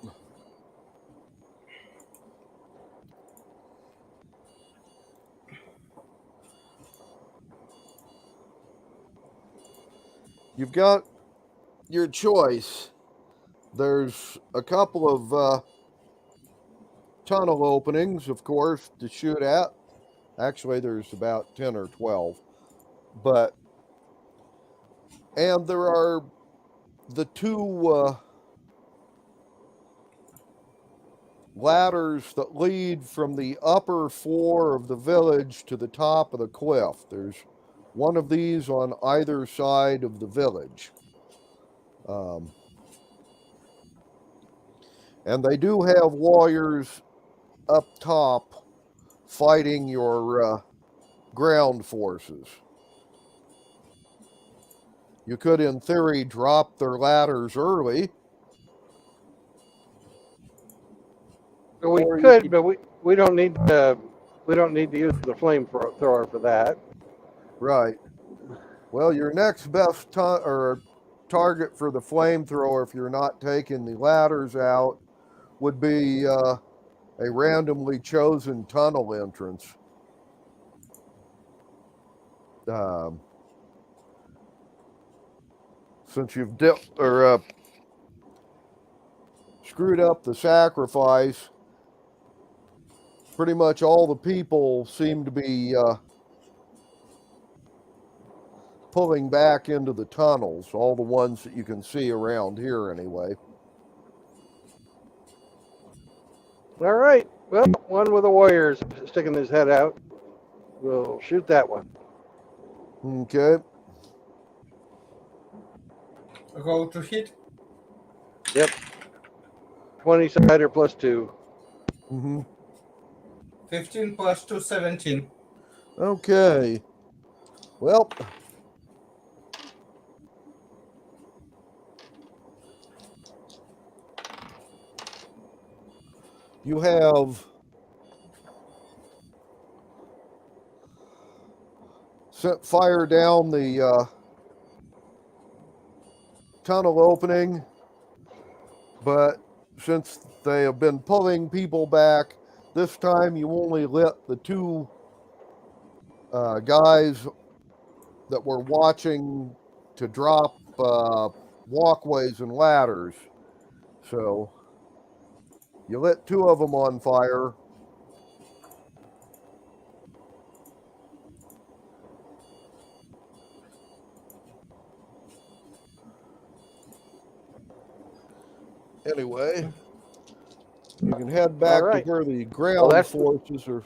you've got your choice. There's a couple of tunnel openings, of course, to shoot at. Actually, there's about 10 or 12. And there are the two ladders that lead from the upper floor of the village to the top of the cliff. There's one of these on either side of the village. And they do have warriors up top fighting your ground forces. You could, in theory, drop their ladders early. We Or you could, but we don't need to use the flamethrower for that. Right. Well, your next best target for the flamethrower, if you're not taking the ladders out, would be a randomly chosen tunnel entrance. Since you've screwed up the sacrifice, pretty much all the people seem to be pulling back into the tunnels, all the ones that you can see around here anyway. All right. Well, one with the warriors sticking his head out. We'll shoot that one. Okay. Roll to hit. Yep. 20-sider plus 2. 15 plus 2, 17. Okay. Well, you have set fire down the tunnel opening, but since they have been pulling people back, this time you only lit the two guys that were watching to drop walkways and ladders. So you lit 2 of them on fire. Anyway, you can head back to where the ground forces are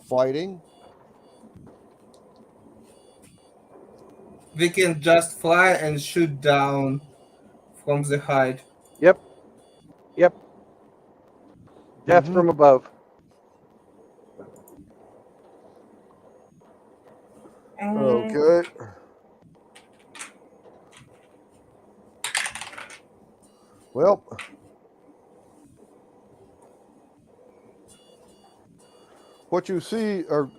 fighting. We can just fly and shoot down from the height. Yep. Death from above. Okay. Well, what you see, or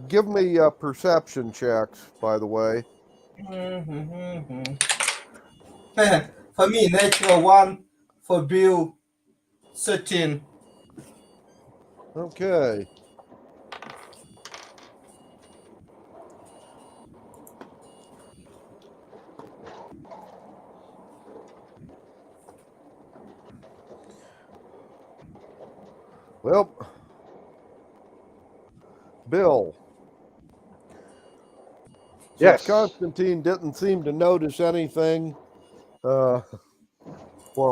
give me perception checks, by the way. For me, natural 1. For Bill, 13. Okay. Well, Bill. Yes. Constantine didn't seem to notice anything while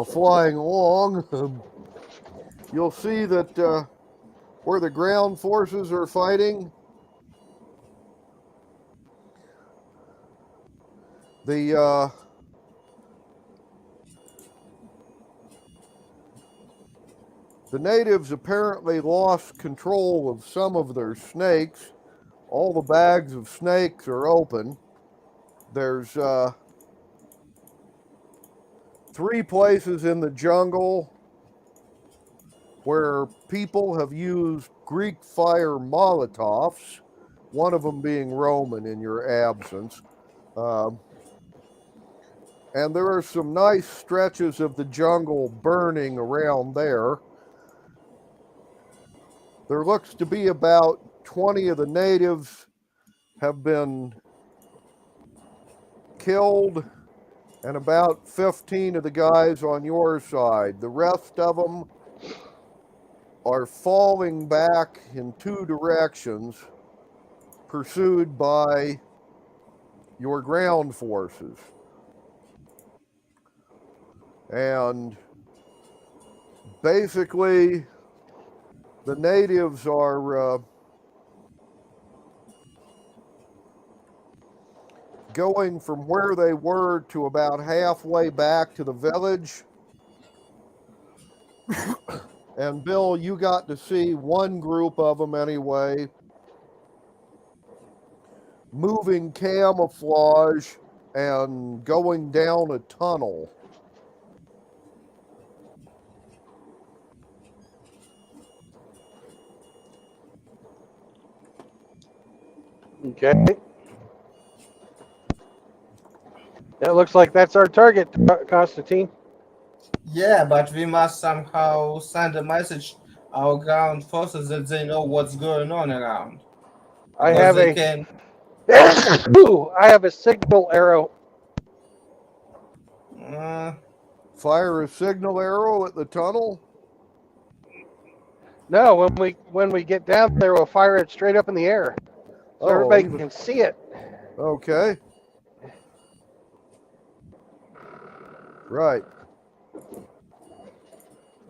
flying along. You'll see that where the ground forces are fighting, the natives apparently lost control of some of their snakes. All the bags of snakes are open. There's 3 places in the jungle where people have used Greek fire Molotovs, one of them being Roman in your absence. And there are some nice stretches of the jungle burning around there. There looks to be about 20 of the natives have been killed, and about 15 of the guys on your side. The rest of them are falling back in 2 directions, pursued by your ground forces. And basically, the natives are going from where they were to about halfway back to the village. And Bill, you got to see one group of them anyway, moving camouflage and going down a tunnel. Okay. That looks like that's our target, Constantine. Yeah, but we must somehow send a message our ground forces that they know what's going on around. I have They a can... I have a signal arrow. Fire a signal arrow at the tunnel? No, when we get down there, we'll fire it straight up in the air, so everybody can see it. Okay. Right.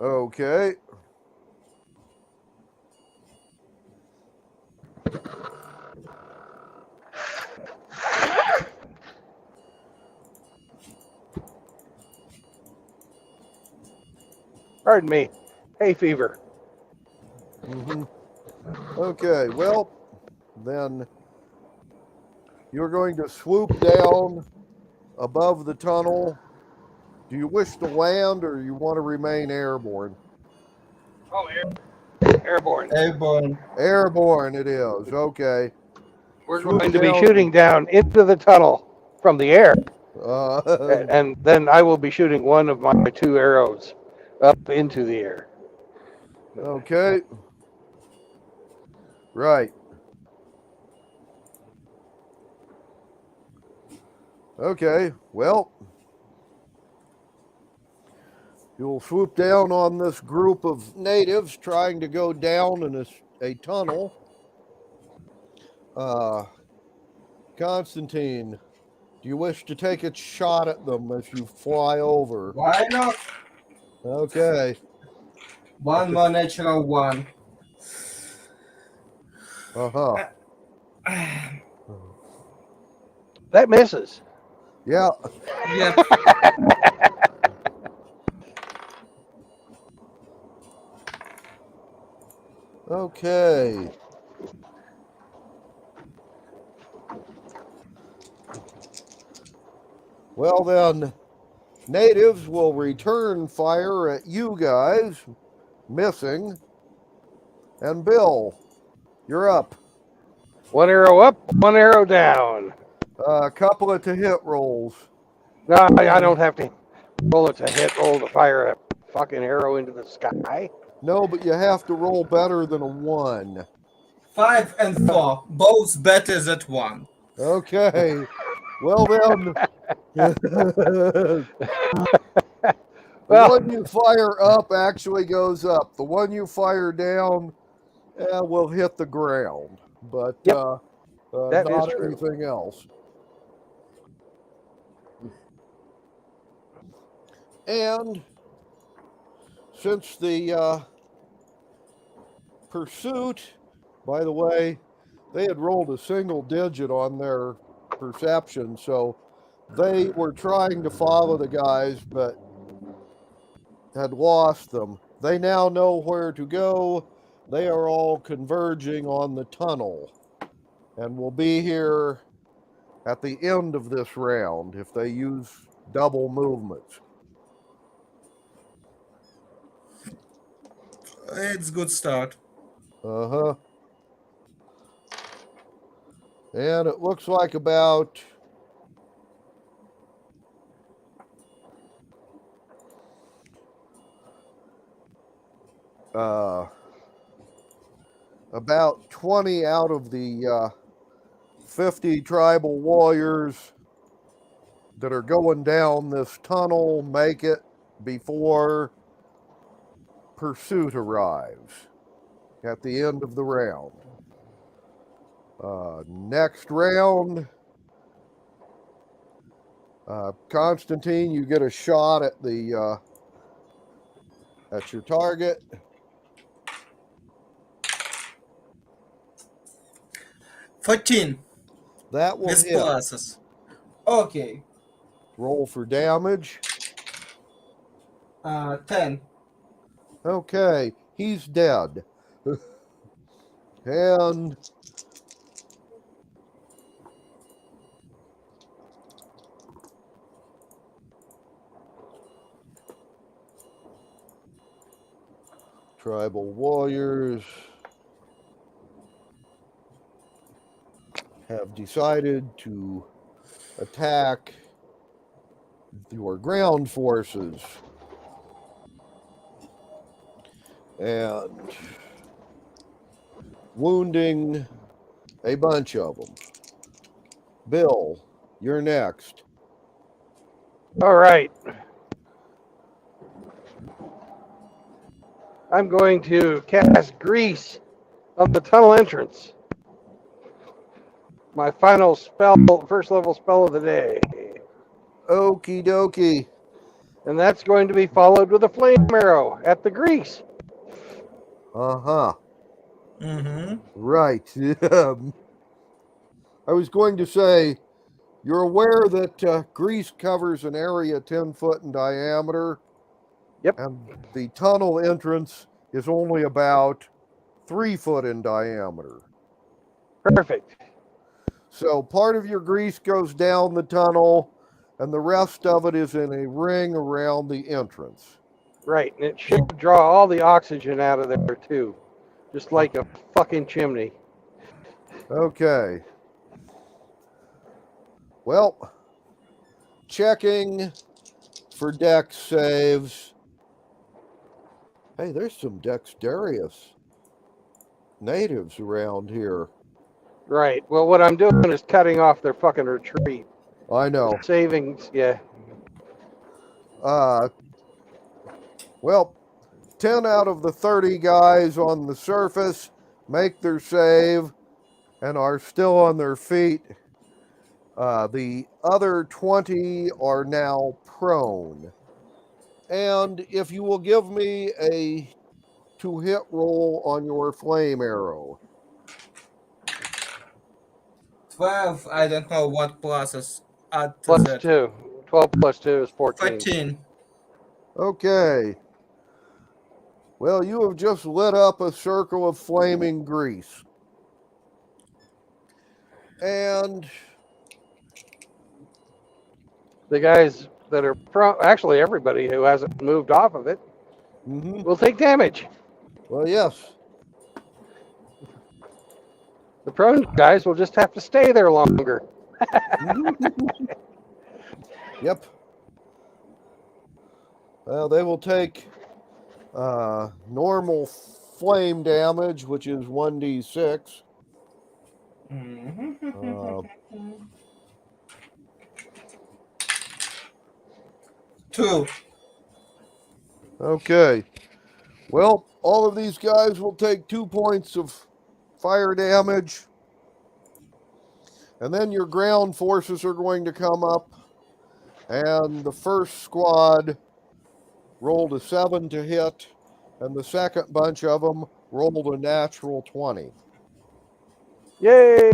Okay. Pardon me. Hay fever. Mm-hmm. Okay, well, then you're going to swoop down above the tunnel. Do you wish to land, or you want to remain airborne? Oh, airborne. Airborne. Airborne it is. Okay. We're going to be shooting down into the tunnel from the air. And then I will be shooting one of my 2 arrows up into the air. Okay. Right. Okay, well, you'll swoop down on this group of natives trying to go down in a tunnel. Constantine, do you wish to take a shot at them as you fly over? Why not? Okay. One more natural one. Uh-huh. That misses. Yeah. Yeah. Okay. Well then, natives will return fire at you guys, missing. And Bill, you're up. 1 arrow up, 1 arrow down. A couple of to hit rolls. No, I don't have to roll it to hit, roll to fire a fucking arrow into the sky. No, but you have to roll better than a 1. 5 and 4, both better than 1. Okay. Well then, the one you fire up actually goes up. The one you fire down will hit the ground, but that not is true. anything else. And since the pursuit, by the way, they had rolled a single digit on their perception, so they were trying to follow the guys but had lost them. They now know where to go. They are all converging on the tunnel and will be here at the end of this round if they use double movements. It's good start. Uh-huh. And it looks like about about 20 out of the 50 tribal warriors that are going down this tunnel make it before pursuit arrives at the end of the round. Next round, Constantine, you get a shot at the at your target. 14 That will with hit. pluses. Okay. Roll for damage. 10. Okay, he's dead. And tribal warriors have decided to attack your ground forces. And wounding a bunch of them. Bill, you're next. All right. I'm going to cast grease on the tunnel entrance. My final spell, first level spell of the day. Okie dokie. And that's going to be followed with a flame arrow at the grease. Uh-huh. Mm-hmm. Right. I was going to say, you're aware that grease covers an area 10 foot in diameter. Yep. And the tunnel entrance is only about 3 foot in diameter. Perfect. So part of your grease goes down the tunnel, and the rest of it is in a ring around the entrance. Right, and it should draw all the oxygen out of there too, just like a fucking chimney. Okay. Well, checking for dex saves. Hey, there's some dexterous natives around here. Right. Well, what I'm doing is cutting off their fucking retreat. I know. Saving, yeah. Well, 10 out of the 30 guys on the surface make their save and are still on their feet. The other 20 are now prone. And if you will give me a to-hit roll on your flame arrow. 12. I don't know what pluses add to Plus that. 2. 12 plus 2 is 14. 14. Okay. Well, you have just lit up a circle of flaming grease. And The guys that are actually everybody who hasn't moved off of it will take damage. Well, yes. The prone guys will just have to stay there longer. Yep. Well, they will take normal flame damage, which is 1d6. Mm-hmm. 2. Okay. Well, all of these guys will take 2 points of fire damage. And then your ground forces are going to come up. And the first squad rolled a 7 to hit. And the second bunch of them rolled a natural 20. Yay!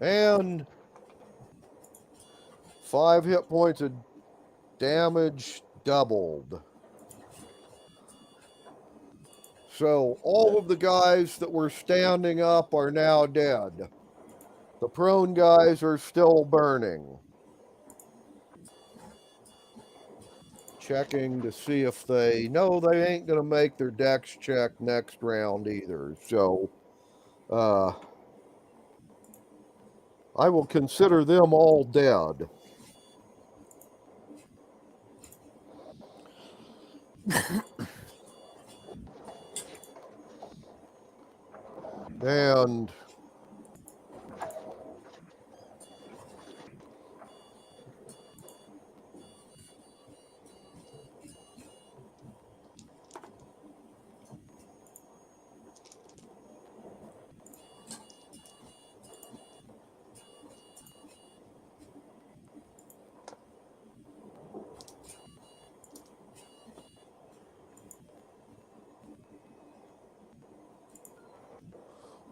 And 5 hit points of damage doubled. So all of the guys that were standing up are now dead. The prone guys are still burning. checking to see if they ain't going to make their dex check next round either. So I will consider them all dead. And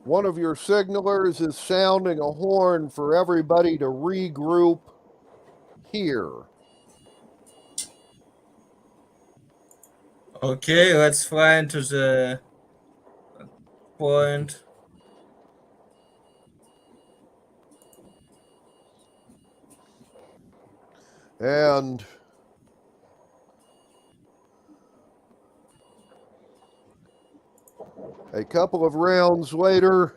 one of your signalers is sounding a horn for everybody to regroup here. Okay, let's fly into the point. And a couple of rounds later,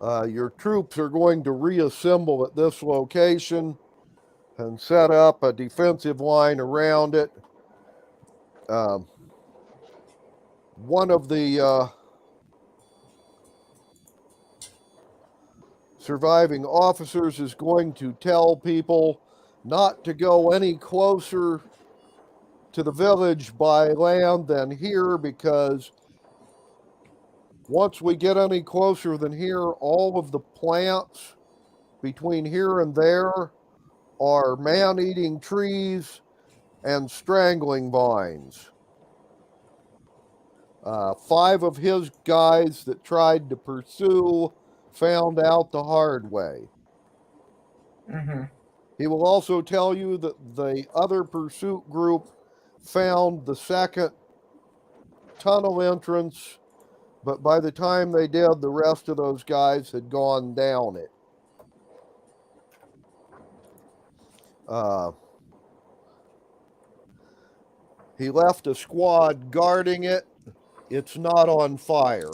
your troops are going to reassemble at this location and set up a defensive line around it. One of the surviving officers is going to tell people not to go any closer to the village by land than here, because once we get any closer than here, all of the plants between here and there are man-eating trees and strangling vines. 5 of his guys that tried to pursue found out the hard way. Mm-hmm. He will also tell you that the other pursuit group found the second tunnel entrance, but by the time they did, the rest of those guys had gone down it. He left a squad guarding it. It's not on fire.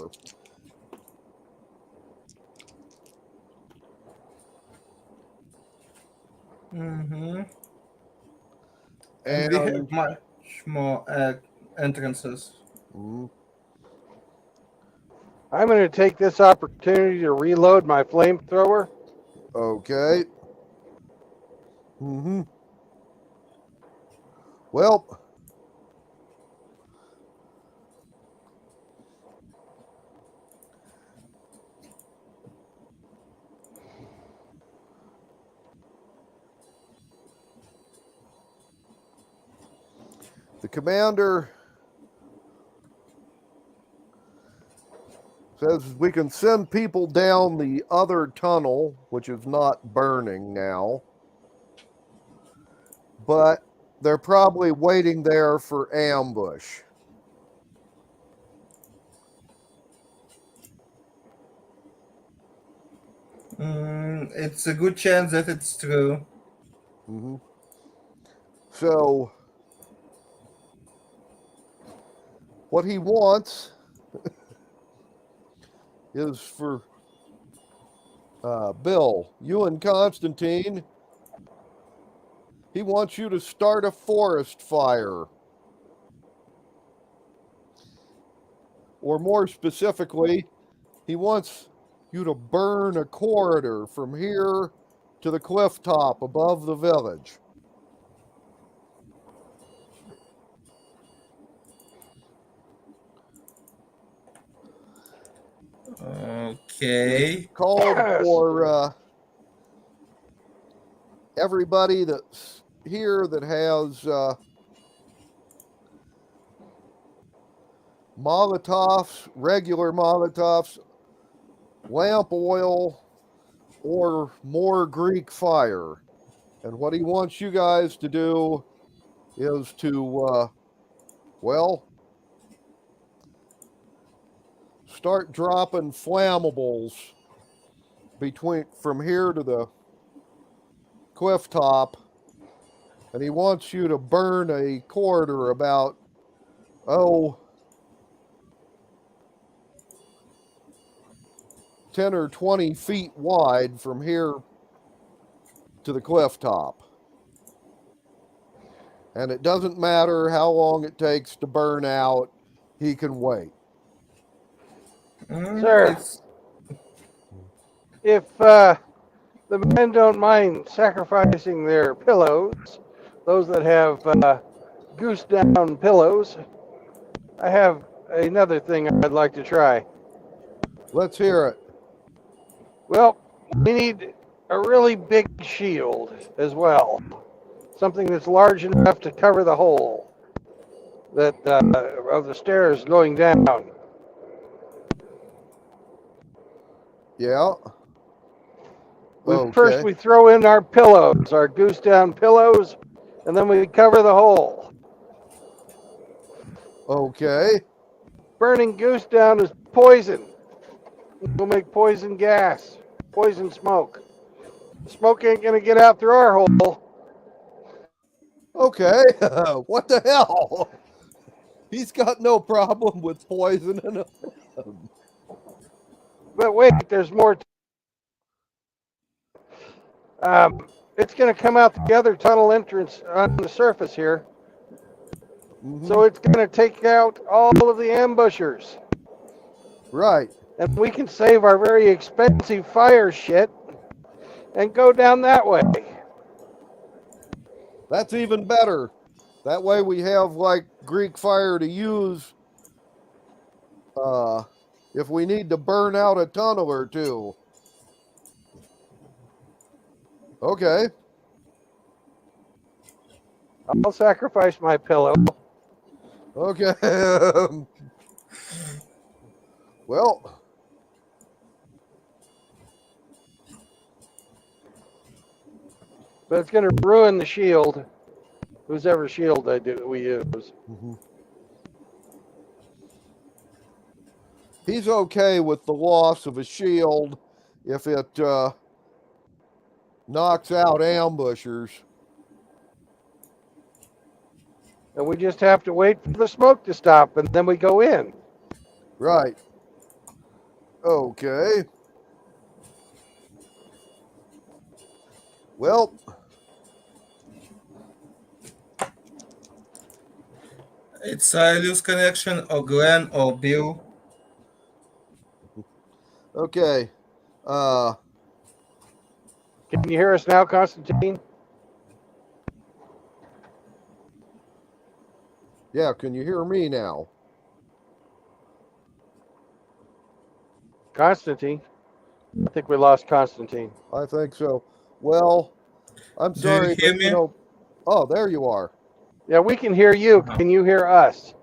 Mm-hmm. And And we have much more entrances. mm, I'm going to take this opportunity to reload my flamethrower. okay. Mm-hmm. Well, the commander says we can send people down the other tunnel, which is not burning now, but they're probably waiting there for ambush. It's a good chance that it's true. Mm-hmm. So, what he wants is for Bill, you and Constantine, he wants you to start a forest fire. Or more specifically, he wants you to burn a corridor from here to the cliff top above the village. Okay. Called for everybody that's here that has Molotovs, regular Molotovs, lamp oil, or more Greek fire. And what he wants you guys to do is to, start dropping flammables from here to the cliff top And he wants you to burn a corridor about, 10 or 20 feet wide from here to the cliff top. And it doesn't matter how long it takes to burn out, he can wait. Sir, if the men don't mind sacrificing their pillows, those that have goose down pillows, I have another thing I'd like to try. Let's hear it. Well, we need a really big shield as well. Something that's large enough to cover the hole that of the stairs going down. Yeah. First we throw in our pillows, our goose down pillows, and then we cover the hole. Okay. Burning goose down is poison. We'll make poison gas, poison smoke. Smoke ain't gonna get out through our hole. Okay. What the hell? He's got no problem with poisoning him. But wait, there's more. It's going to come out the other tunnel entrance on the surface here. Mm-hmm. So it's going to take out all of the ambushers. Right. And we can save our very expensive fire shit and go down that way. That's even better. That way we have like Greek fire to use if we need to burn out a tunnel or two. Okay. I'll sacrifice my pillow. Okay. Well. But it's going to ruin the shield. Whoever shield we use. Mm-hmm. He's okay with the loss of a shield if it knocks out ambushers. And we just have to wait for the smoke to stop, and then we go in. Right. Okay. Well. It's a loose connection, or Glenn or Bill. Okay. Can you hear us now, Constantine? Yeah, can you hear me now? Constantine? I think we lost Constantine. I think so. Well, I'm sorry. Do you hear me? Oh, there you are. Yeah, we can hear you. Can you hear us?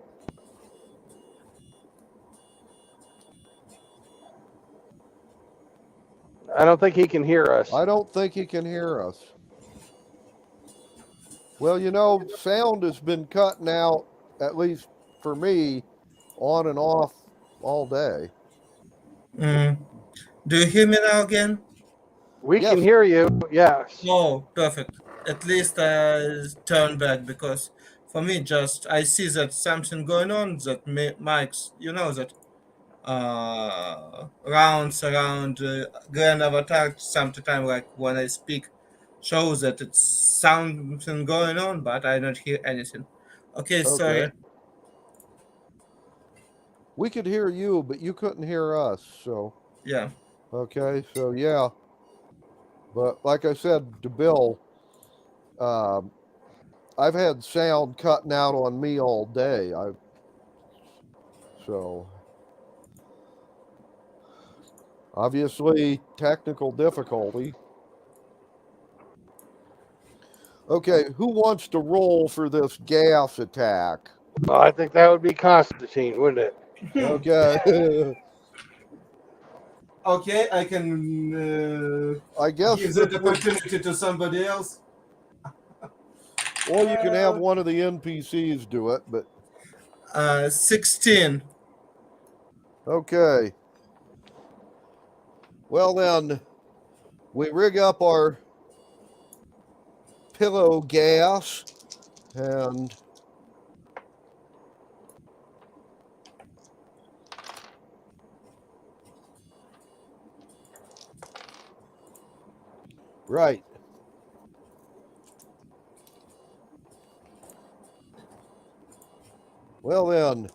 I don't think he can hear us. I don't think he can hear us. Well, sound has been cutting out, at least for me, on and off all day. Do you hear me now again? We can hear you, yes. Oh, perfect. At least I turn back, because for me, I see that something going on, that Mike's, that rounds around Grand Avatar sometime, like when I speak, shows that it's something going on, but I don't hear anything. Okay, sorry. We could hear you, but you couldn't hear us, so. Yeah. Okay, so yeah. But like I said to Bill, I've had sound cutting out on me all day. So obviously technical difficulty. Okay, who wants to roll for this gas attack? Well, I think that would be Constantine, wouldn't it? Okay. Okay, I can I guess give that opportunity to somebody else. Or you can have one of the NPCs do it, but 16. Okay. Well then, we rig up our pillow gas, and right. Well then,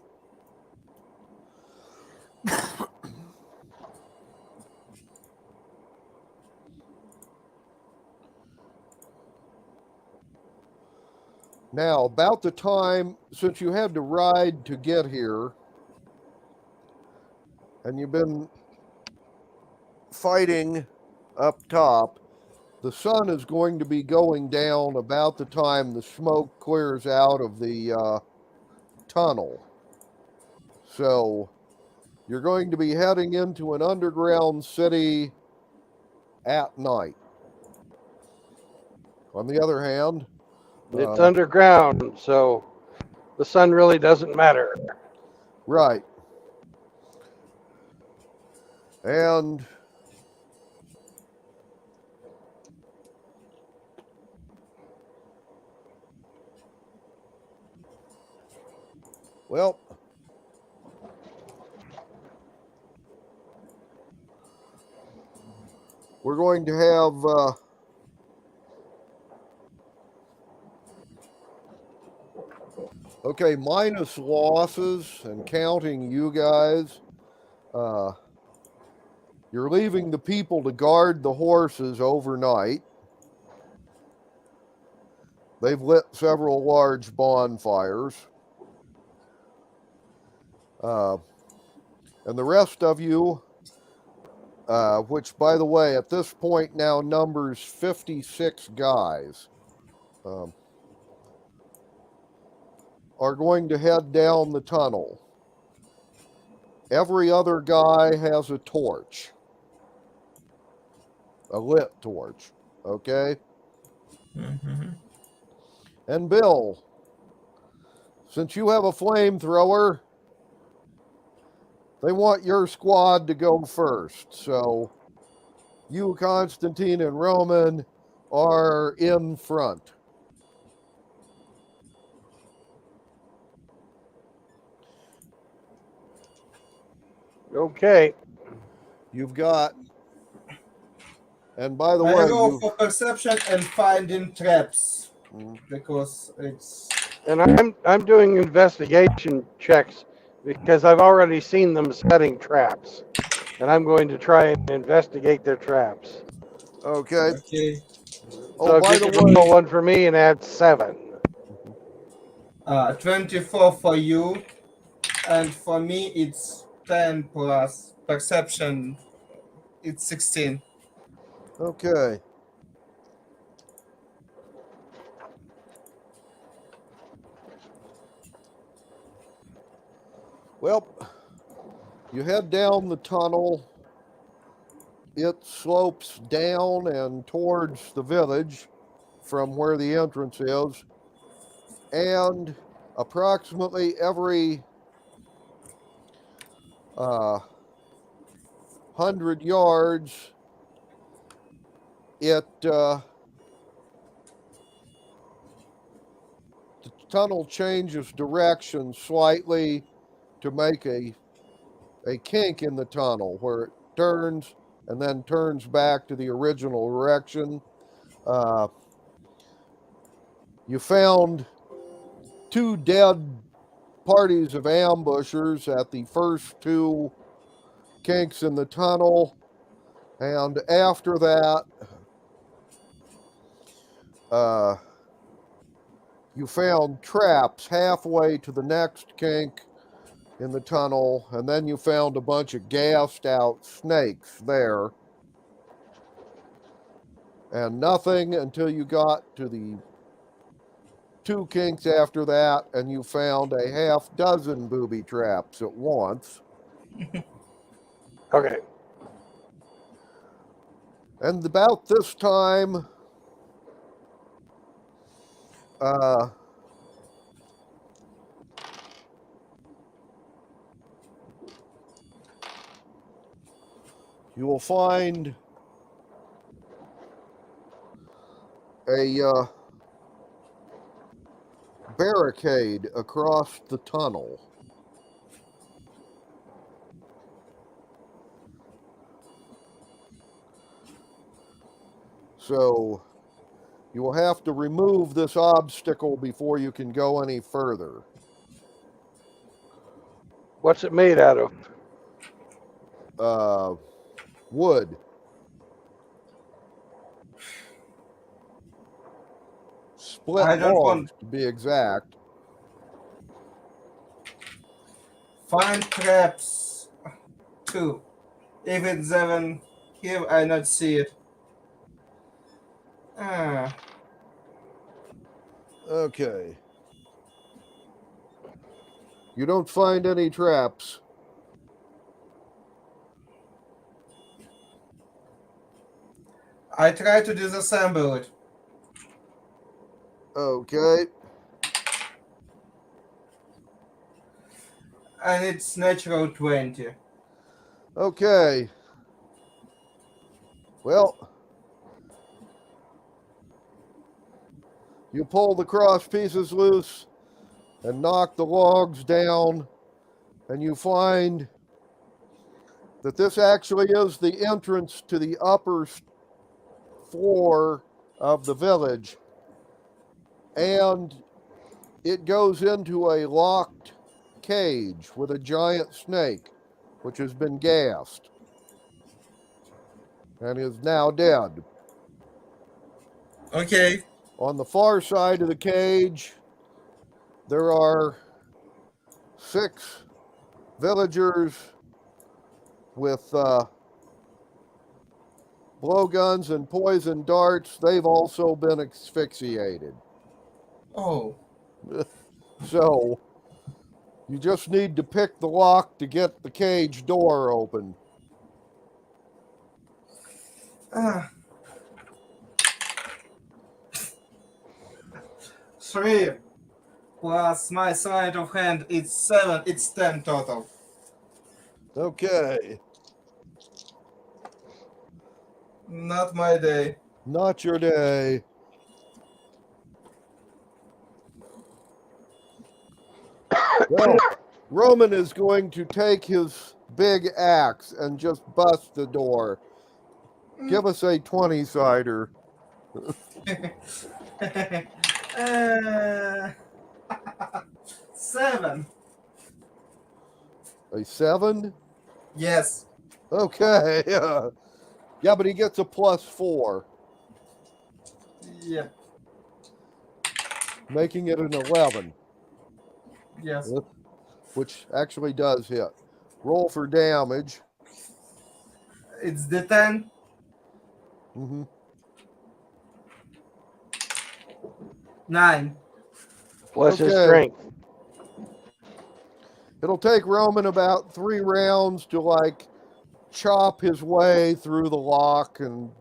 now about the time, since you had to ride to get here, and you've been fighting up top, the sun is going to be going down about the time the smoke clears out of the tunnel. So you're going to be heading into an underground city at night. On the other hand, It's underground, so the sun really doesn't matter. right. And well, we're going to have okay, minus losses and counting you guys. You're leaving the people to guard the horses overnight. They've lit several large bonfires. And the rest of you, which, by the way, at this point now numbers 56 guys, are going to head down the tunnel. Every other guy has a torch. A lit torch. Okay? Mm-hmm. And Bill, since you have a flamethrower, they want your squad to go first. So you, Constantine, and Roman are in front. Okay. You've got, and by the I way, go for perception and finding traps because it's. And I'm doing investigation checks because I've already seen them setting traps, and I'm going to try and investigate their traps. okay. Okay. Oh, So by if the you could roll way, one for me and add 7. 24 for you, and for me it's 10 plus perception. It's 16. okay. Well, you head down the tunnel. It slopes down and towards the village from where the entrance is. And approximately every 100 yards, the tunnel changes direction slightly to make a kink in the tunnel where it turns and then turns back to the original direction. You found 2 dead parties of ambushers at the first 2 kinks in the tunnel, and after that, you found traps halfway to the next kink in the tunnel, and then you found a bunch of gassed out snakes there. And nothing until you got to the 2 kinks after that, and you found a half dozen booby traps at once. Okay. And about this time, you will find a barricade across the tunnel. So you will have to remove this obstacle before you can go any further. What's it made out of? Wood. Split I don't logs, want to be exact. find traps 2. If it's 7 here, I not see it. Ah, Okay. You don't find any traps. I try to disassemble it. Okay. And it's natural 20. Okay. Well, you pull the cross pieces loose and knock the logs down, and you find that this actually is the entrance to the upper floor of the village, and it goes into a locked cage with a giant snake, which has been gassed and is now dead. Okay. On the far side of the cage, there are 6 villagers with blowguns and poison darts. They've also been asphyxiated. Oh. So you just need to pick the lock to get the cage door open. Ah. 3 plus my sleight of hand, it's 7. It's 10 total. Okay. Not my day. Not your day. Well, Roman is going to take his big axe and just bust the door. Give us a 20-sider. 7. A 7? Yes. Okay. Yeah, but he gets a +4, Yeah. making it an 11, Yes. which actually does hit. Roll for damage. It's the 10. Mm-hmm. 9. Plus his Okay. strength. It'll take Roman about 3 rounds to, like, chop his way through the lock and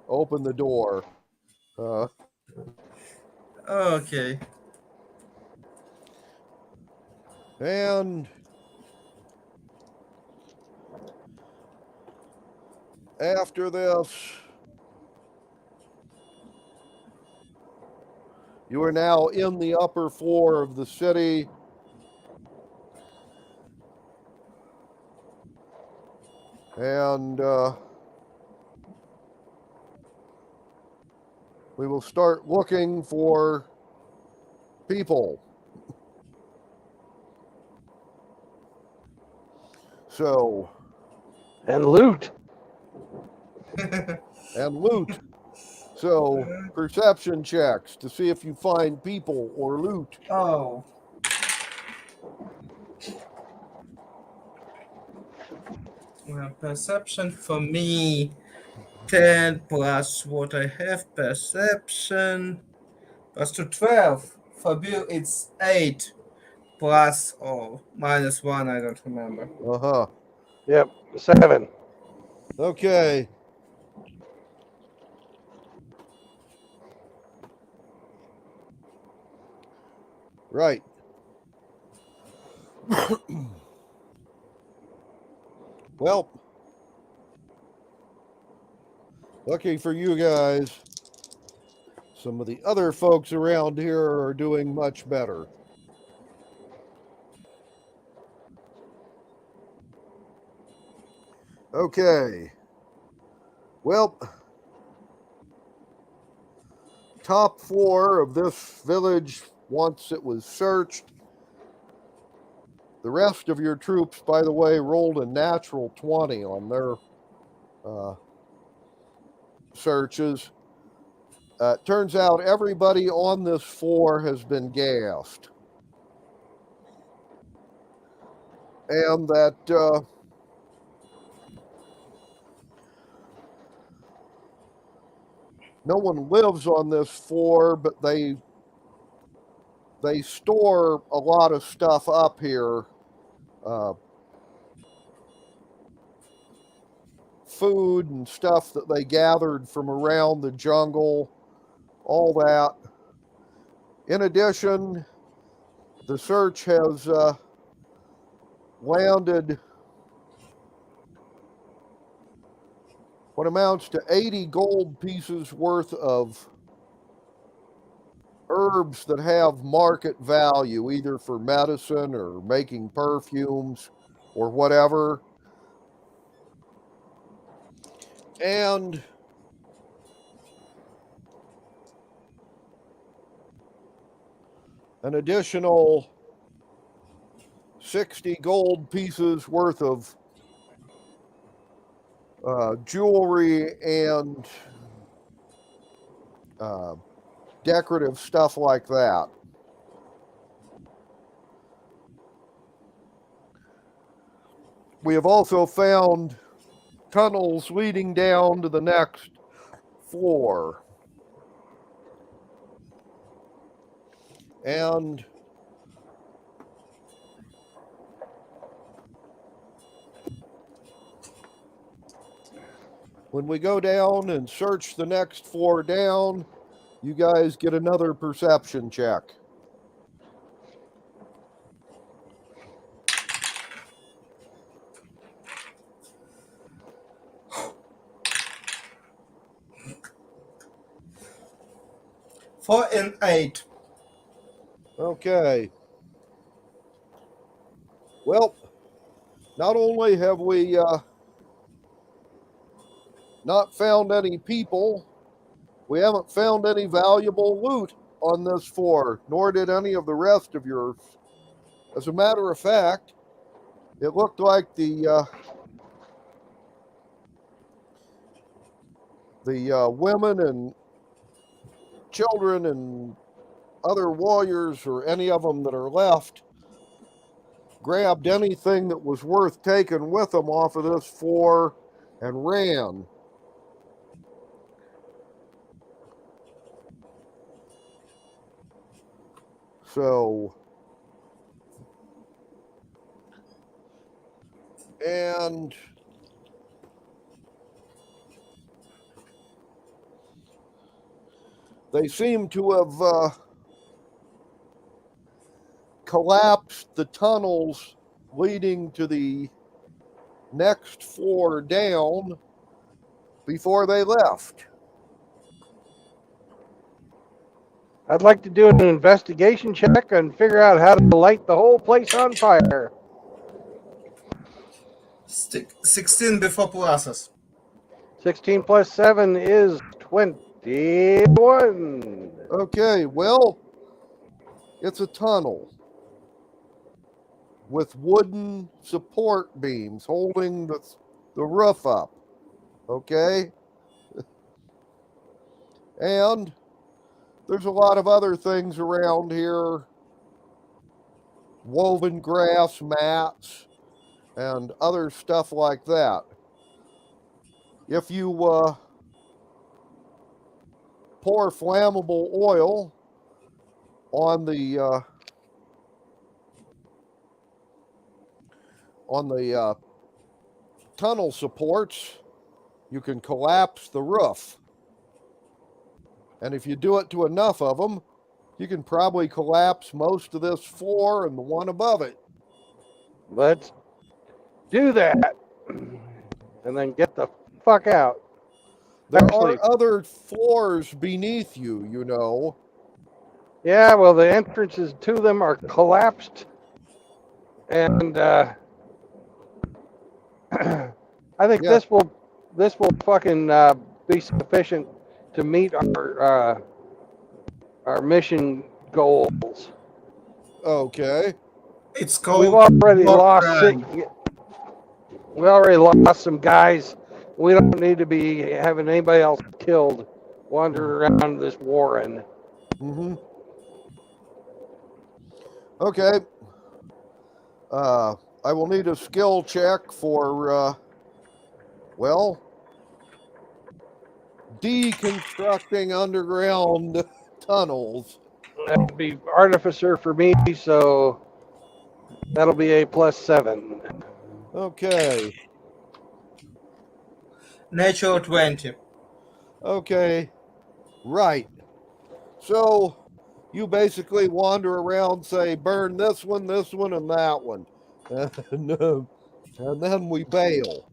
open the door. Okay. And after this, you are now in the upper floor of the city. And we will start looking for people. So, And loot. and loot. So, perception checks to see if you find people or loot. Oh. Well, perception for me, 10 plus what I have, perception, plus to 12. For Bill, it's 8 plus or minus 1, I don't remember. Uh-huh. Yep, 7. Okay. Right. Well, lucky for you guys, Some of the other folks around here are doing much better. Okay. Well, top floor of this village, once it was searched. The rest of your troops, by the way, rolled a natural 20 on their searches. Turns out everybody on this floor has been gassed. And that no one lives on this floor, but they store a lot of stuff up here. Food and stuff that they gathered from around the jungle, all that. In addition, the search has landed what amounts to 80 gold pieces worth of herbs that have market value, either for medicine or making perfumes or whatever. And an additional 60 gold pieces worth of jewelry and decorative stuff like that. We have also found tunnels leading down to the next floor. And when we go down and search the next floor down, you guys get another perception check. Four and 8. Okay. Well, not only have we not found any people, we haven't found any valuable loot on this floor, nor did any of the rest of yours. As a matter of fact, it looked like the women and children and other warriors, or any of them that are left, grabbed anything that was worth taking with them off of this floor and ran. So, and they seem to have collapsed the tunnels leading to the next floor down before they left. I'd like to do an investigation check and figure out how to light the whole place on fire. 16 before pluses. 16 plus 7 is 21. Okay, well, it's a tunnel with wooden support beams holding the roof up. Okay? And there's a lot of other things around here. Woven grass mats and other stuff like that. If you pour flammable oil on the tunnel supports, you can collapse the roof. And if you do it to enough of them, you can probably collapse most of this floor and the one above it. Let's do that. And then get the fuck out. There Actually, are other floors beneath you, you know. yeah, well, the entrances to them are collapsed, and I think Yeah. this will fucking be sufficient to meet our mission goals. Okay. It's We've called already war lost six. crime. We already lost some guys. We don't need to be having anybody else killed wandering around this warren. Mm-hmm. Okay. I will need a skill check for, well, deconstructing underground tunnels. That'd be artificer for me, so that'll be a +7. Okay. Natural 20. Okay. Right. So you basically wander around, say, burn this one, and that one. And then we bail.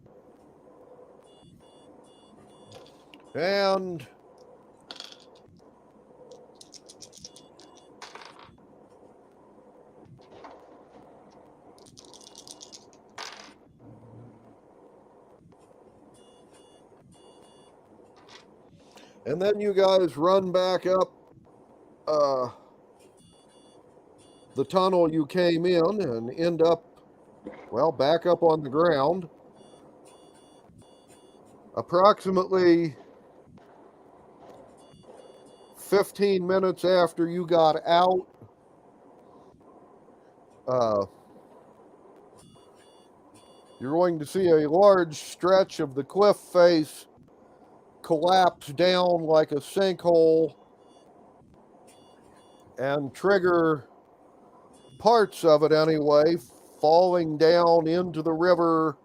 And then you guys run back up the tunnel you came in and end up, well, back up on the ground. Approximately 15 minutes after you got out, you're going to see a large stretch of the cliff face collapse down like a sinkhole and trigger parts of it anyway, falling down into the river.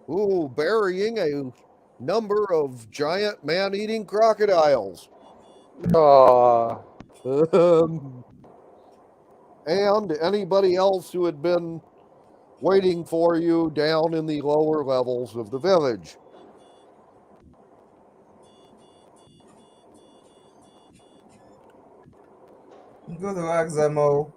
Ooh, burying a number of giant man-eating crocodiles. And anybody else who had been waiting for you down in the lower levels of the village. Good luck, Zamo.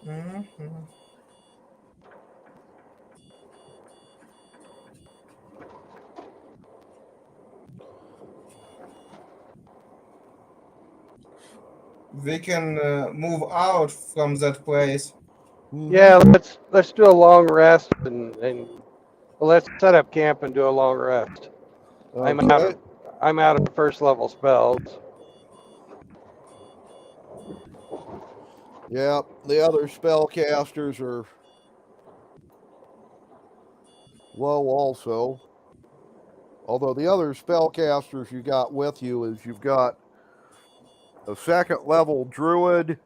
Mhm. We can move out from that place. Yeah, let's do a long rest and let's set up camp and do a long rest. Okay. I'm out of first level spells. Yeah, the other spellcasters are low also. Although the other spellcasters you got with you is you've got a second level druid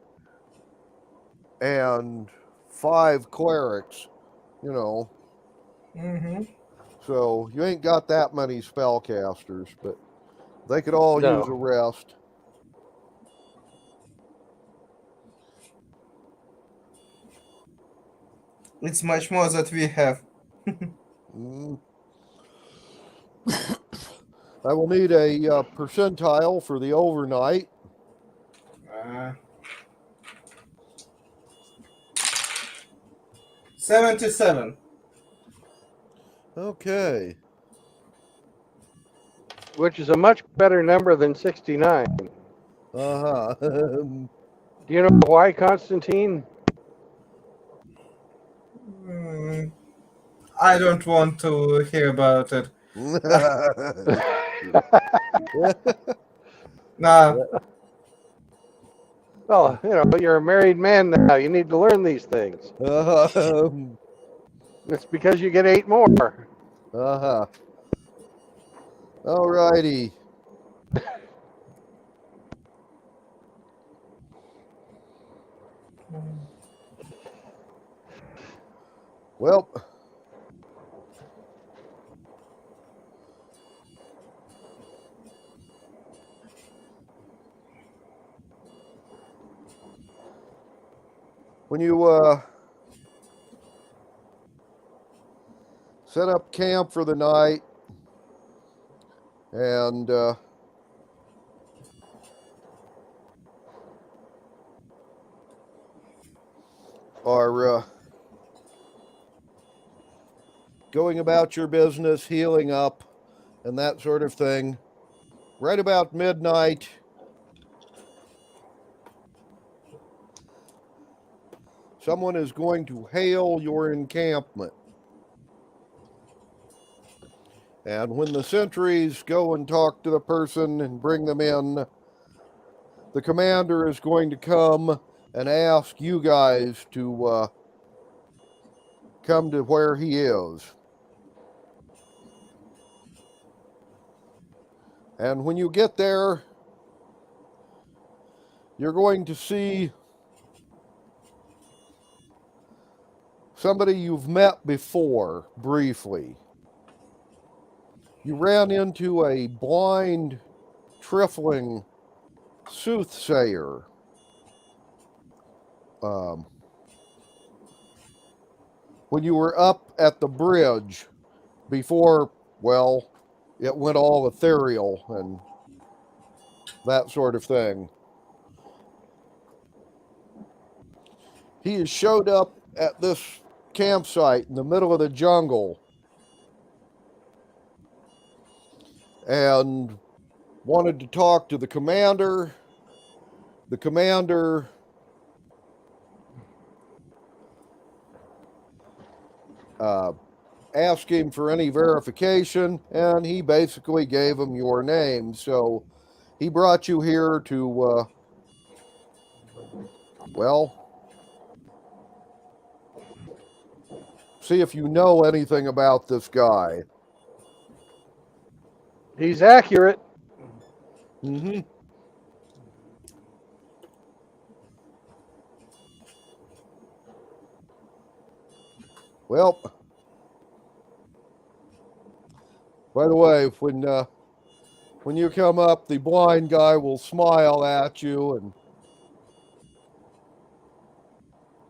and 5 clerics, you know. Mm-hmm. So you ain't got that many spellcasters, but they could all use a rest. It's much more that we have. I will need a percentile for the overnight. 77. Okay. Which is a much better number than 69. Uh-huh. Do you know why, Constantine? I don't want to hear about it. Nah. Well, you know, you're a married man now. You need to learn these things. It's because you get 8 more. Uh-huh. All righty. Well, when you set up camp for the night and are going about your business, healing up, and that sort of thing, right about midnight, someone is going to hail your encampment. And when the sentries go and talk to the person and bring them in, the commander is going to come and ask you guys to come to where he is. And when you get there, you're going to see somebody you've met before, briefly. You ran into a blind, trifling soothsayer. When you were up at the bridge before, well, it went all ethereal and that sort of thing. He has showed up at this campsite in the middle of the jungle and wanted to talk to the commander. The commander asked him for any verification, and he basically gave him your name. So he brought you here to, well, see if you know anything about this guy. He's accurate. Mm-hmm. Well, by the way, when you come up, the blind guy will smile at you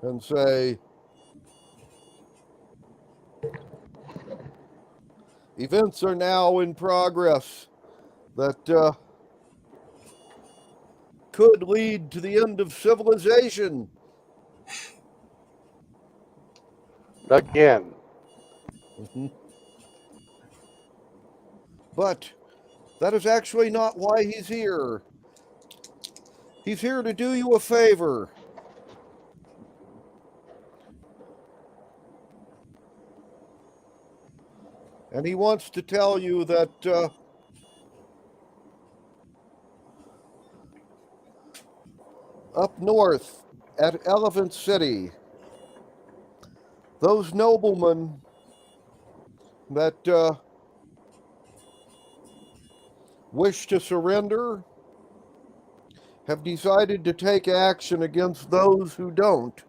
and say, events are now in progress that could lead to the end of civilization. Again. Mm-hmm. But that is actually not why he's here. He's here to do you a favor. And he wants to tell you that up north at Elephant City, those noblemen that wish to surrender have decided to take action against those who don't.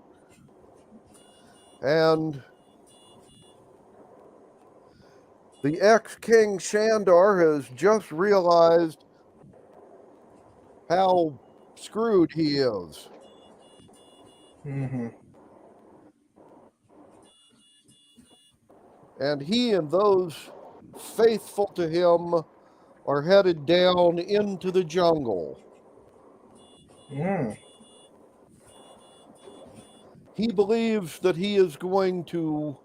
And the ex-King Shandar has just realized how screwed he is. Mm-hmm. And he and those faithful to him are headed down into the jungle. Mm. He believes that he is going to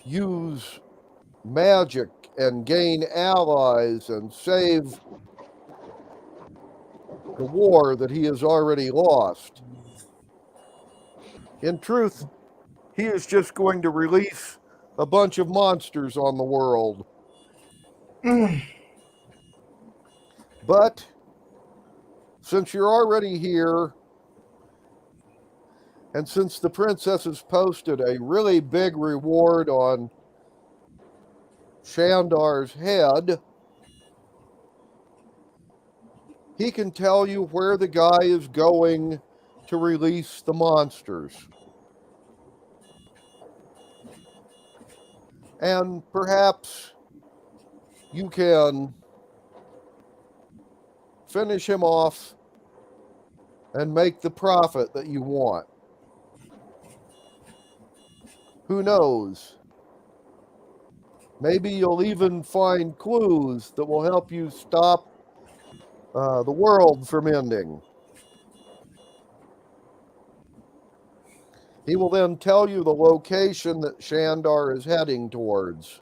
use magic and gain allies and save the war that he has already lost. In truth, he is just going to release a bunch of monsters on the world. But since you're already here, and since the princess has posted a really big reward on Shandar's head, He can tell you where the guy is going to release the monsters. And perhaps you can finish him off and make the profit that you want. Who knows? Maybe you'll even find clues that will help you stop the world from ending. He will then tell you the location that Shandar is heading towards.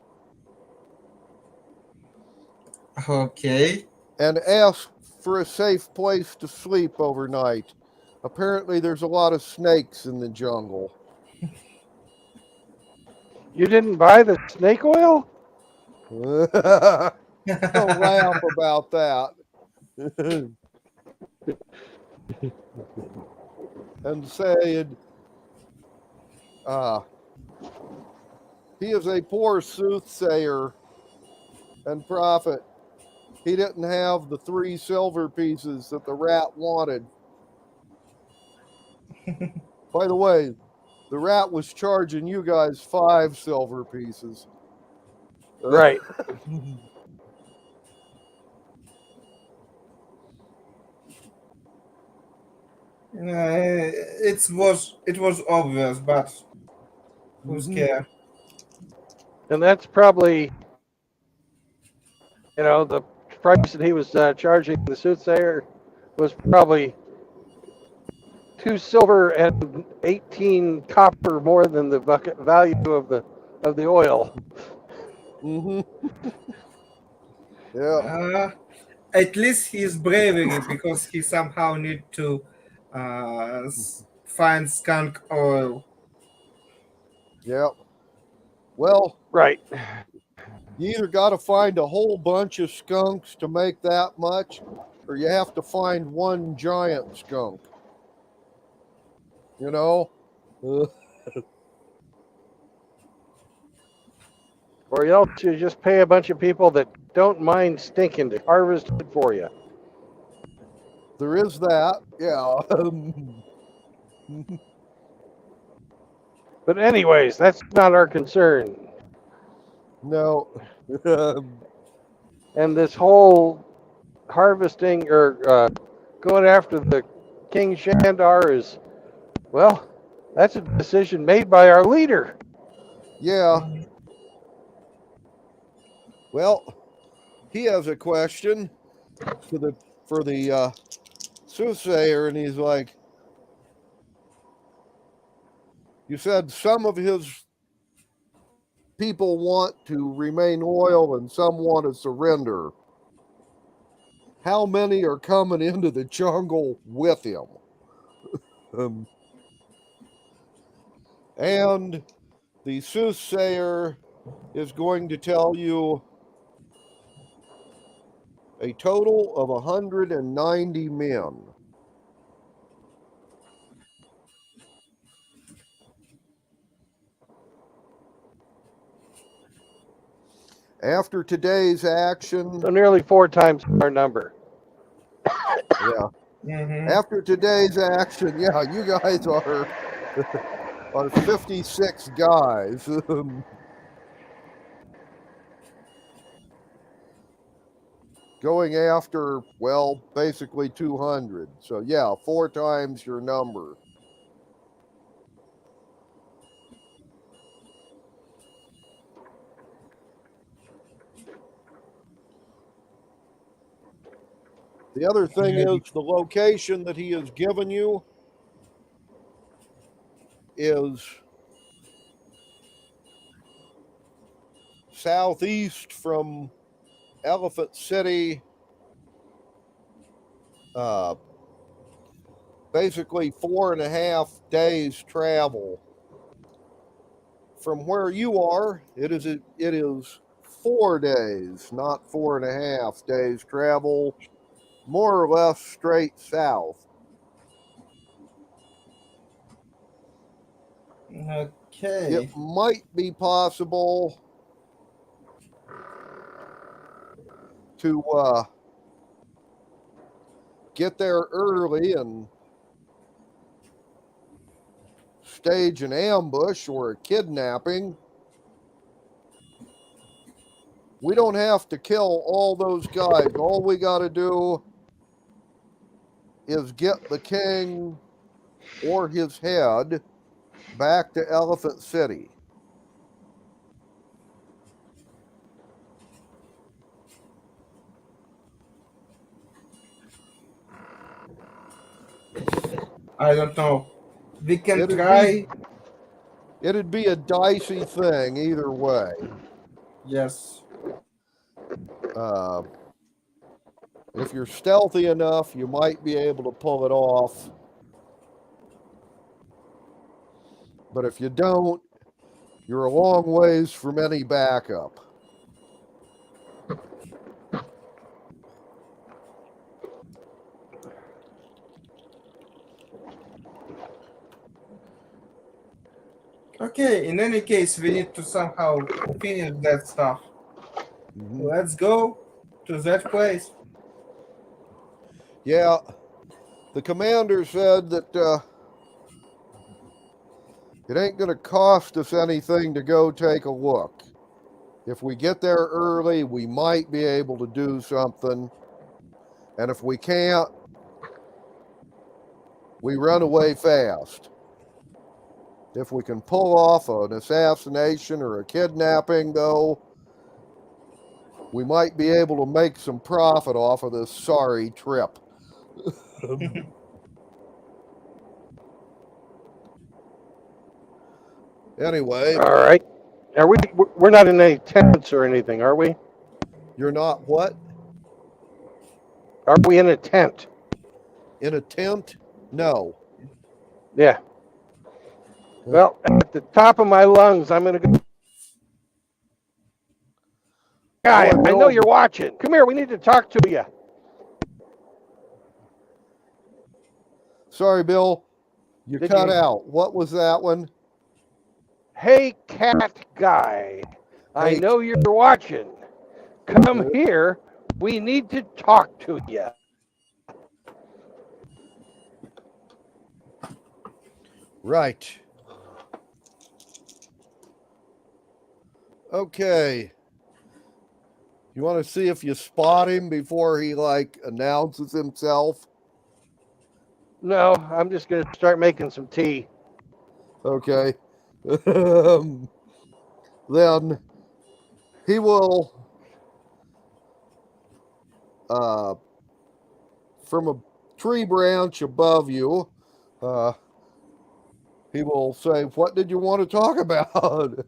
Okay. And ask for a safe place to sleep overnight. Apparently there's a lot of snakes in the jungle. You didn't buy the snake oil? Don't laugh about that. And said, he is a poor soothsayer and prophet. He didn't have the 3 silver pieces that the rat wanted. By the way, the rat was charging you guys 5 silver pieces. Right. It was obvious, but who's care? And that's probably, the price that he was charging the soothsayer was probably 2 silver and 18 copper more than the bucket value of the oil. Mm-hmm. Yeah. At least he's bravery because he somehow need to find skunk oil. Yep. Well, Right. you either got to find a whole bunch of skunks to make that much, or you have to find one giant skunk. You know? Or else you just pay a bunch of people that don't mind stinking to harvest it for you. There is that, yeah. But anyways, that's not our concern. No. And this whole harvesting or going after the King Shandar is, well, that's a decision made by our leader. Yeah. Well, he has a question for the soothsayer, and he's like, you said some of his people want to remain loyal and some want to surrender. How many are coming into the jungle with him? And the soothsayer is going to tell you a total of 190 men. After today's action, So nearly 4 times our number. yeah. Mm-hmm. After today's action, yeah, you guys are 56 guys. Going after, well, basically 200. So yeah, 4 times your number. The other thing is the location that he has given you is southeast from Elephant City, basically 4.5 days travel. From where you are, it is 4 days, not 4.5 days travel, more or less straight south. Okay. It might be possible to get there early and stage an ambush or a kidnapping, we don't have to kill all those guys. All we got to do is get the king or his head back to Elephant City. I don't know. We can try. It'd be a dicey thing either way. Yes. If you're stealthy enough, you might be able to pull it off. But if you don't, you're a long ways from any backup. Okay, in any case, we need to somehow finish that stuff. Mm-hmm. Let's go to that place. Yeah, the commander said that it ain't going to cost us anything to go take a look. If we get there early, we might be able to do something. And if we can't, we run away fast. If we can pull off an assassination or a kidnapping, though, we might be able to make some profit off of this sorry trip. Anyway. All right. We're not in any tents or anything, are we? You're not what? Are we in a tent? In a tent? No. Yeah. Well, at the top of my lungs, I'm going to go. Guy, I know you're watching. Come here. We need to talk to you. Sorry, Bill. You cut out. What was that one? Hey, cat guy. I know you're watching. Come here. We need to talk to you. Right. Okay. You want to see if you spot him before he announces himself? No, I'm just going to start making some tea. Okay. Then he will from a tree branch above you, he will say, "What did you want to talk about?"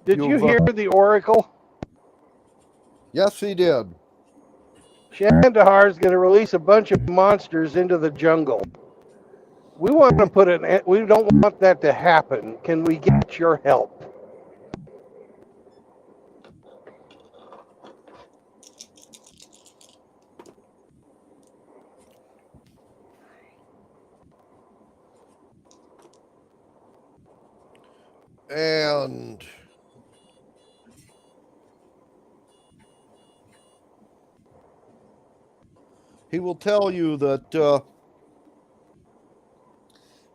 Did you hear the oracle? Yes, he did. Shandahar is going to release a bunch of monsters into the jungle. We want to put we don't want that to happen. Can we get your help? And he will tell you that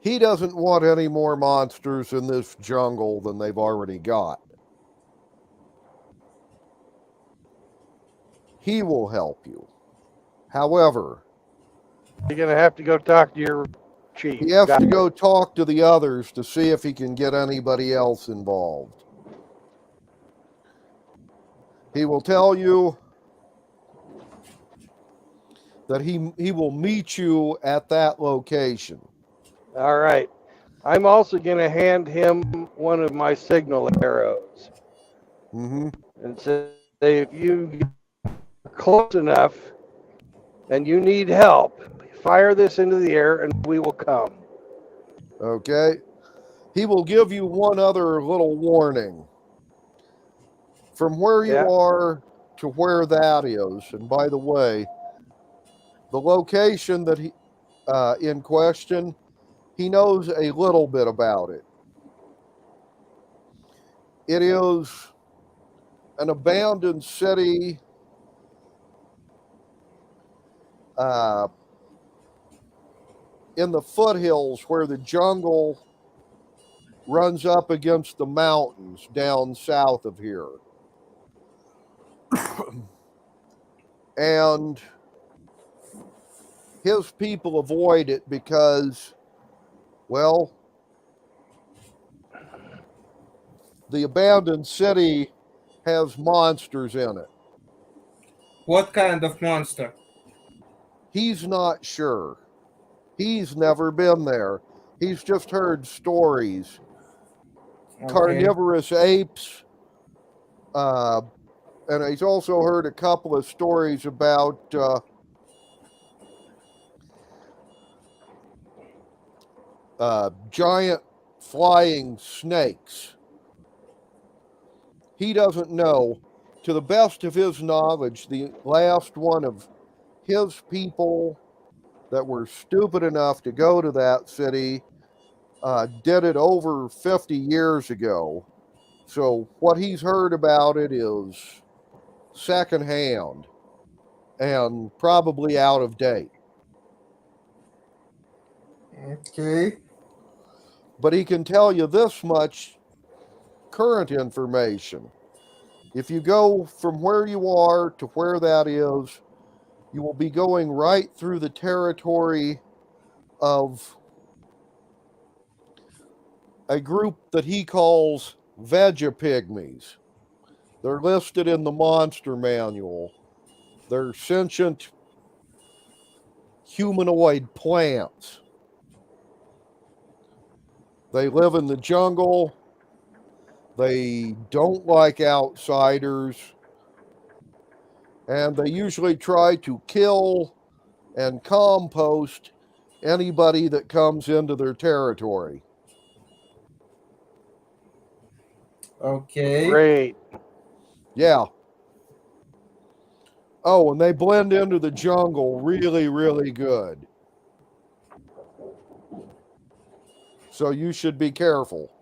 he doesn't want any more monsters in this jungle than they've already got. He will help you. However, you're going to have to go talk to your chief. He has to go talk to the others to see if he can get anybody else involved. He will tell you that he will meet you at that location. All right. I'm also going to hand him one of my signal arrows. Mm-hmm. And say, if you get close enough and you need help, fire this into the air and we will come. Okay. He will give you one other little warning. From where you are to where that is, and by the way, the location that he in question, he knows a little bit about it. It is an abandoned city in the foothills where the jungle runs up against the mountains down south of here. And his people avoid it because, well, the abandoned city has monsters in it. What kind of monster? He's not sure. He's never been there. He's just heard stories. Okay. Carnivorous apes. And he's also heard a couple of stories about giant flying snakes. He doesn't know. To the best of his knowledge, the last one of his people that were stupid enough to go to that city did it over 50 years ago. So what he's heard about it is secondhand and probably out of date. Okay. But he can tell you this much current information. If you go from where you are to where that is, you will be going right through the territory of a group that he calls Vegapygmies. They're listed in the monster manual. They're sentient humanoid plants. They live in the jungle. They don't like outsiders. And they usually try to kill and compost anybody that comes into their territory. Okay. Great. Yeah. Oh, and they blend into the jungle really, really good. So you should be careful.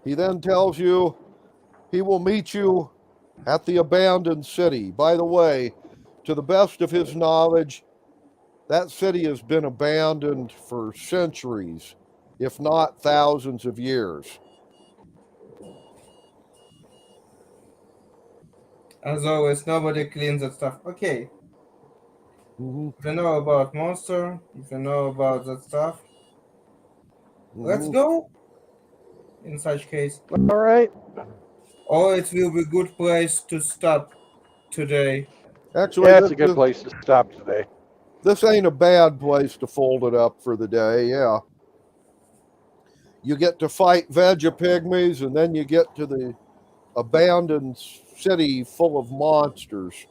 He then tells you he will meet you at the abandoned city. By the way, to the best of his knowledge, that city has been abandoned for centuries, if not thousands of years. As always, nobody cleans that stuff. Okay. Mm-hmm. If you know about monster, if you know about that stuff, let's Mm-hmm. go. In such case, All right. or it will be a good place to stop today. Actually, Yeah, it's a good place to stop today. this ain't a bad place to fold it up for the day, yeah. You get to fight Vegapygmies, and then you get to the abandoned city full of monsters.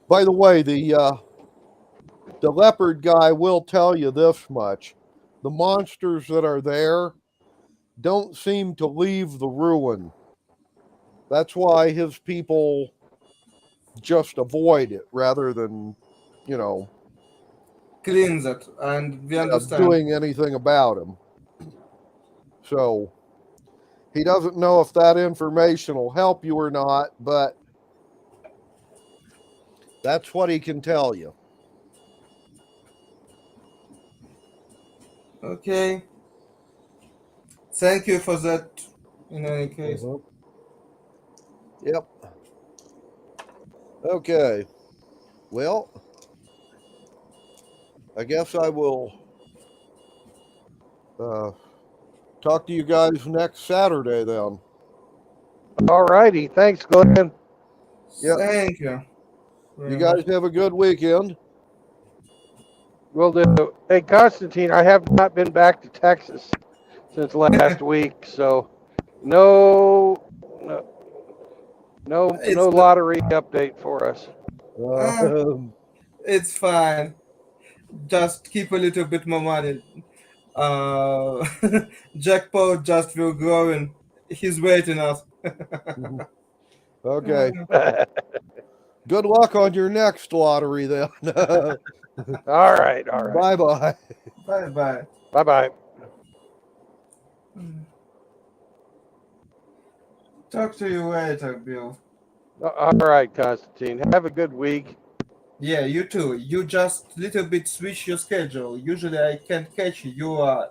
By the way, the leopard guy will tell you this much. The monsters that are there don't seem to leave the ruin. That's why his people just avoid it rather than, Cleans it, and we understand. doing anything about him. So he doesn't know if that information will help you or not, but that's what he can tell you. Okay. Thank you for that. In any case. Yep. Okay. Well, I guess I will talk to you guys next Saturday then. All righty. Thanks, Glenn. Yep. Thank you. You guys have a good weekend. Will do. Hey, Constantine, I have not been back to Texas since last week, so no lottery update for us. It's fine. Just keep a little bit more money. Jackpot just will grow and he's waiting us. Okay. Good luck on your next lottery then. All right. Bye-bye. Bye-bye. Bye-bye. Talk to you later, Bill. All right, Constantine. Have a good week. Yeah, you too. You just little bit switch your schedule. Usually I can't catch you. You are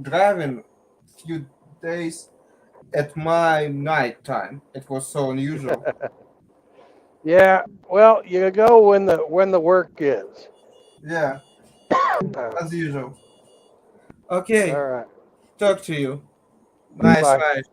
driving few days at my night time. It was so unusual. Yeah. Well, you go when the work is. Yeah, All as usual. Okay, right. talk to you. Nice Bye. ride.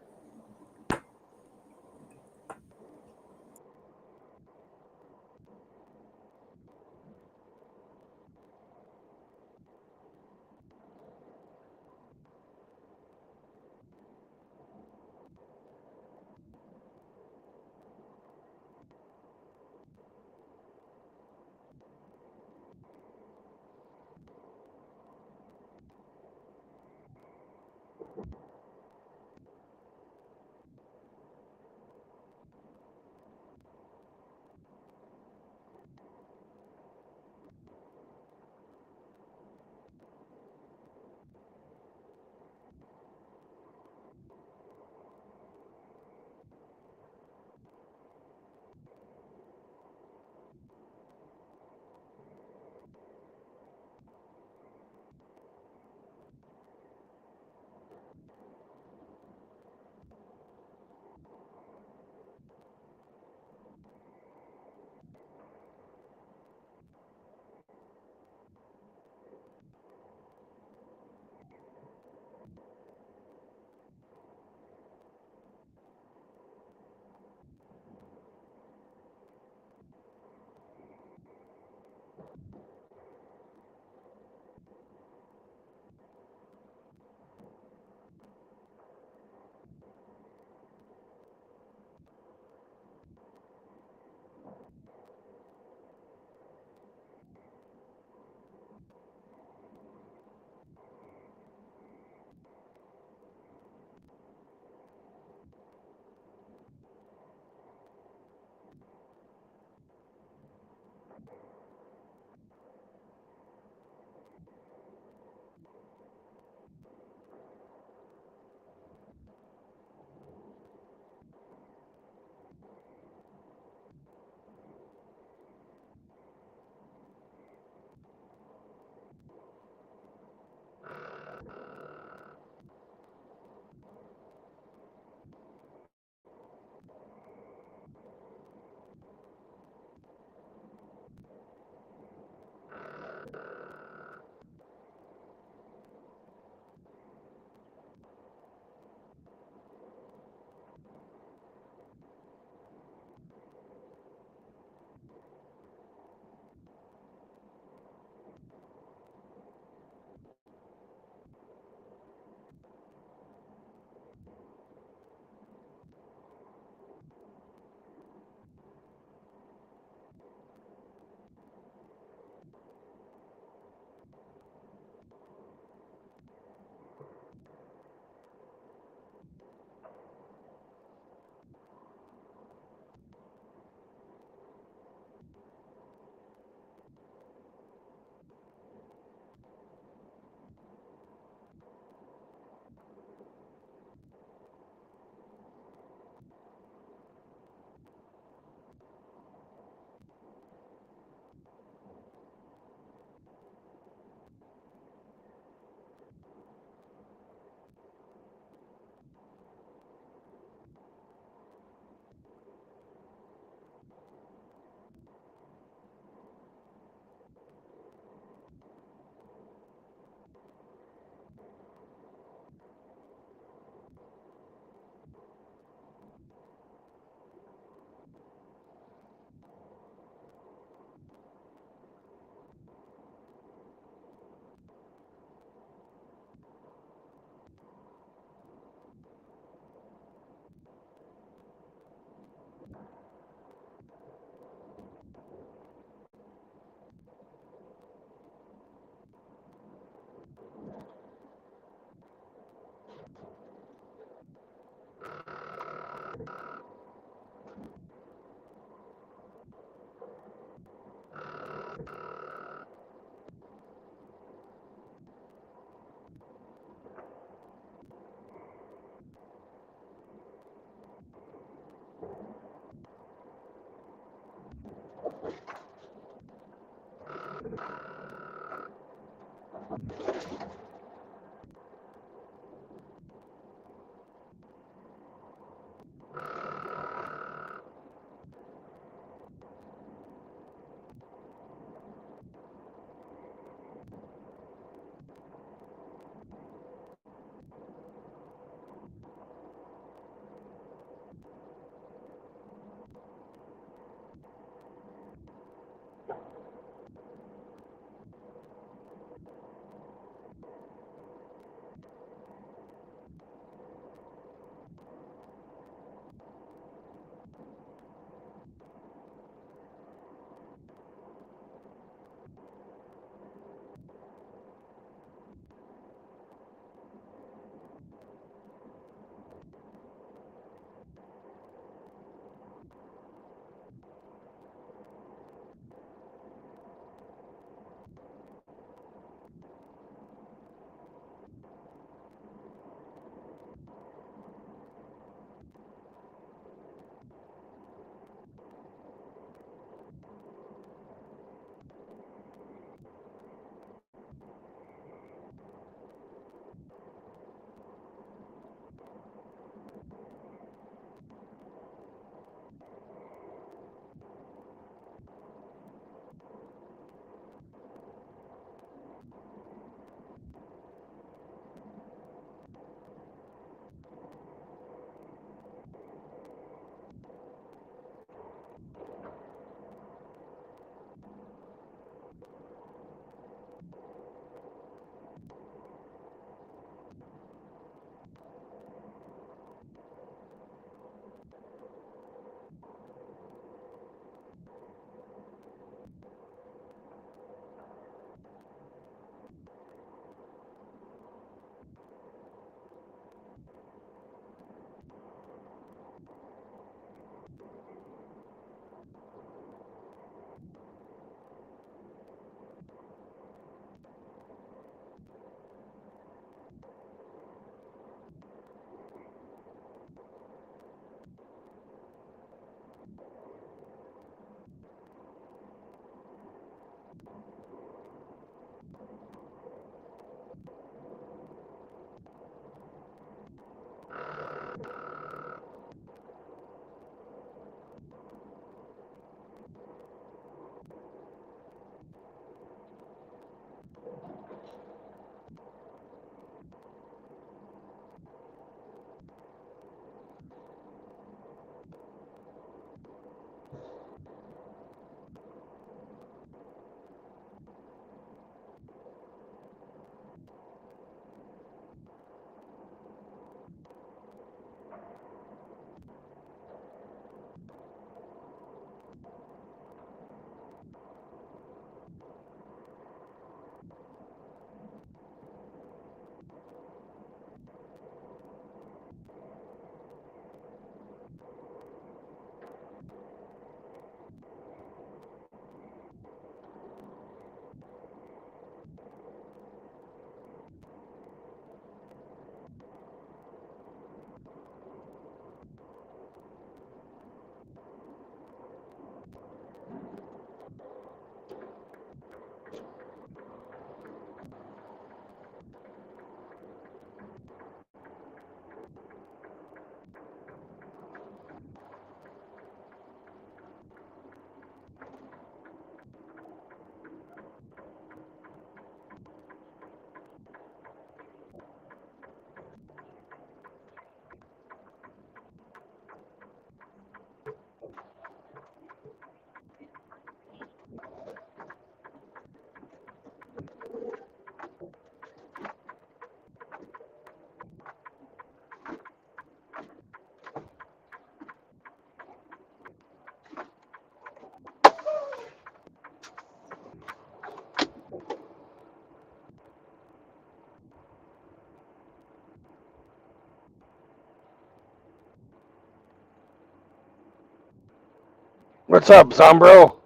What's up, Zombro?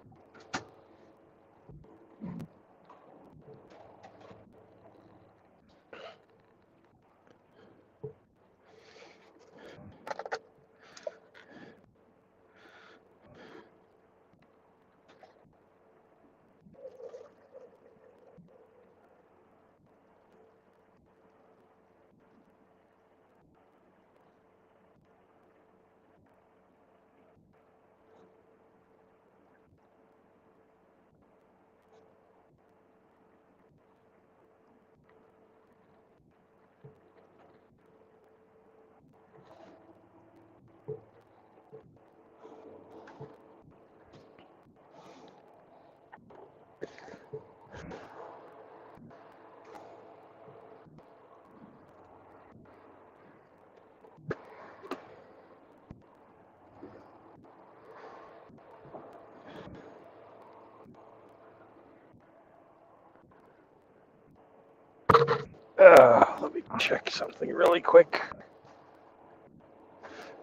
check something really quick.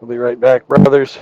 We'll be right back, brothers.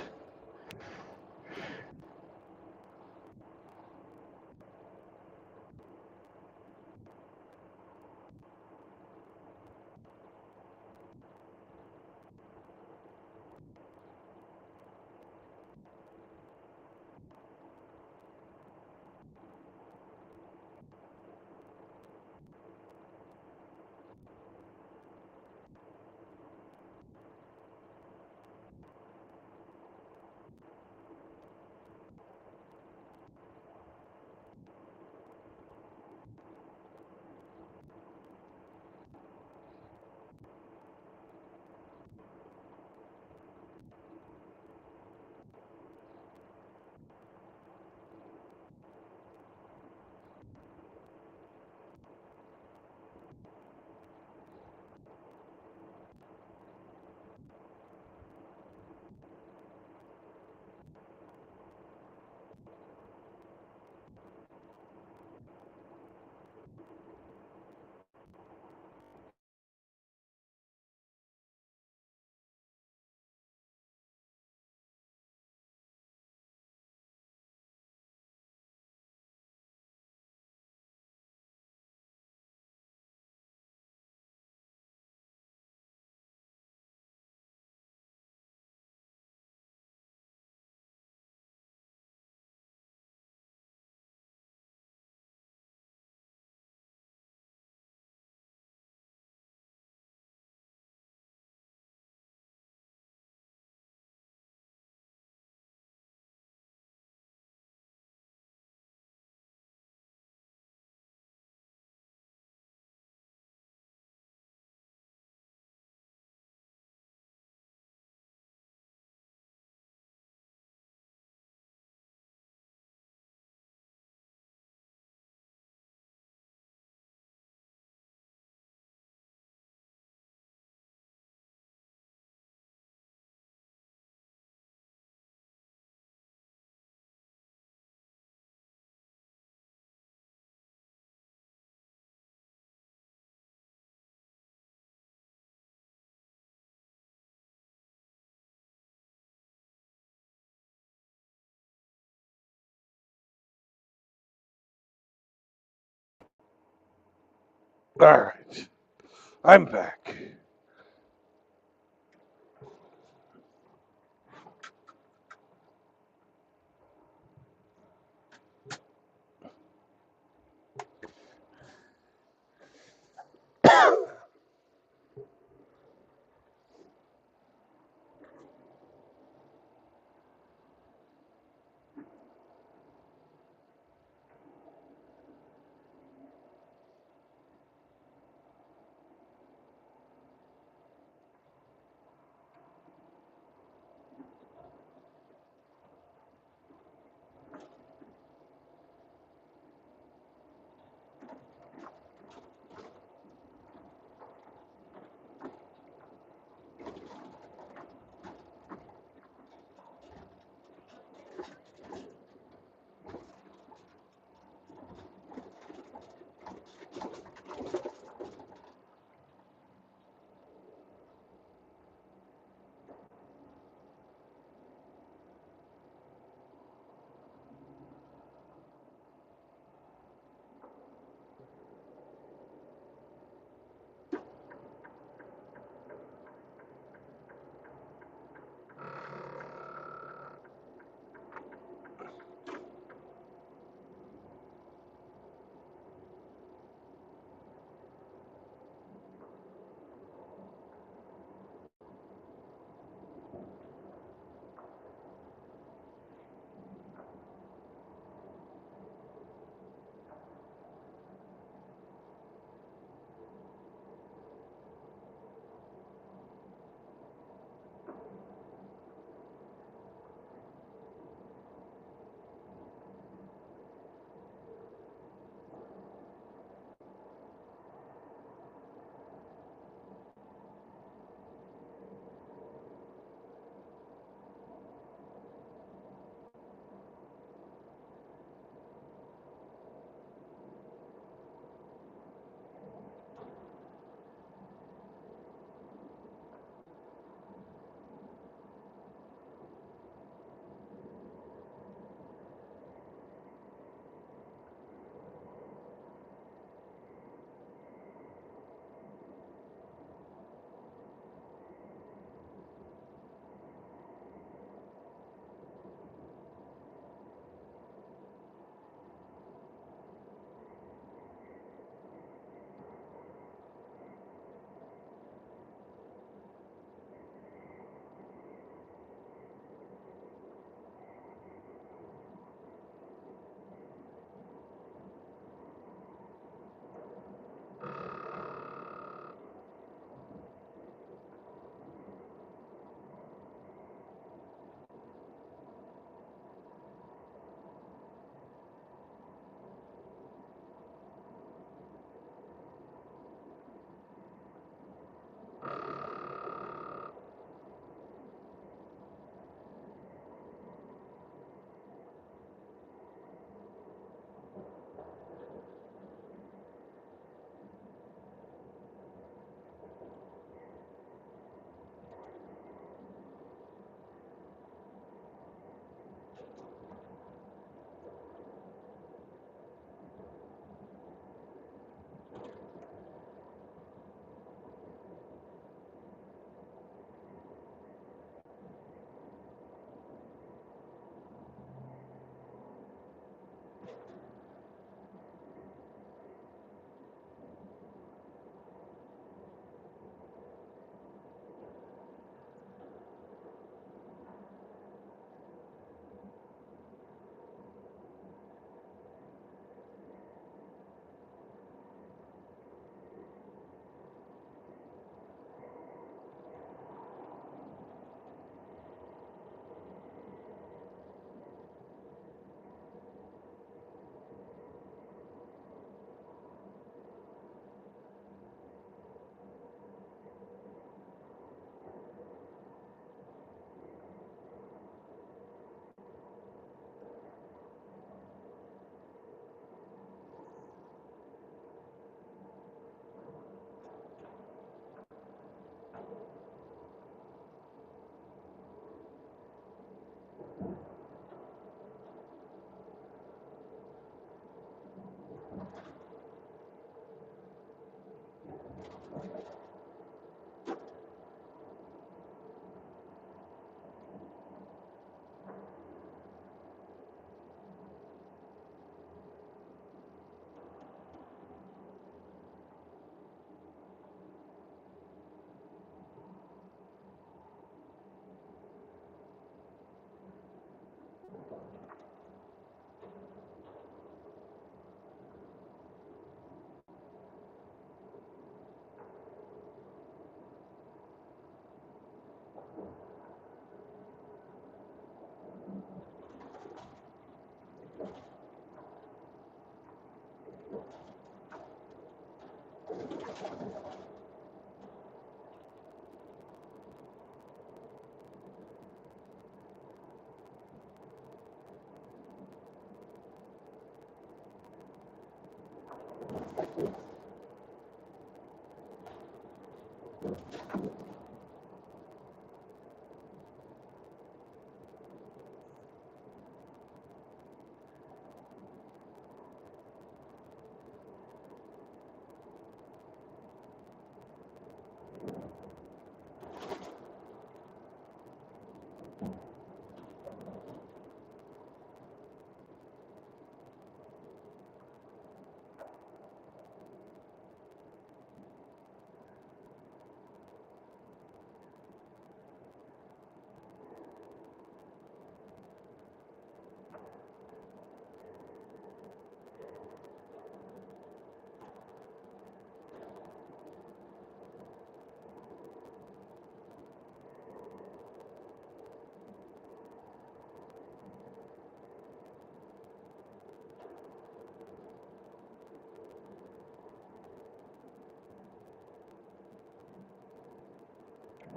All right, I'm back.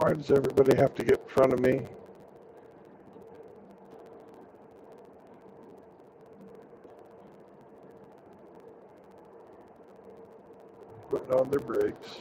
Why does everybody have to get in front of me? Putting on their brakes.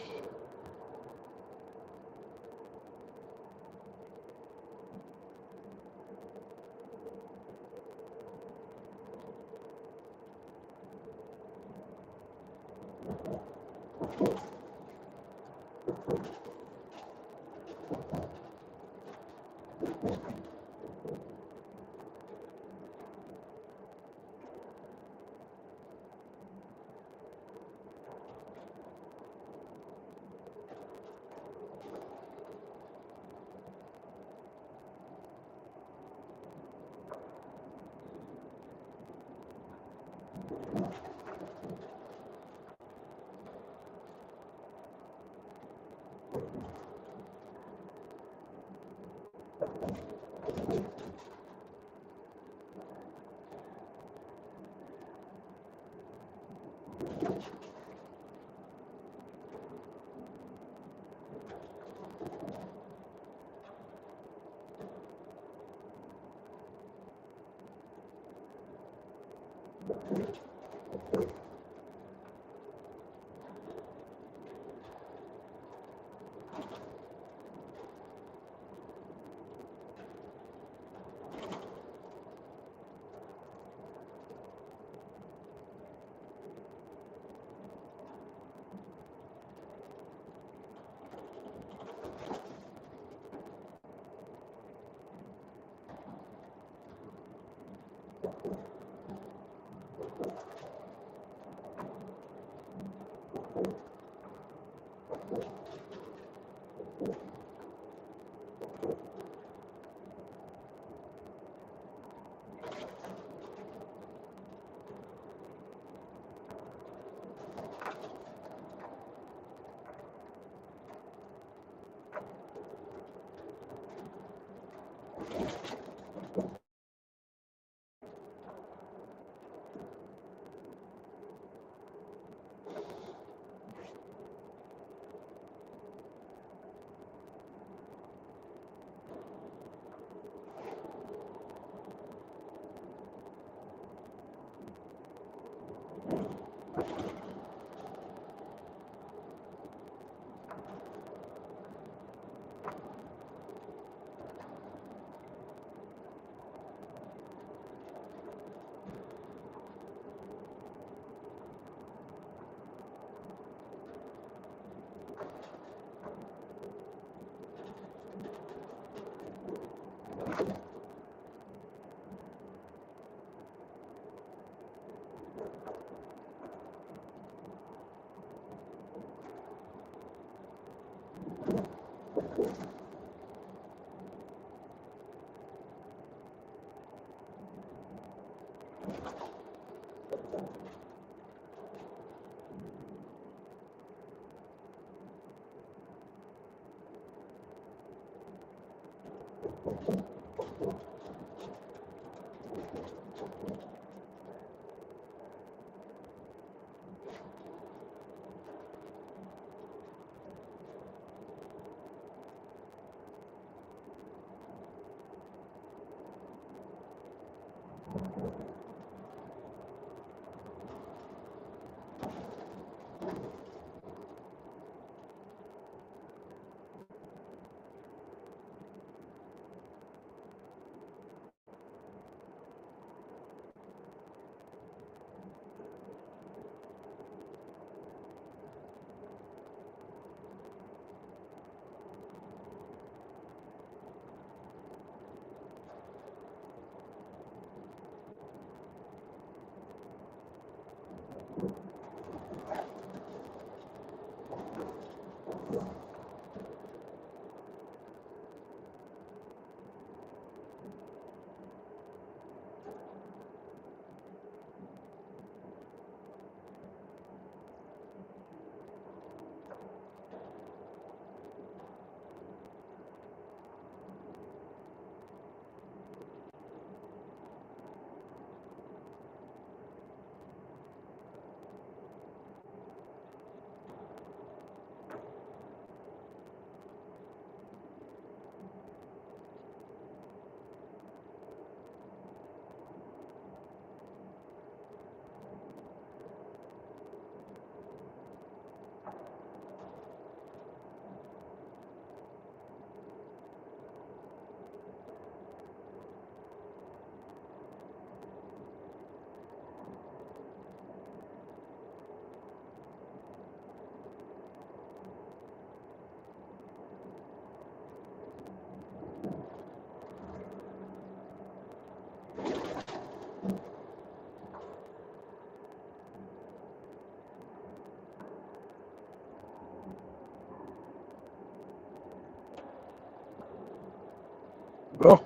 Well,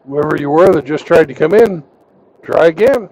whoever you were that just tried to come in, try again.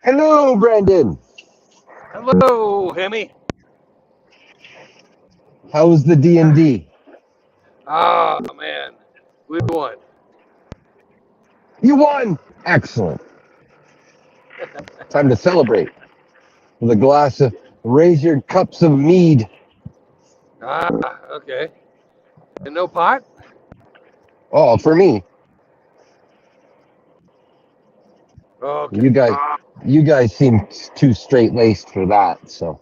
Hello, Brandon. Hello, Hemi. How was the D&D? Oh, man. We won. You won. Excellent. Time to celebrate with a glass of raise your cups of mead. Ah, okay. And no pot? Oh, for me. Okay. You guys seem too straight laced for that. So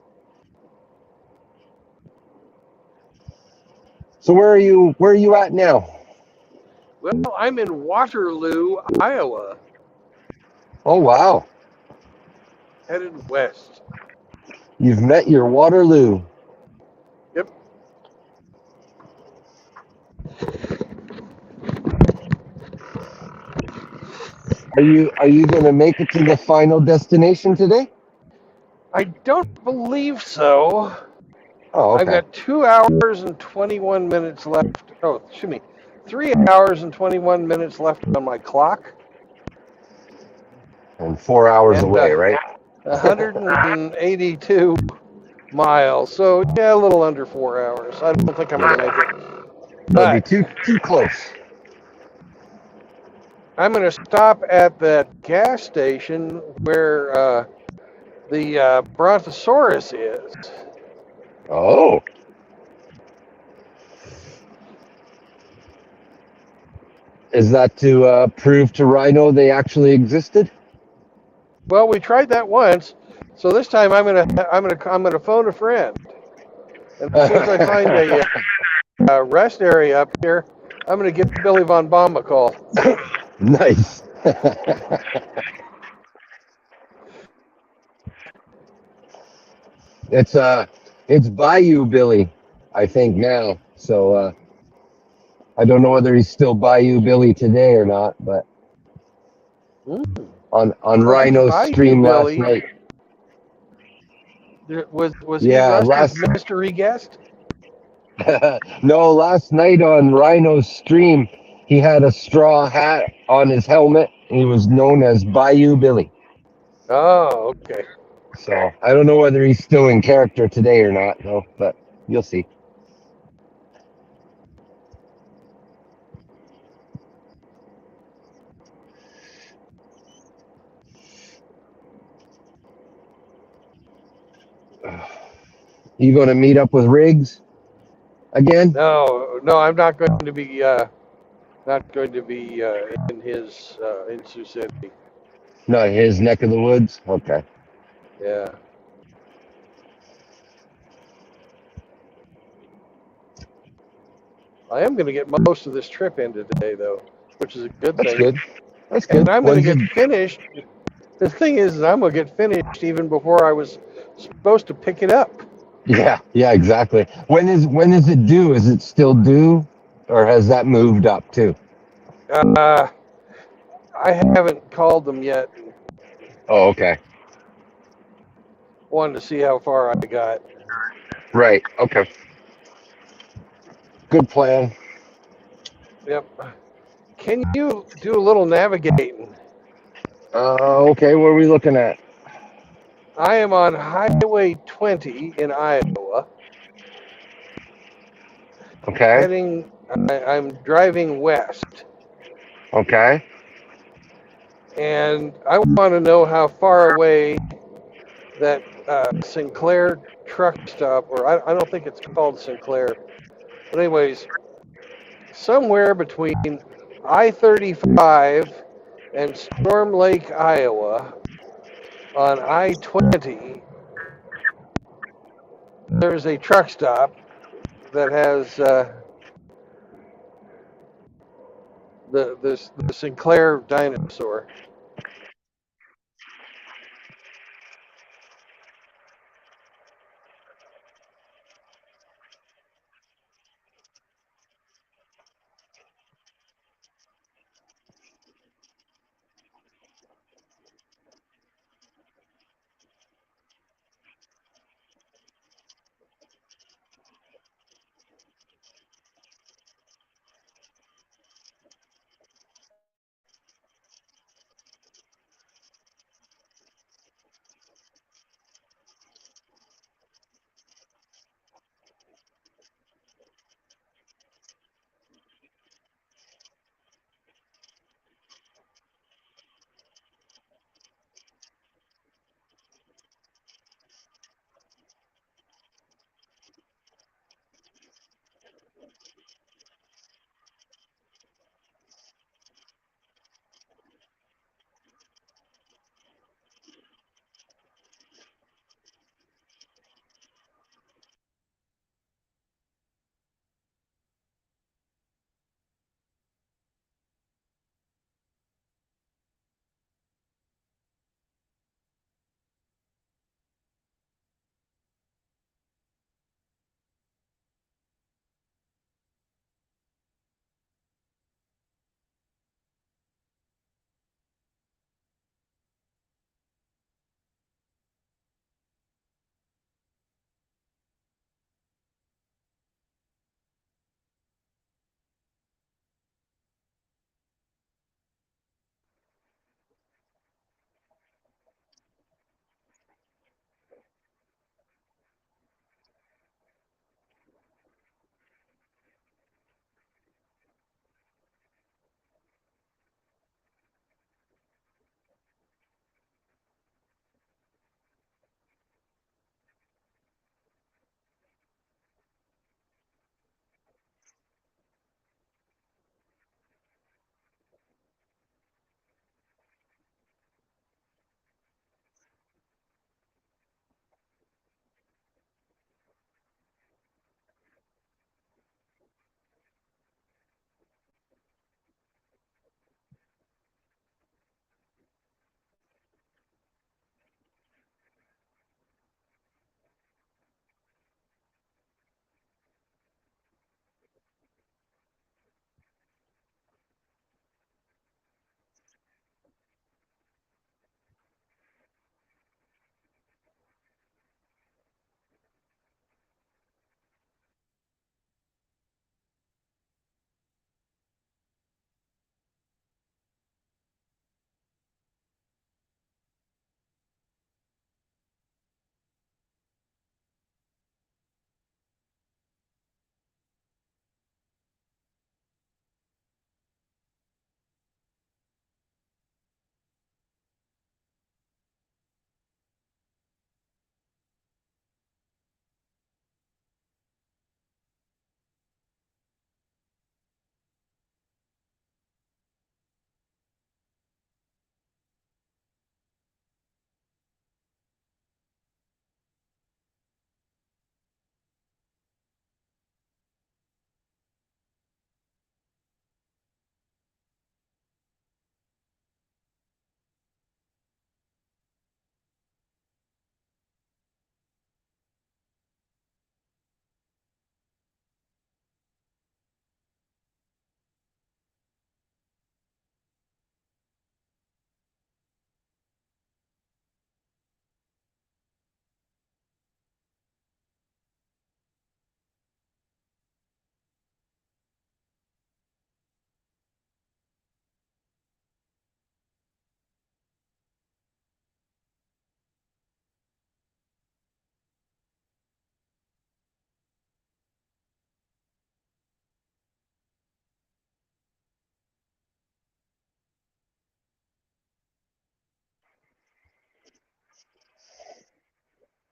where are you at now? Well, I'm in Waterloo, Iowa, Oh wow, headed west. you've met your Waterloo. Yep. Are you going to make it to the final destination today? I don't believe so. Oh, I've okay. got 2 hours and 21 minutes left. Oh, excuse me. 3 hours and 21 minutes left on my clock. And 4 hours And away, right? 182 miles. So, yeah, a little under 4 hours. I don't think I'm going to make it. That'll be But too close. I'm going to stop at that gas station where the Brontosaurus is. Oh. Is that to prove to Rhino they actually existed? Well, we tried that once, so this time I'm gonna phone a friend, and as soon as I find a rest area up here, I'm gonna give Billy Von Baum a call. Nice. It's Bayou Billy, I think now. So I don't know whether he's still Bayou Billy today or not, but on Rhino's Bayou stream last Billy. night. Was he Yeah, Rusty's mystery guest? No, last night on Rhino's stream, he had a straw hat on his helmet. He was known as Bayou Billy. Oh, okay. So I don't know whether he's still in character today or not, though, but you'll see. You going to meet up with Riggs again? No, I'm not going to be in his in Sioux City. No, his neck of the woods. Okay. Yeah. I am going to get most of this trip in today, though, which is a good That's thing. good. That's good. And I'm going to get finished. The thing is, I'm going to get finished even before I was supposed to pick it up. Yeah, exactly. When is it due? Is it still due, or has that moved up too? I haven't called them yet. Oh, okay. Wanted to see how far I got. Right. Okay. Good plan. Yep. Can you do a little navigating? Okay. What are we looking at? I am on Highway 20 in Iowa. Okay. I'm driving west. Okay. And I want to know how far away that Sinclair truck stop, or I don't think it's called Sinclair. But anyways, somewhere between I-35 and Storm Lake, Iowa, on I-20, there's a truck stop that has the Sinclair dinosaur.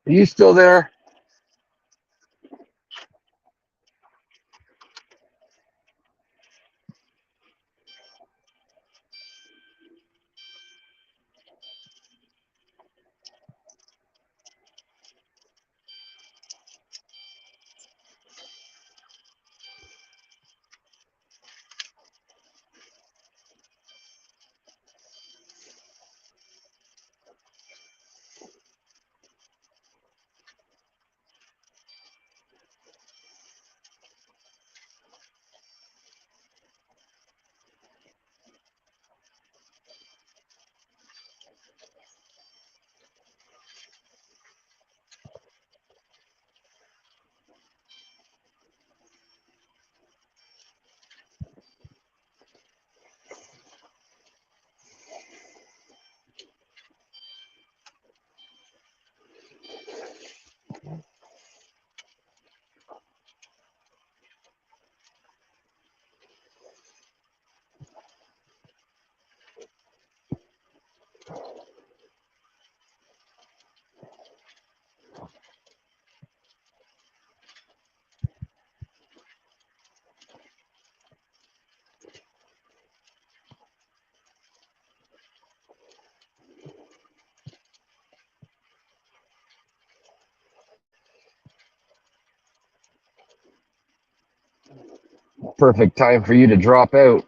Are you still there? Perfect time for you to drop out.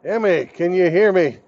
Emmy, can you hear me?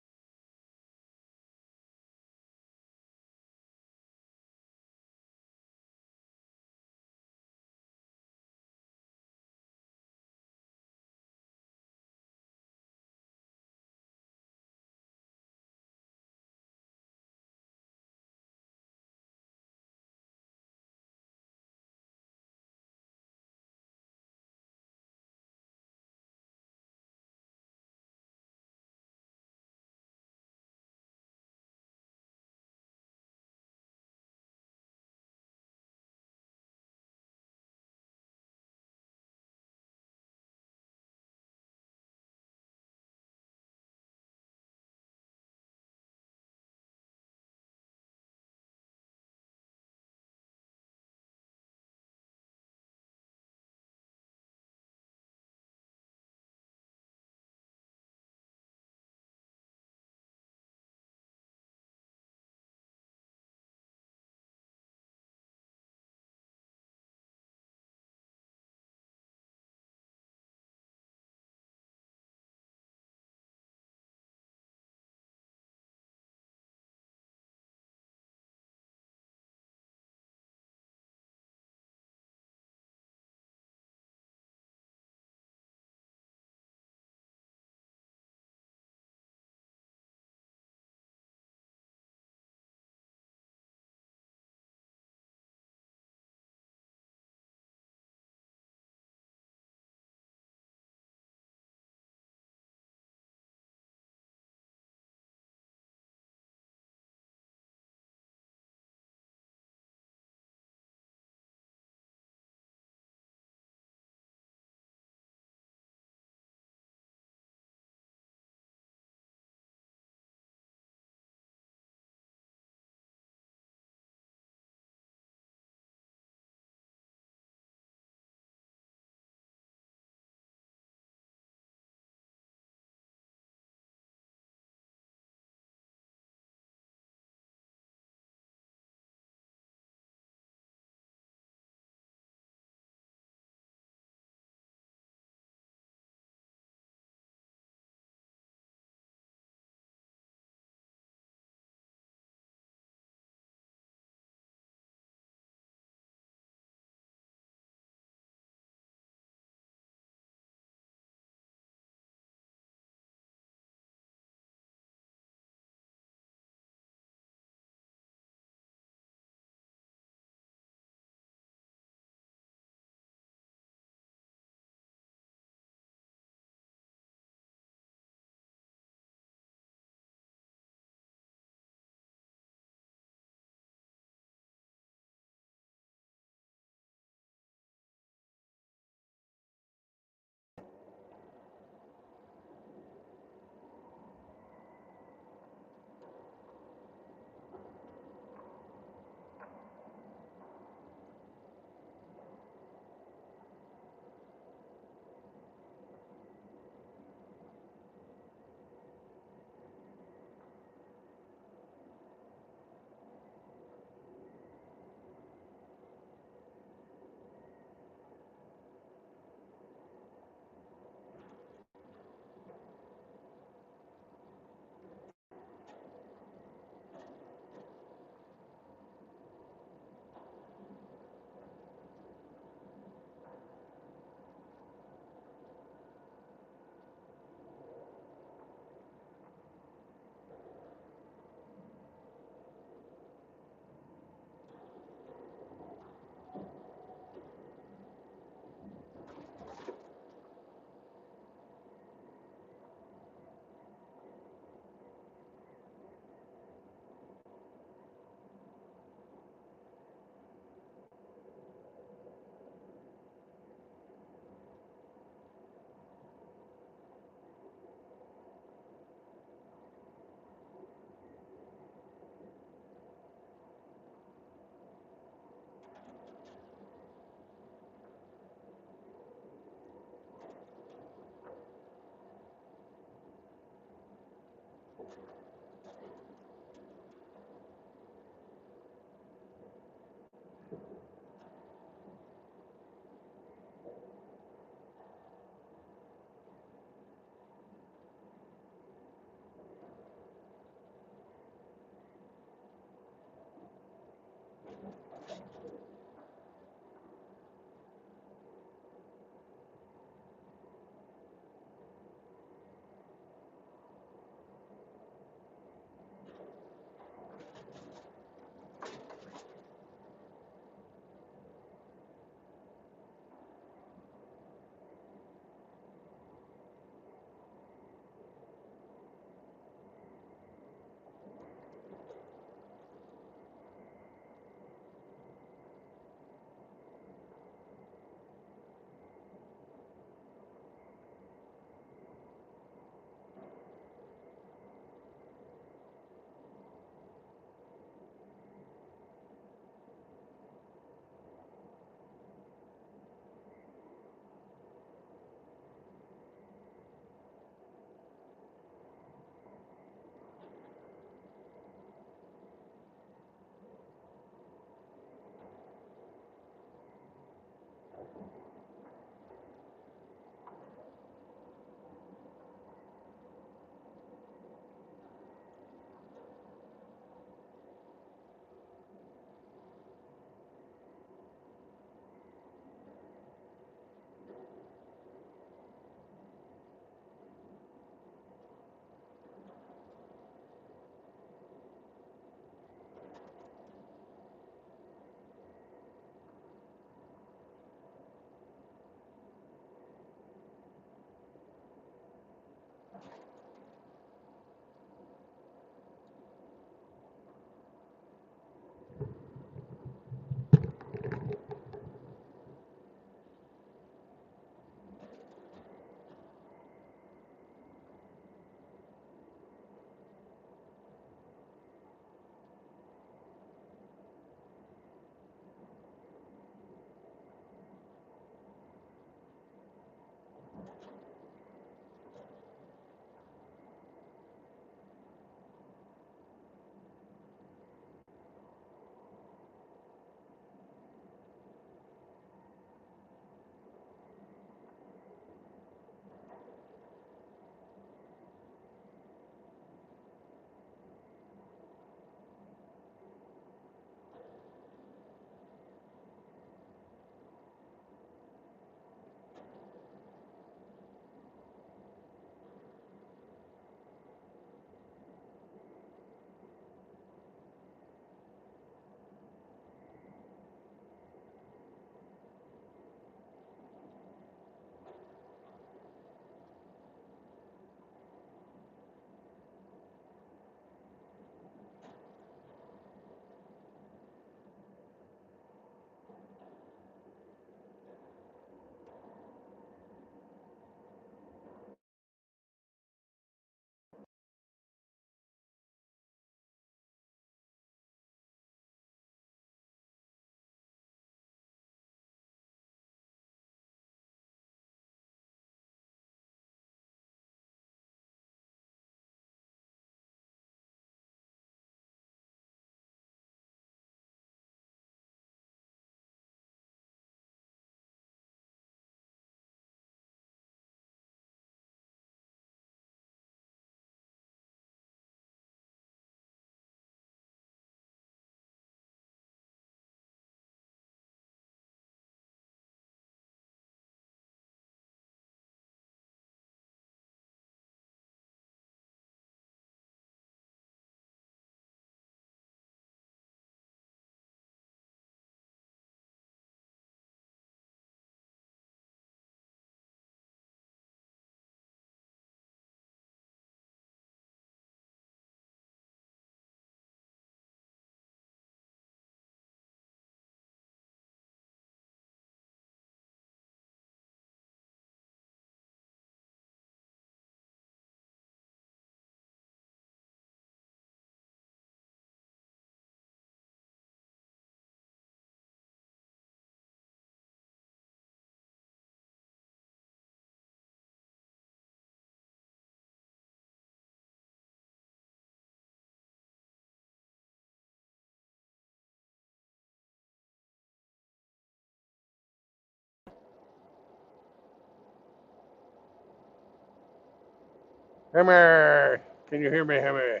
Hammer! Can you hear me, Hammer?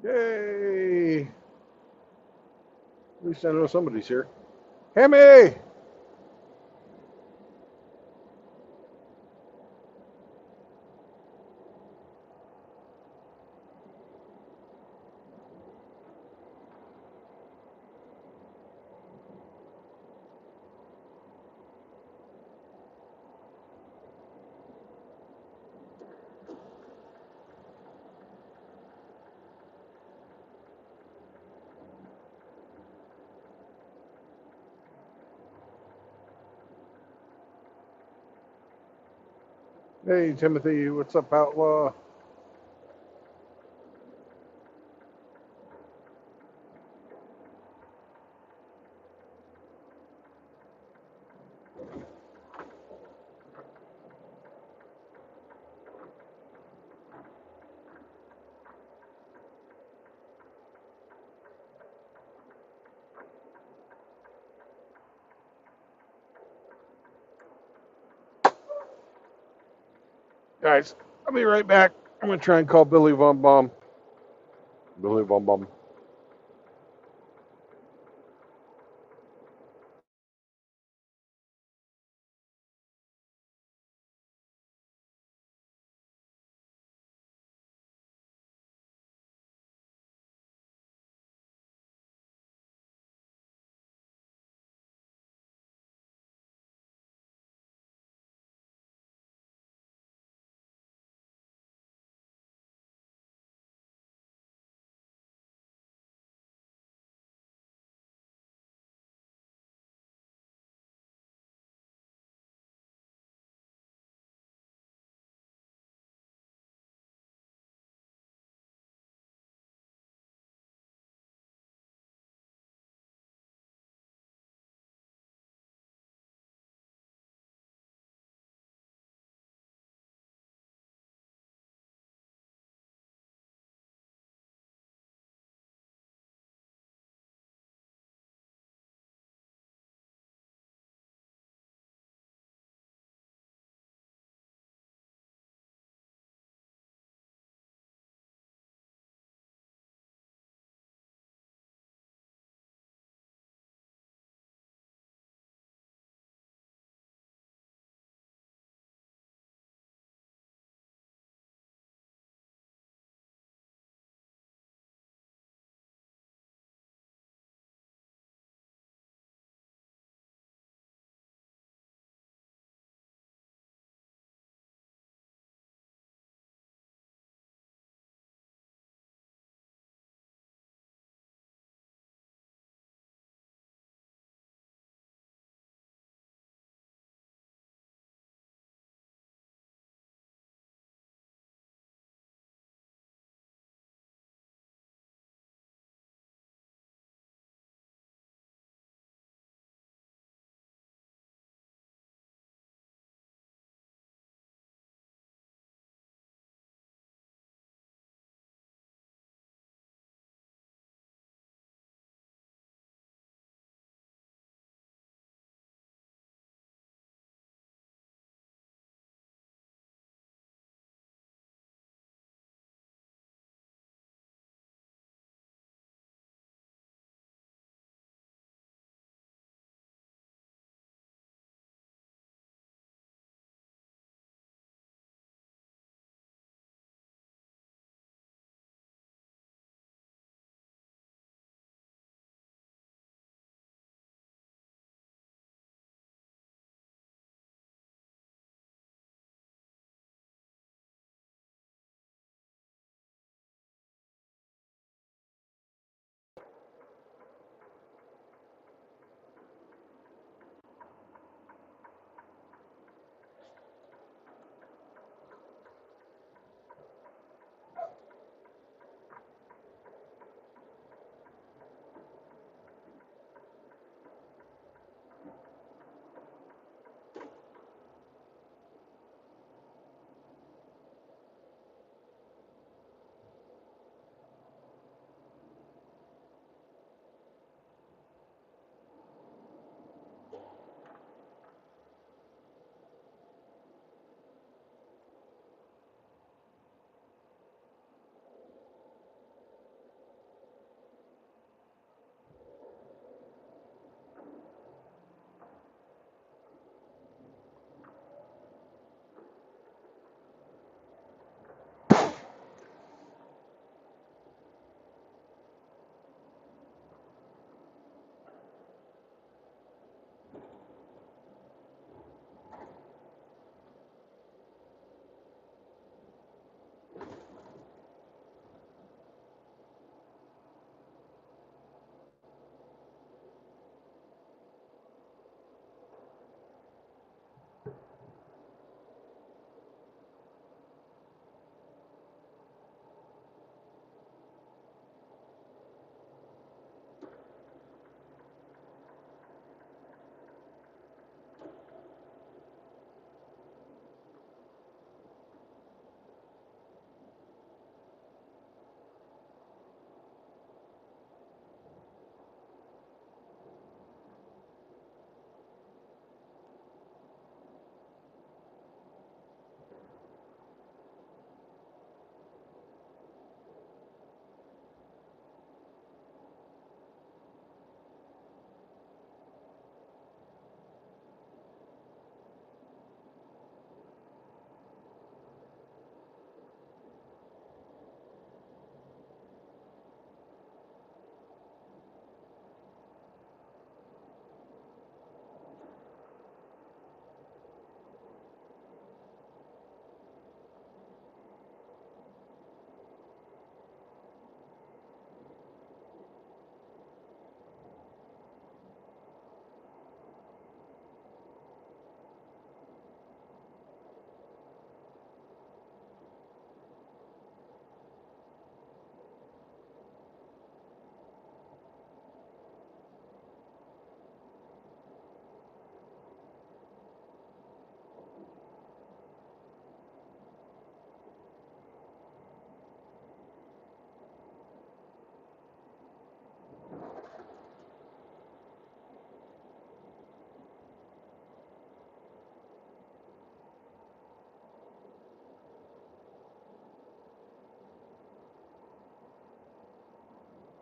Yay! At least I know somebody's here. Hammy! Hey, Timothy, what's up, outlaw? Guys, I'll be right back. I'm going to try and call Billy Von Bomb. Billy Von Bomb.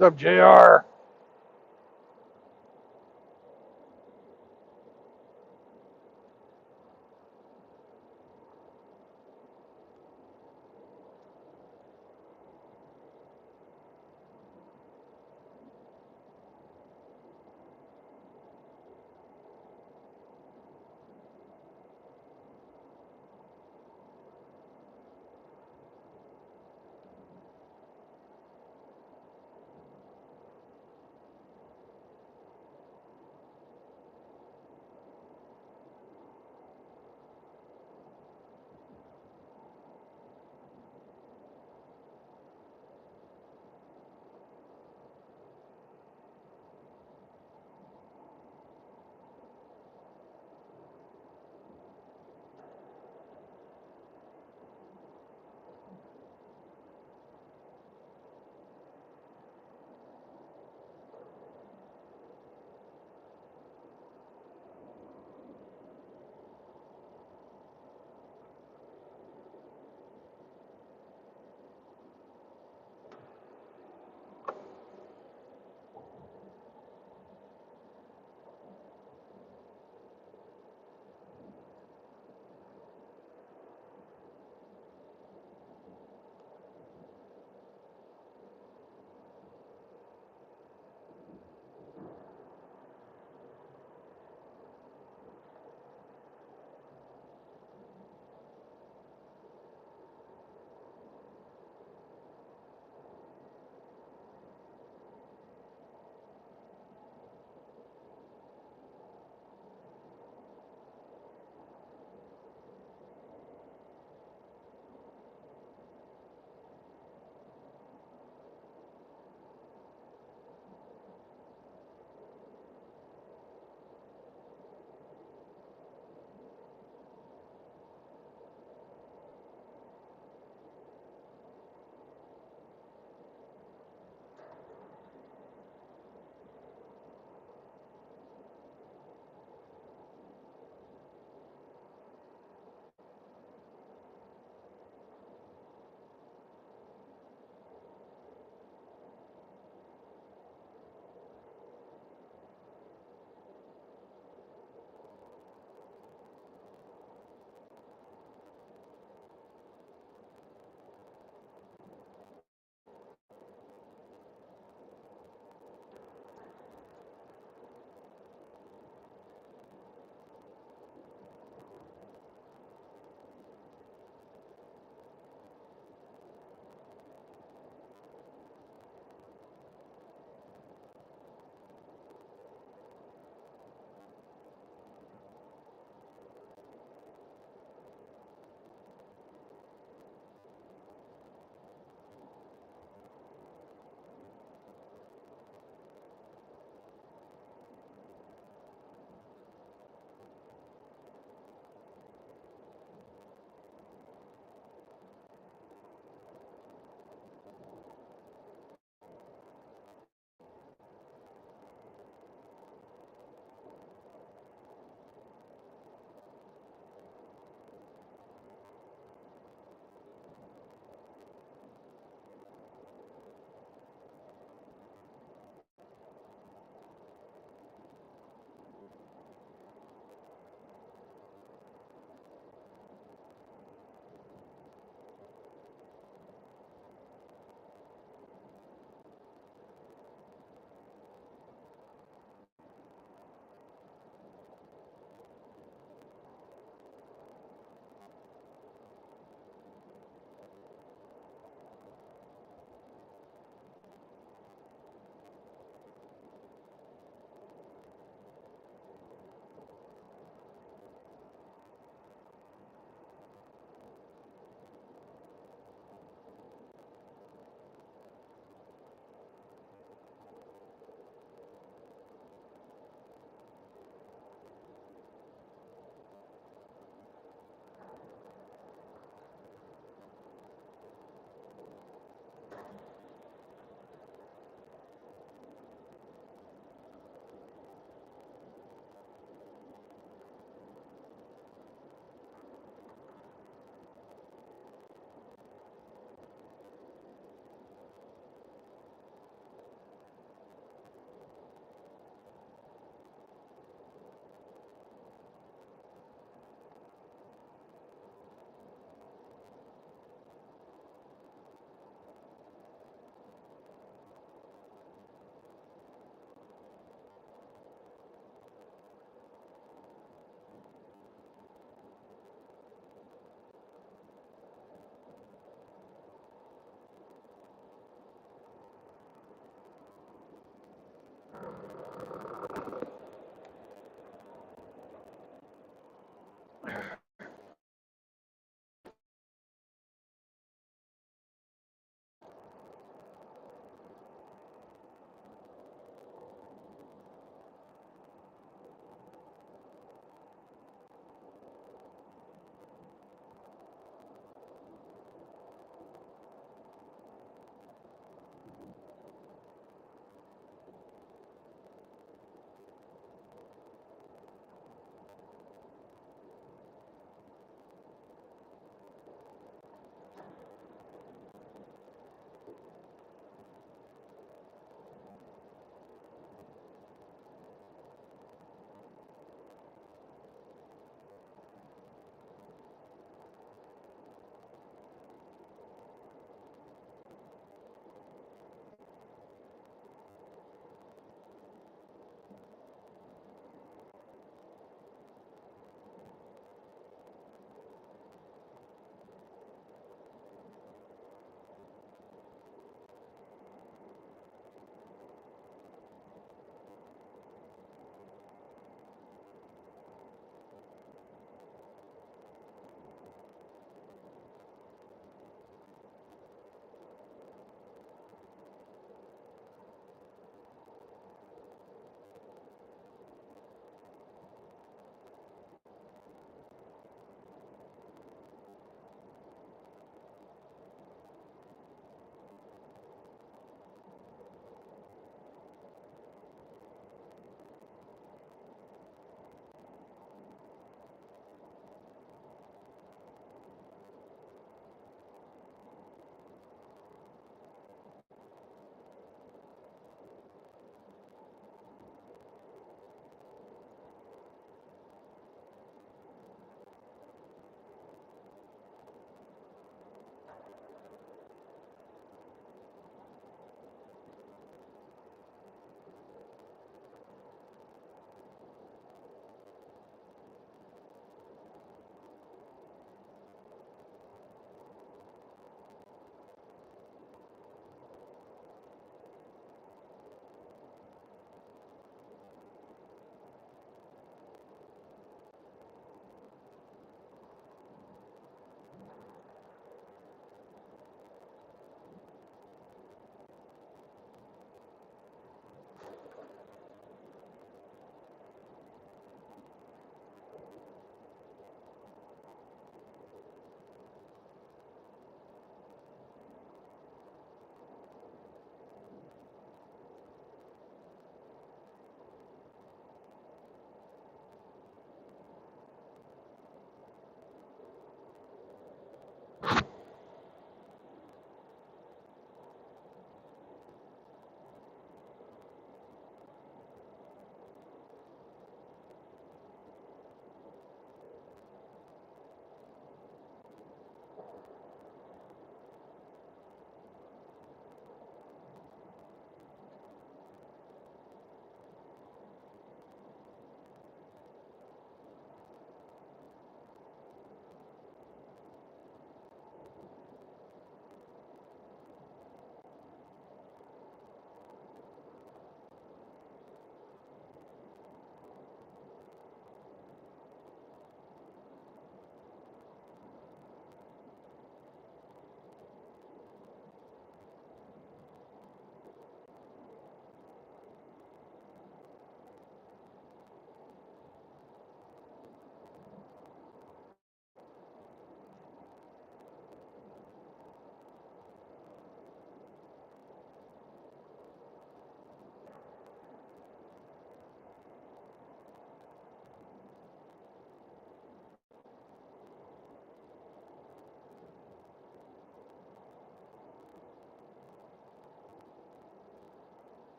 What's up, JR?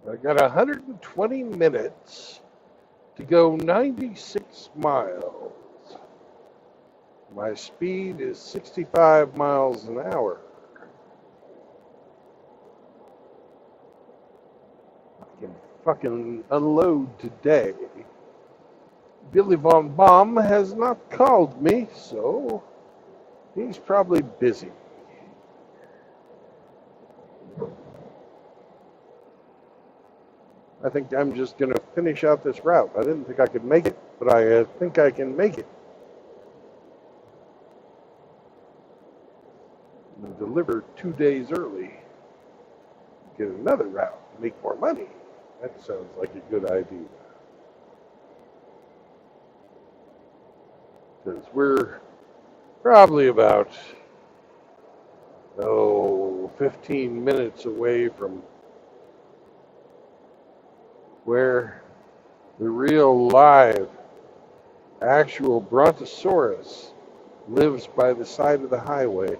I got 120 minutes to go 96 miles. My speed is 65 miles an hour. I can fucking unload today. Billy Von Baum has not called me, so he's probably busy. I think I'm just going to finish out this route. I didn't think I could make it, but I think I can make it. And deliver 2 days early. Get another route, make more money. That sounds like a good idea. Because we're probably about, 15 minutes away from where the real live actual brontosaurus lives by the side of the highway.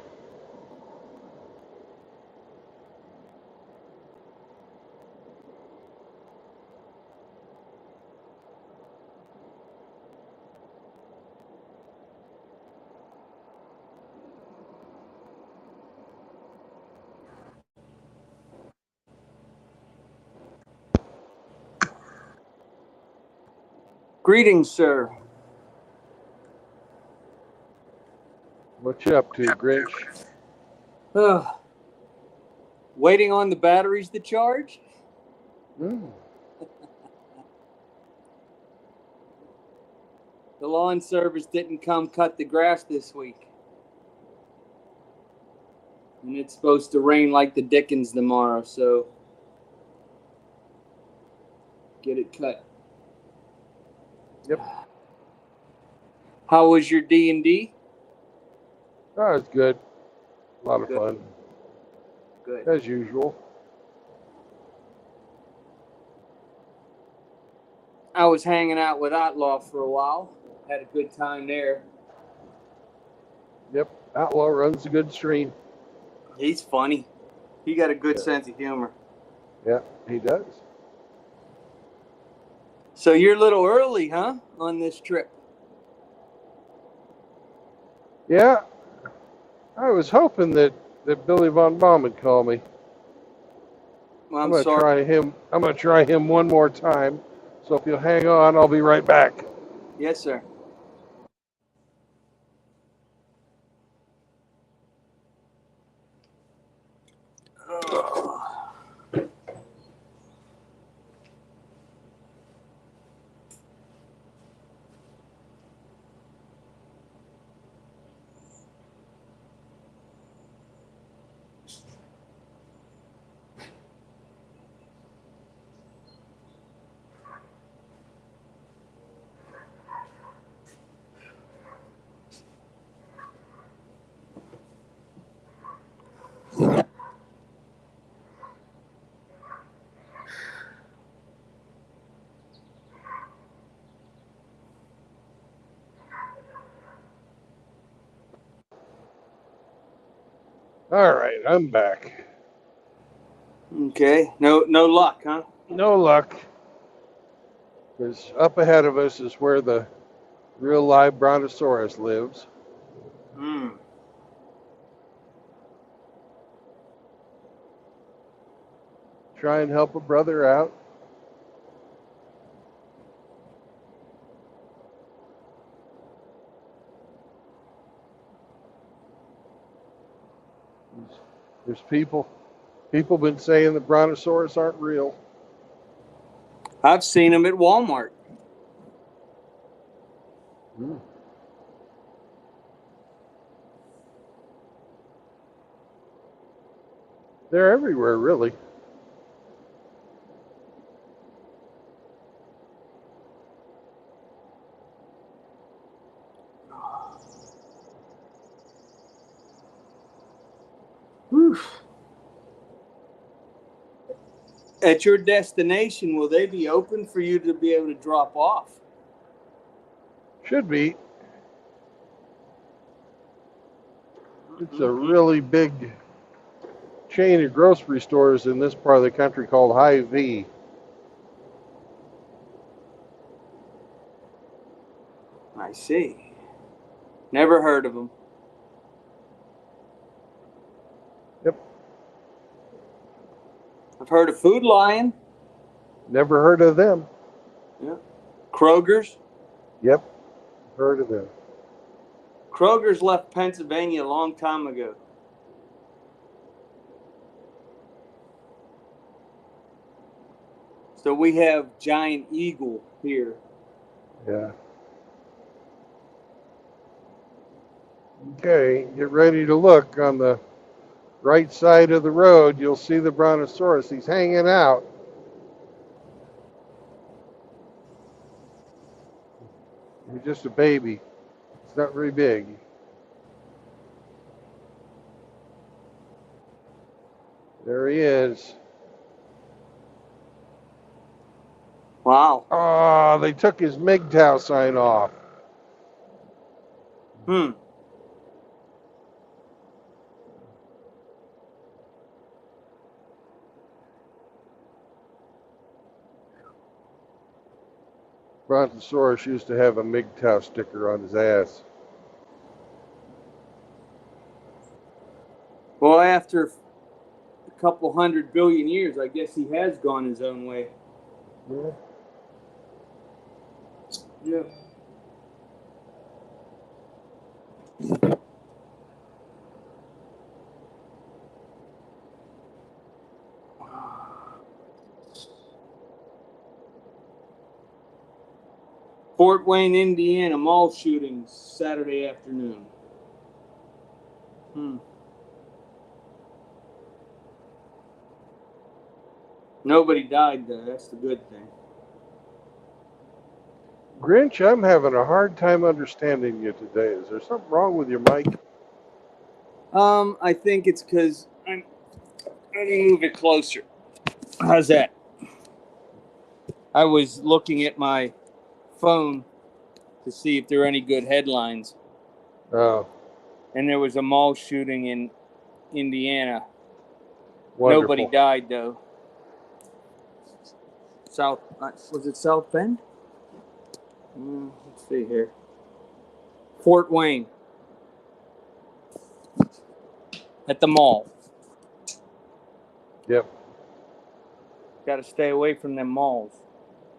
Greetings, sir. What you up to, Grinch? Waiting on the batteries to charge? Mm. The lawn service didn't come cut the grass this week. And it's supposed to rain like the dickens tomorrow, so get it cut. Yep. How was your D&D? Oh, it's good. A lot of Good. fun. Good. As usual. I was hanging out with Outlaw for a while. Had a good time there. Yep. Outlaw runs a good stream. He's funny. He got a good sense of humor. Yeah, he does. So you're a little early, huh, on this trip? Yeah. I was hoping that Billy Von Baum would call me. Well, I'm gonna try him one more time. So if you'll hang on, I'll be right back. Yes, sir. All right, I'm back. Okay. No luck, huh? No luck. Because up ahead of us is where the real live brontosaurus lives. Hmm. Try and help a brother out. There's people been saying the brontosaurus aren't real. I've seen them at Walmart. Hmm. They're everywhere, really. Whew. At your destination, will they be open for you to be able to drop off? Should be. It's a really big chain of grocery stores in this part of the country called Hy-Vee. I see. Never heard of them. Yep. I've heard of Food Lion. Never heard of them. Yeah. Kroger's. Yep. Heard of them. Kroger's left Pennsylvania a long time ago. So we have Giant Eagle here. Yeah. Okay, get ready to look on the right side of the road. You'll see the brontosaurus. He's hanging out. He's just a baby. It's not very big. There he is. Wow. Oh, they took his MGTOW sign off. Brontosaurus used to have a MGTOW sticker on his ass. Well, after a couple 100 billion years, I guess he has gone his own way. Yeah. Yeah. Fort Wayne, Indiana, mall shootings Saturday afternoon. Nobody died though. That's the good thing. Grinch, I'm having a hard time understanding you today. Is there something wrong with your mic? I think it's because I'm. Let me move it closer. How's that? I was looking at my phone to see if there were any good headlines. Oh. And there was a mall shooting in Indiana. Wonderful. Nobody died though. Was it South Bend? Let's see here. Fort Wayne. At the mall. Yep. Got to stay away from them malls.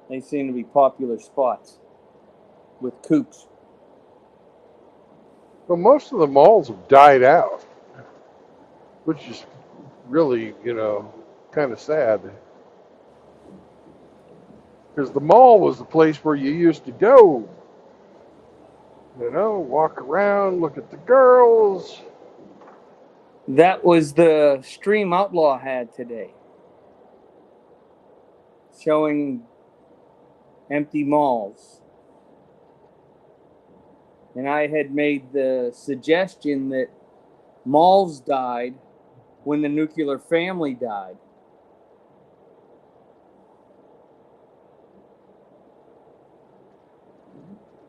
They seem to be popular spots with coops. Well, most of the malls have died out, which is really, kind of sad. Because the mall was the place where you used to go. Walk around, look at the girls. That was the stream Outlaw had today. Showing empty malls. And I had made the suggestion that malls died when the nuclear family died.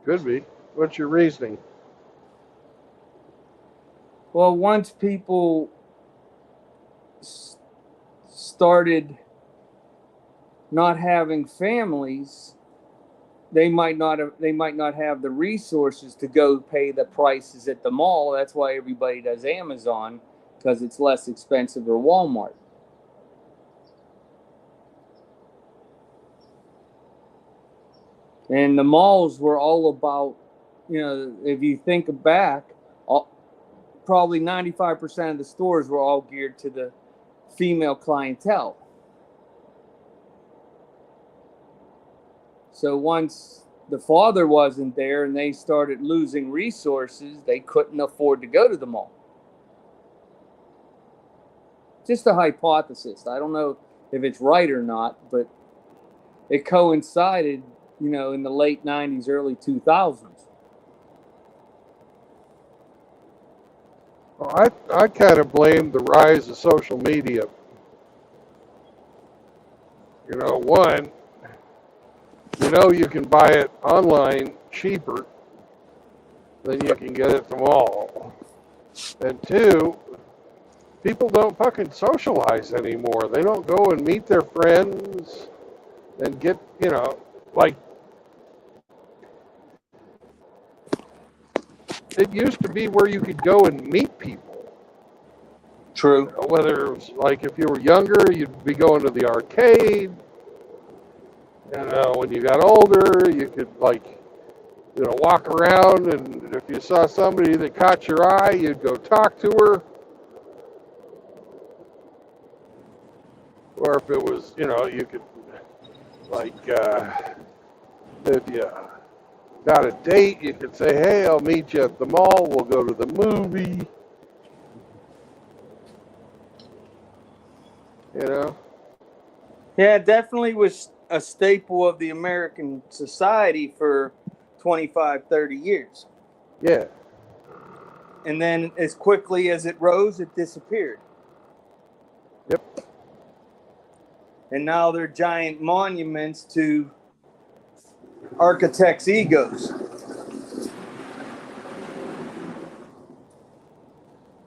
Could be. What's your reasoning? Well, once people started not having families, they might not have the resources to go pay the prices at the mall. That's why everybody does Amazon, because it's less expensive, or Walmart. And the malls were all about, if you think back, probably 95% of the stores were all geared to the female clientele. So once the father wasn't there and they started losing resources, they couldn't afford to go to the mall. Just a hypothesis. I don't know if it's right or not, but it coincided, in the late 90s, early 2000s. Well, I kind of blame the rise of social media. One, you can buy it online cheaper than you can get it at the mall. And two, people don't fucking socialize anymore. They don't go and meet their friends and get, like, it used to be where you could go and meet people. True. Whether it was like if you were younger, you'd be going to the arcade. When you got older, you could walk around, and if you saw somebody that caught your eye, you'd go talk to her. Or if it was, you could, if you got a date, you could say, hey, I'll meet you at the mall. We'll go to the movie. Yeah, it definitely was a staple of the American society for 25, 30 years. Yeah. And then as quickly as it rose, it disappeared. Yep. And now they're giant monuments to architects' egos.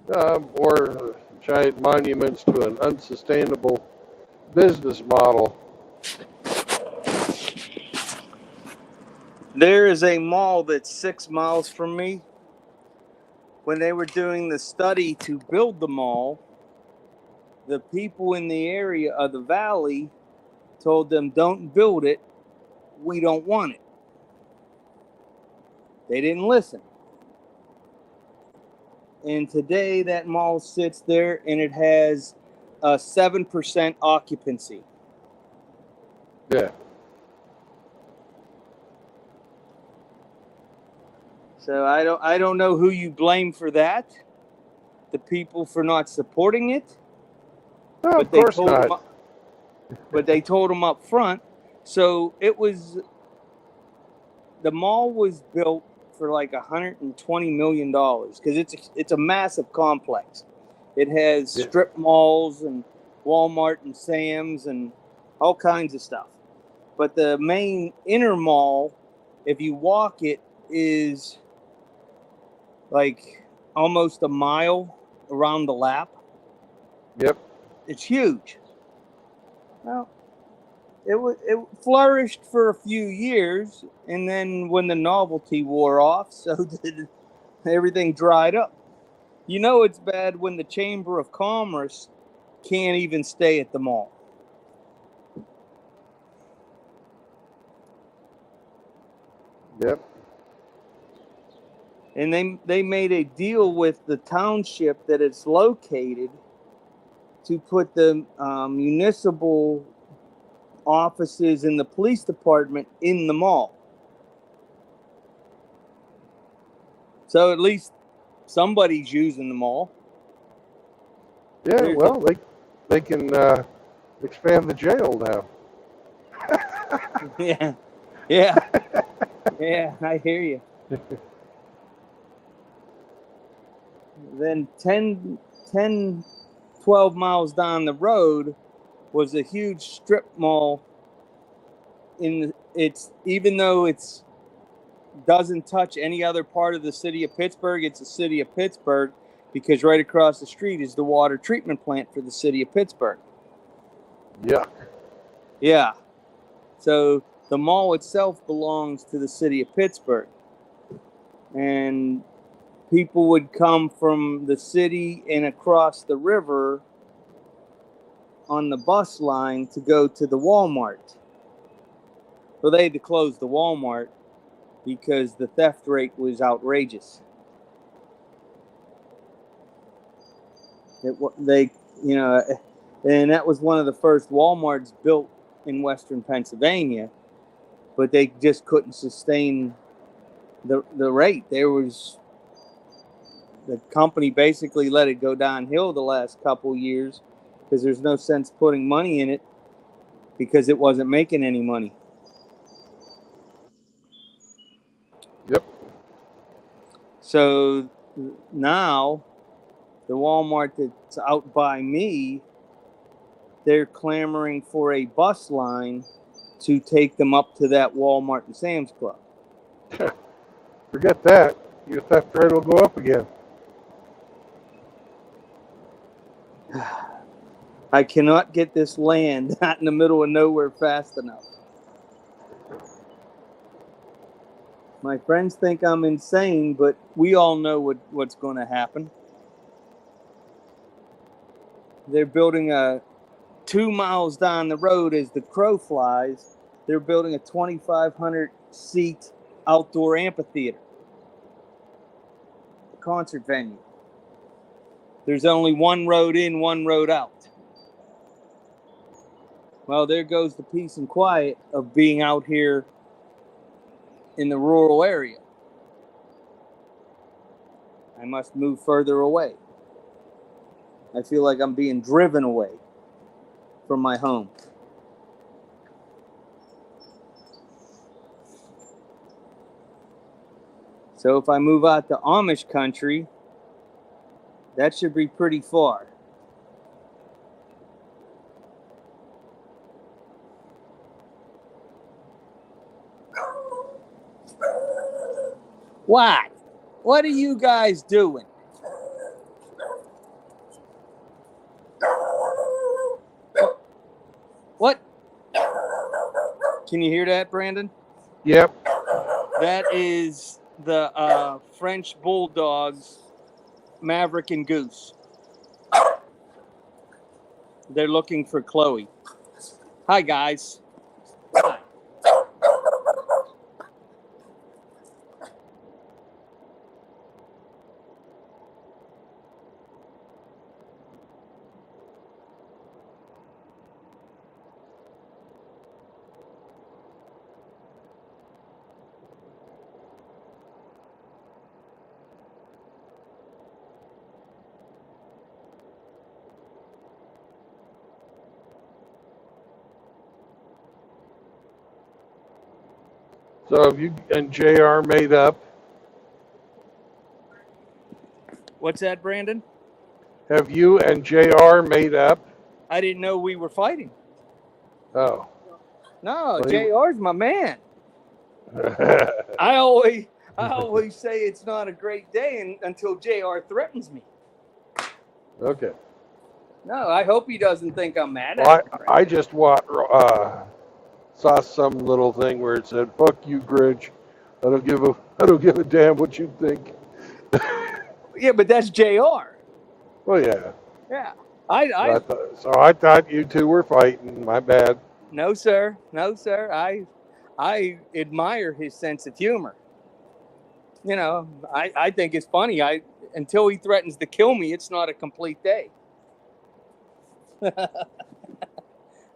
Or giant monuments to an unsustainable business model. There is a mall that's 6 miles from me. When they were doing the study to build the mall, the people in the area of the valley told them, don't build it. We don't want it. They didn't listen. And today that mall sits there and it has a 7% occupancy. Yeah. So I don't know who you blame for that. The people for not supporting it. No, but of course not. But they told them up front. So the mall was built for like $120 million because it's a massive complex. It has strip malls and Walmart and Sam's and all kinds of stuff. But the main inner mall, if you walk it, is like almost a mile around the lap. Yep. It's huge. Well, it flourished for a few years, and then when the novelty wore off, so did everything dried up. It's bad when the Chamber of Commerce can't even stay at the mall. Yep. And they made a deal with the township that it's located to put the municipal offices in the police department in the mall. So at least somebody's using the mall. Yeah, well, they can expand the jail now. Yeah, I hear you. Then 12 miles down the road was a huge strip mall. Even though it's doesn't touch any other part of the city of Pittsburgh, it's the city of Pittsburgh because right across the street is the water treatment plant for the city of Pittsburgh. Yuck. Yeah. So the mall itself belongs to the city of Pittsburgh. And people would come from the city and across the river on the bus line to go to the Walmart. Well, they had to close the Walmart because the theft rate was outrageous. And that was one of the first Walmarts built in Western Pennsylvania, but they just couldn't sustain the rate. The company basically let it go downhill the last couple years because there's no sense putting money in it because it wasn't making any money. Yep. So now the Walmart that's out by me, they're clamoring for a bus line to take them up to that Walmart and Sam's Club. Forget that. Your theft rate will go up again. I cannot get this land out in the middle of nowhere fast enough. My friends think I'm insane, but we all know what's going to happen. They're building 2 miles down the road as the crow flies. They're building a 2,500 seat outdoor amphitheater, a concert venue. There's only one road in, one road out. Well, there goes the peace and quiet of being out here in the rural area. I must move further away. I feel like I'm being driven away from my home. So if I move out to Amish country, that should be pretty far. What? What are you guys doing? What? Can you hear that, Brandon? Yep. That is the French Bulldogs, Maverick and Goose. They're looking for Chloe. Hi, guys. Hi. So have you and JR made up? What's that, Brandon? Have you and JR made up? I didn't know we were fighting. Oh. No, Well, JR's my man. I always say it's not a great day until JR threatens me. Okay. No, I hope he doesn't think I'm mad at Well, him. I just saw some little thing where it said, "Fuck you, Grinch. I don't give a damn what you think." Yeah, but that's JR. Well, yeah. Yeah. So I thought you two were fighting. My bad. No, sir. No, sir. I admire his sense of humor. You know, I think it's funny. Until he threatens to kill me, it's not a complete day.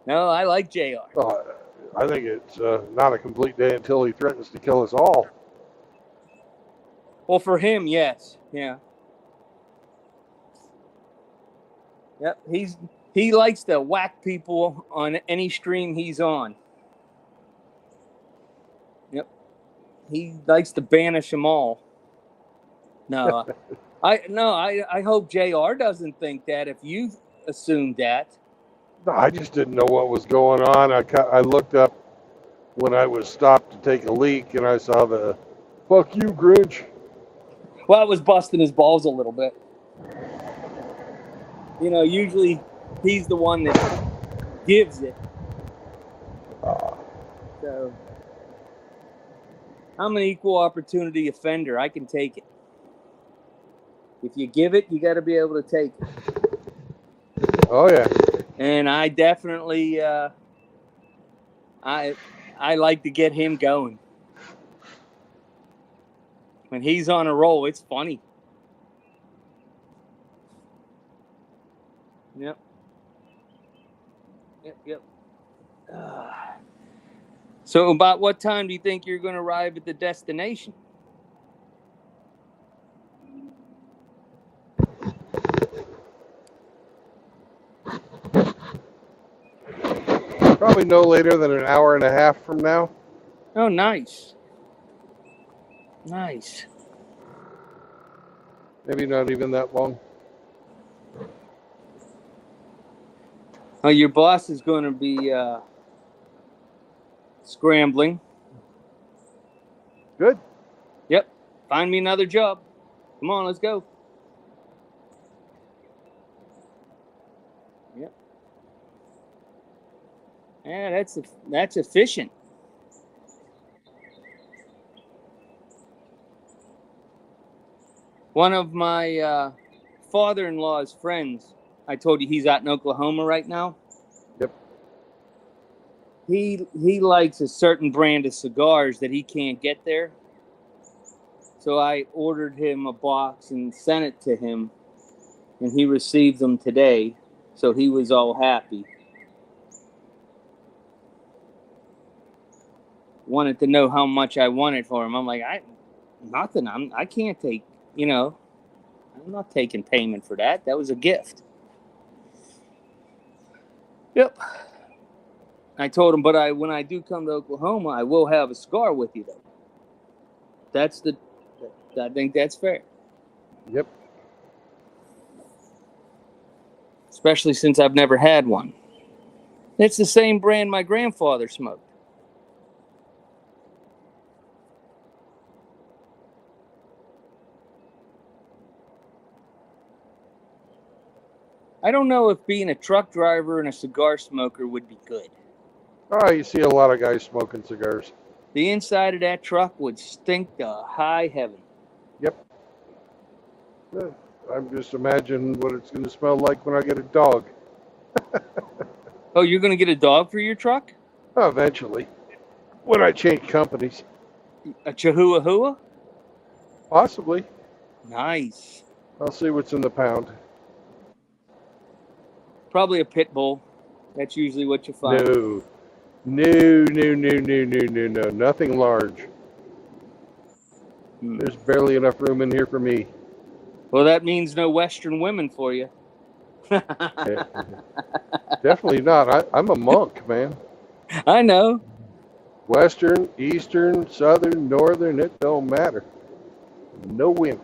No, I like JR. I think it's not a complete day until he threatens to kill us all. Well, for him, yes. Yeah. Yep. He likes to whack people on any stream he's on. Yep. He likes to banish them all. No. I hope JR doesn't think that if you assumed that. No, I just didn't know what was going on. I looked up when I was stopped to take a leak, and I saw the "Fuck you, Grinch." Well, I was busting his balls a little bit. You know, usually he's the one that gives it. So I'm an equal opportunity offender. I can take it. If you give it, you got to be able to take it. Oh yeah. And I definitely, I like to get him going. When he's on a roll, it's funny. Yep. So about what time do you think you're going to arrive at the destination? Probably no later than an hour and a half from now. Oh, nice. Nice. Maybe not even that long. Oh, your boss is going to be scrambling. Good. Yep. Find me another job. Come on, let's go. Yep. Yeah, that's efficient. One of my father-in-law's friends, I told you he's out in Oklahoma right now. Yep. He likes a certain brand of cigars that he can't get there. So I ordered him a box and sent it to him, and he received them today. So he was all happy. Wanted to know how much I wanted for him. I'm like, nothing. I can't take, I'm not taking payment for that. That was a gift. Yep. I told him, but when I do come to Oklahoma, I will have a cigar with you, though. I think that's fair. Yep. Especially since I've never had one. It's the same brand my grandfather smoked. I don't know if being a truck driver and a cigar smoker would be good. Oh, you see a lot of guys smoking cigars. The inside of that truck would stink to high heaven. Yep. Yeah, I'm just imagining what it's going to smell like when I get a dog. Oh, you're going to get a dog for your truck? Oh, eventually. When I change companies. A Chihuahua? Possibly. Nice. I'll see what's in the pound. Probably a pit bull. That's usually what you find. No. Nothing large. There's barely enough room in here for me. Well, that means no Western women for you. Definitely not. I'm a monk, man. I know. Western, Eastern, Southern, Northern, it don't matter. No women.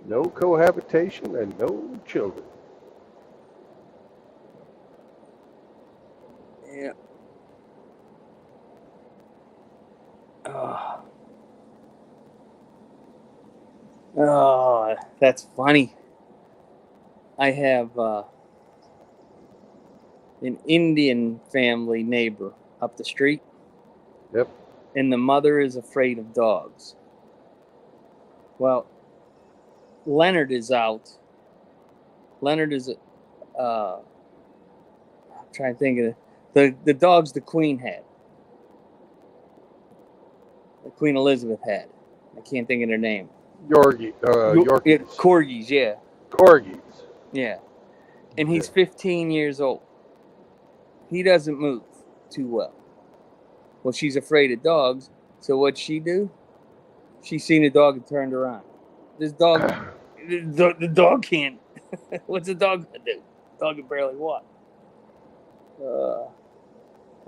No cohabitation and no children. Yeah. Oh, that's funny. I have an Indian family neighbor up the street. Yep. And the mother is afraid of dogs. Well, Leonard is out. Leonard is, I'm trying to think of the dogs the Queen had. The Queen Elizabeth had. I can't think of their name. Yorkies. Corgis, yeah. Corgis. Yeah. And he's 15 years old. He doesn't move too well. Well, she's afraid of dogs. So what'd she do? She seen a dog and turned around. This dog, the dog can't. What's the dog gonna do? The dog can barely walk.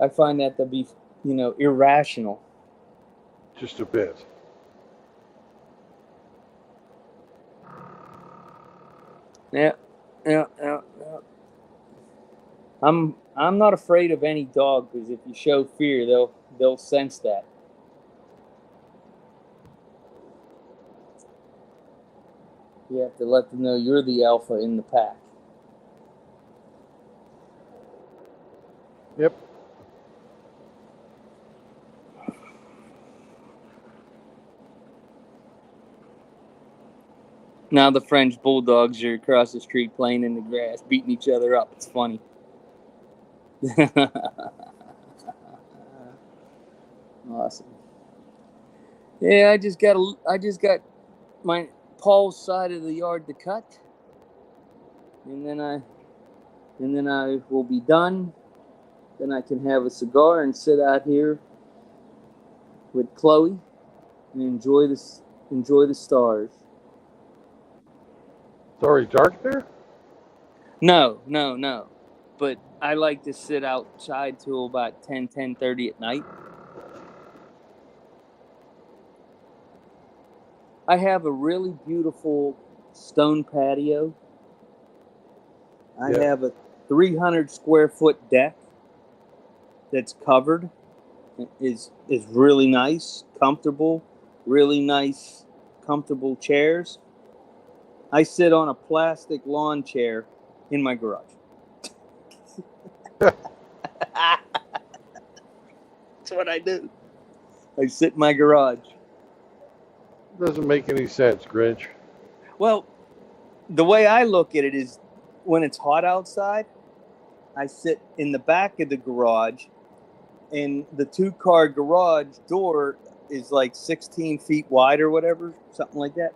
I find that to be, irrational. Just a bit. Yeah. I'm not afraid of any dog because if you show fear, they'll sense that. You have to let them know you're the alpha in the pack. Yep. Now the French bulldogs are across the street playing in the grass, beating each other up. It's funny. Awesome. Yeah, I just got my Paul's side of the yard to cut, and then I will be done. Then I can have a cigar and sit out here with Chloe and enjoy the stars. It's already dark there? No. But I like to sit outside till about 10:30 at night. I have a really beautiful stone patio. I have a 300 square foot deck that's covered. It is really nice, comfortable, really nice, comfortable chairs. I sit on a plastic lawn chair in my garage. That's what I do. I sit in my garage. Doesn't make any sense, Grinch. Well, the way I look at it is when it's hot outside, I sit in the back of the garage, and the 2-car garage door is like 16 feet wide or whatever, something like that.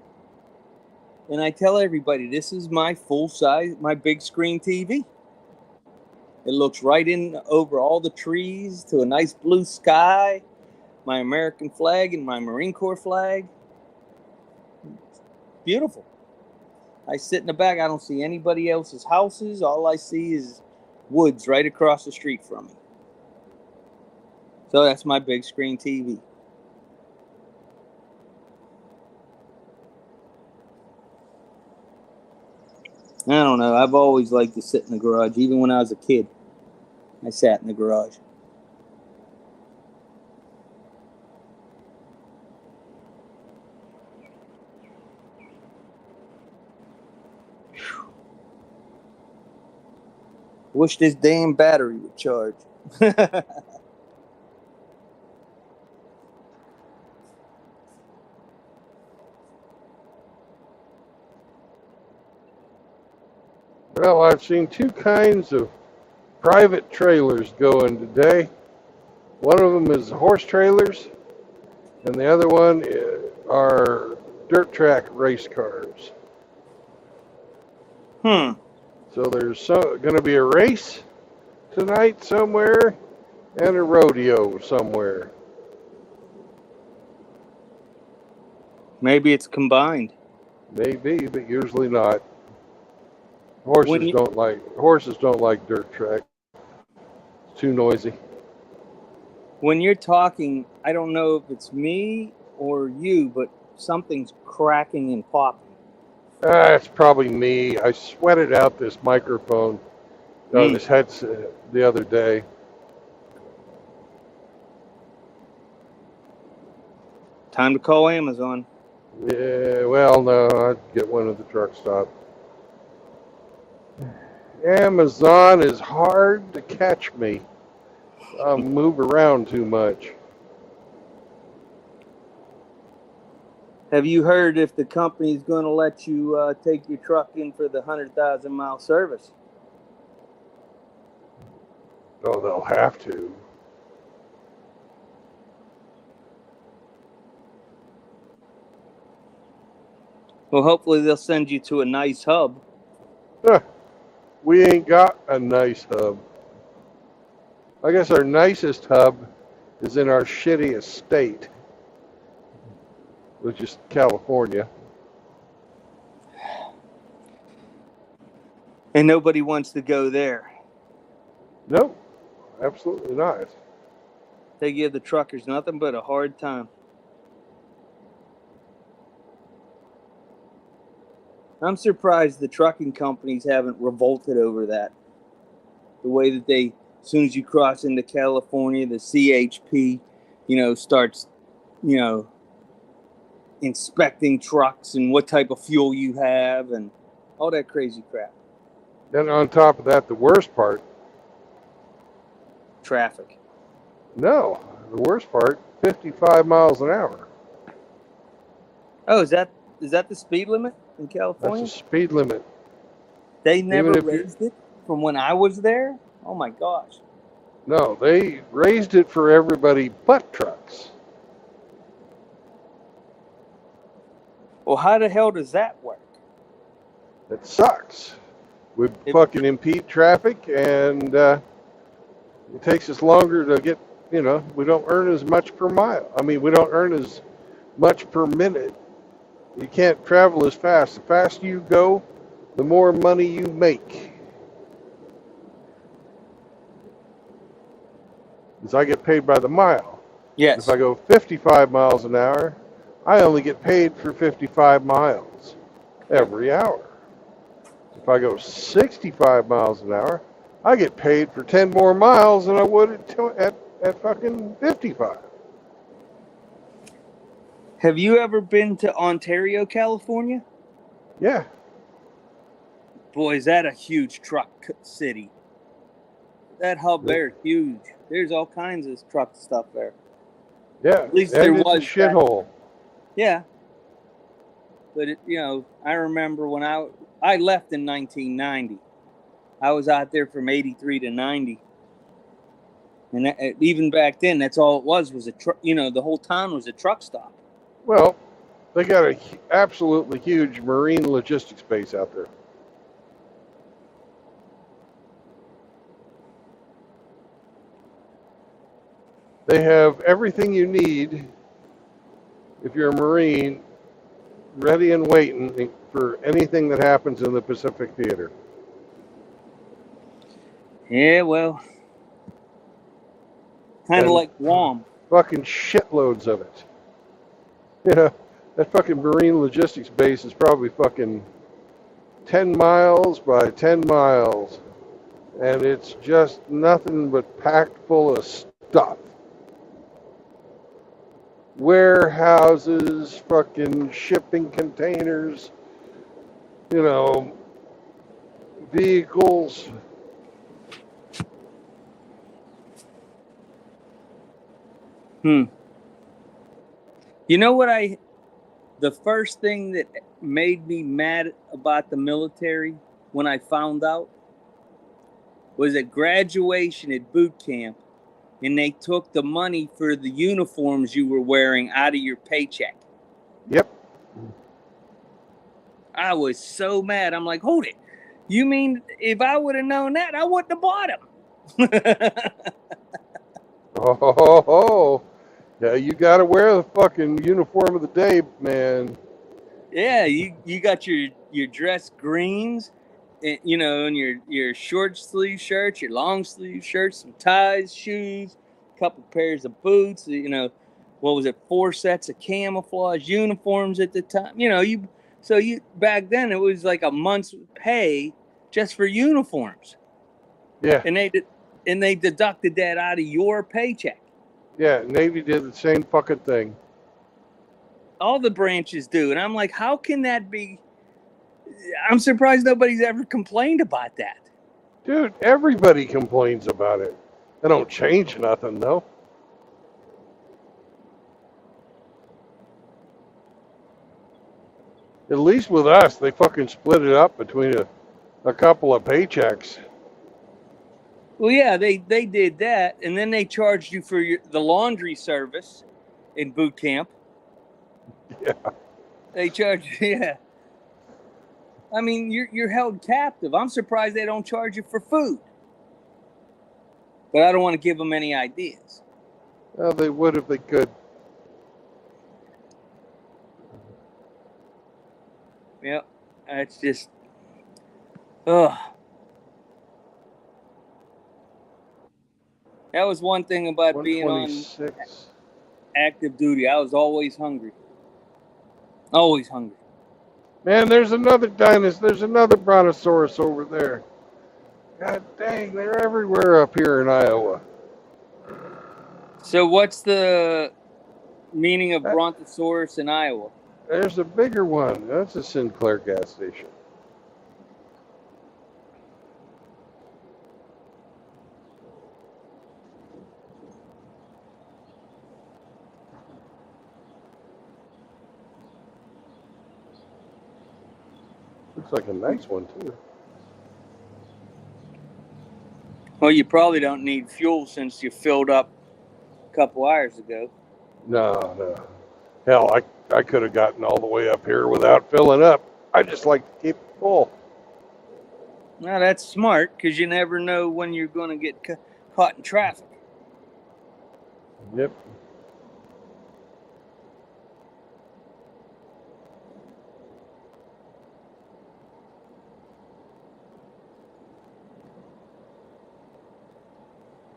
And I tell everybody, this is my full size, my big screen TV. It looks right in over all the trees to a nice blue sky, my American flag and my Marine Corps flag. It's beautiful. I sit in the back. I don't see anybody else's houses. All I see is woods right across the street from me. So that's my big screen TV. I don't know. I've always liked to sit in the garage. Even when I was a kid, I sat in the garage. Wish this damn battery would charge. Well, I've seen two kinds of private trailers going today. One of them is horse trailers, and the other one are dirt track race cars. So there's going to be a race tonight somewhere and a rodeo somewhere. Maybe it's combined. Maybe, but usually not. Horses don't like dirt track. It's too noisy. When you're talking, I don't know if it's me or you, but something's cracking and popping. It's probably me. I sweated out this microphone, this headset the other day. Time to call Amazon. Yeah, well, no, I'd get one at the truck stop. Amazon is hard to catch me. I move around too much. Have you heard if the company's going to let you take your truck in for the 100,000-mile service? Oh, they'll have to. Well, hopefully they'll send you to a nice hub. We ain't got a nice hub. I guess our nicest hub is in our shittiest state, which is California. And nobody wants to go there. Nope, absolutely not. They give the truckers nothing but a hard time. I'm surprised the trucking companies haven't revolted over that. The way that they, as soon as you cross into California, the CHP, starts, inspecting trucks and what type of fuel you have and all that crazy crap. Then on top of that, the worst part. Traffic. No, the worst part, 55 miles an hour. Oh, is that the speed limit in California? That's the speed limit. They never raised it from when I was there? Oh my gosh. No, they raised it for everybody but trucks. Well, how the hell does that work? It sucks. We fucking impede traffic, and it takes us longer to get, we don't earn as much per mile. I mean, we don't earn as much per minute. You can't travel as fast. The faster you go, the more money you make. Because I get paid by the mile. Yes. If I go 55 miles an hour, I only get paid for 55 miles every hour. If I go 65 miles an hour, I get paid for 10 more miles than I would at fucking 55. Have you ever been to Ontario, California? Yeah. Boy, is that a huge truck city. That hub there is huge. There's all kinds of truck stuff there. Yeah. At least there was. A shithole. Yeah. But I remember when I left in 1990. I was out there from 83 to 90. And even back then, that's all it was a truck. The whole town was a truck stop. Well, they got a absolutely huge marine logistics base out there. They have everything you need if you're a Marine, ready and waiting for anything that happens in the Pacific Theater. Yeah, well, kind of like Guam. Fucking shitloads of it. Yeah, that fucking Marine logistics base is probably fucking 10 miles by 10 miles. And it's just nothing but packed full of stuff. Warehouses, fucking shipping containers, vehicles. You know what the first thing that made me mad about the military when I found out was at graduation at boot camp, and they took the money for the uniforms you were wearing out of your paycheck. Yep. I was so mad. I'm like, hold it. You mean if I would have known that, I wouldn't have bought them? Oh, yeah, you got to wear the fucking uniform of the day, man. Yeah, you got your dress greens, and your short sleeve shirts, your long sleeve shirts, some ties, shoes, a couple pairs of boots. What was it? 4 sets of camouflage uniforms at the time. So back then it was like a month's pay just for uniforms. Yeah. And they deducted that out of your paycheck. Yeah, Navy did the same fucking thing. All the branches do. And I'm like, how can that be? I'm surprised nobody's ever complained about that. Dude, everybody complains about it. They don't change nothing, though. At least with us, they fucking split it up between a couple of paychecks. Well, yeah, they did that, and then they charged you for the laundry service in boot camp. Yeah. They charged you, yeah. I mean, you're held captive. I'm surprised they don't charge you for food. But I don't want to give them any ideas. Well, they would if they could. Yep, that's just, ugh. That was one thing about being on active duty. I was always hungry. Always hungry. Man, there's another dinosaur. There's another brontosaurus over there. God dang, they're everywhere up here in Iowa. So what's the meaning of brontosaurus in Iowa? There's a bigger one. That's a Sinclair gas station. Looks like a nice one, too. Well, you probably don't need fuel since you filled up a couple hours ago. No. Hell, I could have gotten all the way up here without filling up. I just like to keep it full. Now, that's smart because you never know when you're going to get caught in traffic. Yep.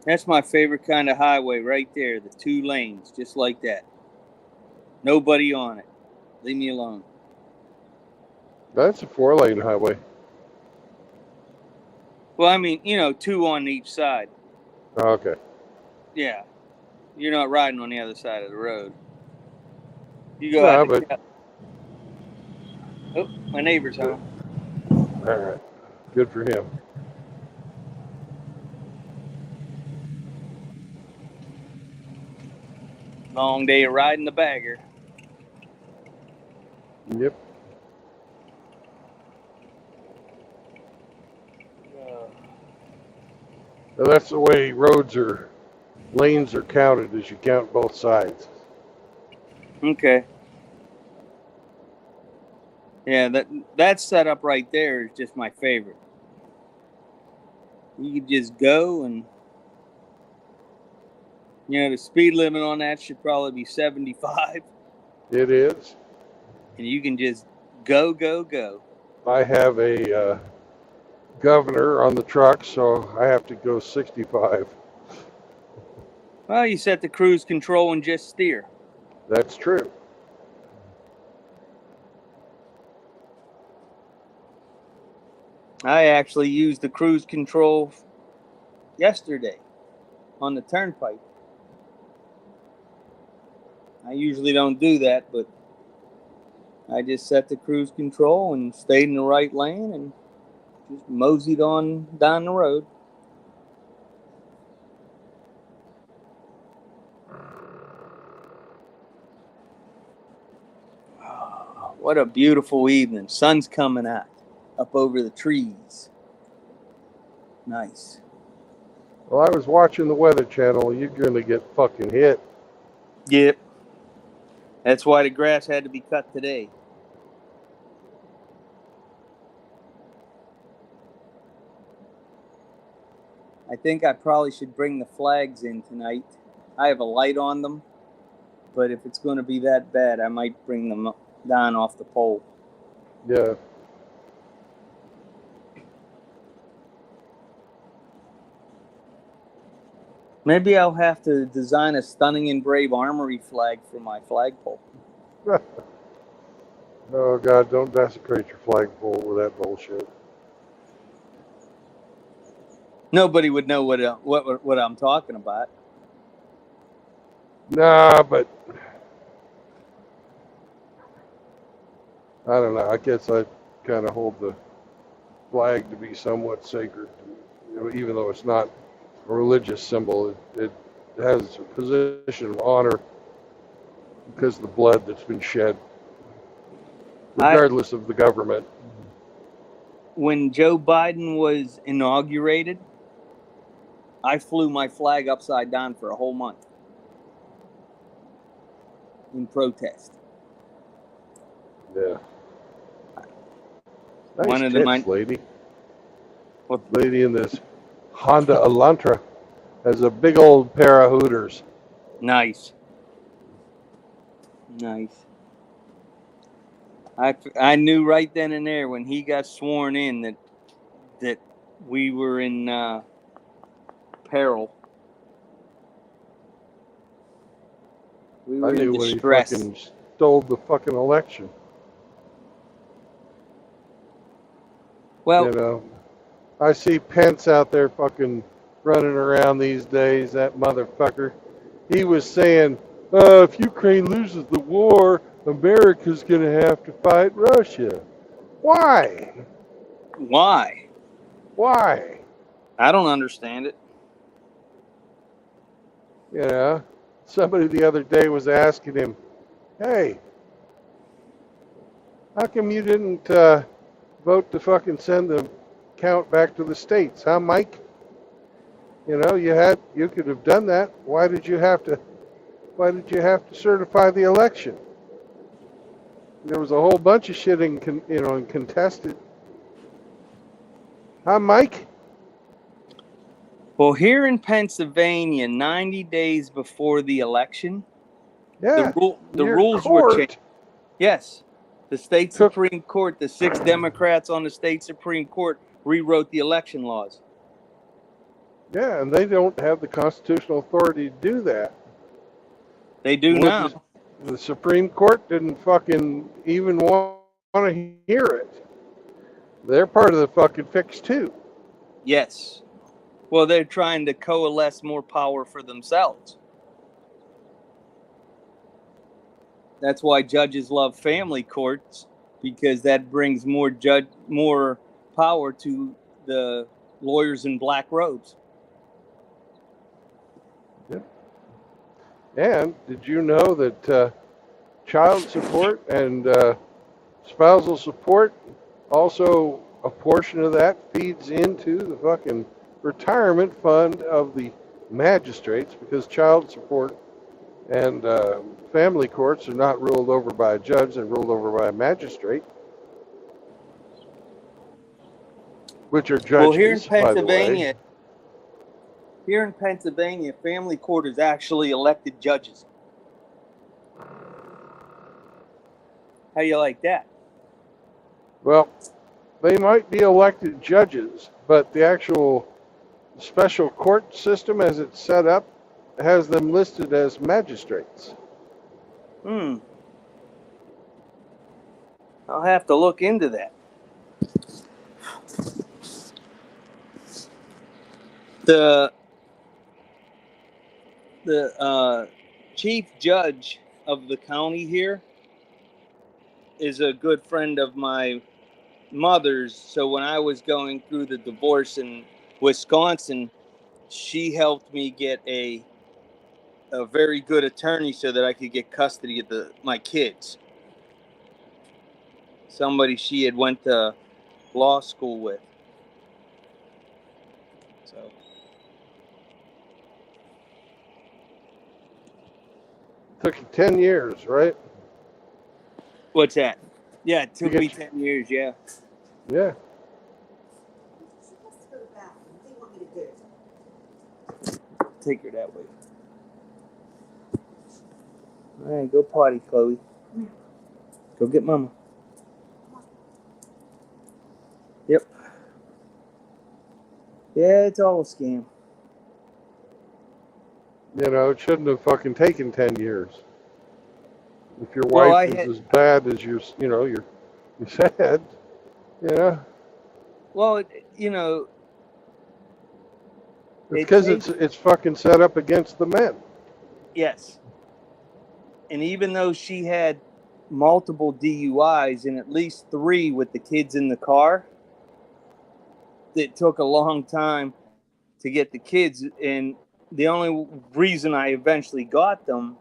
That's my favorite kind of highway right there. The 2 lanes, just like that. Nobody on it. Leave me alone. That's a 4-lane highway. Well, I mean, 2 on each side. Oh, okay. Yeah. You're not riding on the other side of the road. You go out but... Oh, my neighbor's home. All right. Good for him. Long day of riding the bagger. Yep. Now, that's the way lanes are counted, is you count both sides. Okay. Yeah, that setup right there is just my favorite. You could just go and, the speed limit on that should probably be 75. It is. And you can just go, go, go. I have a governor on the truck, so I have to go 65. Well, you set the cruise control and just steer. That's true. I actually used the cruise control yesterday on the turnpike. I usually don't do that, but I just set the cruise control and stayed in the right lane and just moseyed on down the road. Oh, what a beautiful evening. Sun's coming out up over the trees. Nice. Well, I was watching the Weather Channel. You're going to get fucking hit. Yep. That's why the grass had to be cut today. I think I probably should bring the flags in tonight. I have a light on them, but if it's going to be that bad, I might bring them down off the pole. Yeah. Maybe I'll have to design a Stunning and Brave Armory flag for my flagpole. Oh, God, don't desecrate your flagpole with that bullshit. Nobody would know what I'm talking about. Nah, but I don't know. I guess I kind of hold the flag to be somewhat sacred, even though it's not a religious symbol. It has a position of honor because of the blood that's been shed, regardless of the government. When Joe Biden was inaugurated, I flew my flag upside down for a whole month in protest. Yeah. Nice One of tits, the lady. What? Lady in this Honda Elantra has a big old pair of hooters. Nice. Nice. I knew right then and there when he got sworn in that we were in peril. We were I knew in when distress. he fucking stole the fucking election. Well, you know, I see Pence out there fucking running around these days, that motherfucker. He was saying, if Ukraine loses the war, America's going to have to fight Russia. Why? Why? Why? I don't understand it. You know, somebody the other day was asking him, hey, how come you didn't vote to fucking send the count back to the states, huh, Mike? You know, you could have done that. Why did you have to certify the election? There was a whole bunch of shit in contested. Huh, Mike? Well, here in Pennsylvania, 90 days before the election, Yeah, the rules were changed. Yes. The state Took- Supreme Court, the 6 Democrats on the state Supreme Court rewrote the election laws. Yeah, and they don't have the constitutional authority to do that. They do now. The Supreme Court didn't fucking even want to hear it. They're part of the fucking fix too. Yes. Well, they're trying to coalesce more power for themselves. That's why judges love family courts, because that brings more power to the lawyers in black robes. Yep. And did you know that child support and spousal support, also a portion of that feeds into the fucking retirement fund of the magistrates, because child support and family courts are not ruled over by a judge, they're ruled over by a magistrate, which are judges, Well, here in by the way. Pennsylvania, family court is actually elected judges. How you like that? Well, they might be elected judges, but the actual special court system as it's set up has them listed as magistrates. I'll have to look into that. The chief judge of the county here is a good friend of my mother's. So when I was going through the divorce in Wisconsin, she helped me get a very good attorney so that I could get custody of my kids. Somebody she had went to law school with. So Took you 10 years, right? what's that? Yeah, it took me 10 years, yeah. Yeah. Take her that way. All right, go potty, Chloe. Go get mama. Yep. Yeah, it's all a scam. You know, it shouldn't have fucking taken 10 years. If your wife is as bad as you said, yeah. Well, it's because it's fucking set up against the men. Yes. And even though she had multiple DUIs and at least 3 with the kids in the car, it took a long time to get the kids. And the only reason I eventually got them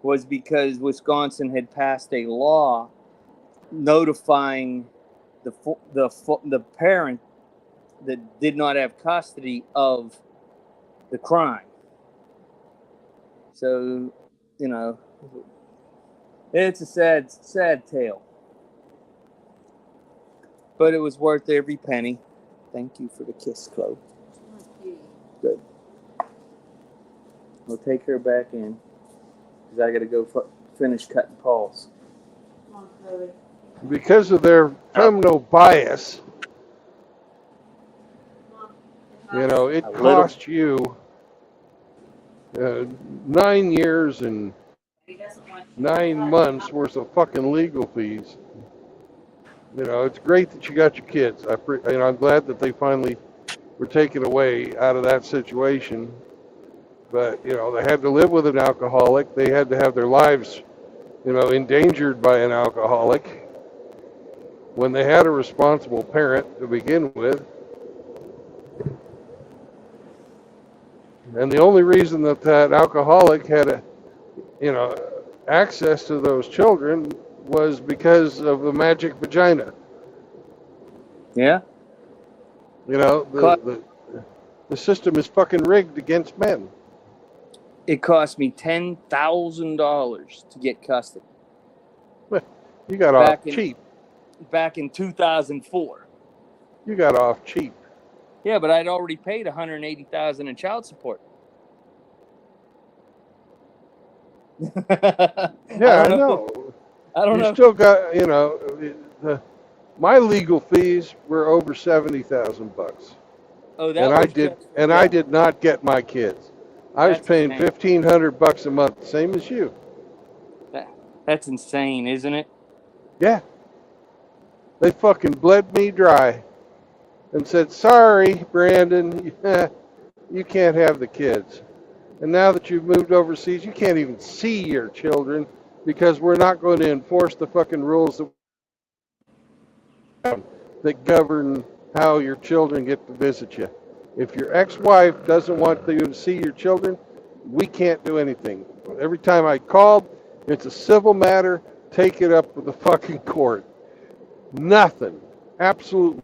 was because Wisconsin had passed a law notifying the parent that did not have custody of the crime. So, it's a sad tale. But it was worth every penny. Thank you for the kiss, Chloe. Good. We'll take her back in because I got to go finish cutting Paul's. Because of their feminine bias, it cost you 9 years and 9 months worth of fucking legal fees. It's great that you got your kids. I'm glad that they finally were taken away out of that situation. But, they had to live with an alcoholic. They had to have their lives, endangered by an alcoholic when they had a responsible parent to begin with. And the only reason that alcoholic had access to those children was because of the magic vagina. Yeah. The system is fucking rigged against men. It cost me $10,000 to get custody. You got off cheap. Back in 2004. You got off cheap. Yeah, but I'd already paid $180,000 in child support. Yeah, I know. I don't know. You still got, my legal fees were over $70,000. Oh, that I did not get my kids. I was paying $1,500 a month, same as you. That's insane, isn't it? Yeah. They fucking bled me dry and said, "Sorry, Brandon, you can't have the kids. And now that you've moved overseas, you can't even see your children because we're not going to enforce the fucking rules that govern how your children get to visit you. If your ex-wife doesn't want you to see your children, we can't do anything. Every time I called, it's a civil matter. Take it up with the fucking court. Nothing. Absolutely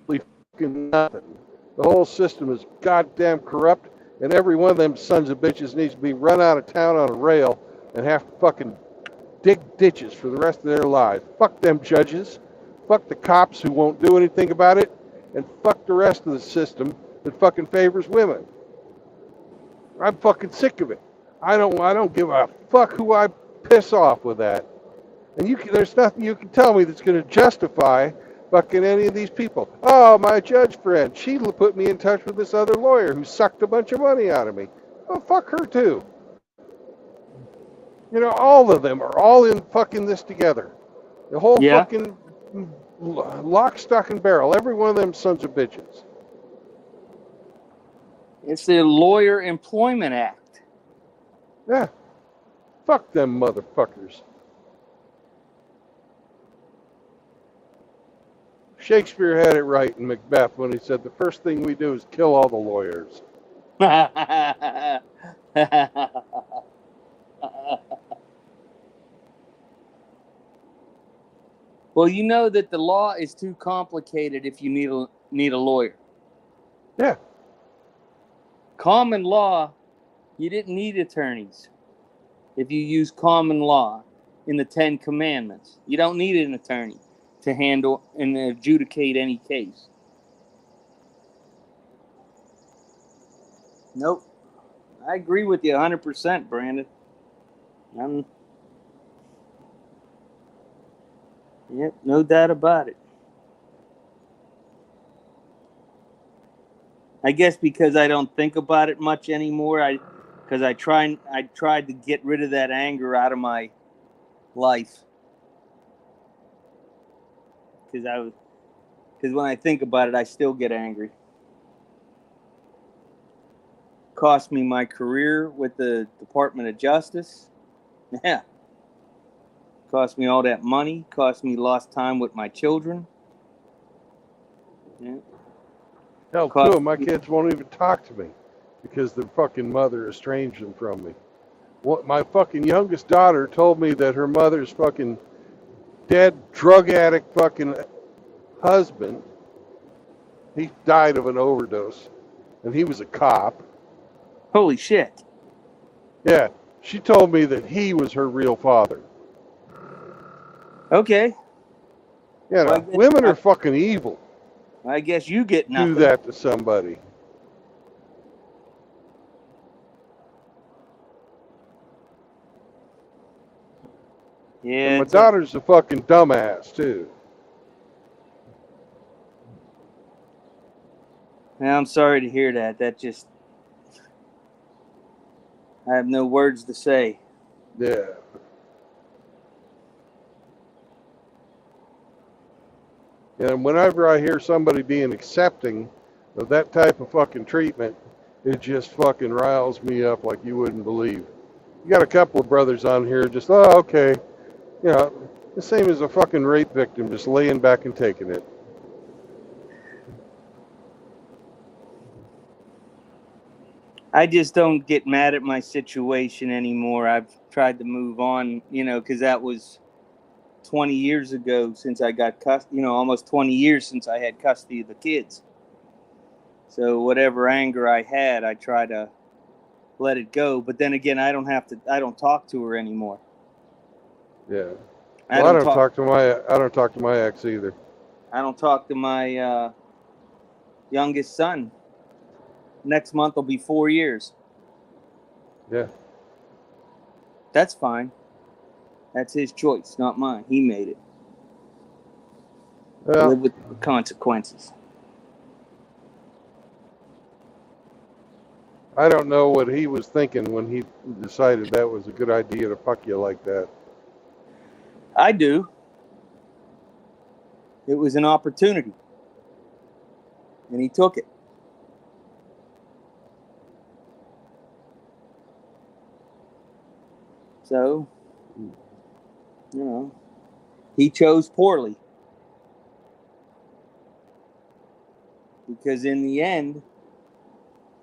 fucking nothing The whole system is goddamn corrupt, and every one of them sons of bitches needs to be run out of town on a rail and have to fucking dig ditches for the rest of their lives. Fuck them judges. Fuck the cops who won't do anything about it, and fuck the rest of the system that fucking favors women. I'm fucking sick of it. I don't give a fuck who I piss off with that. And there's nothing you can tell me that's going to justify fucking any of these people. Oh, my judge friend, she put me in touch with this other lawyer who sucked a bunch of money out of me. Oh, fuck her too. You know, all of them are all in fucking this together. The whole fucking lock, stock, and barrel. Every one of them sons of bitches. It's the Lawyer Employment Act. Yeah. Fuck them motherfuckers. Shakespeare had it right in Macbeth when he said the first thing we do is kill all the lawyers. Well, you know that the law is too complicated if you need a lawyer. Yeah. Common law, you didn't need attorneys. If you use common law in the 10 Commandments, you don't need an attorney to handle and adjudicate any case. Nope. I agree with you 100%, Brandon. Yep, no doubt about it. I guess because I don't think about it much anymore. Because I tried to get rid of that anger out of my life. Because when I think about it, I still get angry. Cost me my career with the Department of Justice. Yeah. Cost me all that money. Cost me lost time with my children. Yeah. Hell, two of my kids won't even talk to me because their fucking mother estranged them from me. My fucking youngest daughter told me that her mother's fucking dead drug addict fucking husband, he died of an overdose, and he was a cop. Holy shit. Yeah, she told me that he was her real father. Okay. Yeah, well, women are fucking evil. I guess you get nothing. Do that to somebody. Yeah. And my daughter's a fucking dumbass too. Yeah, I'm sorry to hear that. That just, I have no words to say. Yeah. And whenever I hear somebody being accepting of that type of fucking treatment, it just fucking riles me up like you wouldn't believe. You got a couple of brothers on here just, oh, okay. You know, the same as a fucking rape victim just laying back and taking it. I just don't get mad at my situation anymore. I've tried to move on, you know, because that was 20 years ago since I got custody, you know, almost 20 years since I had custody of the kids. So whatever anger I had, I try to let it go. But then again, I don't talk to her anymore. Yeah. Well, I don't talk to my ex either. I don't talk to my youngest son. Next month will be 4 years. Yeah. That's fine. That's his choice, not mine. He made it. Well, live with the consequences. I don't know what he was thinking when he decided that was a good idea to fuck you like that. I do. It was an opportunity. And he took it. So, you know, he chose poorly. Because in the end,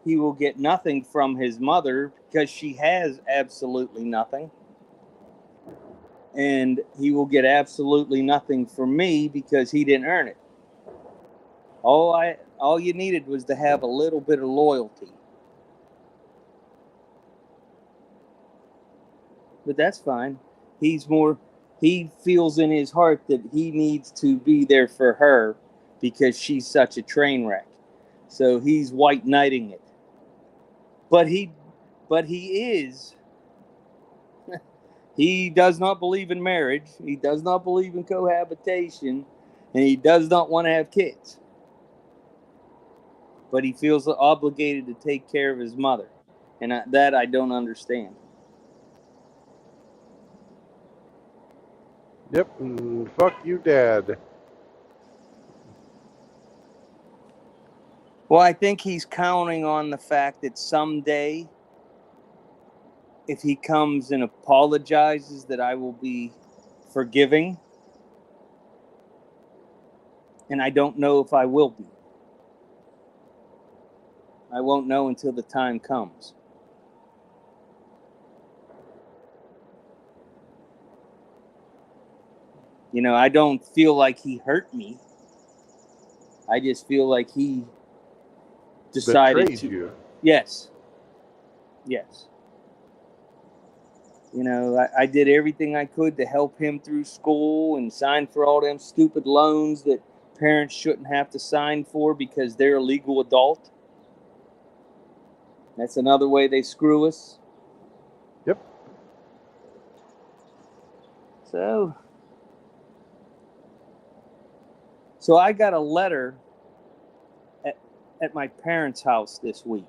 he will get nothing from his mother because she has absolutely nothing. And he will get absolutely nothing from me because he didn't earn it. All All you needed was to have a little bit of loyalty. But that's fine. He feels in his heart that he needs to be there for her because she's such a train wreck. So he's white knighting it. But he does not believe in marriage. He does not believe in cohabitation, and he does not want to have kids. But he feels obligated to take care of his mother, and that I don't understand. Yep, and fuck you, Dad. Well, I think he's counting on the fact that someday, if he comes and apologizes, that I will be forgiving. And I don't know if I will be. I won't know until the time comes. You know, I don't feel like he hurt me. I just feel like he decided Betrayed to. You. Yes. Yes. You know, I did everything I could to help him through school and sign for all them stupid loans that parents shouldn't have to sign for because they're a legal adult. That's another way they screw us. Yep. So I got a letter at my parents' house this week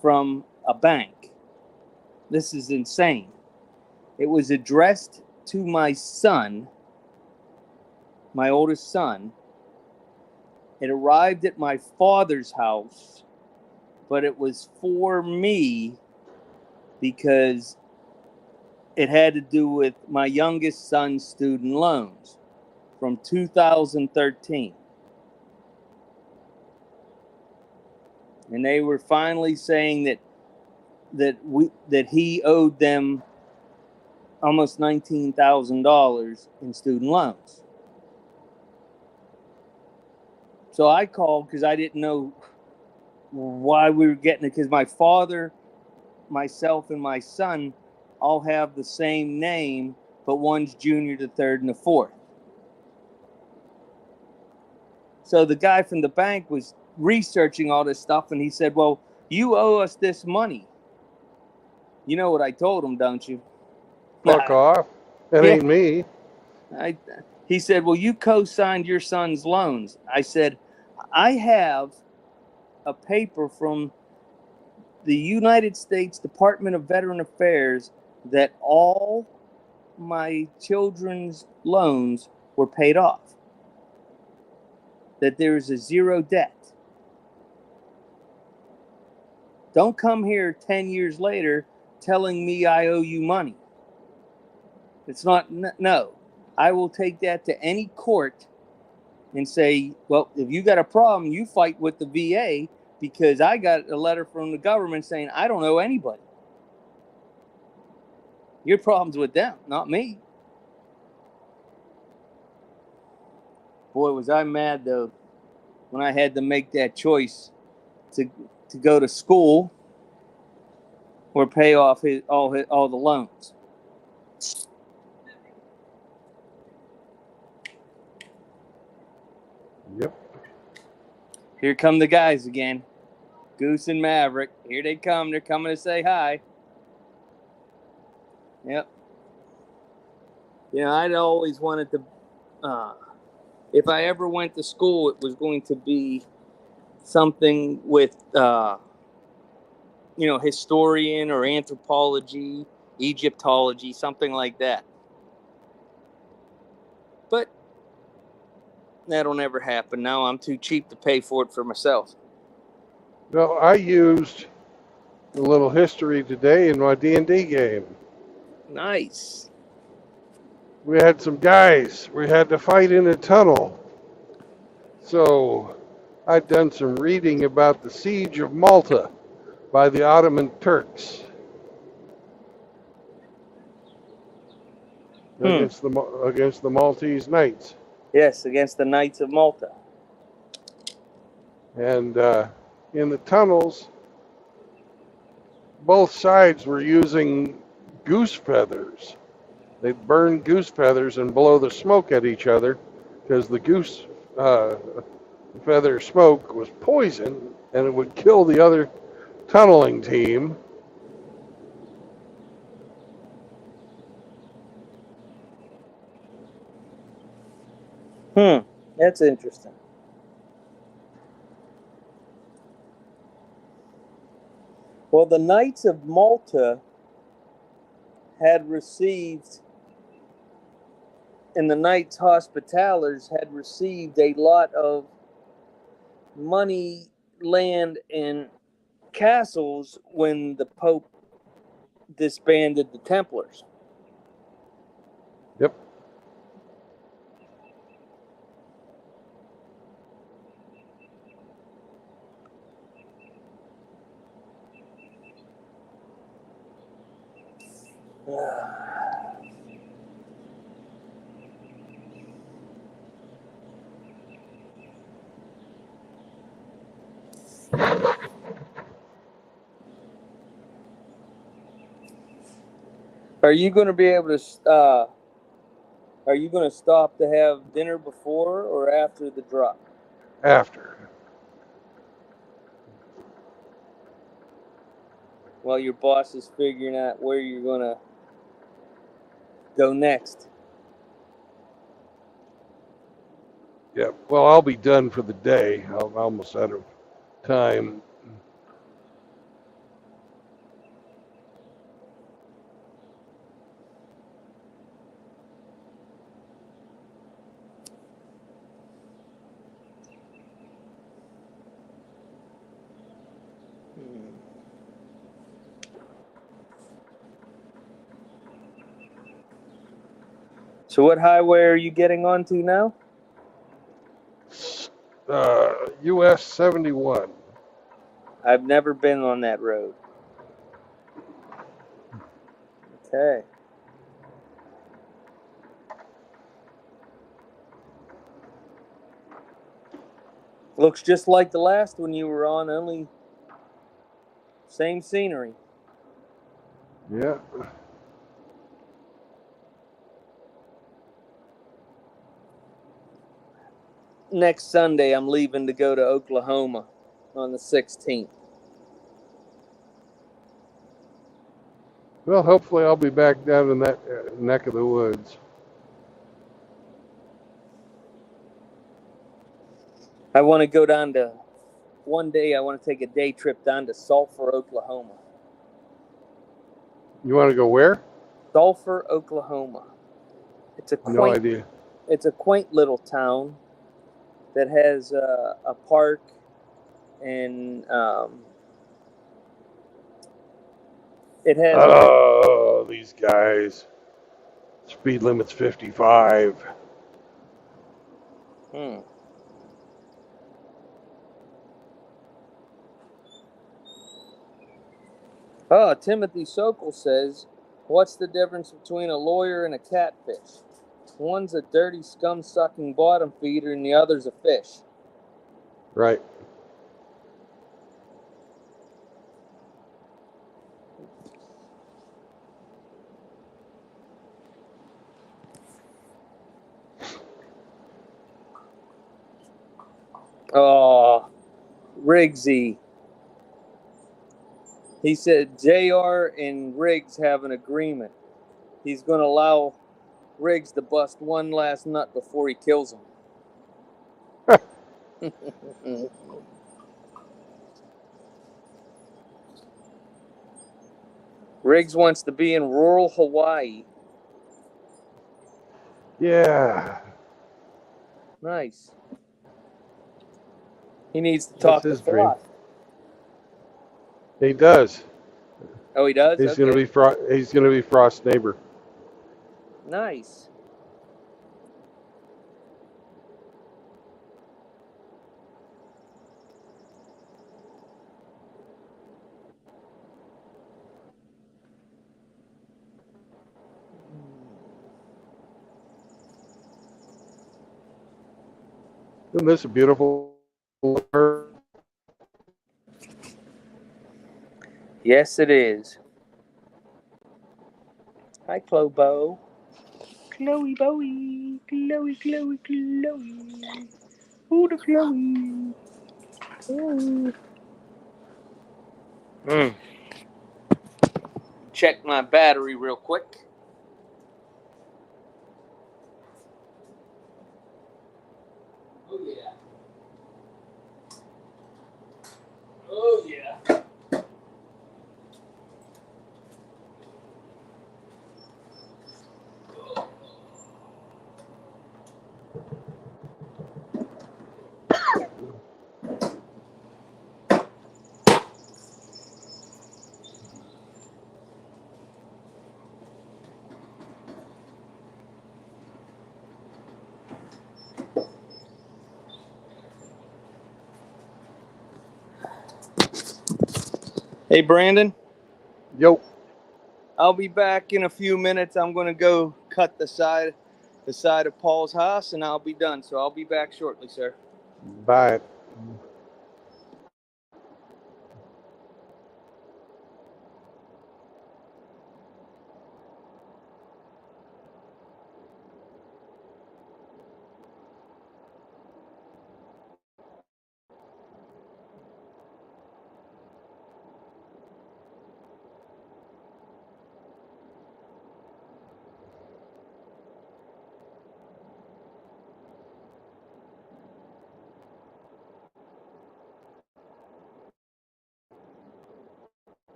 from a bank. This is insane. It was addressed to my son, my oldest son. It arrived at my father's house, but it was for me because it had to do with my youngest son's student loans from 2013. And they were finally saying that he owed them almost $19,000 in student loans. So I called because I didn't know why we were getting it, because my father, myself, and my son all have the same name, but one's junior, the third, and the fourth. So the guy from the bank was researching all this stuff, and he said, well, you owe us this money. You know what I told him, don't you? Fuck off. That ain't me. He said, well, you co-signed your son's loans. I said, I have a paper from the United States Department of Veteran Affairs that all my children's loans were paid off. That there is a zero debt. Don't come here 10 years later telling me I owe you money. It's not, no. I will take that to any court and say, well, if you got a problem, you fight with the VA, because I got a letter from the government saying I don't owe anybody. Your problem's with them, not me. Boy, was I mad, though, when I had to make that choice to go to school or pay off all the loans. Yep. Here come the guys again. Goose and Maverick. Here they come. They're coming to say hi. Yep. You know, I'd always wanted to, if I ever went to school, it was going to be something with, historian or anthropology, Egyptology, something like that. But that'll never happen. Now I'm too cheap to pay for it for myself. Well, I used a little history today in my D&D game. Nice. We had some guys. We had to fight in a tunnel. So I'd done some reading about the siege of Malta by the Ottoman Turks against the Maltese Knights. Yes, against the Knights of Malta. And in the tunnels, both sides were using goose feathers. They burned goose feathers and blow the smoke at each other because the goose feather smoke was poison and it would kill the other tunneling team. That's interesting. Well, the Knights of Malta had received, and the Knights Hospitallers had received a lot of money, land, and castles when the Pope disbanded the Templars. Yep. Are you going to be able to? Are you going to stop to have dinner before or after the drop? After. While your boss is figuring out where you're going to go next. Yeah. Well, I'll be done for the day. I'm almost out of time. So what highway are you getting onto now? US 71. I've never been on that road. Okay. Looks just like the last one you were on, only same scenery. Yeah. Next Sunday, I'm leaving to go to Oklahoma on the 16th. Well, hopefully I'll be back down in that neck of the woods. I want to go down to, one day I want to take a day trip down to Sulphur, Oklahoma. You want to go where? Sulphur, Oklahoma. It's a quaint, No idea. It's a quaint little town that has a park and it has. Oh, these guys. Speed limit's 55. Oh, Timothy Sokol says, what's the difference between a lawyer and a catfish? One's a dirty, scum-sucking bottom feeder and the other's a fish. Right. Oh, Riggsy. He said JR and Riggs have an agreement. He's going to allow Riggs to bust one last nut before he kills him. Riggs wants to be in rural Hawaii. Yeah. Nice. He needs to talk to Frost. He does. Oh, he does? He's going to be he's going to be Frost's neighbor. Nice. Isn't this a beautiful bird? Yes, it is. Hi, Clobo. Chloe Bowie. Chloe, Chloe, Chloe. Who the Chloe? Oh. Check my battery real quick. Oh, yeah. Oh, yeah. Hey, Brandon. Yo. I'll be back in a few minutes. I'm going to go cut the side of Paul's house, and I'll be done. So I'll be back shortly, sir. Bye.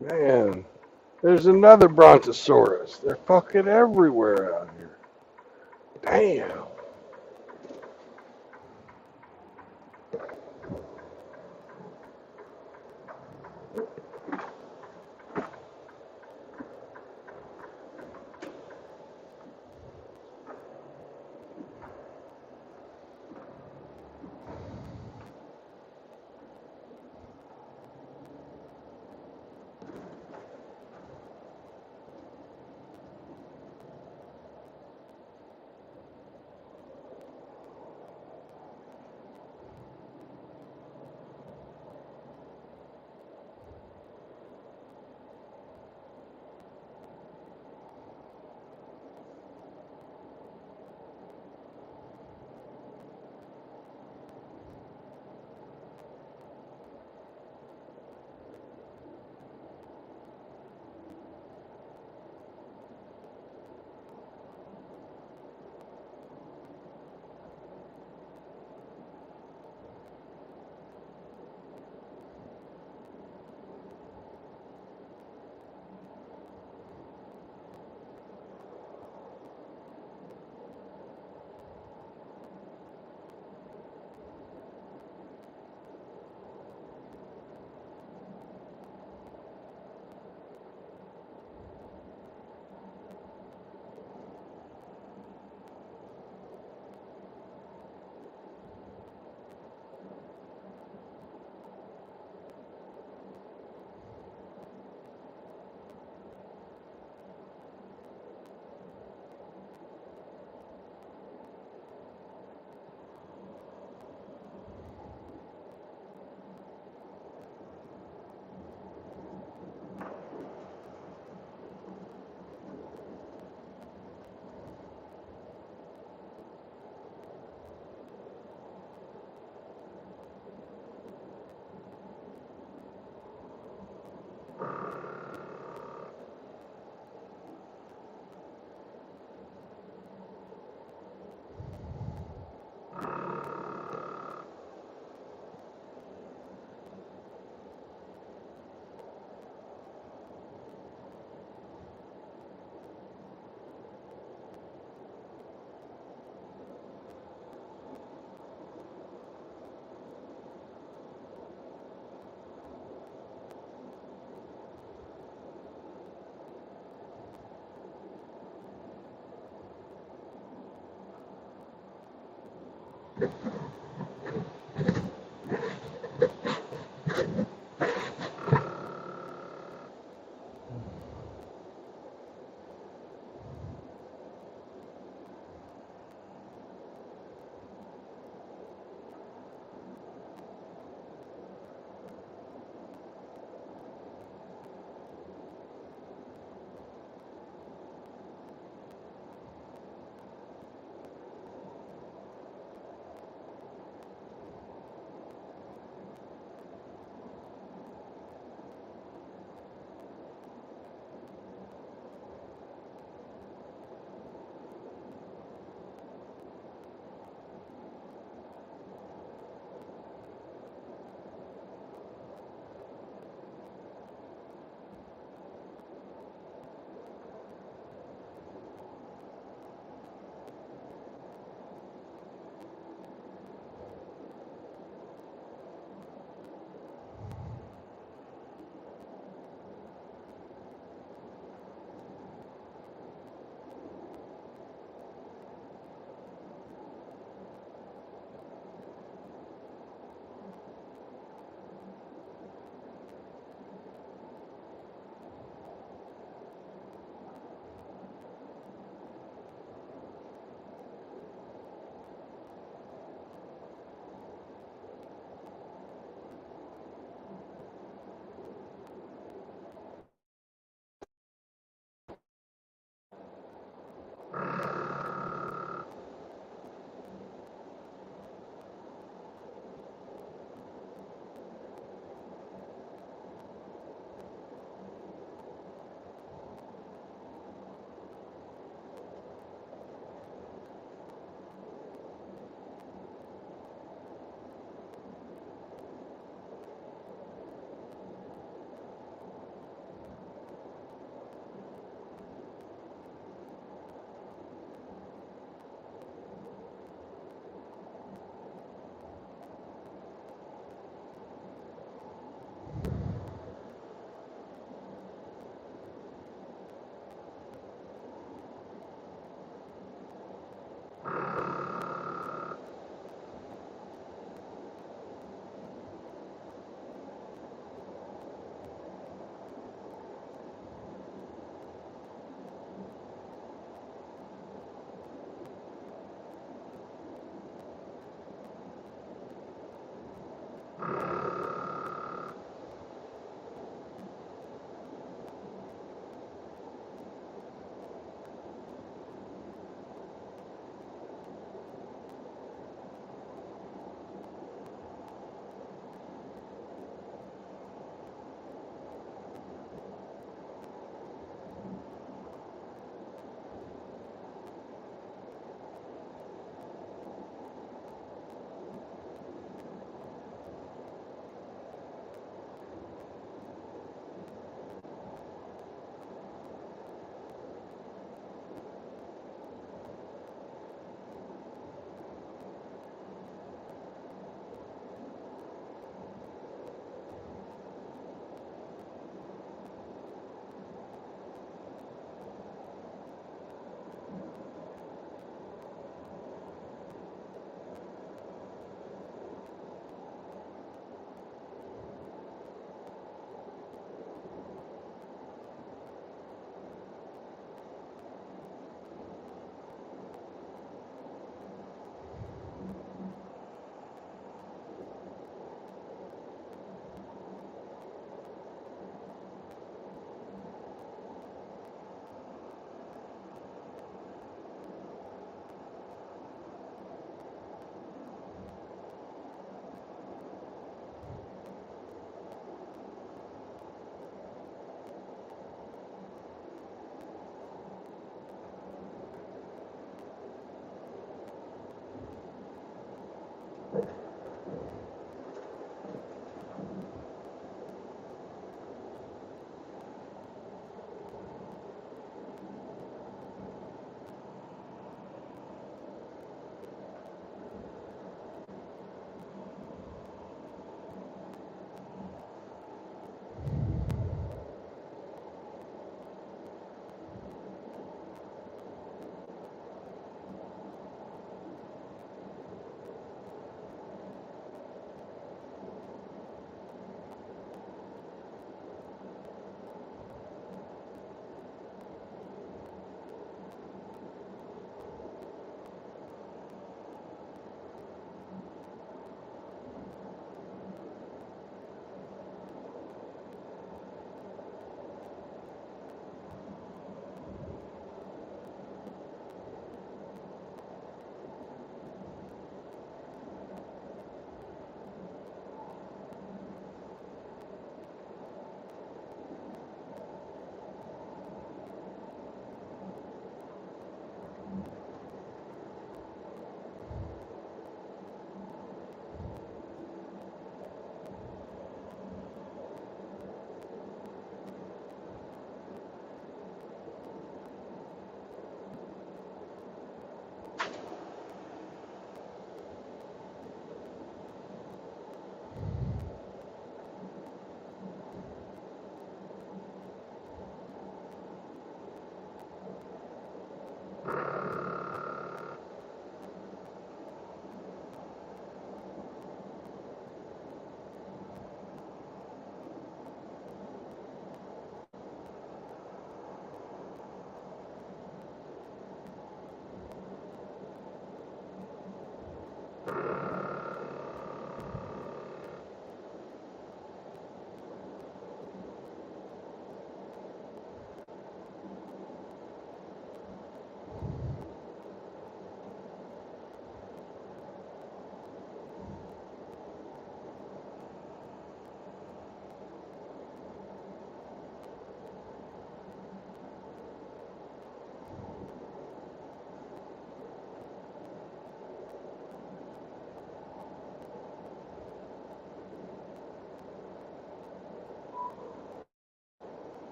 Man, there's another brontosaurus. They're fucking everywhere out here. Damn.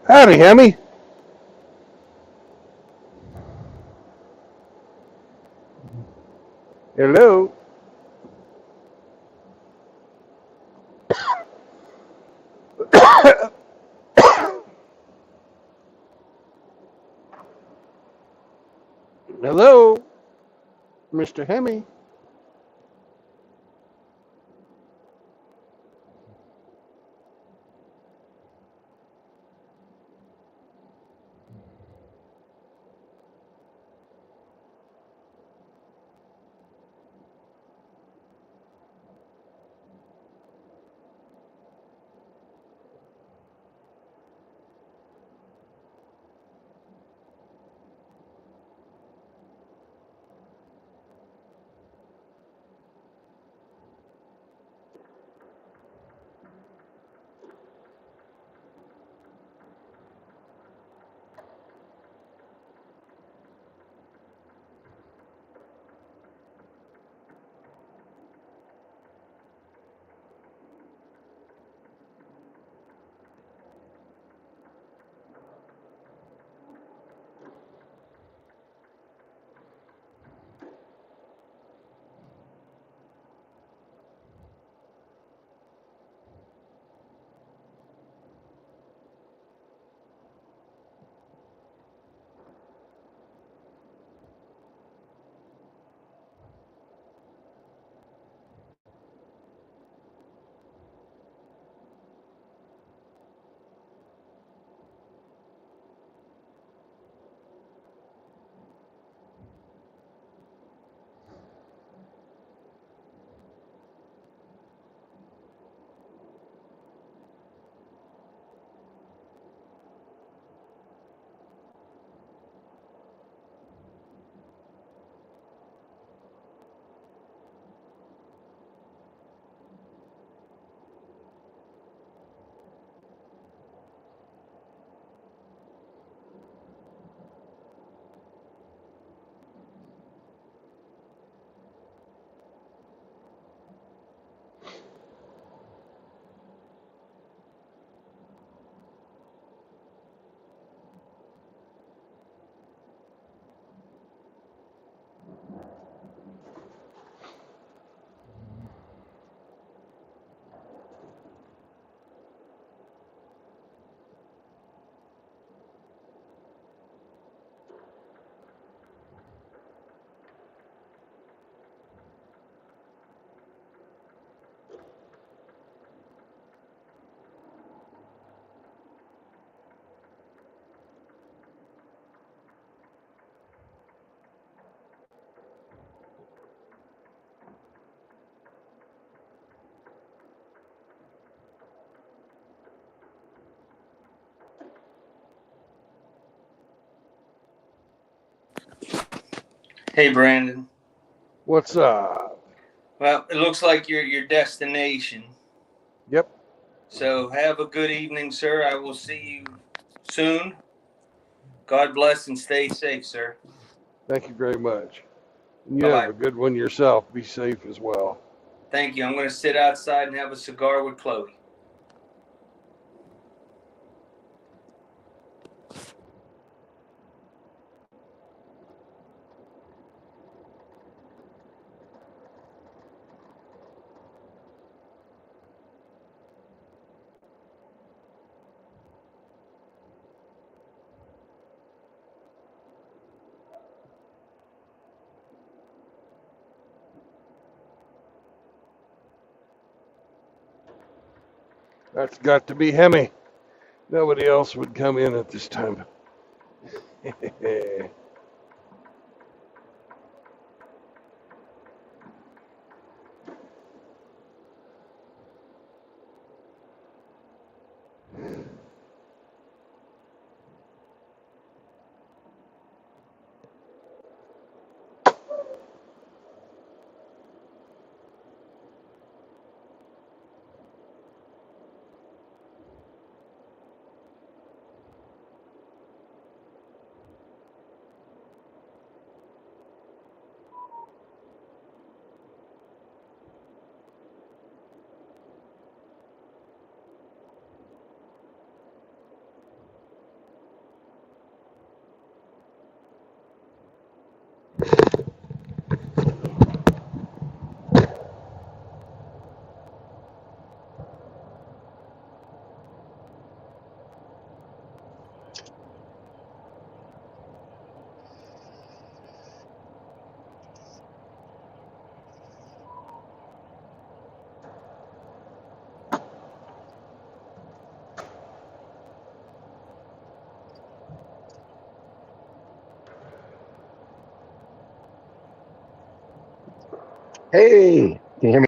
Howdy, Hemmy. Hello. Hello, Mr. Hemmy. Hey, Brandon. What's up? Well, it looks like you're at your destination. Yep. So have a good evening, sir. I will see you soon. God bless and stay safe, sir. Thank you very much. You Bye-bye. have a good one yourself. Be safe as well. Thank you. I'm going to sit outside and have a cigar with Chloe. That's got to be Hemi. Nobody else would come in at this time. Hey, can you hear me?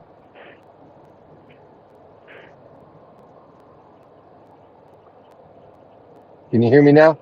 Can you hear me now?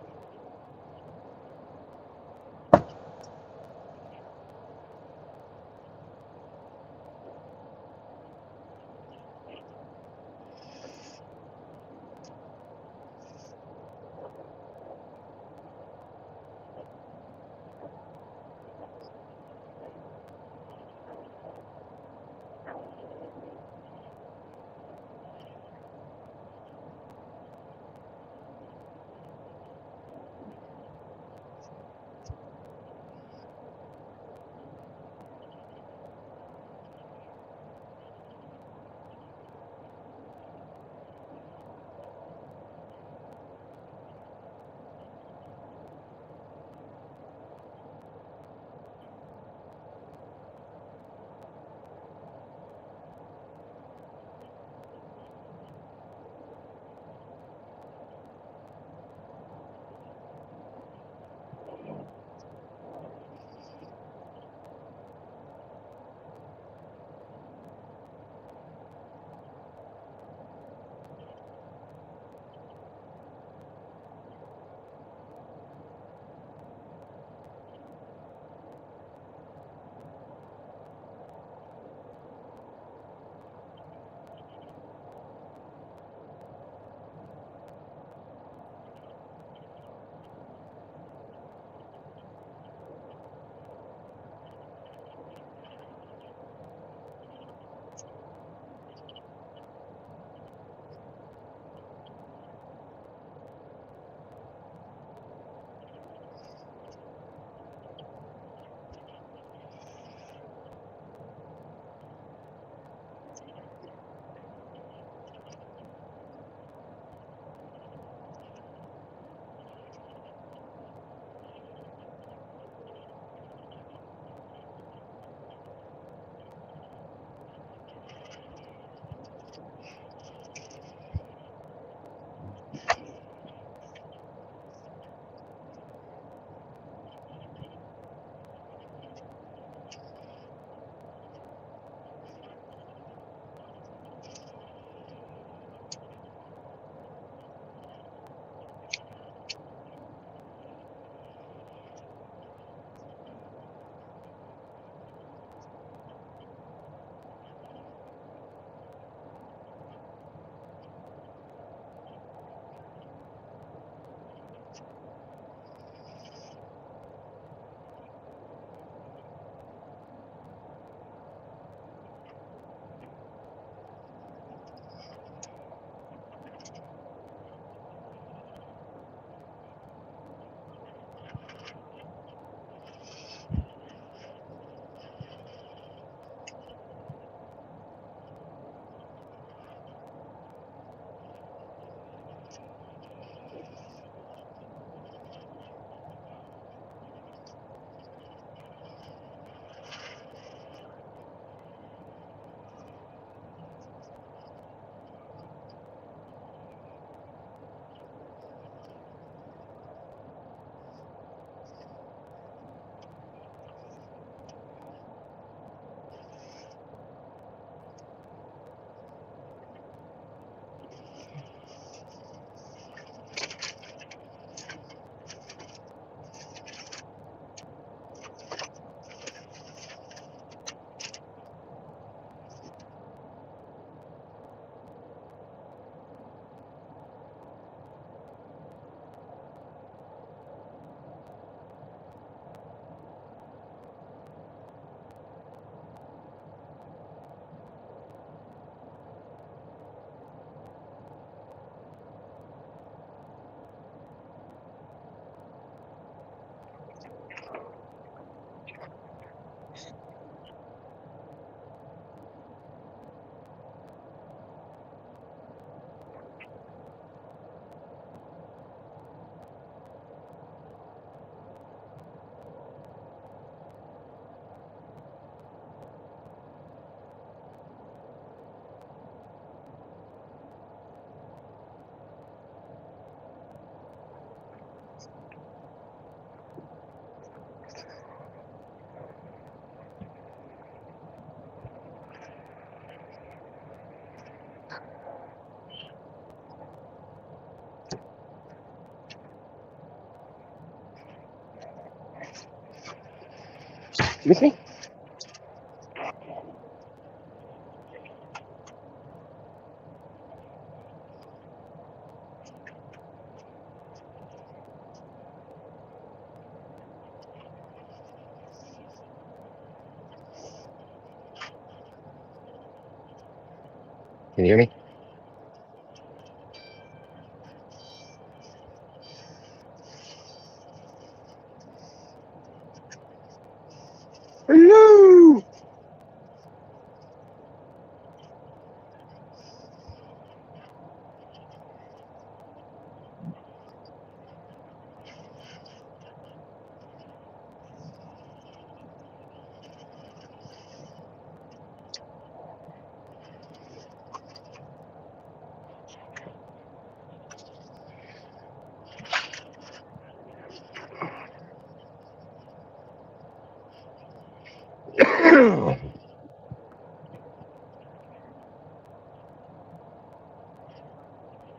Excuse me? Can you hear me? Hello!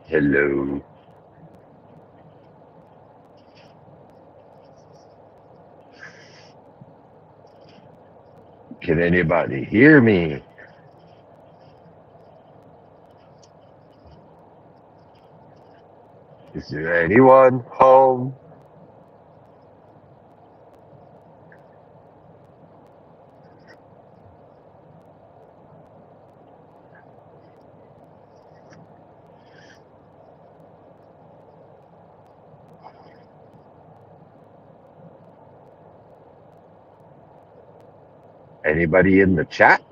Hello. Can anybody hear me? Is there anyone home? Anybody in the chat?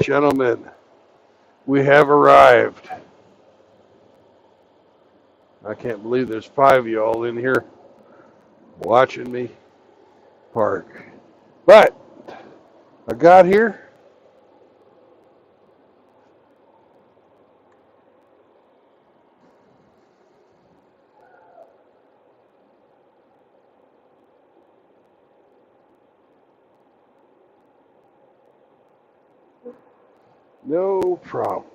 Gentlemen, we have arrived. I can't believe there's 5 of you all in here watching me park. But I got here. No problem.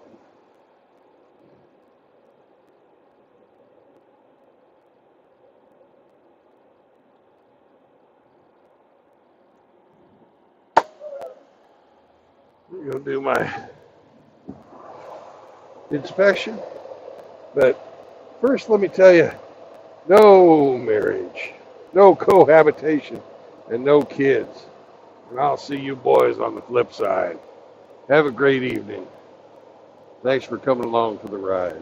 I'm going to do my inspection. But first, let me tell you, no marriage, no cohabitation, and no kids. And I'll see you boys on the flip side. Have a great evening. Thanks for coming along for the ride.